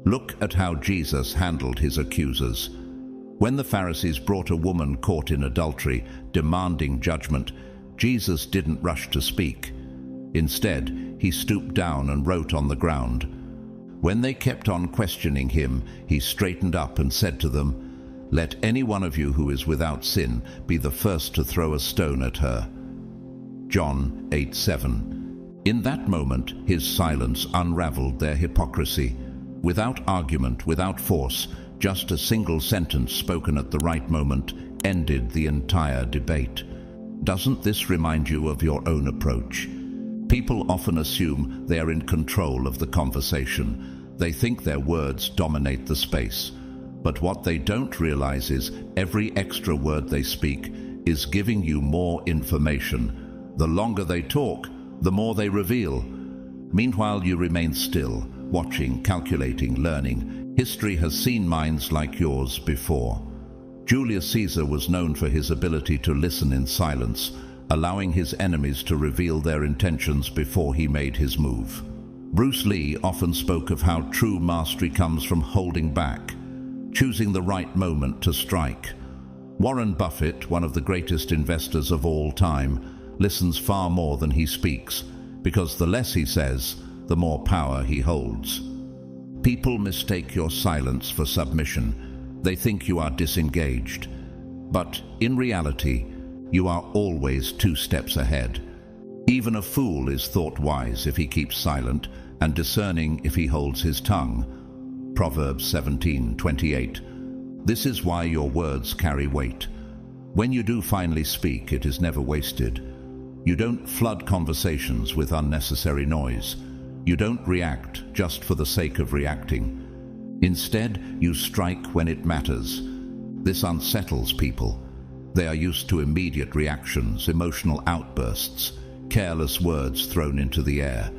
Look at how Jesus handled his accusers. When the Pharisees brought a woman caught in adultery, demanding judgment, Jesus didn't rush to speak. Instead, he stooped down and wrote on the ground. When they kept on questioning him, he straightened up and said to them, "Let any one of you who is without sin be the first to throw a stone at her." John 8:7. In that moment, his silence unraveled their hypocrisy. Without argument, without force, just a single sentence spoken at the right moment ended the entire debate. Doesn't this remind you of your own approach? People often assume they are in control of the conversation. They think their words dominate the space. But what they don't realize is every extra word they speak is giving you more information. The longer they talk, the more they reveal. Meanwhile, you remain still, watching, calculating, learning. History has seen minds like yours before. Julius Caesar was known for his ability to listen in silence, allowing his enemies to reveal their intentions before he made his move. Bruce Lee often spoke of how true mastery comes from holding back, choosing the right moment to strike. Warren Buffett, one of the greatest investors of all time, listens far more than he speaks, because the less he says, the more power he holds. People mistake your silence for submission. They think you are disengaged. But in reality, you are always 2 steps ahead. Even a fool is thought wise if he keeps silent, and discerning if he holds his tongue. Proverbs 17:28. This is why your words carry weight. When you do finally speak, it is never wasted. You don't flood conversations with unnecessary noise. You don't react just for the sake of reacting. Instead, you strike when it matters. This unsettles people. They are used to immediate reactions, emotional outbursts, careless words thrown into the air.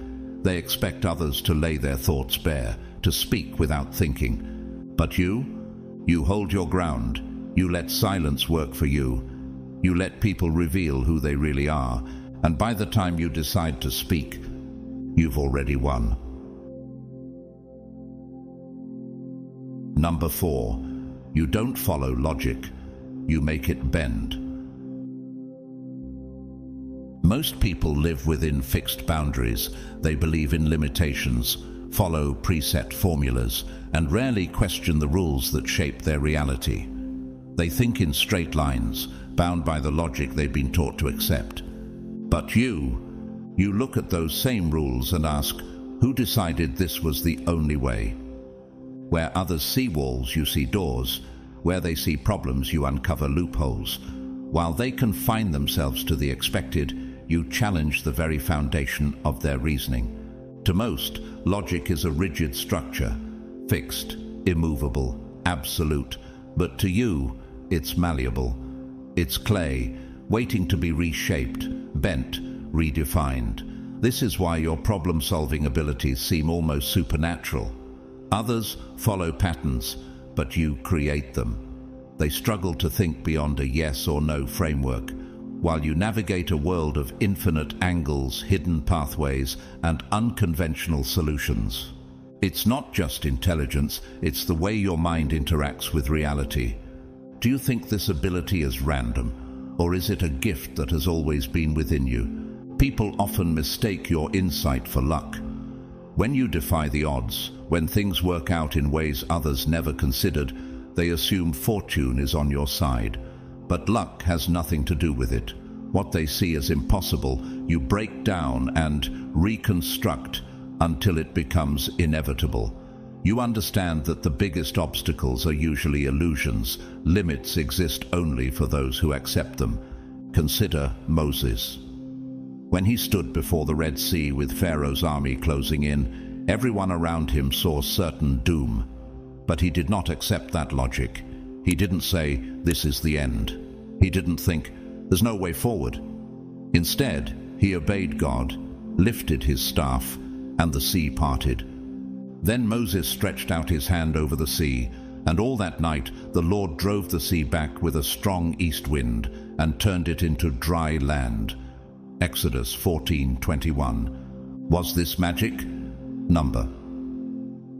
They expect others to lay their thoughts bare, to speak without thinking. But you hold your ground. You let silence work for you. You let people reveal who they really are, and by the time you decide to speak, you've already won. Number 4, you don't follow logic, you make it bend. Most people live within fixed boundaries. They believe in limitations, follow preset formulas, and rarely question the rules that shape their reality. They think in straight lines, bound by the logic they've been taught to accept. But you look at those same rules and ask, who decided this was the only way? Where others see walls, you see doors. Where they see problems, you uncover loopholes. While they confine themselves to the expected, you challenge the very foundation of their reasoning. To most, logic is a rigid structure, fixed, immovable, absolute. But to you, it's malleable. It's clay, waiting to be reshaped, bent, redefined. This is why your problem-solving abilities seem almost supernatural. Others follow patterns, but you create them. They struggle to think beyond a yes or no framework, while you navigate a world of infinite angles, hidden pathways, and unconventional solutions. It's not just intelligence, it's the way your mind interacts with reality. Do you think this ability is random, or is it a gift that has always been within you? People often mistake your insight for luck. When you defy the odds, when things work out in ways others never considered, they assume fortune is on your side. But luck has nothing to do with it. What they see as impossible, you break down and reconstruct until it becomes inevitable. You understand that the biggest obstacles are usually illusions. Limits exist only for those who accept them. Consider Moses. When he stood before the Red Sea with Pharaoh's army closing in, everyone around him saw certain doom. But he did not accept that logic. He didn't say, "This is the end." He didn't think, "There's no way forward." Instead, he obeyed God, lifted his staff, and the sea parted. Then Moses stretched out his hand over the sea, and all that night the Lord drove the sea back with a strong east wind and turned it into dry land. Exodus 14:21. Was this magic? Number.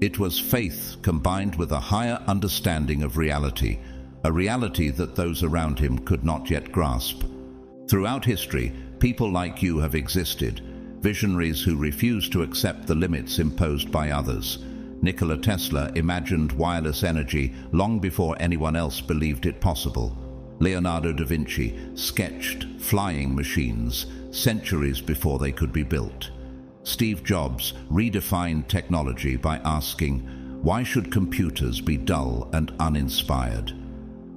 It was faith combined with a higher understanding of reality, a reality that those around him could not yet grasp. Throughout history, people like you have existed, visionaries who refused to accept the limits imposed by others. Nikola Tesla imagined wireless energy long before anyone else believed it possible. Leonardo da Vinci sketched flying machines centuries before they could be built. Steve Jobs redefined technology by asking, "Why should computers be dull and uninspired?"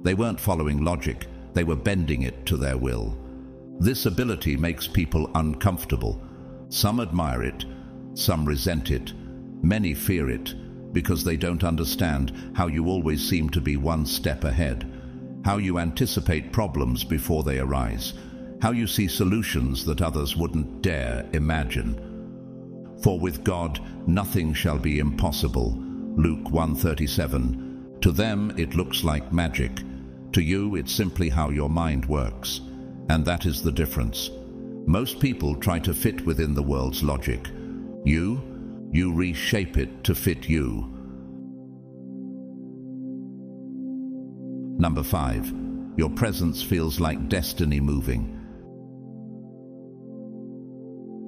They weren't following logic, they were bending it to their will. This ability makes people uncomfortable. Some admire it, some resent it, many fear it, because they don't understand how you always seem to be one step ahead, how you anticipate problems before they arise, how you see solutions that others wouldn't dare imagine. For with God nothing shall be impossible. Luke 1:37. To them it looks like magic. To you it's simply how your mind works. And that is the difference. Most people try to fit within the world's logic. You reshape it to fit you. Number 5. Your presence feels like destiny moving.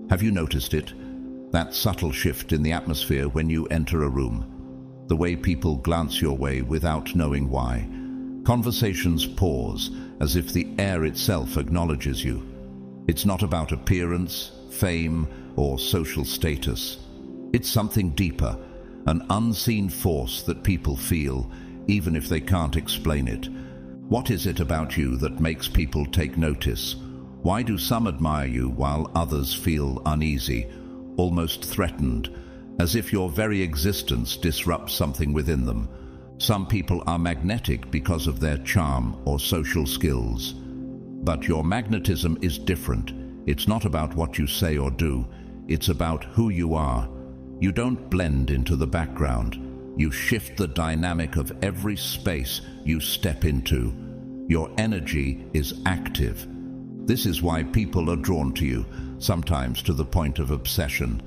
Have you noticed it? That subtle shift in the atmosphere when you enter a room. The way people glance your way without knowing why. Conversations pause as if the air itself acknowledges you. It's not about appearance, fame, or social status. It's something deeper, an unseen force that people feel, even if they can't explain it. What is it about you that makes people take notice? Why do some admire you while others feel uneasy, almost threatened, as if your very existence disrupts something within them? Some people are magnetic because of their charm or social skills. But your magnetism is different. It's not about what you say or do. It's about who you are. You don't blend into the background. You shift the dynamic of every space you step into. Your energy is active. This is why people are drawn to you, sometimes to the point of obsession.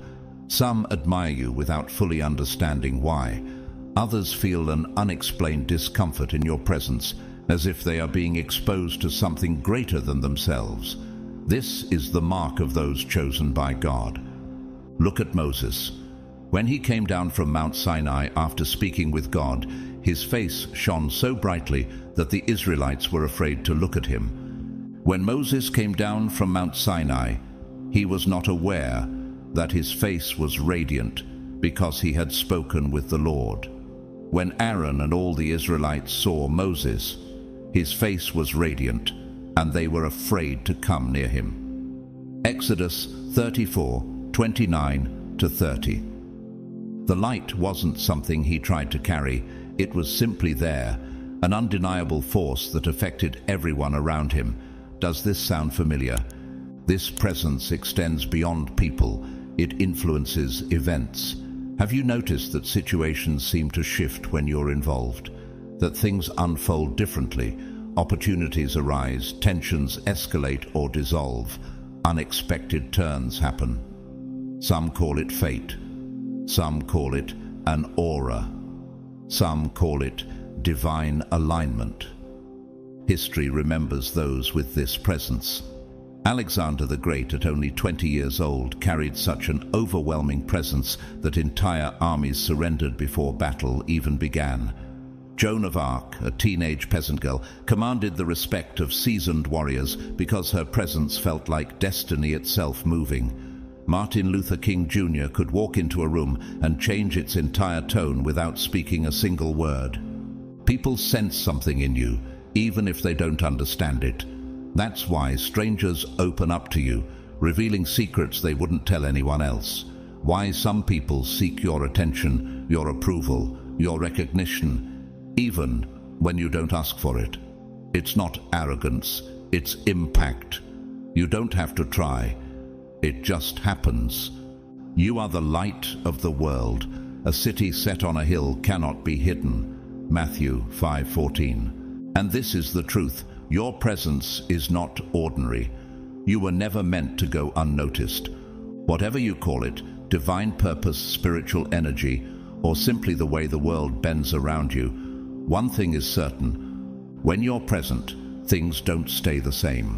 Some admire you without fully understanding why. Others feel an unexplained discomfort in your presence, as if they are being exposed to something greater than themselves. This is the mark of those chosen by God. Look at Moses. When he came down from Mount Sinai after speaking with God, his face shone so brightly that the Israelites were afraid to look at him. When Moses came down from Mount Sinai, he was not aware that his face was radiant because he had spoken with the Lord. When Aaron and all the Israelites saw Moses, his face was radiant, and they were afraid to come near him. Exodus 34:29-30. The light wasn't something he tried to carry, it was simply there, an undeniable force that affected everyone around him. Does this sound familiar? This presence extends beyond people, it influences events. Have you noticed that situations seem to shift when you're involved? That things unfold differently, opportunities arise, tensions escalate or dissolve, unexpected turns happen. Some call it fate. Some call it an aura. Some call it divine alignment. History remembers those with this presence. Alexander the Great, at only 20 years old, carried such an overwhelming presence that entire armies surrendered before battle even began. Joan of Arc, a teenage peasant girl, commanded the respect of seasoned warriors because her presence felt like destiny itself moving. Martin Luther King Jr. could walk into a room and change its entire tone without speaking a single word. People sense something in you, even if they don't understand it. That's why strangers open up to you, revealing secrets they wouldn't tell anyone else. Why some people seek your attention, your approval, your recognition, even when you don't ask for it. It's not arrogance, it's impact. You don't have to try. It just happens. You are the light of the world. A city set on a hill cannot be hidden. Matthew 5:14. And this is the truth. Your presence is not ordinary. You were never meant to go unnoticed. Whatever you call it, divine purpose, spiritual energy, or simply the way the world bends around you, one thing is certain. When you're present, things don't stay the same.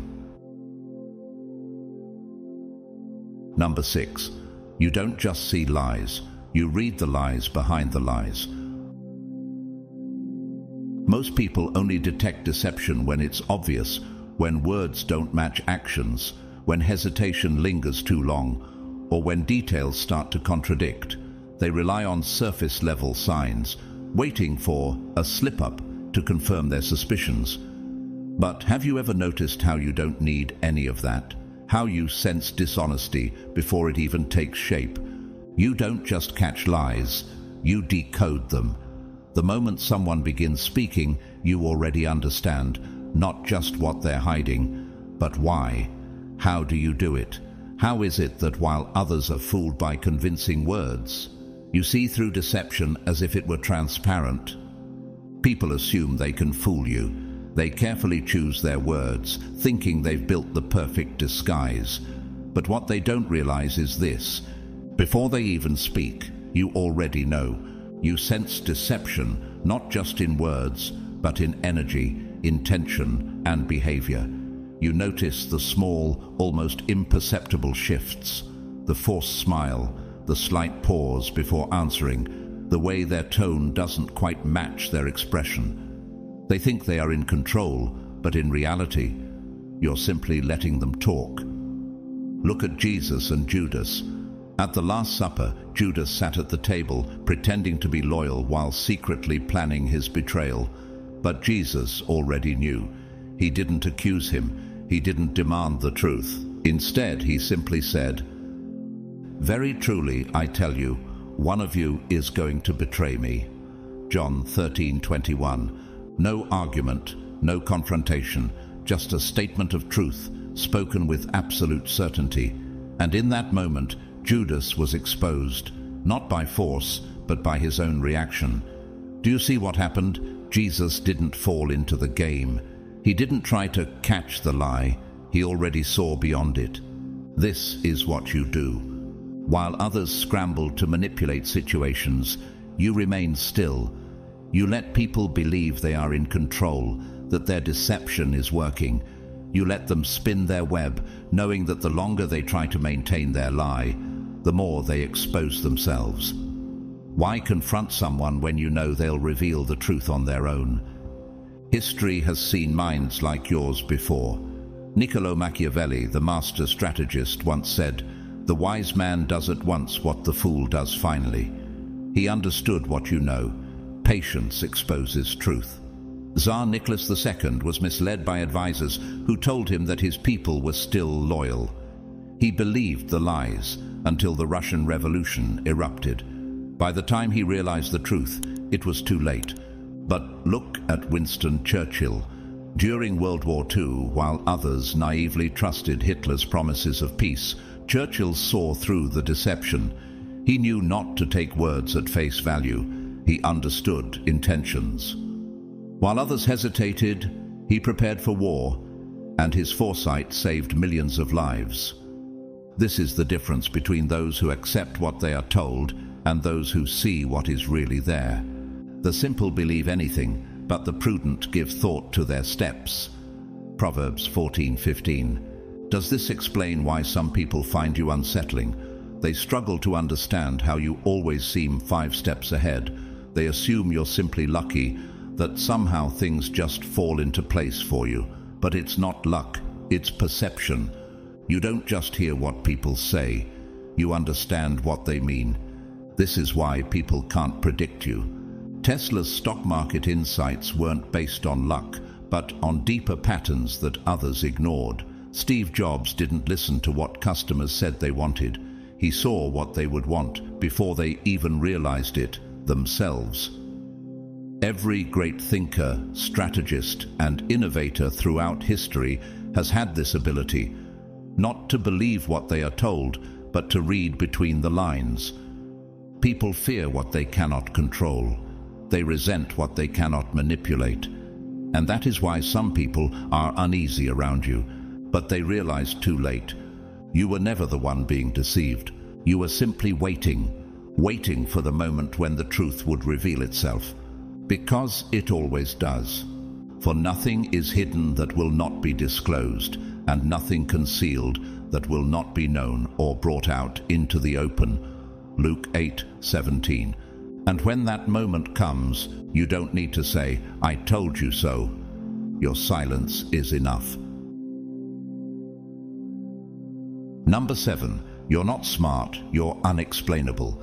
Number 6. You don't just see lies. You read the lies behind the lies. Most people only detect deception when it's obvious, when words don't match actions, when hesitation lingers too long, or when details start to contradict. They rely on surface-level signs, waiting for a slip-up to confirm their suspicions. But have you ever noticed how you don't need any of that? How you sense dishonesty before it even takes shape? You don't just catch lies, you decode them. The moment someone begins speaking, you already understand not just what they're hiding, but why. How do you do it? How is it that while others are fooled by convincing words, you see through deception as if it were transparent? People assume they can fool you. They carefully choose their words, thinking they've built the perfect disguise. But what they don't realize is this: before they even speak, you already know. You sense deception, not just in words, but in energy, intention, and behavior. You notice the small, almost imperceptible shifts, the forced smile, the slight pause before answering, the way their tone doesn't quite match their expression. They think they are in control, but in reality, you're simply letting them talk. Look at Jesus and Judas. At the Last Supper, Judas sat at the table, pretending to be loyal while secretly planning his betrayal. But Jesus already knew. He didn't accuse him. He didn't demand the truth. Instead, he simply said, "Very truly, I tell you, one of you is going to betray me." John 13:21. No argument, no confrontation, just a statement of truth, spoken with absolute certainty. And in that moment, Judas was exposed, not by force, but by his own reaction. Do you see what happened? Jesus didn't fall into the game. He didn't try to catch the lie. He already saw beyond it. This is what you do. While others scramble to manipulate situations, you remain still. You let people believe they are in control, that their deception is working. You let them spin their web, knowing that the longer they try to maintain their lie, the more they expose themselves. Why confront someone when you know they'll reveal the truth on their own? History has seen minds like yours before. Niccolo Machiavelli, the master strategist, once said, "The wise man does at once what the fool does finally." He understood what you know. Patience exposes truth. Tsar Nicholas II was misled by advisors who told him that his people were still loyal. He believed the lies until the Russian Revolution erupted. By the time he realized the truth, it was too late. But look at Winston Churchill. During World War II, while others naively trusted Hitler's promises of peace, Churchill saw through the deception. He knew not to take words at face value. He understood intentions. While others hesitated, he prepared for war, and his foresight saved millions of lives. This is the difference between those who accept what they are told and those who see what is really there. The simple believe anything, but the prudent give thought to their steps. Proverbs 14:15. Does this explain why some people find you unsettling? They struggle to understand how you always seem 5 steps ahead. They assume you're simply lucky, that somehow things just fall into place for you. But it's not luck, it's perception. You don't just hear what people say, you understand what they mean. This is why people can't predict you. Tesla's stock market insights weren't based on luck, but on deeper patterns that others ignored. Steve Jobs didn't listen to what customers said they wanted. He saw what they would want before they even realized it themselves. Every great thinker, strategist, and innovator throughout history has had this ability, not to believe what they are told, but to read between the lines. People fear what they cannot control. They resent what they cannot manipulate. And that is why some people are uneasy around you, but they realize too late. You were never the one being deceived. You were simply waiting for the moment when the truth would reveal itself. Because it always does. For nothing is hidden that will not be disclosed, and nothing concealed that will not be known or brought out into the open. Luke 8:17. And when that moment comes, you don't need to say, "I told you so." Your silence is enough. Number 7. You're not smart, you're unexplainable.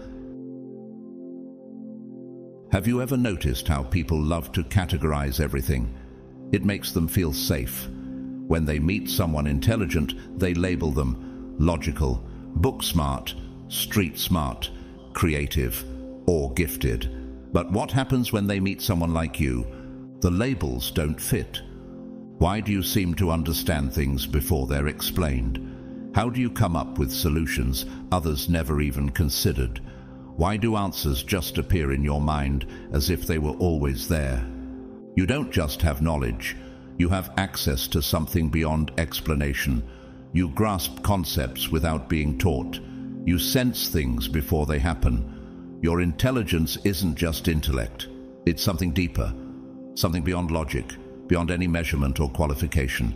Have you ever noticed how people love to categorize everything? It makes them feel safe. When they meet someone intelligent, they label them logical, book smart, street smart, creative, or gifted. But what happens when they meet someone like you? The labels don't fit. Why do you seem to understand things before they're explained? How do you come up with solutions others never even considered? Why do answers just appear in your mind as if they were always there? You don't just have knowledge. You have access to something beyond explanation. You grasp concepts without being taught. You sense things before they happen. Your intelligence isn't just intellect. It's something deeper, something beyond logic, beyond any measurement or qualification.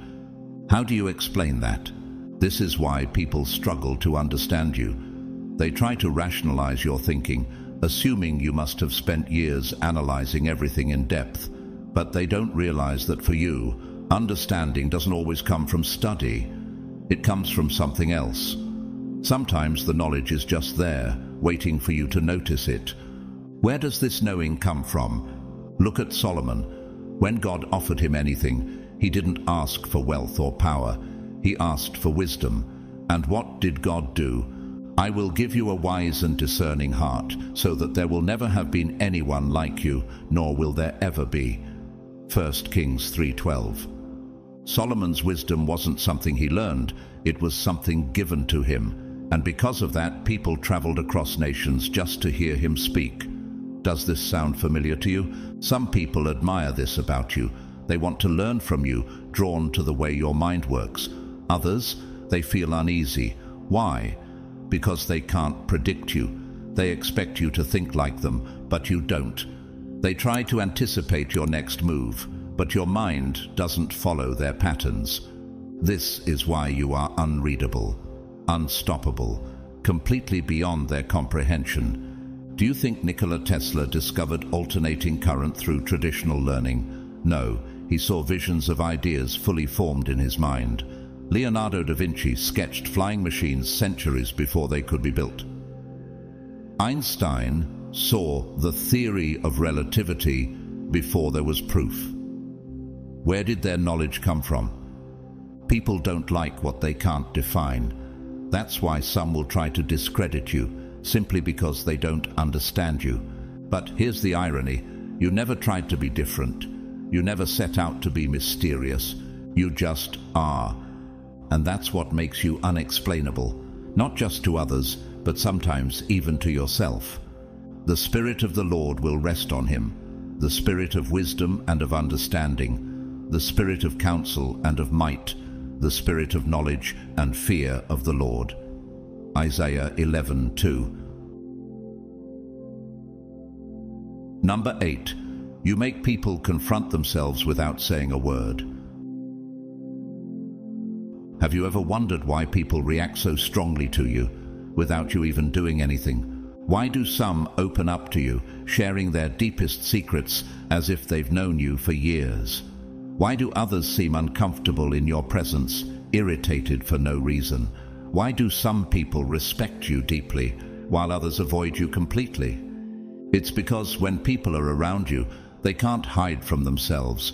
How do you explain that? This is why people struggle to understand you. They try to rationalize your thinking, assuming you must have spent years analyzing everything in depth. But they don't realize that for you, understanding doesn't always come from study. It comes from something else. Sometimes the knowledge is just there, waiting for you to notice it. Where does this knowing come from? Look at Solomon. When God offered him anything, he didn't ask for wealth or power. He asked for wisdom. And what did God do? "I will give you a wise and discerning heart, so that there will never have been anyone like you, nor will there ever be." 1 Kings 3:12. Solomon's wisdom wasn't something he learned, it was something given to him. And because of that, people traveled across nations just to hear him speak. Does this sound familiar to you? Some people admire this about you. They want to learn from you, drawn to the way your mind works. Others, they feel uneasy. Why? Because they can't predict you. They expect you to think like them, but you don't. They try to anticipate your next move, but your mind doesn't follow their patterns. This is why you are unreadable, unstoppable, completely beyond their comprehension. Do you think Nikola Tesla discovered alternating current through traditional learning? No, he saw visions of ideas fully formed in his mind. Leonardo da Vinci sketched flying machines centuries before they could be built. Einstein saw the theory of relativity before there was proof. Where did their knowledge come from? People don't like what they can't define. That's why some will try to discredit you, simply because they don't understand you. But here's the irony. You never tried to be different. You never set out to be mysterious. You just are. And that's what makes you unexplainable, not just to others, but sometimes even to yourself. The Spirit of the Lord will rest on him, the Spirit of wisdom and of understanding, the Spirit of counsel and of might, the Spirit of knowledge and fear of the Lord. Isaiah 11:2. Number 8. You make people confront themselves without saying a word. Have you ever wondered why people react so strongly to you without you even doing anything? Why do some open up to you, sharing their deepest secrets as if they've known you for years? Why do others seem uncomfortable in your presence, irritated for no reason? Why do some people respect you deeply while others avoid you completely? It's because when people are around you, they can't hide from themselves.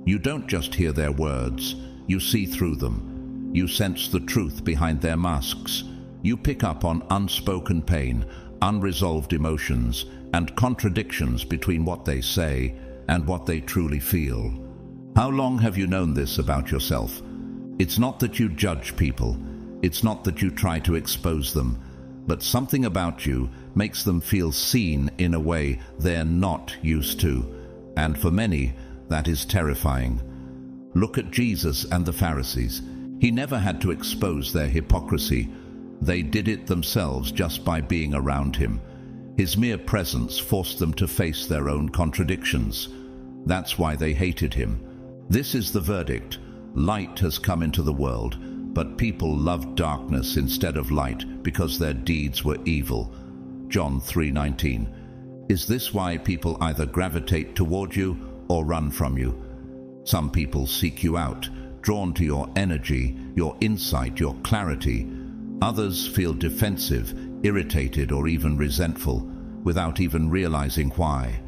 You don't just hear their words, you see through them. You sense the truth behind their masks. You pick up on unspoken pain, unresolved emotions, and contradictions between what they say and what they truly feel. How long have you known this about yourself? It's not that you judge people. It's not that you try to expose them. But something about you makes them feel seen in a way they're not used to. And for many, that is terrifying. Look at Jesus and the Pharisees. He never had to expose their hypocrisy. They did it themselves just by being around him. His mere presence forced them to face their own contradictions. That's why they hated him. This is the verdict. Light has come into the world, but people loved darkness instead of light because their deeds were evil. John 3:19. Is this why people either gravitate toward you or run from you? Some people seek you out, drawn to your energy, your insight, your clarity. Others feel defensive, irritated, or even resentful, without even realizing why.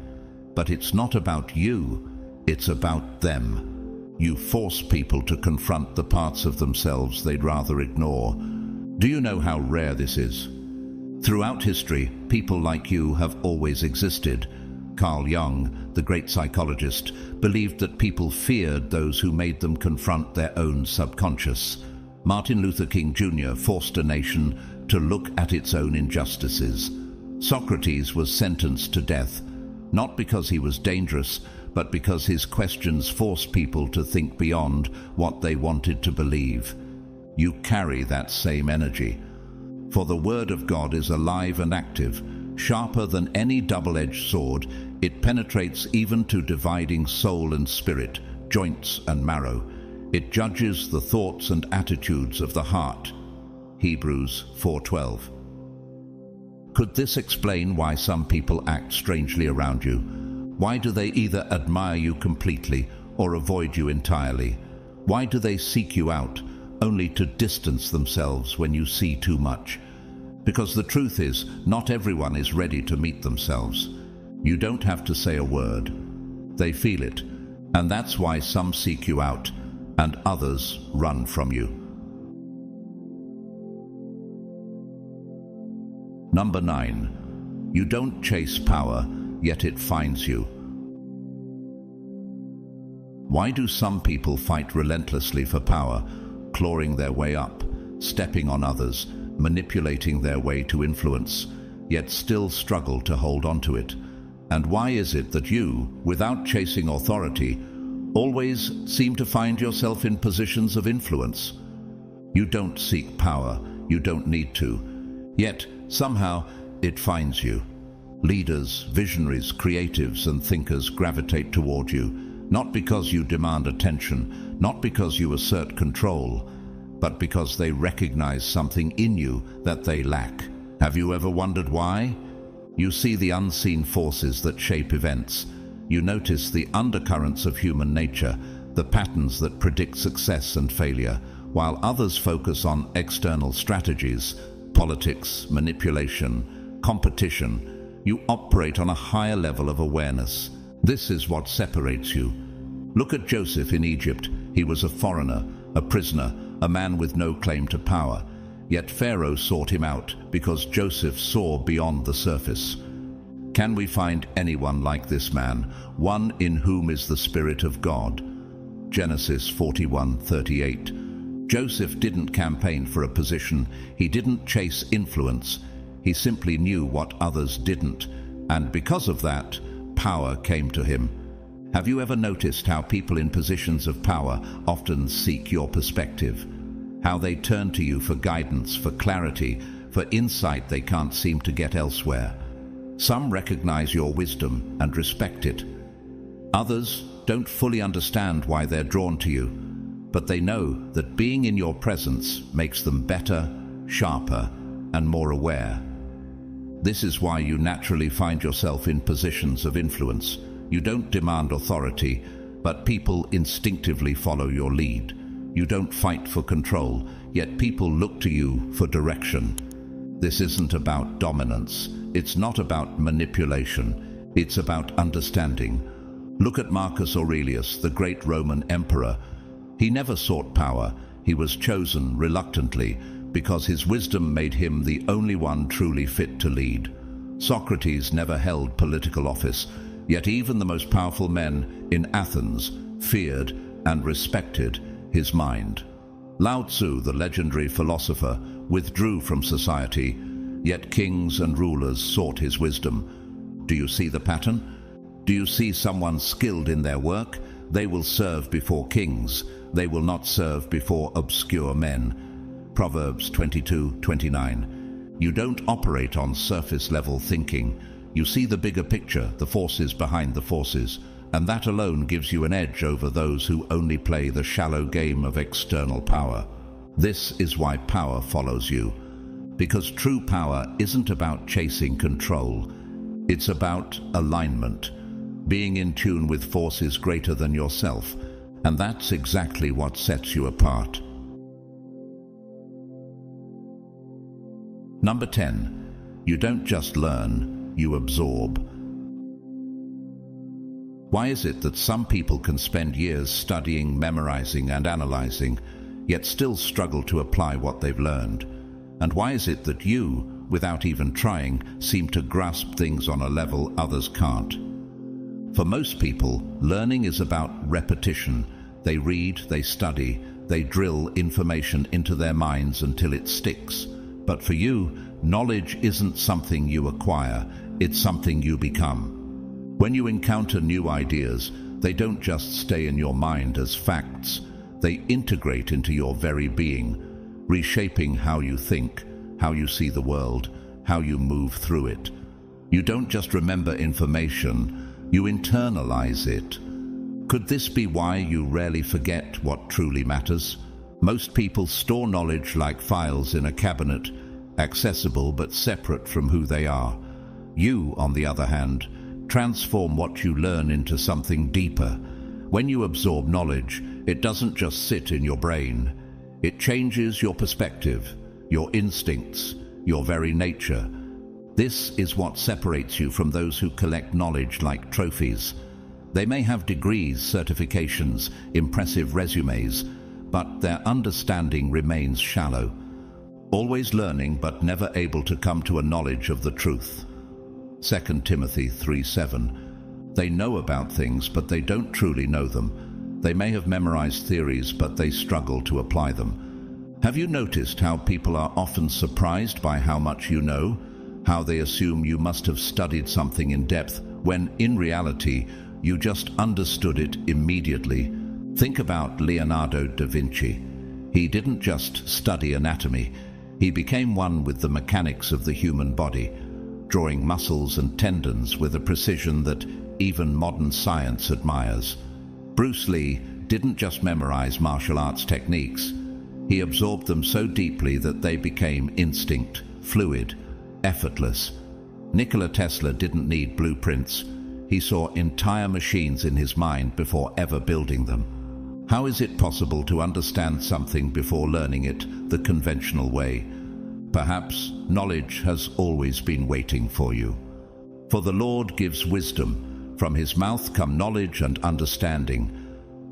But it's not about you, it's about them. You force people to confront the parts of themselves they'd rather ignore. Do you know how rare this is? Throughout history, people like you have always existed. Carl Jung, the great psychologist, believed that people feared those who made them confront their own subconscious. Martin Luther King Jr. forced a nation to look at its own injustices. Socrates was sentenced to death, not because he was dangerous, but because his questions forced people to think beyond what they wanted to believe. You carry that same energy. For the Word of God is alive and active, sharper than any double-edged sword. It penetrates even to dividing soul and spirit, joints and marrow. It judges the thoughts and attitudes of the heart. Hebrews 4:12. Could this explain why some people act strangely around you? Why do they either admire you completely or avoid you entirely? Why do they seek you out, only to distance themselves when you see too much? Because the truth is, not everyone is ready to meet themselves. You don't have to say a word. They feel it, and that's why some seek you out and others run from you. Number 9. You don't chase power, yet it finds you. Why do some people fight relentlessly for power, clawing their way up, stepping on others, manipulating their way to influence, yet still struggle to hold on to it? And why is it that you, without chasing authority, always seem to find yourself in positions of influence? You don't seek power, you don't need to, yet somehow it finds you. Leaders, visionaries, creatives, and thinkers gravitate toward you, not because you demand attention, not because you assert control, but because they recognize something in you that they lack. Have you ever wondered why? You see the unseen forces that shape events. You notice the undercurrents of human nature, the patterns that predict success and failure, while others focus on external strategies, politics, manipulation, competition. You operate on a higher level of awareness. This is what separates you. Look at Joseph in Egypt. He was a foreigner, a prisoner, a man with no claim to power. Yet Pharaoh sought him out because Joseph saw beyond the surface. Can we find anyone like this man, one in whom is the Spirit of God? Genesis 41:38. Joseph didn't campaign for a position. He didn't chase influence. He simply knew what others didn't, and because of that, power came to him. Have you ever noticed how people in positions of power often seek your perspective? How they turn to you for guidance, for clarity, for insight they can't seem to get elsewhere? Some recognize your wisdom and respect it. Others don't fully understand why they're drawn to you, but they know that being in your presence makes them better, sharper, and more aware. This is why you naturally find yourself in positions of influence. You don't demand authority, but people instinctively follow your lead. You don't fight for control, yet people look to you for direction. This isn't about dominance. It's not about manipulation. It's about understanding. Look at Marcus Aurelius, the great Roman emperor. He never sought power. He was chosen reluctantly because his wisdom made him the only one truly fit to lead. Socrates never held political office, yet even the most powerful men in Athens feared and respected his mind. Lao Tzu, the legendary philosopher, withdrew from society, yet kings and rulers sought his wisdom. Do you see the pattern? Do you see someone skilled in their work? They will serve before kings. They will not serve before obscure men. Proverbs 22:29. You don't operate on surface-level thinking. You see the bigger picture, the forces behind the forces, and that alone gives you an edge over those who only play the shallow game of external power. This is why power follows you. Because true power isn't about chasing control. It's about alignment, being in tune with forces greater than yourself, and that's exactly what sets you apart. Number 10. You don't just learn, you absorb. Why is it that some people can spend years studying, memorizing, and analyzing, yet still struggle to apply what they've learned? And why is it that you, without even trying, seem to grasp things on a level others can't? For most people, learning is about repetition. They read, they study, they drill information into their minds until it sticks. But for you, knowledge isn't something you acquire, it's something you become. When you encounter new ideas, they don't just stay in your mind as facts, they integrate into your very being, reshaping how you think, how you see the world, how you move through it. You don't just remember information, you internalize it. Could this be why you rarely forget what truly matters? Most people store knowledge like files in a cabinet, accessible but separate from who they are. You, on the other hand, transform what you learn into something deeper. When you absorb knowledge, it doesn't just sit in your brain. It changes your perspective, your instincts, your very nature. This is what separates you from those who collect knowledge like trophies. They may have degrees, certifications, impressive resumes, but their understanding remains shallow. Always learning but never able to come to a knowledge of the truth. 2 Timothy 3:7. They know about things, but they don't truly know them. They may have memorized theories, but they struggle to apply them. Have you noticed how people are often surprised by how much you know? How they assume you must have studied something in depth, when in reality, you just understood it immediately. Think about Leonardo da Vinci. He didn't just study anatomy. He became one with the mechanics of the human body, drawing muscles and tendons with a precision that even modern science admires. Bruce Lee didn't just memorize martial arts techniques. He absorbed them so deeply that they became instinct, fluid, effortless. Nikola Tesla didn't need blueprints. He saw entire machines in his mind before ever building them. How is it possible to understand something before learning it the conventional way? Perhaps knowledge has always been waiting for you. For the Lord gives wisdom. From his mouth come knowledge and understanding.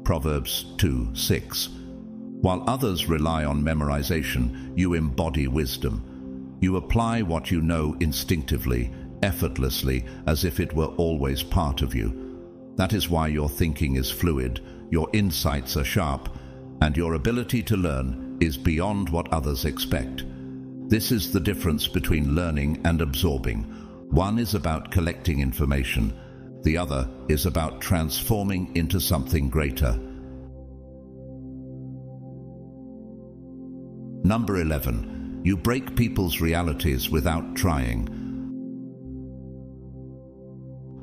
Proverbs 2:6. While others rely on memorization, you embody wisdom. You apply what you know instinctively, effortlessly, as if it were always part of you. That is why your thinking is fluid, your insights are sharp, and your ability to learn is beyond what others expect. This is the difference between learning and absorbing. One is about collecting information. The other is about transforming into something greater. Number 11. You break people's realities without trying.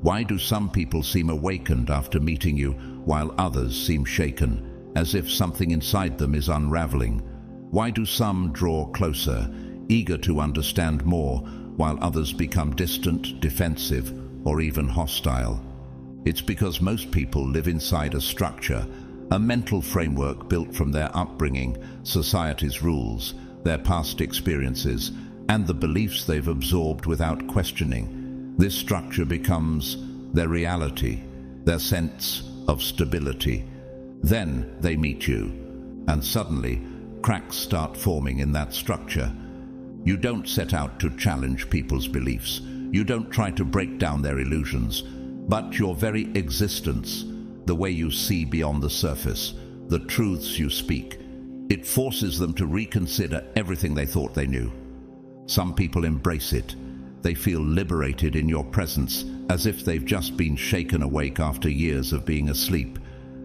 Why do some people seem awakened after meeting you, while others seem shaken, as if something inside them is unraveling? Why do some draw closer, eager to understand more, while others become distant, defensive, or even hostile? It's because most people live inside a structure, a mental framework built from their upbringing, society's rules, their past experiences, and the beliefs they've absorbed without questioning. This structure becomes their reality, their sense of stability. Then they meet you, and suddenly cracks start forming in that structure. You don't set out to challenge people's beliefs. You don't try to break down their illusions. But your very existence, the way you see beyond the surface, the truths you speak, it forces them to reconsider everything they thought they knew. Some people embrace it. They feel liberated in your presence, as if they've just been shaken awake after years of being asleep.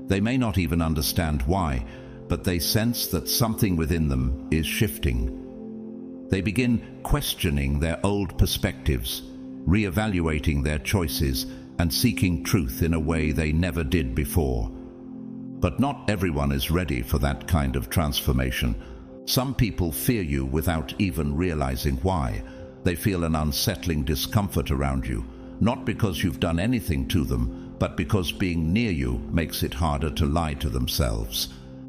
They may not even understand why, but they sense that something within them is shifting. They begin questioning their old perspectives, reevaluating their choices, and seeking truth in a way they never did before. But not everyone is ready for that kind of transformation. Some people fear you without even realizing why. They feel an unsettling discomfort around you, not because you've done anything to them, but because being near you makes it harder to lie to themselves.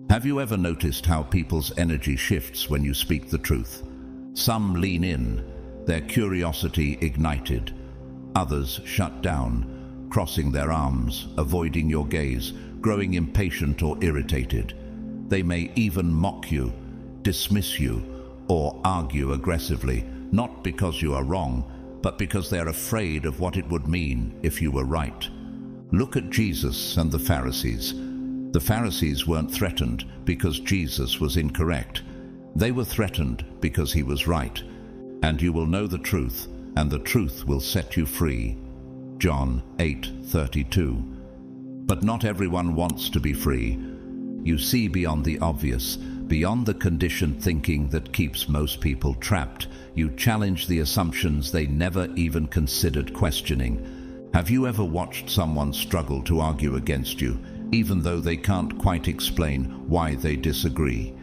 Have you ever noticed how people's energy shifts when you speak the truth? Some lean in, their curiosity ignited. Others shut down, crossing their arms, avoiding your gaze, growing impatient or irritated. They may even mock you, dismiss you, or argue aggressively, not because you are wrong, but because they're afraid of what it would mean if you were right. Look at Jesus and the Pharisees. The Pharisees weren't threatened because Jesus was incorrect. They were threatened because he was right. And you will know the truth, and the truth will set you free. John 8:32. But not everyone wants to be free. You see beyond the obvious, beyond the conditioned thinking that keeps most people trapped. You challenge the assumptions they never even considered questioning. Have you ever watched someone struggle to argue against you, even though they can't quite explain why they disagree?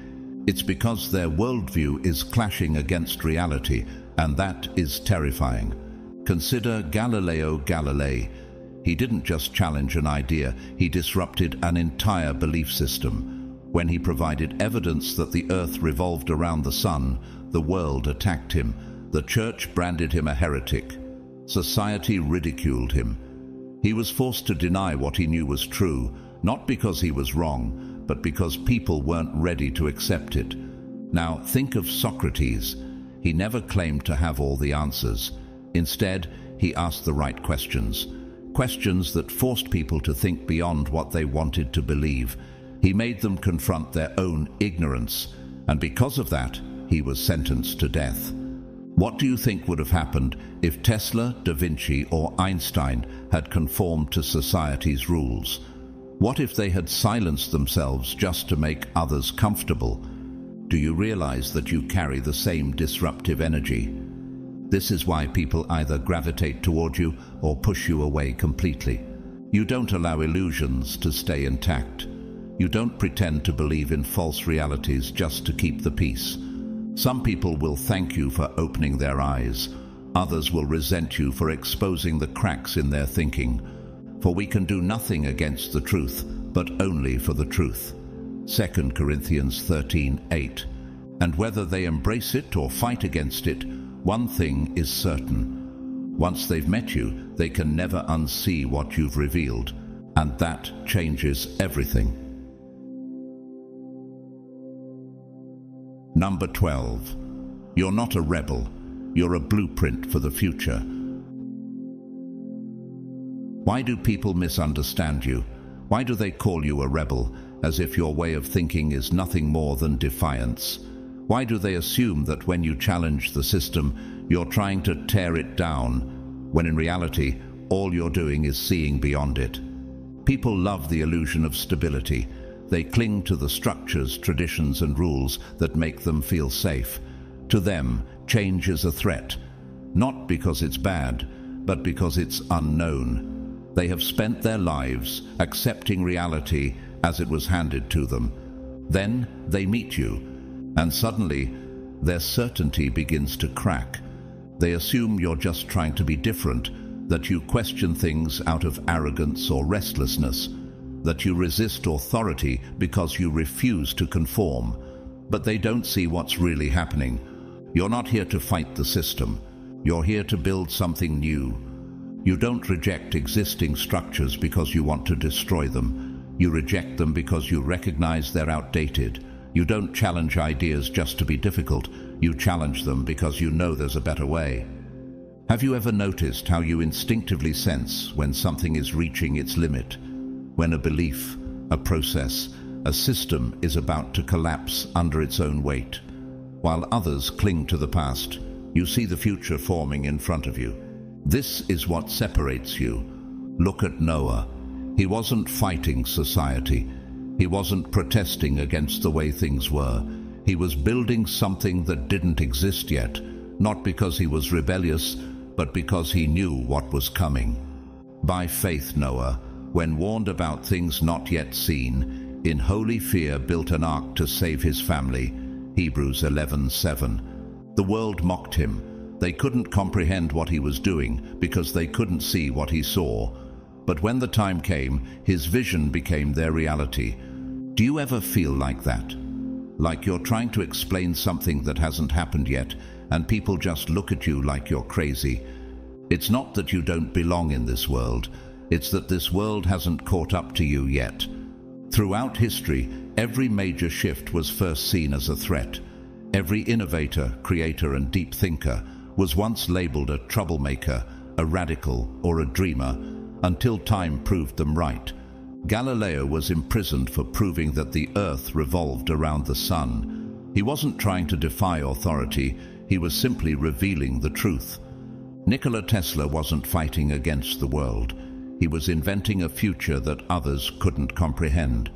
It's because their worldview is clashing against reality, and that is terrifying. Consider Galileo Galilei. He didn't just challenge an idea, he disrupted an entire belief system. When he provided evidence that the earth revolved around the sun, the world attacked him. The church branded him a heretic. Society ridiculed him. He was forced to deny what he knew was true, not because he was wrong, but because people weren't ready to accept it. Now, think of Socrates. He never claimed to have all the answers. Instead, he asked the right questions. Questions that forced people to think beyond what they wanted to believe. He made them confront their own ignorance, and because of that, he was sentenced to death. What do you think would have happened if Tesla, Da Vinci, or Einstein had conformed to society's rules? What if they had silenced themselves just to make others comfortable? Do you realize that you carry the same disruptive energy? This is why people either gravitate toward you or push you away completely. You don't allow illusions to stay intact. You don't pretend to believe in false realities just to keep the peace. Some people will thank you for opening their eyes. Others will resent you for exposing the cracks in their thinking. For we can do nothing against the truth, but only for the truth. 2 Corinthians 13:8. And whether they embrace it or fight against it, one thing is certain. Once they've met you, they can never unsee what you've revealed, and that changes everything. Number 12. You're not a rebel. You're a blueprint for the future. Why do people misunderstand you? Why do they call you a rebel, as if your way of thinking is nothing more than defiance? Why do they assume that when you challenge the system, you're trying to tear it down, when in reality, all you're doing is seeing beyond it? People love the illusion of stability. They cling to the structures, traditions, and rules that make them feel safe. To them, change is a threat, not because it's bad, but because it's unknown. They have spent their lives accepting reality as it was handed to them. Then they meet you, and suddenly their certainty begins to crack. They assume you're just trying to be different, that you question things out of arrogance or restlessness, that you resist authority because you refuse to conform. But they don't see what's really happening. You're not here to fight the system. You're here to build something new. You don't reject existing structures because you want to destroy them. You reject them because you recognize they're outdated. You don't challenge ideas just to be difficult. You challenge them because you know there's a better way. Have you ever noticed how you instinctively sense when something is reaching its limit? When a belief, a process, a system is about to collapse under its own weight? While others cling to the past, you see the future forming in front of you. This is what separates you. Look at Noah. He wasn't fighting society. He wasn't protesting against the way things were. He was building something that didn't exist yet, not because he was rebellious, but because he knew what was coming. By faith, Noah, when warned about things not yet seen, in holy fear built an ark to save his family. Hebrews 11:7. The world mocked him. They couldn't comprehend what he was doing because they couldn't see what he saw. But when the time came, his vision became their reality. Do you ever feel like that? Like you're trying to explain something that hasn't happened yet, and people just look at you like you're crazy? It's not that you don't belong in this world. It's that this world hasn't caught up to you yet. Throughout history, every major shift was first seen as a threat. Every innovator, creator, and deep thinker was once labeled a troublemaker, a radical, or a dreamer, until time proved them right. Galileo was imprisoned for proving that the earth revolved around the sun. He wasn't trying to defy authority, he was simply revealing the truth. Nikola Tesla wasn't fighting against the world. He was inventing a future that others couldn't comprehend.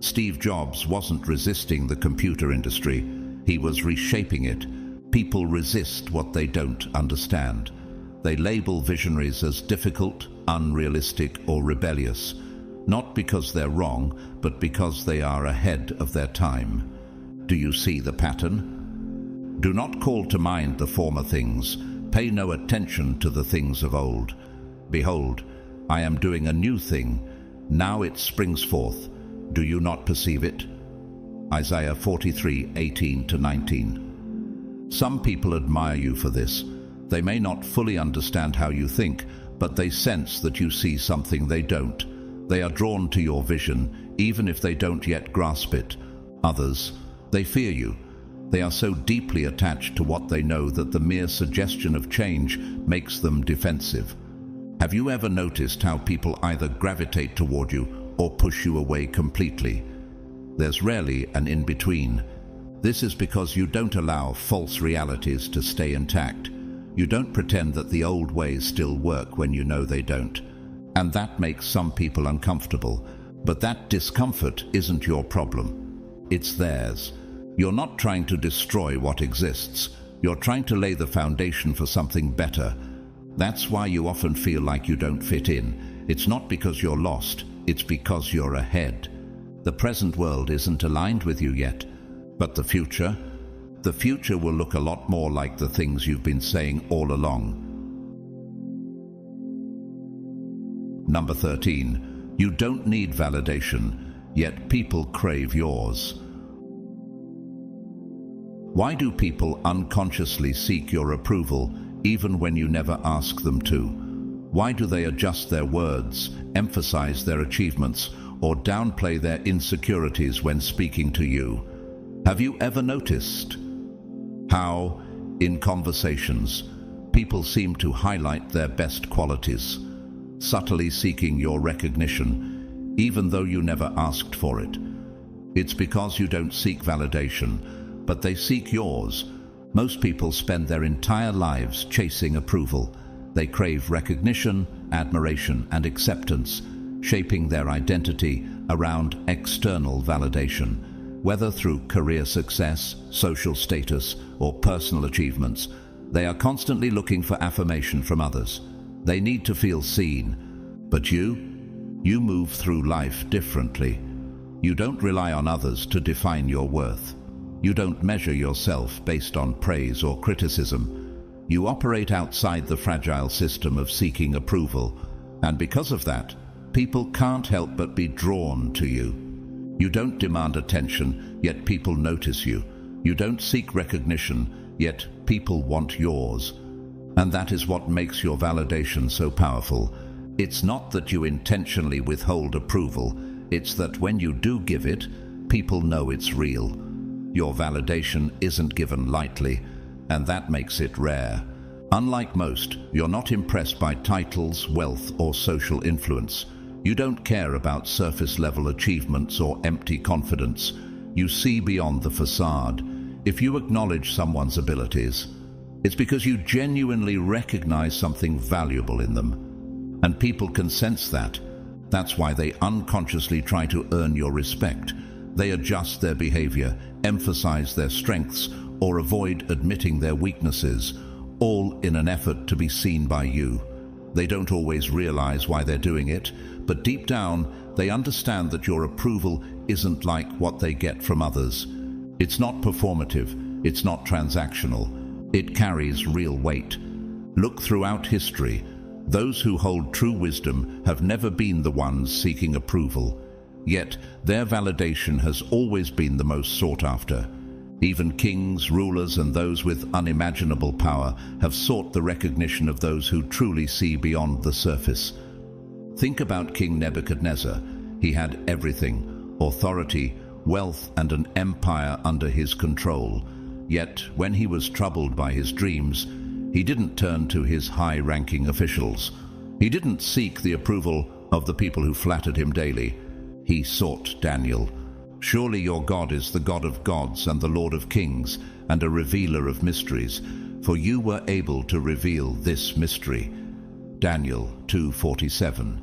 Steve Jobs wasn't resisting the computer industry, he was reshaping it. People resist what they don't understand. They label visionaries as difficult, unrealistic, or rebellious. Not because they're wrong, but because they are ahead of their time. Do you see the pattern? Do not call to mind the former things. Pay no attention to the things of old. Behold, I am doing a new thing. Now it springs forth. Do you not perceive it? Isaiah 43:18-19. Some people admire you for this. They may not fully understand how you think, but they sense that you see something they don't. They are drawn to your vision, even if they don't yet grasp it. Others, they fear you. They are so deeply attached to what they know that the mere suggestion of change makes them defensive. Have you ever noticed how people either gravitate toward you or push you away completely? There's rarely an in-between. This is because you don't allow false realities to stay intact. You don't pretend that the old ways still work when you know they don't. And that makes some people uncomfortable. But that discomfort isn't your problem. It's theirs. You're not trying to destroy what exists. You're trying to lay the foundation for something better. That's why you often feel like you don't fit in. It's not because you're lost. It's because you're ahead. The present world isn't aligned with you yet. But the future? The future will look a lot more like the things you've been saying all along. Number 13. You don't need validation, yet people crave yours. Why do people unconsciously seek your approval even when you never ask them to? Why do they adjust their words, emphasize their achievements, or downplay their insecurities when speaking to you? Have you ever noticed how, in conversations, people seem to highlight their best qualities, subtly seeking your recognition, even though you never asked for it? It's because you don't seek validation, but they seek yours. Most people spend their entire lives chasing approval. They crave recognition, admiration, and acceptance, shaping their identity around external validation. Whether through career success, social status, or personal achievements, they are constantly looking for affirmation from others. They need to feel seen. But you move through life differently. You don't rely on others to define your worth. You don't measure yourself based on praise or criticism. You operate outside the fragile system of seeking approval, and because of that, people can't help but be drawn to you. You don't demand attention, yet people notice you. You don't seek recognition, yet people want yours. And that is what makes your validation so powerful. It's not that you intentionally withhold approval, it's that when you do give it, people know it's real. Your validation isn't given lightly, and that makes it rare. Unlike most, you're not impressed by titles, wealth, or social influence. You don't care about surface-level achievements or empty confidence. You see beyond the facade. If you acknowledge someone's abilities, it's because you genuinely recognize something valuable in them. And people can sense that. That's why they unconsciously try to earn your respect. They adjust their behavior, emphasize their strengths, or avoid admitting their weaknesses, all in an effort to be seen by you. They don't always realize why they're doing it, but deep down, they understand that your approval isn't like what they get from others. It's not performative, it's not transactional. It carries real weight. Look throughout history. Those who hold true wisdom have never been the ones seeking approval. Yet, their validation has always been the most sought after. Even kings, rulers, and those with unimaginable power have sought the recognition of those who truly see beyond the surface. Think about King Nebuchadnezzar. He had everything: authority, wealth, and an empire under his control. Yet, when he was troubled by his dreams, he didn't turn to his high-ranking officials. He didn't seek the approval of the people who flattered him daily. He sought Daniel. Surely your God is the God of gods and the Lord of kings, and a revealer of mysteries, for you were able to reveal this mystery. Daniel 2:47.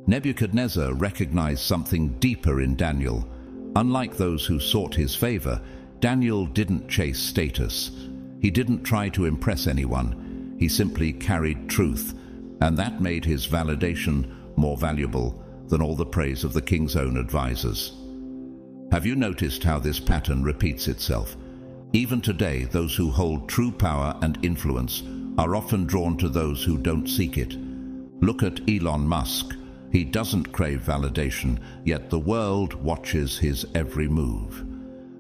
Nebuchadnezzar recognized something deeper in Daniel. Unlike those who sought his favor, Daniel didn't chase status. He didn't try to impress anyone. He simply carried truth, and that made his validation more valuable than all the praise of the king's own advisors. Have you noticed how this pattern repeats itself? Even today, those who hold true power and influence are often drawn to those who don't seek it. Look at Elon Musk. He doesn't crave validation, yet the world watches his every move.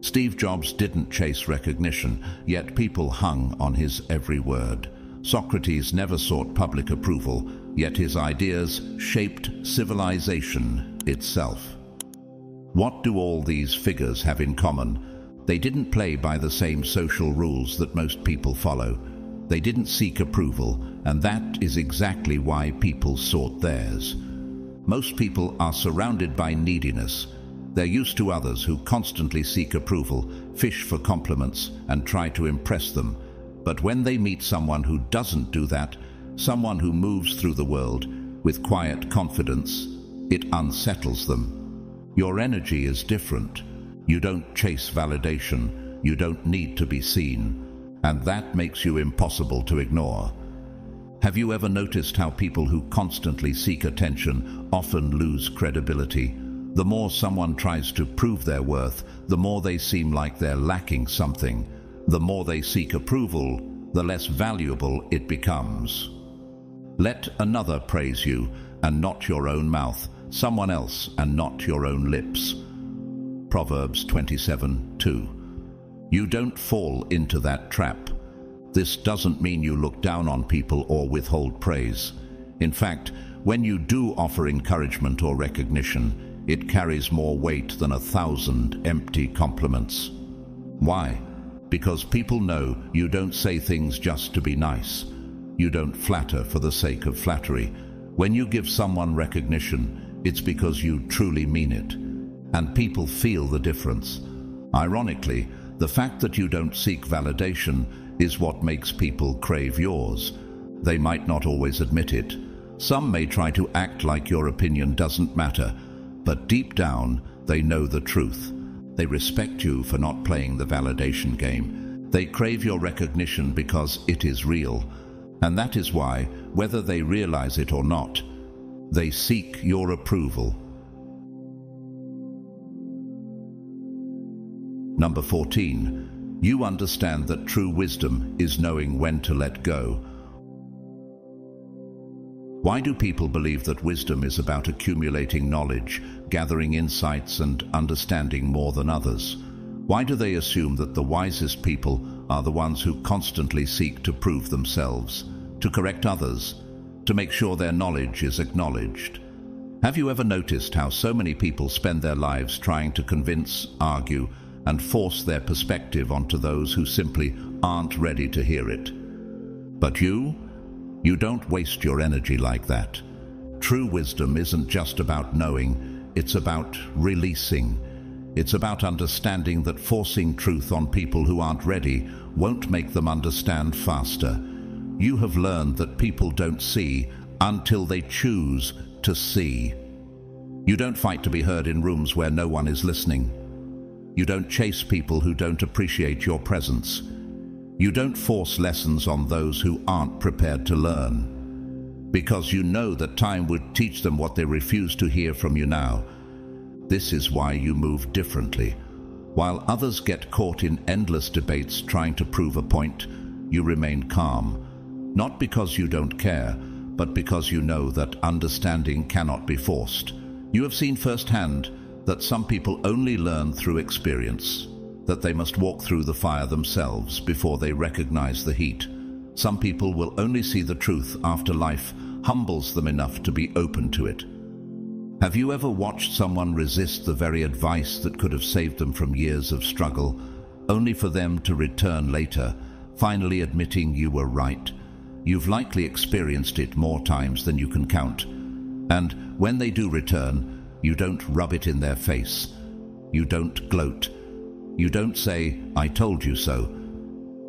Steve Jobs didn't chase recognition, yet people hung on his every word. Socrates never sought public approval, yet his ideas shaped civilization itself. What do all these figures have in common? They didn't play by the same social rules that most people follow. They didn't seek approval, and that is exactly why people sought theirs. Most people are surrounded by neediness. They're used to others who constantly seek approval, fish for compliments, and try to impress them. But when they meet someone who doesn't do that, someone who moves through the world with quiet confidence, it unsettles them. Your energy is different. You don't chase validation. You don't need to be seen. And that makes you impossible to ignore. Have you ever noticed how people who constantly seek attention often lose credibility? The more someone tries to prove their worth, the more they seem like they're lacking something. The more they seek approval, the less valuable it becomes. Let another praise you, and not your own mouth, someone else, and not your own lips. Proverbs 27:2. You don't fall into that trap. This doesn't mean you look down on people or withhold praise. In fact, when you do offer encouragement or recognition, it carries more weight than 1,000 empty compliments. Why? Because people know you don't say things just to be nice. You don't flatter for the sake of flattery. When you give someone recognition, it's because you truly mean it. And people feel the difference. Ironically, the fact that you don't seek validation is what makes people crave yours. They might not always admit it. Some may try to act like your opinion doesn't matter, but deep down, they know the truth. They respect you for not playing the validation game. They crave your recognition because it is real. And that is why, whether they realize it or not, they seek your approval. Number 14. You understand that true wisdom is knowing when to let go. Why do people believe that wisdom is about accumulating knowledge, gathering insights, and understanding more than others? Why do they assume that the wisest people are the ones who constantly seek to prove themselves, to correct others, to make sure their knowledge is acknowledged? Have you ever noticed how so many people spend their lives trying to convince, argue, and force their perspective onto those who simply aren't ready to hear it. But you don't waste your energy like that. True wisdom isn't just about knowing, it's about releasing. It's about understanding that forcing truth on people who aren't ready won't make them understand faster. You have learned that people don't see until they choose to see. You don't fight to be heard in rooms where no one is listening. You don't chase people who don't appreciate your presence. You don't force lessons on those who aren't prepared to learn, because you know that time would teach them what they refuse to hear from you now. This is why you move differently. While others get caught in endless debates trying to prove a point, you remain calm, not because you don't care, but because you know that understanding cannot be forced. You have seen firsthand that some people only learn through experience, that they must walk through the fire themselves before they recognize the heat. Some people will only see the truth after life humbles them enough to be open to it. Have you ever watched someone resist the very advice that could have saved them from years of struggle, only for them to return later, finally admitting you were right? You've likely experienced it more times than you can count. And when they do return, you don't rub it in their face. You don't gloat. You don't say, "I told you so."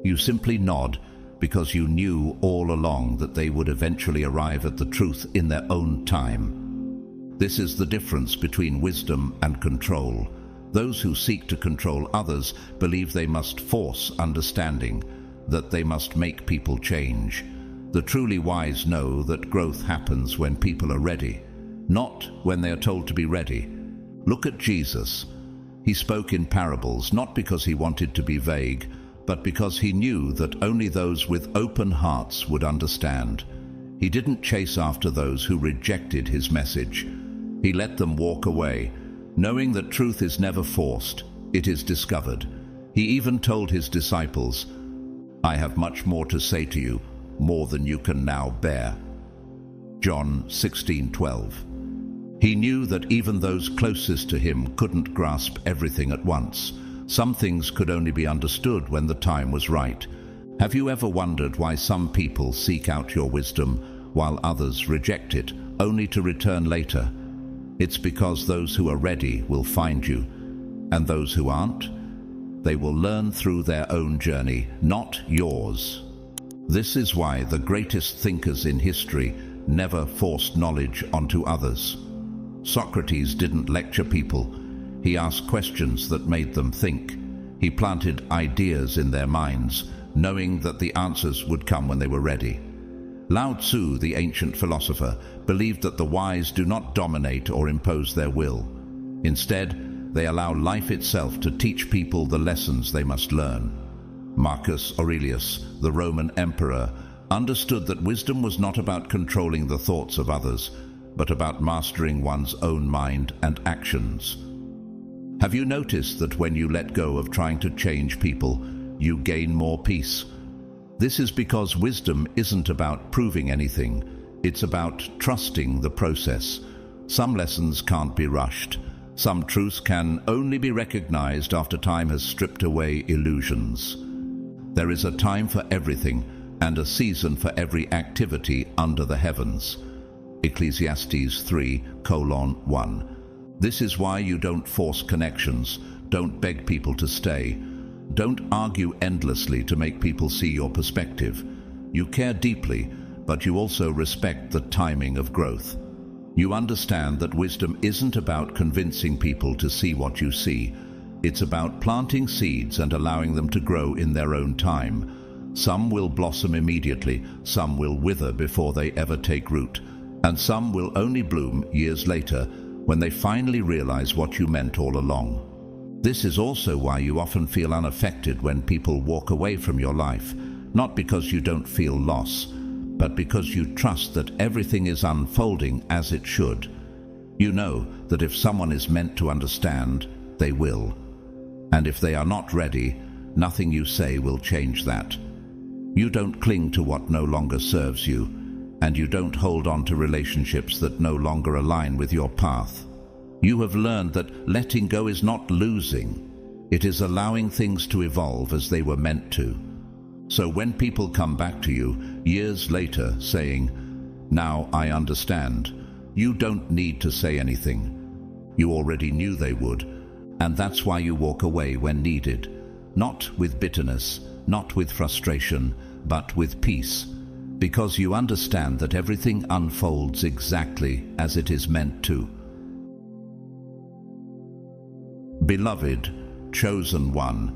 You simply nod, because you knew all along that they would eventually arrive at the truth in their own time. This is the difference between wisdom and control. Those who seek to control others believe they must force understanding, that they must make people change. The truly wise know that growth happens when people are ready, not when they are told to be ready. Look at Jesus. He spoke in parables not because he wanted to be vague, but because he knew that only those with open hearts would understand. He didn't chase after those who rejected his message. He let them walk away, knowing that truth is never forced, it is discovered. He even told his disciples, "I have much more to say to you, more than you can now bear." John 16:12. He knew that even those closest to him couldn't grasp everything at once. Some things could only be understood when the time was right. Have you ever wondered why some people seek out your wisdom while others reject it, only to return later? It's because those who are ready will find you, and those who aren't, they will learn through their own journey, not yours. This is why the greatest thinkers in history never forced knowledge onto others. Socrates didn't lecture people. He asked questions that made them think. He planted ideas in their minds, knowing that the answers would come when they were ready. Lao Tzu, the ancient philosopher, believed that the wise do not dominate or impose their will. Instead, they allow life itself to teach people the lessons they must learn. Marcus Aurelius, the Roman emperor, understood that wisdom was not about controlling the thoughts of others, but about mastering one's own mind and actions. Have you noticed that when you let go of trying to change people, you gain more peace? This is because wisdom isn't about proving anything. It's about trusting the process. Some lessons can't be rushed. Some truths can only be recognized after time has stripped away illusions. There is a time for everything and a season for every activity under the heavens. Ecclesiastes 3:1. This is why you don't force connections, don't beg people to stay. Don't argue endlessly to make people see your perspective. You care deeply, but you also respect the timing of growth. You understand that wisdom isn't about convincing people to see what you see. It's about planting seeds and allowing them to grow in their own time. Some will blossom immediately, some will wither before they ever take root, and some will only bloom years later when they finally realize what you meant all along. This is also why you often feel unaffected when people walk away from your life, not because you don't feel loss, but because you trust that everything is unfolding as it should. You know that if someone is meant to understand, they will. And if they are not ready, nothing you say will change that. You don't cling to what no longer serves you, and you don't hold on to relationships that no longer align with your path. You have learned that letting go is not losing, It is allowing things to evolve as they were meant to. So when people come back to you years later saying, "Now I understand," you don't need to say anything. You already knew they would, and that's why you walk away when needed. Not with bitterness, not with frustration, but with peace. Because you understand that everything unfolds exactly as it is meant to. Beloved, chosen one,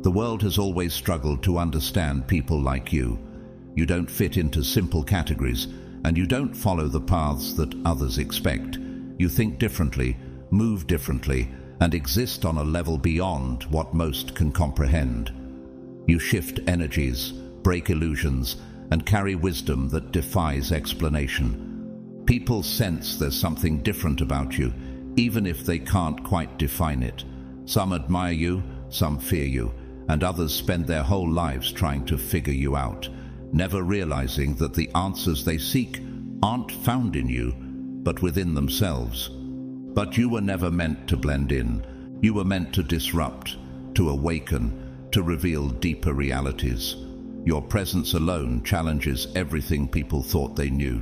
the world has always struggled to understand people like you. You don't fit into simple categories, and you don't follow the paths that others expect. You think differently, move differently, and exist on a level beyond what most can comprehend. You shift energies, break illusions, and carry wisdom that defies explanation. People sense there's something different about you, even if they can't quite define it. Some admire you, some fear you, and others spend their whole lives trying to figure you out, never realizing that the answers they seek aren't found in you, but within themselves. But you were never meant to blend in. You were meant to disrupt, to awaken, to reveal deeper realities. Your presence alone challenges everything people thought they knew.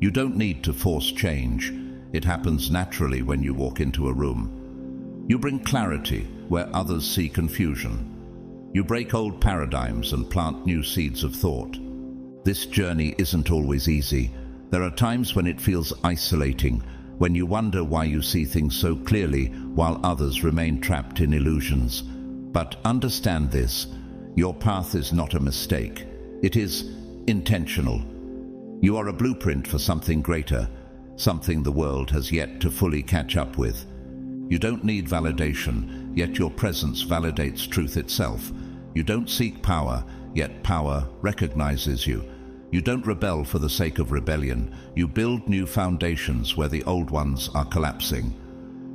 You don't need to force change. It happens naturally when you walk into a room. You bring clarity where others see confusion. You break old paradigms and plant new seeds of thought. This journey isn't always easy. There are times when it feels isolating, when you wonder why you see things so clearly while others remain trapped in illusions. But understand this, your path is not a mistake. It is intentional. You are a blueprint for something greater, something the world has yet to fully catch up with. You don't need validation, yet your presence validates truth itself. You don't seek power, yet power recognizes you. You don't rebel for the sake of rebellion. You build new foundations where the old ones are collapsing.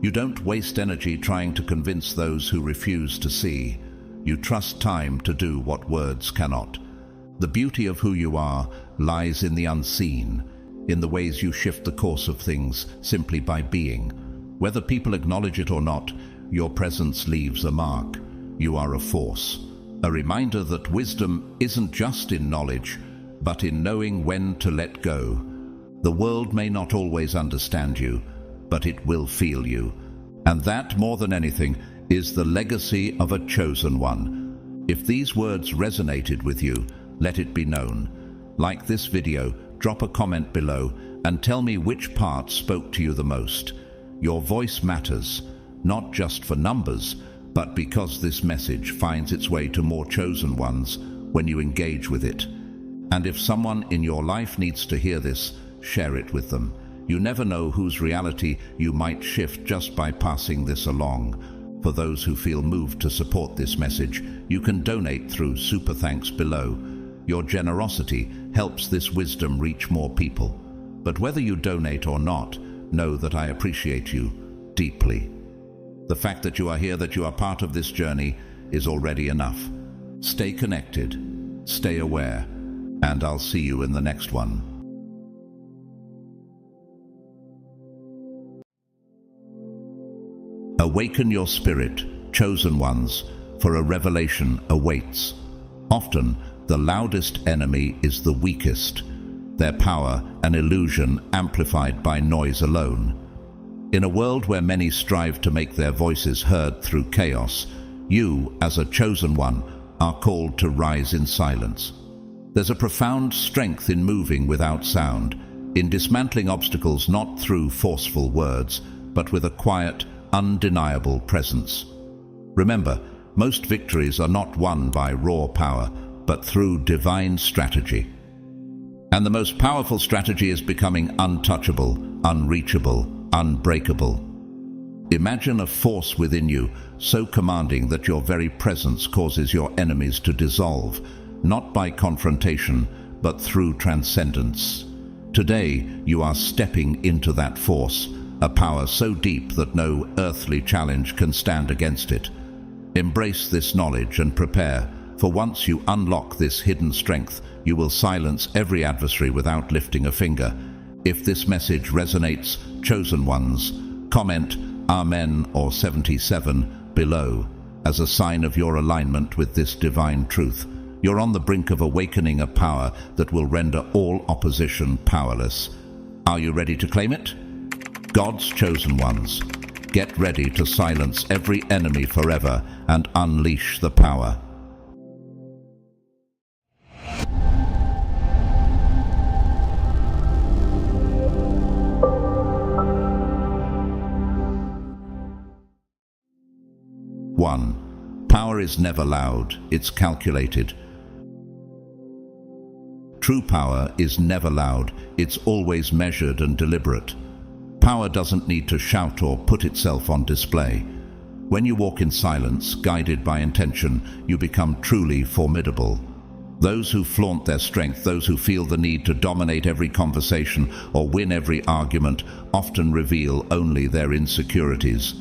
You don't waste energy trying to convince those who refuse to see. You trust time to do what words cannot. The beauty of who you are lies in the unseen, in the ways you shift the course of things simply by being. Whether people acknowledge it or not, your presence leaves a mark. You are a force, a reminder that wisdom isn't just in knowledge, but in knowing when to let go. The world may not always understand you, but it will feel you. And that, more than anything, is the legacy of a chosen one. If these words resonated with you, let it be known. Like this video, drop a comment below, and tell me which part spoke to you the most. Your voice matters, not just for numbers, but because this message finds its way to more chosen ones when you engage with it. And if someone in your life needs to hear this, share it with them. You never know whose reality you might shift just by passing this along. For those who feel moved to support this message, you can donate through Super Thanks below. Your generosity helps this wisdom reach more people. But whether you donate or not, know that I appreciate you deeply. The fact that you are here, that you are part of this journey, is already enough. Stay connected, stay aware, and I'll see you in the next one. Awaken your spirit, chosen ones, for a revelation awaits. Often, the loudest enemy is the weakest, their power an illusion amplified by noise alone. In a world where many strive to make their voices heard through chaos, you, as a chosen one, are called to rise in silence. There's a profound strength in moving without sound, in dismantling obstacles not through forceful words, but with a quiet, undeniable presence. Remember, most victories are not won by raw power, but through divine strategy. And the most powerful strategy is becoming untouchable, unreachable, unbreakable. Imagine a force within you so commanding that your very presence causes your enemies to dissolve, not by confrontation, but through transcendence. Today, you are stepping into that force, a power so deep that no earthly challenge can stand against it. Embrace this knowledge and prepare, for once you unlock this hidden strength, you will silence every adversary without lifting a finger. If this message resonates, chosen ones, comment Amen or 77 below. as a sign of your alignment with this divine truth. You're on the brink of awakening a power that will render all opposition powerless. Are you ready to claim it? God's chosen ones, get ready to silence every enemy forever and unleash the power. One, power is never loud, it's calculated. True power is never loud, it's always measured and deliberate. Power doesn't need to shout or put itself on display. When you walk in silence, guided by intention, you become truly formidable. Those who flaunt their strength, those who feel the need to dominate every conversation or win every argument, often reveal only their insecurities.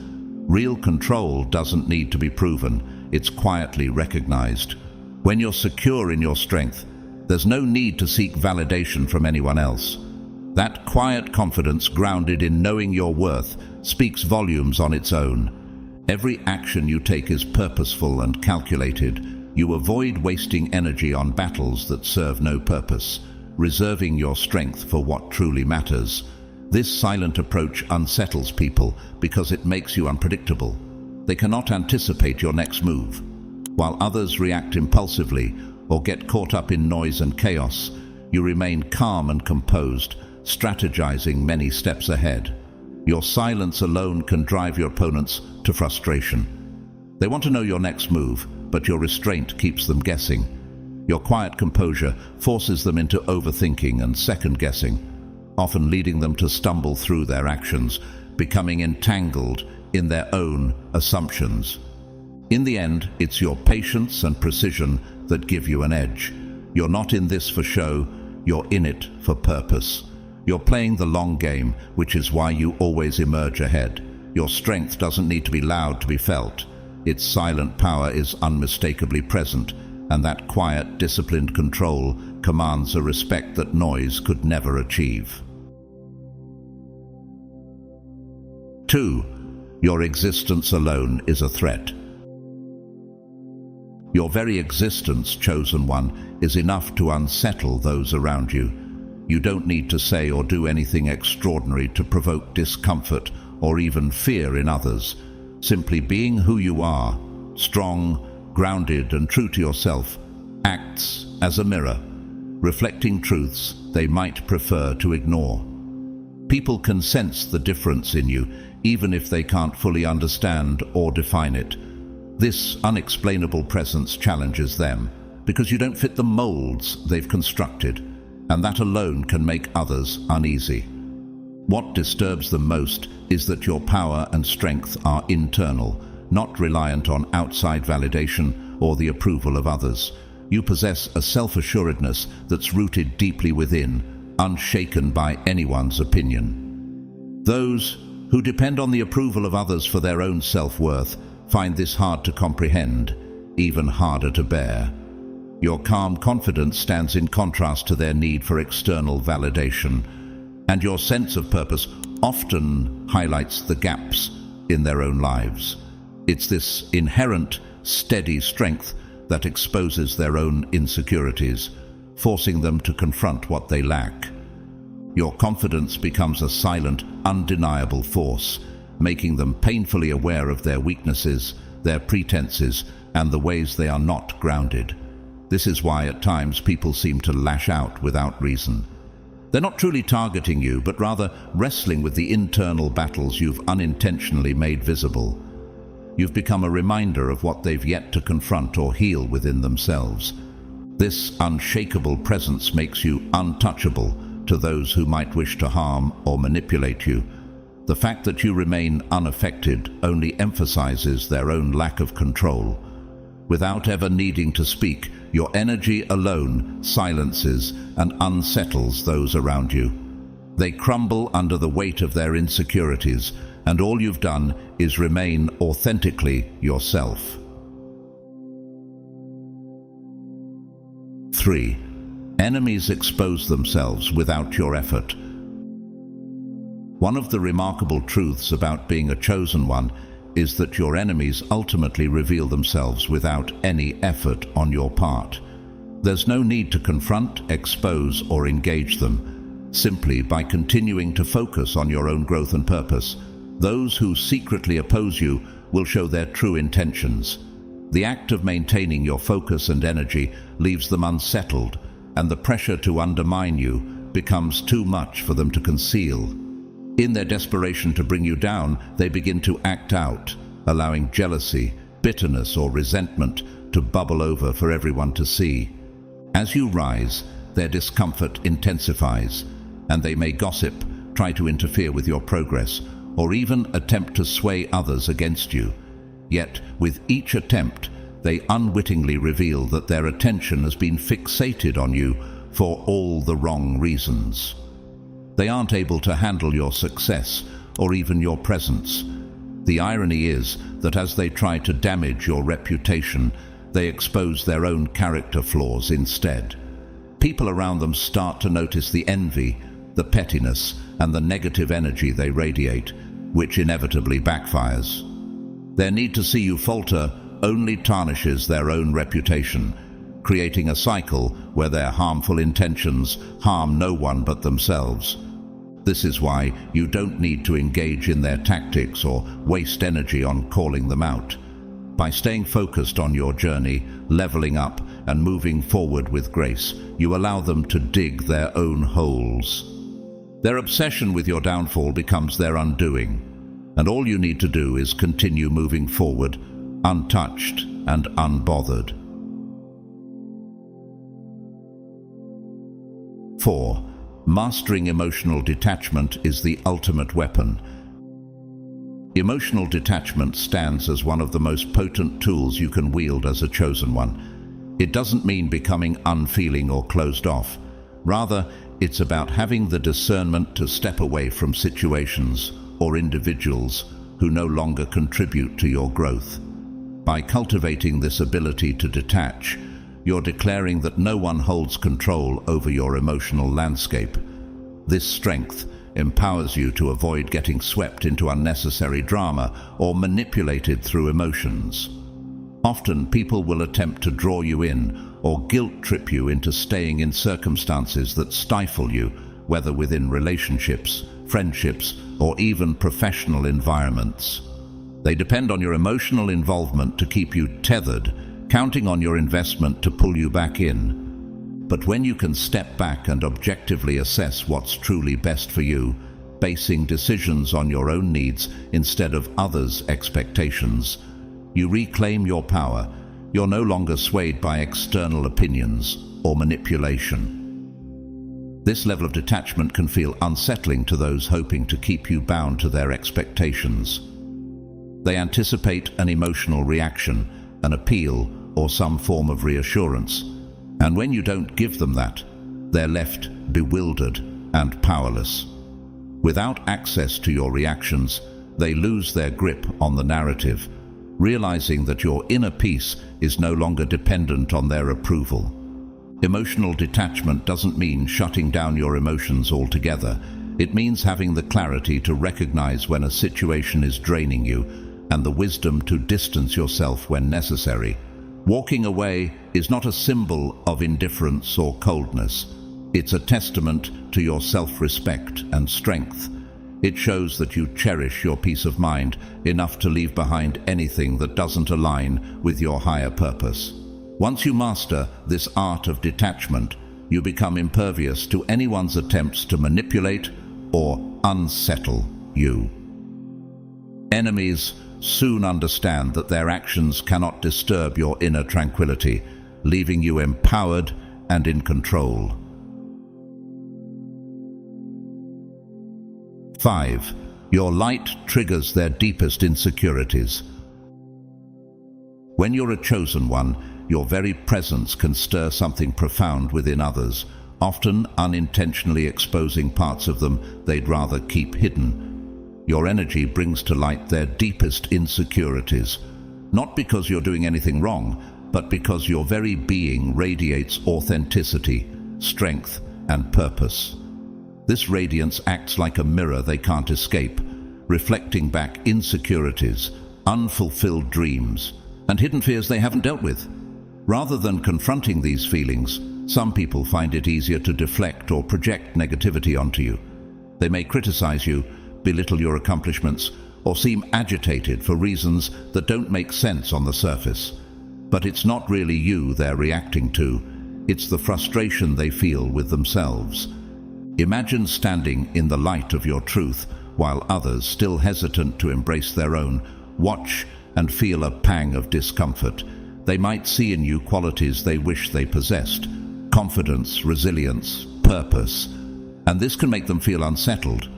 Real control doesn't need to be proven, it's quietly recognized. When you're secure in your strength, there's no need to seek validation from anyone else. That quiet confidence, grounded in knowing your worth, speaks volumes on its own. Every action you take is purposeful and calculated. You avoid wasting energy on battles that serve no purpose, reserving your strength for what truly matters. This silent approach unsettles people because it makes you unpredictable. They cannot anticipate your next move. While others react impulsively or get caught up in noise and chaos, you remain calm and composed, strategizing many steps ahead. Your silence alone can drive your opponents to frustration. They want to know your next move, but your restraint keeps them guessing. Your quiet composure forces them into overthinking and second-guessing, often leading them to stumble through their actions, becoming entangled in their own assumptions. In the end, it's your patience and precision that give you an edge. You're not in this for show, you're in it for purpose. You're playing the long game, which is why you always emerge ahead. Your strength doesn't need to be loud to be felt. Its silent power is unmistakably present, and that quiet, disciplined control commands a respect that noise could never achieve. 2. Your existence alone is a threat. Your very existence, chosen one, is enough to unsettle those around you. You don't need to say or do anything extraordinary to provoke discomfort or even fear in others. Simply being who you are, strong, grounded, and true to yourself, acts as a mirror, reflecting truths they might prefer to ignore. People can sense the difference in you, even if they can't fully understand or define it. This unexplainable presence challenges them, because you don't fit the molds they've constructed, and that alone can make others uneasy. What disturbs them most is that your power and strength are internal, not reliant on outside validation or the approval of others. You possess a self-assuredness that's rooted deeply within, unshaken by anyone's opinion. Those who depend on the approval of others for their own self-worth find this hard to comprehend, even harder to bear. Your calm confidence stands in contrast to their need for external validation, and your sense of purpose often highlights the gaps in their own lives. It's this inherent, steady strength that exposes their own insecurities, forcing them to confront what they lack. Your confidence becomes a silent, undeniable force, making them painfully aware of their weaknesses, their pretenses, and the ways they are not grounded. This is why at times people seem to lash out without reason. They're not truly targeting you, but rather wrestling with the internal battles you've unintentionally made visible. You've become a reminder of what they've yet to confront or heal within themselves. This unshakable presence makes you untouchable to those who might wish to harm or manipulate you. The fact that you remain unaffected only emphasizes their own lack of control. Without ever needing to speak, your energy alone silences and unsettles those around you. They crumble under the weight of their insecurities, and all you've done is remain authentically yourself. 3. Enemies expose themselves without your effort. 1 of the remarkable truths about being a chosen one is that your enemies ultimately reveal themselves without any effort on your part. There's no need to confront, expose, or engage them. Simply by continuing to focus on your own growth and purpose, those who secretly oppose you will show their true intentions. The act of maintaining your focus and energy leaves them unsettled, and the pressure to undermine you becomes too much for them to conceal. In their desperation to bring you down, they begin to act out, allowing jealousy, bitterness, or resentment to bubble over for everyone to see. As you rise, their discomfort intensifies, and they may gossip, try to interfere with your progress, or even attempt to sway others against you. Yet, with each attempt, they unwittingly reveal that their attention has been fixated on you for all the wrong reasons. They aren't able to handle your success or even your presence. The irony is that as they try to damage your reputation, they expose their own character flaws instead. People around them start to notice the envy, the pettiness, and the negative energy they radiate, which inevitably backfires. Their need to see you falter only tarnishes their own reputation, creating a cycle where their harmful intentions harm no one but themselves. This is why you don't need to engage in their tactics or waste energy on calling them out. By staying focused on your journey, leveling up, and moving forward with grace, you allow them to dig their own holes. Their obsession with your downfall becomes their undoing, and all you need to do is continue moving forward, untouched and unbothered. 4. Mastering emotional detachment is the ultimate weapon. Emotional detachment stands as one of the most potent tools you can wield as a chosen one. It doesn't mean becoming unfeeling or closed off. Rather, it's about having the discernment to step away from situations or individuals who no longer contribute to your growth. By cultivating this ability to detach, you're declaring that no one holds control over your emotional landscape. This strength empowers you to avoid getting swept into unnecessary drama or manipulated through emotions. Often people will attempt to draw you in or guilt-trip you into staying in circumstances that stifle you, whether within relationships, friendships, or even professional environments. They depend on your emotional involvement to keep you tethered, counting on your investment to pull you back in. But when you can step back and objectively assess what's truly best for you, basing decisions on your own needs instead of others' expectations, you reclaim your power. You're no longer swayed by external opinions or manipulation. This level of detachment can feel unsettling to those hoping to keep you bound to their expectations. They anticipate an emotional reaction, an appeal, or some form of reassurance. And when you don't give them that, they're left bewildered and powerless. Without access to your reactions, they lose their grip on the narrative, realizing that your inner peace is no longer dependent on their approval. Emotional detachment doesn't mean shutting down your emotions altogether. It means having the clarity to recognize when a situation is draining you and the wisdom to distance yourself when necessary. Walking away is not a symbol of indifference or coldness. It's a testament to your self-respect and strength. It shows that you cherish your peace of mind enough to leave behind anything that doesn't align with your higher purpose. Once you master this art of detachment, you become impervious to anyone's attempts to manipulate or unsettle you. Enemies soon understand that their actions cannot disturb your inner tranquility, leaving you empowered and in control. 5. Your light triggers their deepest insecurities. When you're a chosen one, your very presence can stir something profound within others, often unintentionally exposing parts of them they'd rather keep hidden. Your energy brings to light their deepest insecurities, not because you're doing anything wrong, but because your very being radiates authenticity, strength, and purpose. This radiance acts like a mirror they can't escape, reflecting back insecurities, unfulfilled dreams, and hidden fears they haven't dealt with. Rather than confronting these feelings, some people find it easier to deflect or project negativity onto you. They may criticize you, belittle your accomplishments, or seem agitated for reasons that don't make sense on the surface. But it's not really you they're reacting to, it's the frustration they feel with themselves. Imagine standing in the light of your truth while others, still hesitant to embrace their own, watch and feel a pang of discomfort. They might see in you qualities they wish they possessed: confidence, resilience, purpose. And this can make them feel unsettled.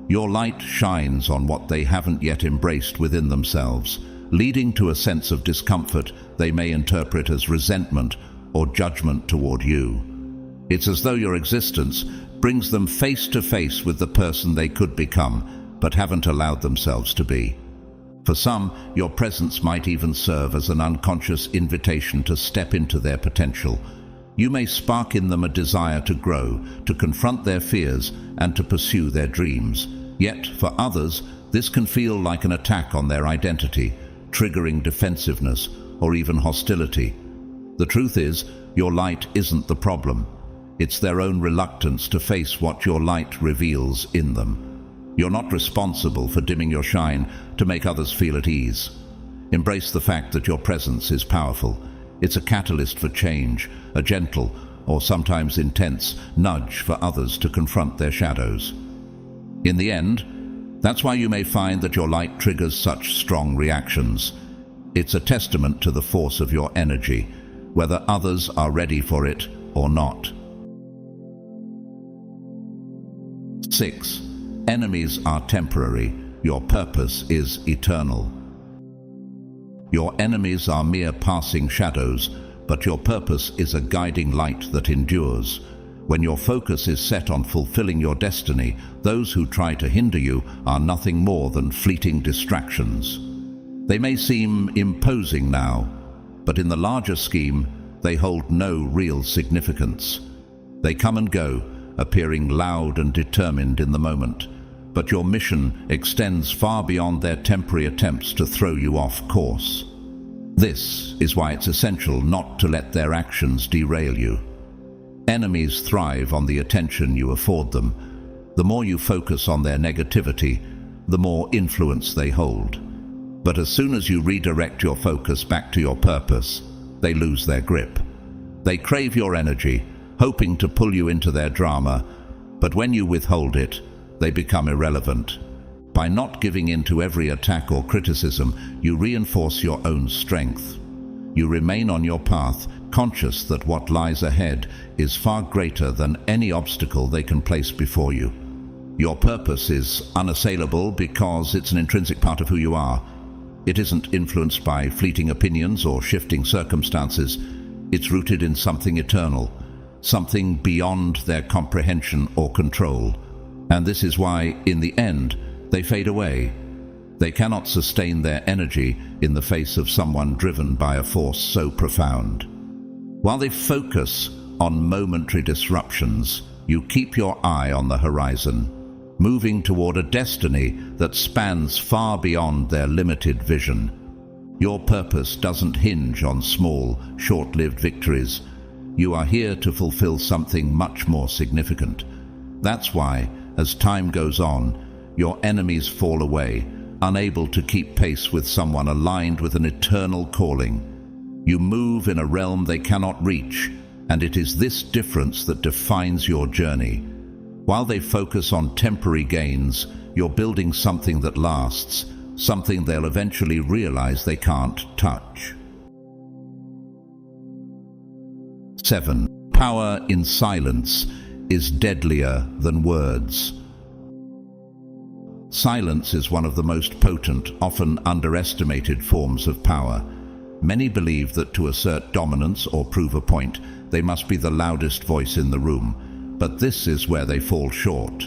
Your light shines on what they haven't yet embraced within themselves, leading to a sense of discomfort they may interpret as resentment or judgment toward you. It's as though your existence brings them face to face with the person they could become, but haven't allowed themselves to be. For some, your presence might even serve as an unconscious invitation to step into their potential. You may spark in them a desire to grow, to confront their fears, and to pursue their dreams. Yet, for others, this can feel like an attack on their identity, triggering defensiveness or even hostility. The truth is, your light isn't the problem. It's their own reluctance to face what your light reveals in them. You're not responsible for dimming your shine to make others feel at ease. Embrace the fact that your presence is powerful. It's a catalyst for change, a gentle, or sometimes intense, nudge for others to confront their shadows. In the end, that's why you may find that your light triggers such strong reactions. It's a testament to the force of your energy, whether others are ready for it or not. 6. Enemies are temporary. Your purpose is eternal. Your enemies are mere passing shadows, but your purpose is a guiding light that endures. When your focus is set on fulfilling your destiny, those who try to hinder you are nothing more than fleeting distractions. They may seem imposing now, but in the larger scheme, they hold no real significance. They come and go, appearing loud and determined in the moment, but your mission extends far beyond their temporary attempts to throw you off course. This is why it's essential not to let their actions derail you. Enemies thrive on the attention you afford them. The more you focus on their negativity, the more influence they hold. But as soon as you redirect your focus back to your purpose, they lose their grip. They crave your energy, hoping to pull you into their drama, but when you withhold it, they become irrelevant. By not giving in to every attack or criticism, you reinforce your own strength. You remain on your path, conscious that what lies ahead is far greater than any obstacle they can place before you. Your purpose is unassailable because it's an intrinsic part of who you are. It isn't influenced by fleeting opinions or shifting circumstances. It's rooted in something eternal, something beyond their comprehension or control. And this is why, in the end, they fade away. They cannot sustain their energy in the face of someone driven by a force so profound. While they focus on momentary disruptions, you keep your eye on the horizon, moving toward a destiny that spans far beyond their limited vision. Your purpose doesn't hinge on small, short-lived victories. You are here to fulfill something much more significant. That's why, as time goes on, your enemies fall away, unable to keep pace with someone aligned with an eternal calling. You move in a realm they cannot reach, and it is this difference that defines your journey. While they focus on temporary gains, you're building something that lasts, something they'll eventually realize they can't touch. 7. Power in silence is deadlier than words. Silence is one of the most potent, often underestimated forms of power. Many believe that to assert dominance or prove a point, they must be the loudest voice in the room, but this is where they fall short.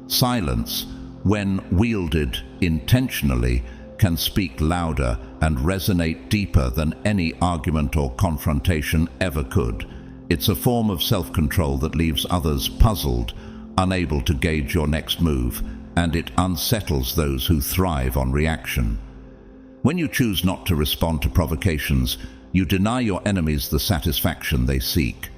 Silence, when wielded intentionally, can speak louder and resonate deeper than any argument or confrontation ever could. It's a form of self-control that leaves others puzzled, unable to gauge your next move, and it unsettles those who thrive on reaction. When you choose not to respond to provocations, you deny your enemies the satisfaction they seek.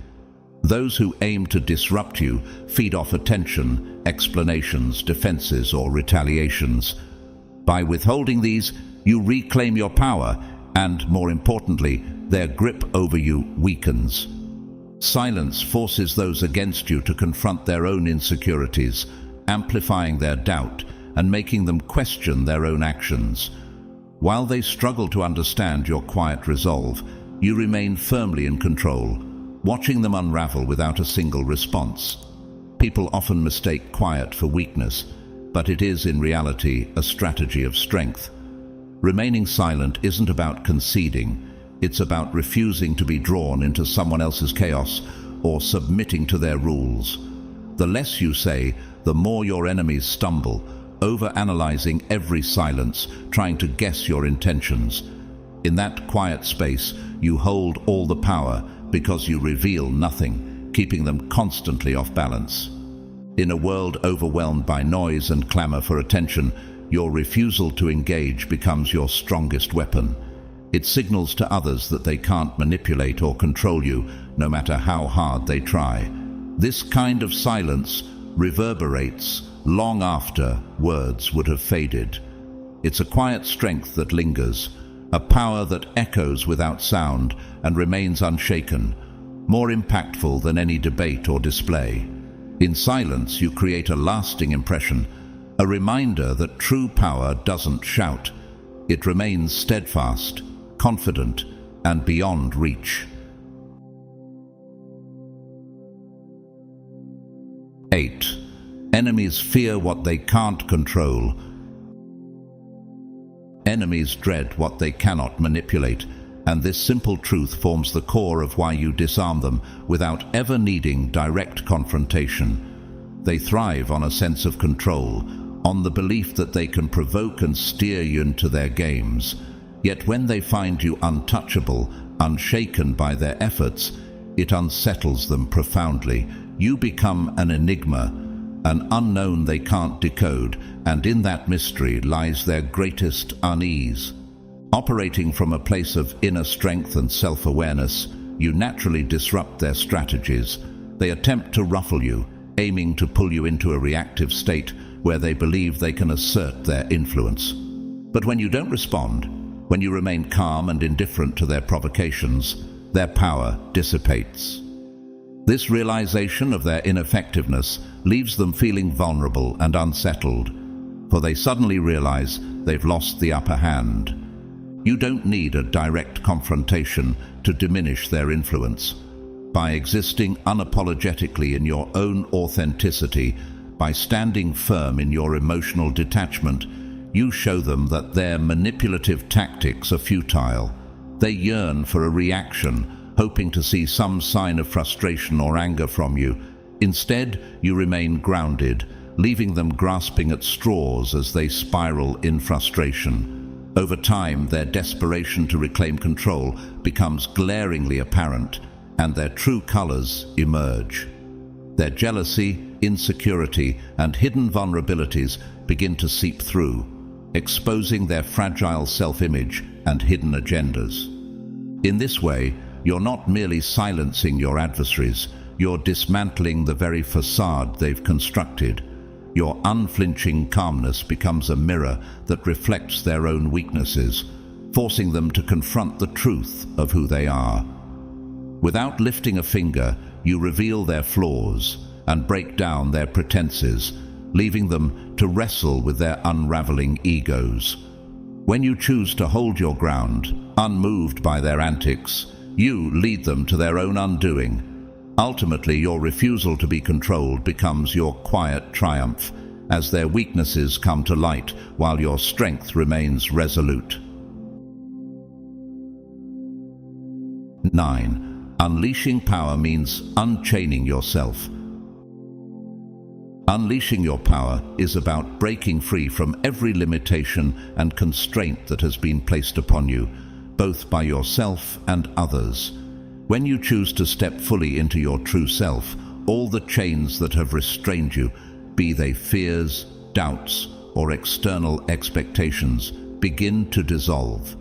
Those who aim to disrupt you feed off attention, explanations, defenses, or retaliations. By withholding these, you reclaim your power, and, more importantly, their grip over you weakens. Silence forces those against you to confront their own insecurities, amplifying their doubt and making them question their own actions. While they struggle to understand your quiet resolve, you remain firmly in control, watching them unravel without a single response. People often mistake quiet for weakness, but it is in reality a strategy of strength. Remaining silent isn't about conceding, it's about refusing to be drawn into someone else's chaos or submitting to their rules. The less you say, the more your enemies stumble, overanalyzing every silence, trying to guess your intentions. In that quiet space, you hold all the power because you reveal nothing, keeping them constantly off balance. In a world overwhelmed by noise and clamor for attention, your refusal to engage becomes your strongest weapon. It signals to others that they can't manipulate or control you, no matter how hard they try. This kind of silence reverberates long after words would have faded. It's a quiet strength that lingers, a power that echoes without sound and remains unshaken, more impactful than any debate or display. In silence, you create a lasting impression, a reminder that true power doesn't shout. It remains steadfast, confident, and beyond reach. 8. Enemies fear what they can't control. Enemies dread what they cannot manipulate, and this simple truth forms the core of why you disarm them without ever needing direct confrontation. They thrive on a sense of control, on the belief that they can provoke and steer you into their games. Yet when they find you untouchable, unshaken by their efforts, it unsettles them profoundly. You become an enigma, an unknown they can't decode, and in that mystery lies their greatest unease. Operating from a place of inner strength and self-awareness, you naturally disrupt their strategies. They attempt to ruffle you, aiming to pull you into a reactive state where they believe they can assert their influence. But when you don't respond, when you remain calm and indifferent to their provocations, their power dissipates. This realization of their ineffectiveness leaves them feeling vulnerable and unsettled, for they suddenly realize they've lost the upper hand. You don't need a direct confrontation to diminish their influence. By existing unapologetically in your own authenticity, by standing firm in your emotional detachment, you show them that their manipulative tactics are futile. They yearn for a reaction, hoping to see some sign of frustration or anger from you. Instead, you remain grounded, leaving them grasping at straws as they spiral in frustration. Over time, their desperation to reclaim control becomes glaringly apparent, and their true colors emerge. Their jealousy, insecurity, and hidden vulnerabilities begin to seep through, exposing their fragile self-image and hidden agendas. In this way, you're not merely silencing your adversaries, you're dismantling the very facade they've constructed. Your unflinching calmness becomes a mirror that reflects their own weaknesses, forcing them to confront the truth of who they are. Without lifting a finger, you reveal their flaws and break down their pretenses, leaving them to wrestle with their unraveling egos. When you choose to hold your ground, unmoved by their antics, you lead them to their own undoing. Ultimately, your refusal to be controlled becomes your quiet triumph, as their weaknesses come to light while your strength remains resolute. 9. Unleashing power means unchaining yourself. Unleashing your power is about breaking free from every limitation and constraint that has been placed upon you, both by yourself and others. When you choose to step fully into your true self, all the chains that have restrained you, be they fears, doubts, or external expectations, begin to dissolve.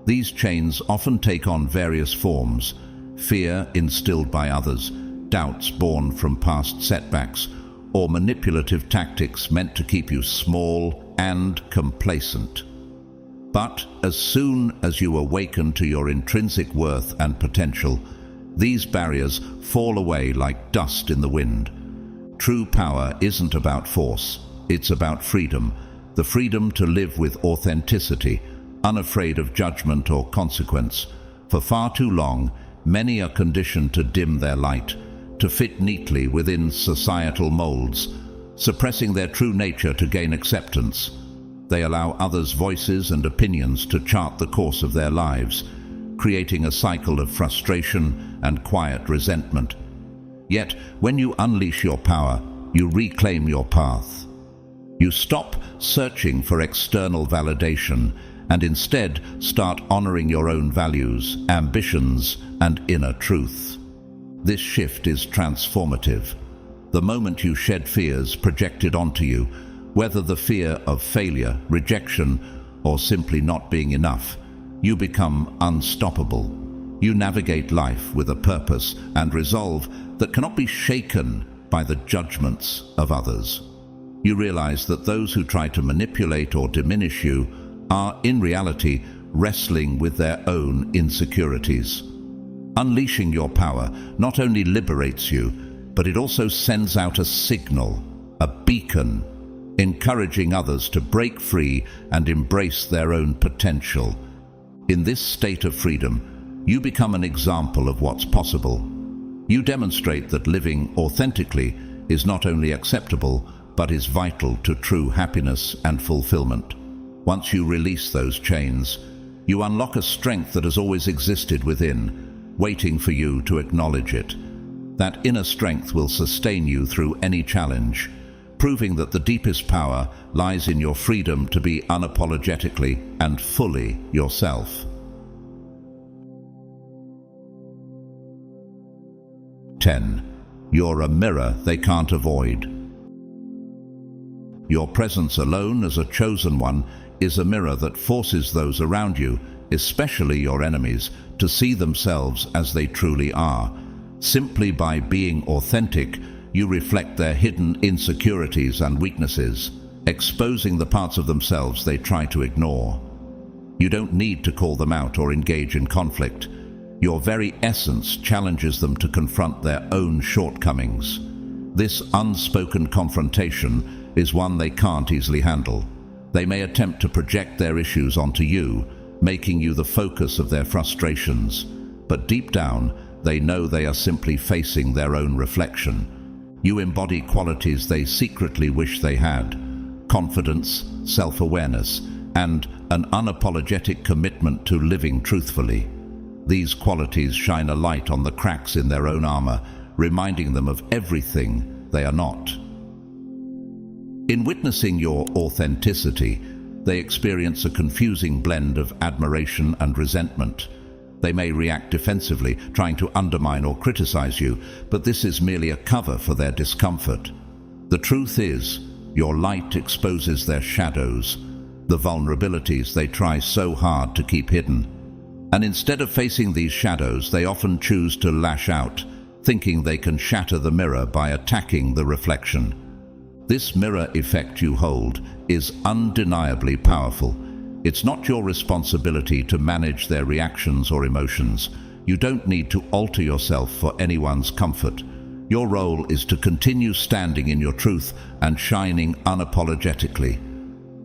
These chains often take on various forms: fear instilled by others, doubts born from past setbacks, or manipulative tactics meant to keep you small and complacent. But as soon as you awaken to your intrinsic worth and potential, these barriers fall away like dust in the wind. True power isn't about force, it's about freedom. The freedom to live with authenticity, unafraid of judgment or consequence. For far too long, many are conditioned to dim their light, to fit neatly within societal molds, suppressing their true nature to gain acceptance. They allow others' voices and opinions to chart the course of their lives, creating a cycle of frustration and quiet resentment. Yet, when you unleash your power, you reclaim your path. You stop searching for external validation and instead start honoring your own values, ambitions, and inner truth. This shift is transformative. The moment you shed fears projected onto you, whether the fear of failure, rejection, or simply not being enough, you become unstoppable. You navigate life with a purpose and resolve that cannot be shaken by the judgments of others. You realize that those who try to manipulate or diminish you are, in reality, wrestling with their own insecurities. Unleashing your power not only liberates you, but it also sends out a signal, a beacon, encouraging others to break free and embrace their own potential. In this state of freedom, you become an example of what's possible. You demonstrate that living authentically is not only acceptable, but is vital to true happiness and fulfillment. Once you release those chains, you unlock a strength that has always existed within, waiting for you to acknowledge it. That inner strength will sustain you through any challenge, proving that the deepest power lies in your freedom to be unapologetically and fully yourself. 10. You're a mirror they can't avoid. Your presence alone as a chosen one is a mirror that forces those around you, especially your enemies, to see themselves as they truly are. Simply by being authentic, you reflect their hidden insecurities and weaknesses, exposing the parts of themselves they try to ignore. You don't need to call them out or engage in conflict. Your very essence challenges them to confront their own shortcomings. This unspoken confrontation is one they can't easily handle. They may attempt to project their issues onto you, making you the focus of their frustrations. But deep down, they know they are simply facing their own reflection. You embody qualities they secretly wish they had: confidence, self-awareness, and an unapologetic commitment to living truthfully. These qualities shine a light on the cracks in their own armor, reminding them of everything they are not. In witnessing your authenticity, they experience a confusing blend of admiration and resentment. They may react defensively, trying to undermine or criticize you, but this is merely a cover for their discomfort. The truth is, your light exposes their shadows, the vulnerabilities they try so hard to keep hidden. And instead of facing these shadows, they often choose to lash out, thinking they can shatter the mirror by attacking the reflection. This mirror effect you hold is undeniably powerful. It's not your responsibility to manage their reactions or emotions. You don't need to alter yourself for anyone's comfort. Your role is to continue standing in your truth and shining unapologetically.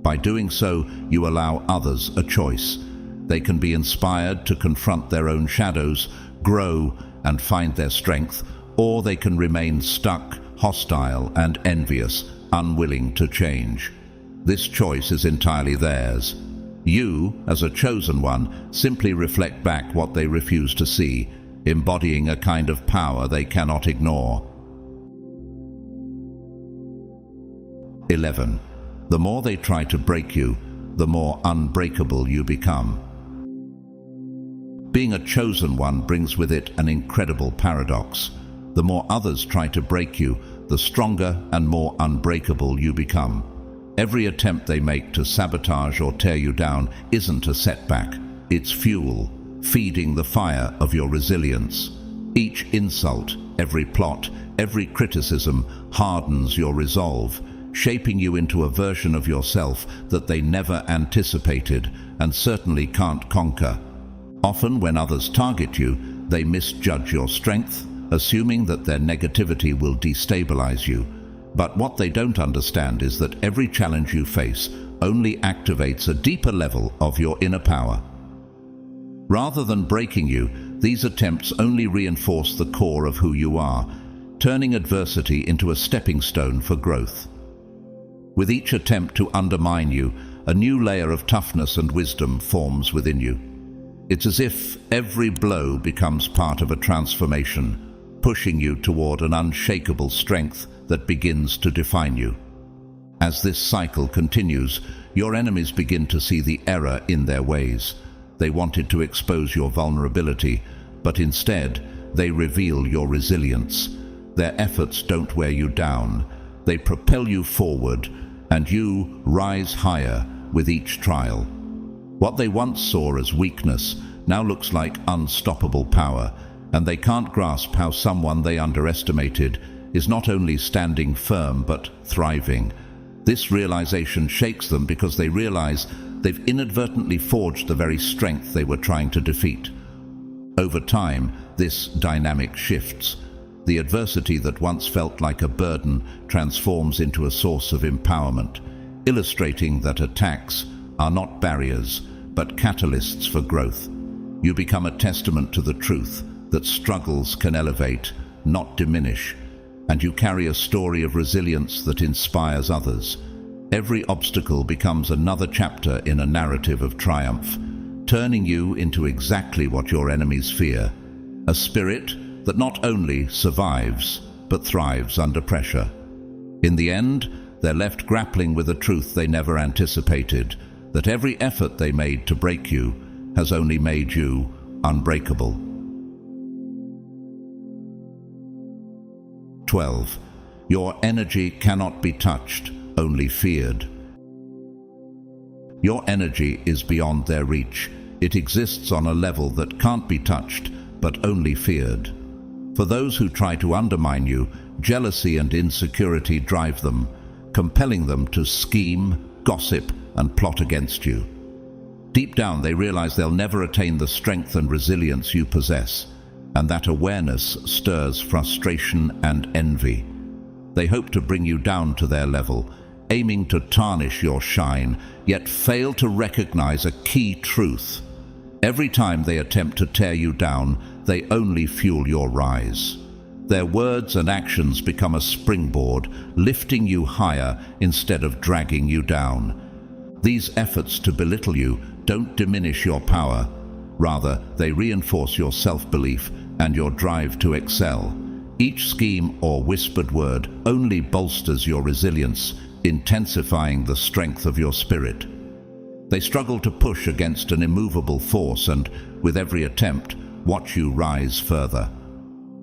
By doing so, you allow others a choice. They can be inspired to confront their own shadows, grow, and find their strength, or they can remain stuck, hostile, and envious, unwilling to change. This choice is entirely theirs. You, as a chosen one, simply reflect back what they refuse to see, embodying a kind of power they cannot ignore. 11. The more they try to break you, the more unbreakable you become. Being a chosen one brings with it an incredible paradox. The more others try to break you, the stronger and more unbreakable you become. Every attempt they make to sabotage or tear you down isn't a setback. It's fuel, feeding the fire of your resilience. Each insult, every plot, every criticism hardens your resolve, shaping you into a version of yourself that they never anticipated and certainly can't conquer. Often when others target you, they misjudge your strength, assuming that their negativity will destabilize you. But what they don't understand is that every challenge you face only activates a deeper level of your inner power. Rather than breaking you, these attempts only reinforce the core of who you are, turning adversity into a stepping stone for growth. With each attempt to undermine you, a new layer of toughness and wisdom forms within you. It's as if every blow becomes part of a transformation, pushing you toward an unshakable strength that begins to define you. As this cycle continues, your enemies begin to see the error in their ways. They wanted to expose your vulnerability, but instead, they reveal your resilience. Their efforts don't wear you down. They propel you forward, and you rise higher with each trial. What they once saw as weakness now looks like unstoppable power, and they can't grasp how someone they underestimated is not only standing firm but thriving. This realization shakes them because they realize they've inadvertently forged the very strength they were trying to defeat. Over time, this dynamic shifts. The adversity that once felt like a burden transforms into a source of empowerment, illustrating that attacks are not barriers, but catalysts for growth. You become a testament to the truth that struggles can elevate, not diminish, and you carry a story of resilience that inspires others. Every obstacle becomes another chapter in a narrative of triumph, turning you into exactly what your enemies fear, a spirit that not only survives, but thrives under pressure. In the end, they're left grappling with a truth they never anticipated, that every effort they made to break you has only made you unbreakable. 12. Your energy cannot be touched, only feared. Your energy is beyond their reach. It exists on a level that can't be touched, but only feared. For those who try to undermine you, jealousy and insecurity drive them, compelling them to scheme, gossip, and plot against you. Deep down, they realize they'll never attain the strength and resilience you possess, and that awareness stirs frustration and envy. They hope to bring you down to their level, aiming to tarnish your shine, yet fail to recognize a key truth. Every time they attempt to tear you down, they only fuel your rise. Their words and actions become a springboard, lifting you higher instead of dragging you down. These efforts to belittle you don't diminish your power. Rather, they reinforce your self-belief and your drive to excel. Each scheme or whispered word only bolsters your resilience, intensifying the strength of your spirit. They struggle to push against an immovable force and, with every attempt, watch you rise further.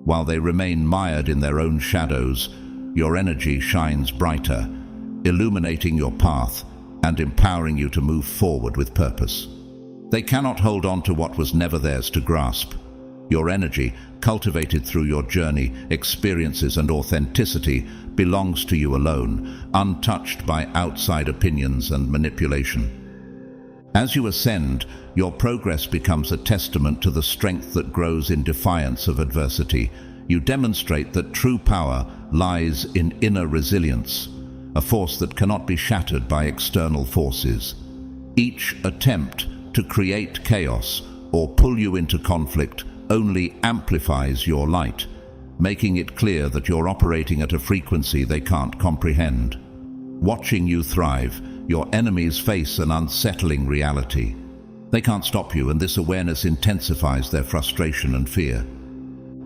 While they remain mired in their own shadows, your energy shines brighter, illuminating your path and empowering you to move forward with purpose. They cannot hold on to what was never theirs to grasp. Your energy, cultivated through your journey, experiences, and authenticity, belongs to you alone, untouched by outside opinions and manipulation. As you ascend, your progress becomes a testament to the strength that grows in defiance of adversity. You demonstrate that true power lies in inner resilience, a force that cannot be shattered by external forces. Each attempt to create chaos or pull you into conflict only amplifies your light, making it clear that you're operating at a frequency they can't comprehend. Watching you thrive, your enemies face an unsettling reality. They can't stop you, and this awareness intensifies their frustration and fear.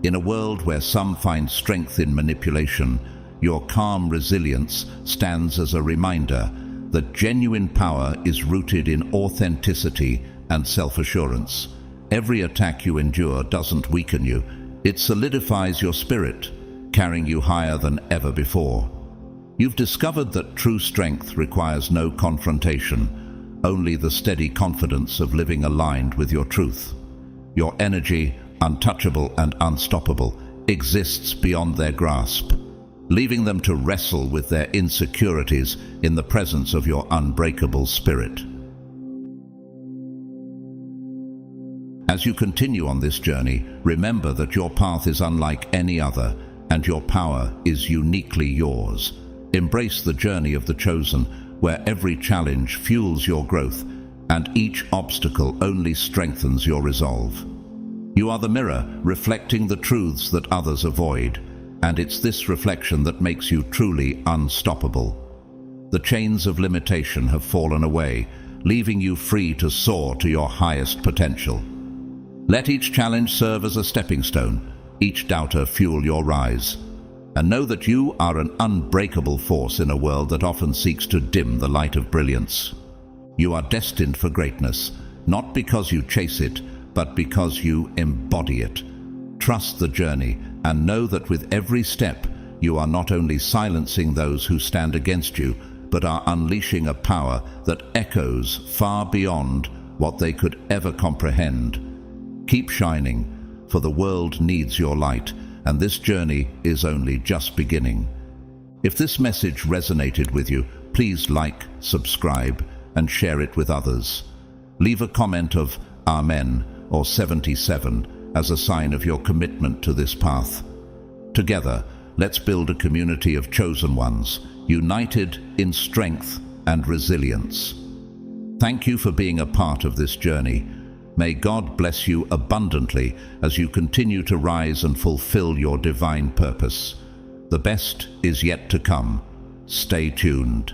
In a world where some find strength in manipulation, your calm resilience stands as a reminder that genuine power is rooted in authenticity and self-assurance. Every attack you endure doesn't weaken you, it solidifies your spirit, carrying you higher than ever before. You've discovered that true strength requires no confrontation, only the steady confidence of living aligned with your truth. Your energy, untouchable and unstoppable, exists beyond their grasp, leaving them to wrestle with their insecurities in the presence of your unbreakable spirit. As you continue on this journey, remember that your path is unlike any other, and your power is uniquely yours. Embrace the journey of the chosen, where every challenge fuels your growth, and each obstacle only strengthens your resolve. You are the mirror reflecting the truths that others avoid, and it's this reflection that makes you truly unstoppable. The chains of limitation have fallen away, leaving you free to soar to your highest potential. Let each challenge serve as a stepping stone, each doubter fuel your rise. And know that you are an unbreakable force in a world that often seeks to dim the light of brilliance. You are destined for greatness, not because you chase it, but because you embody it. Trust the journey and know that with every step, you are not only silencing those who stand against you, but are unleashing a power that echoes far beyond what they could ever comprehend. Keep shining, for the world needs your light, and this journey is only just beginning. If this message resonated with you, please like, subscribe, and share it with others. Leave a comment of Amen or 77 as a sign of your commitment to this path. Together, let's build a community of chosen ones, united in strength and resilience. Thank you for being a part of this journey. May God bless you abundantly as you continue to rise and fulfill your divine purpose. The best is yet to come. Stay tuned.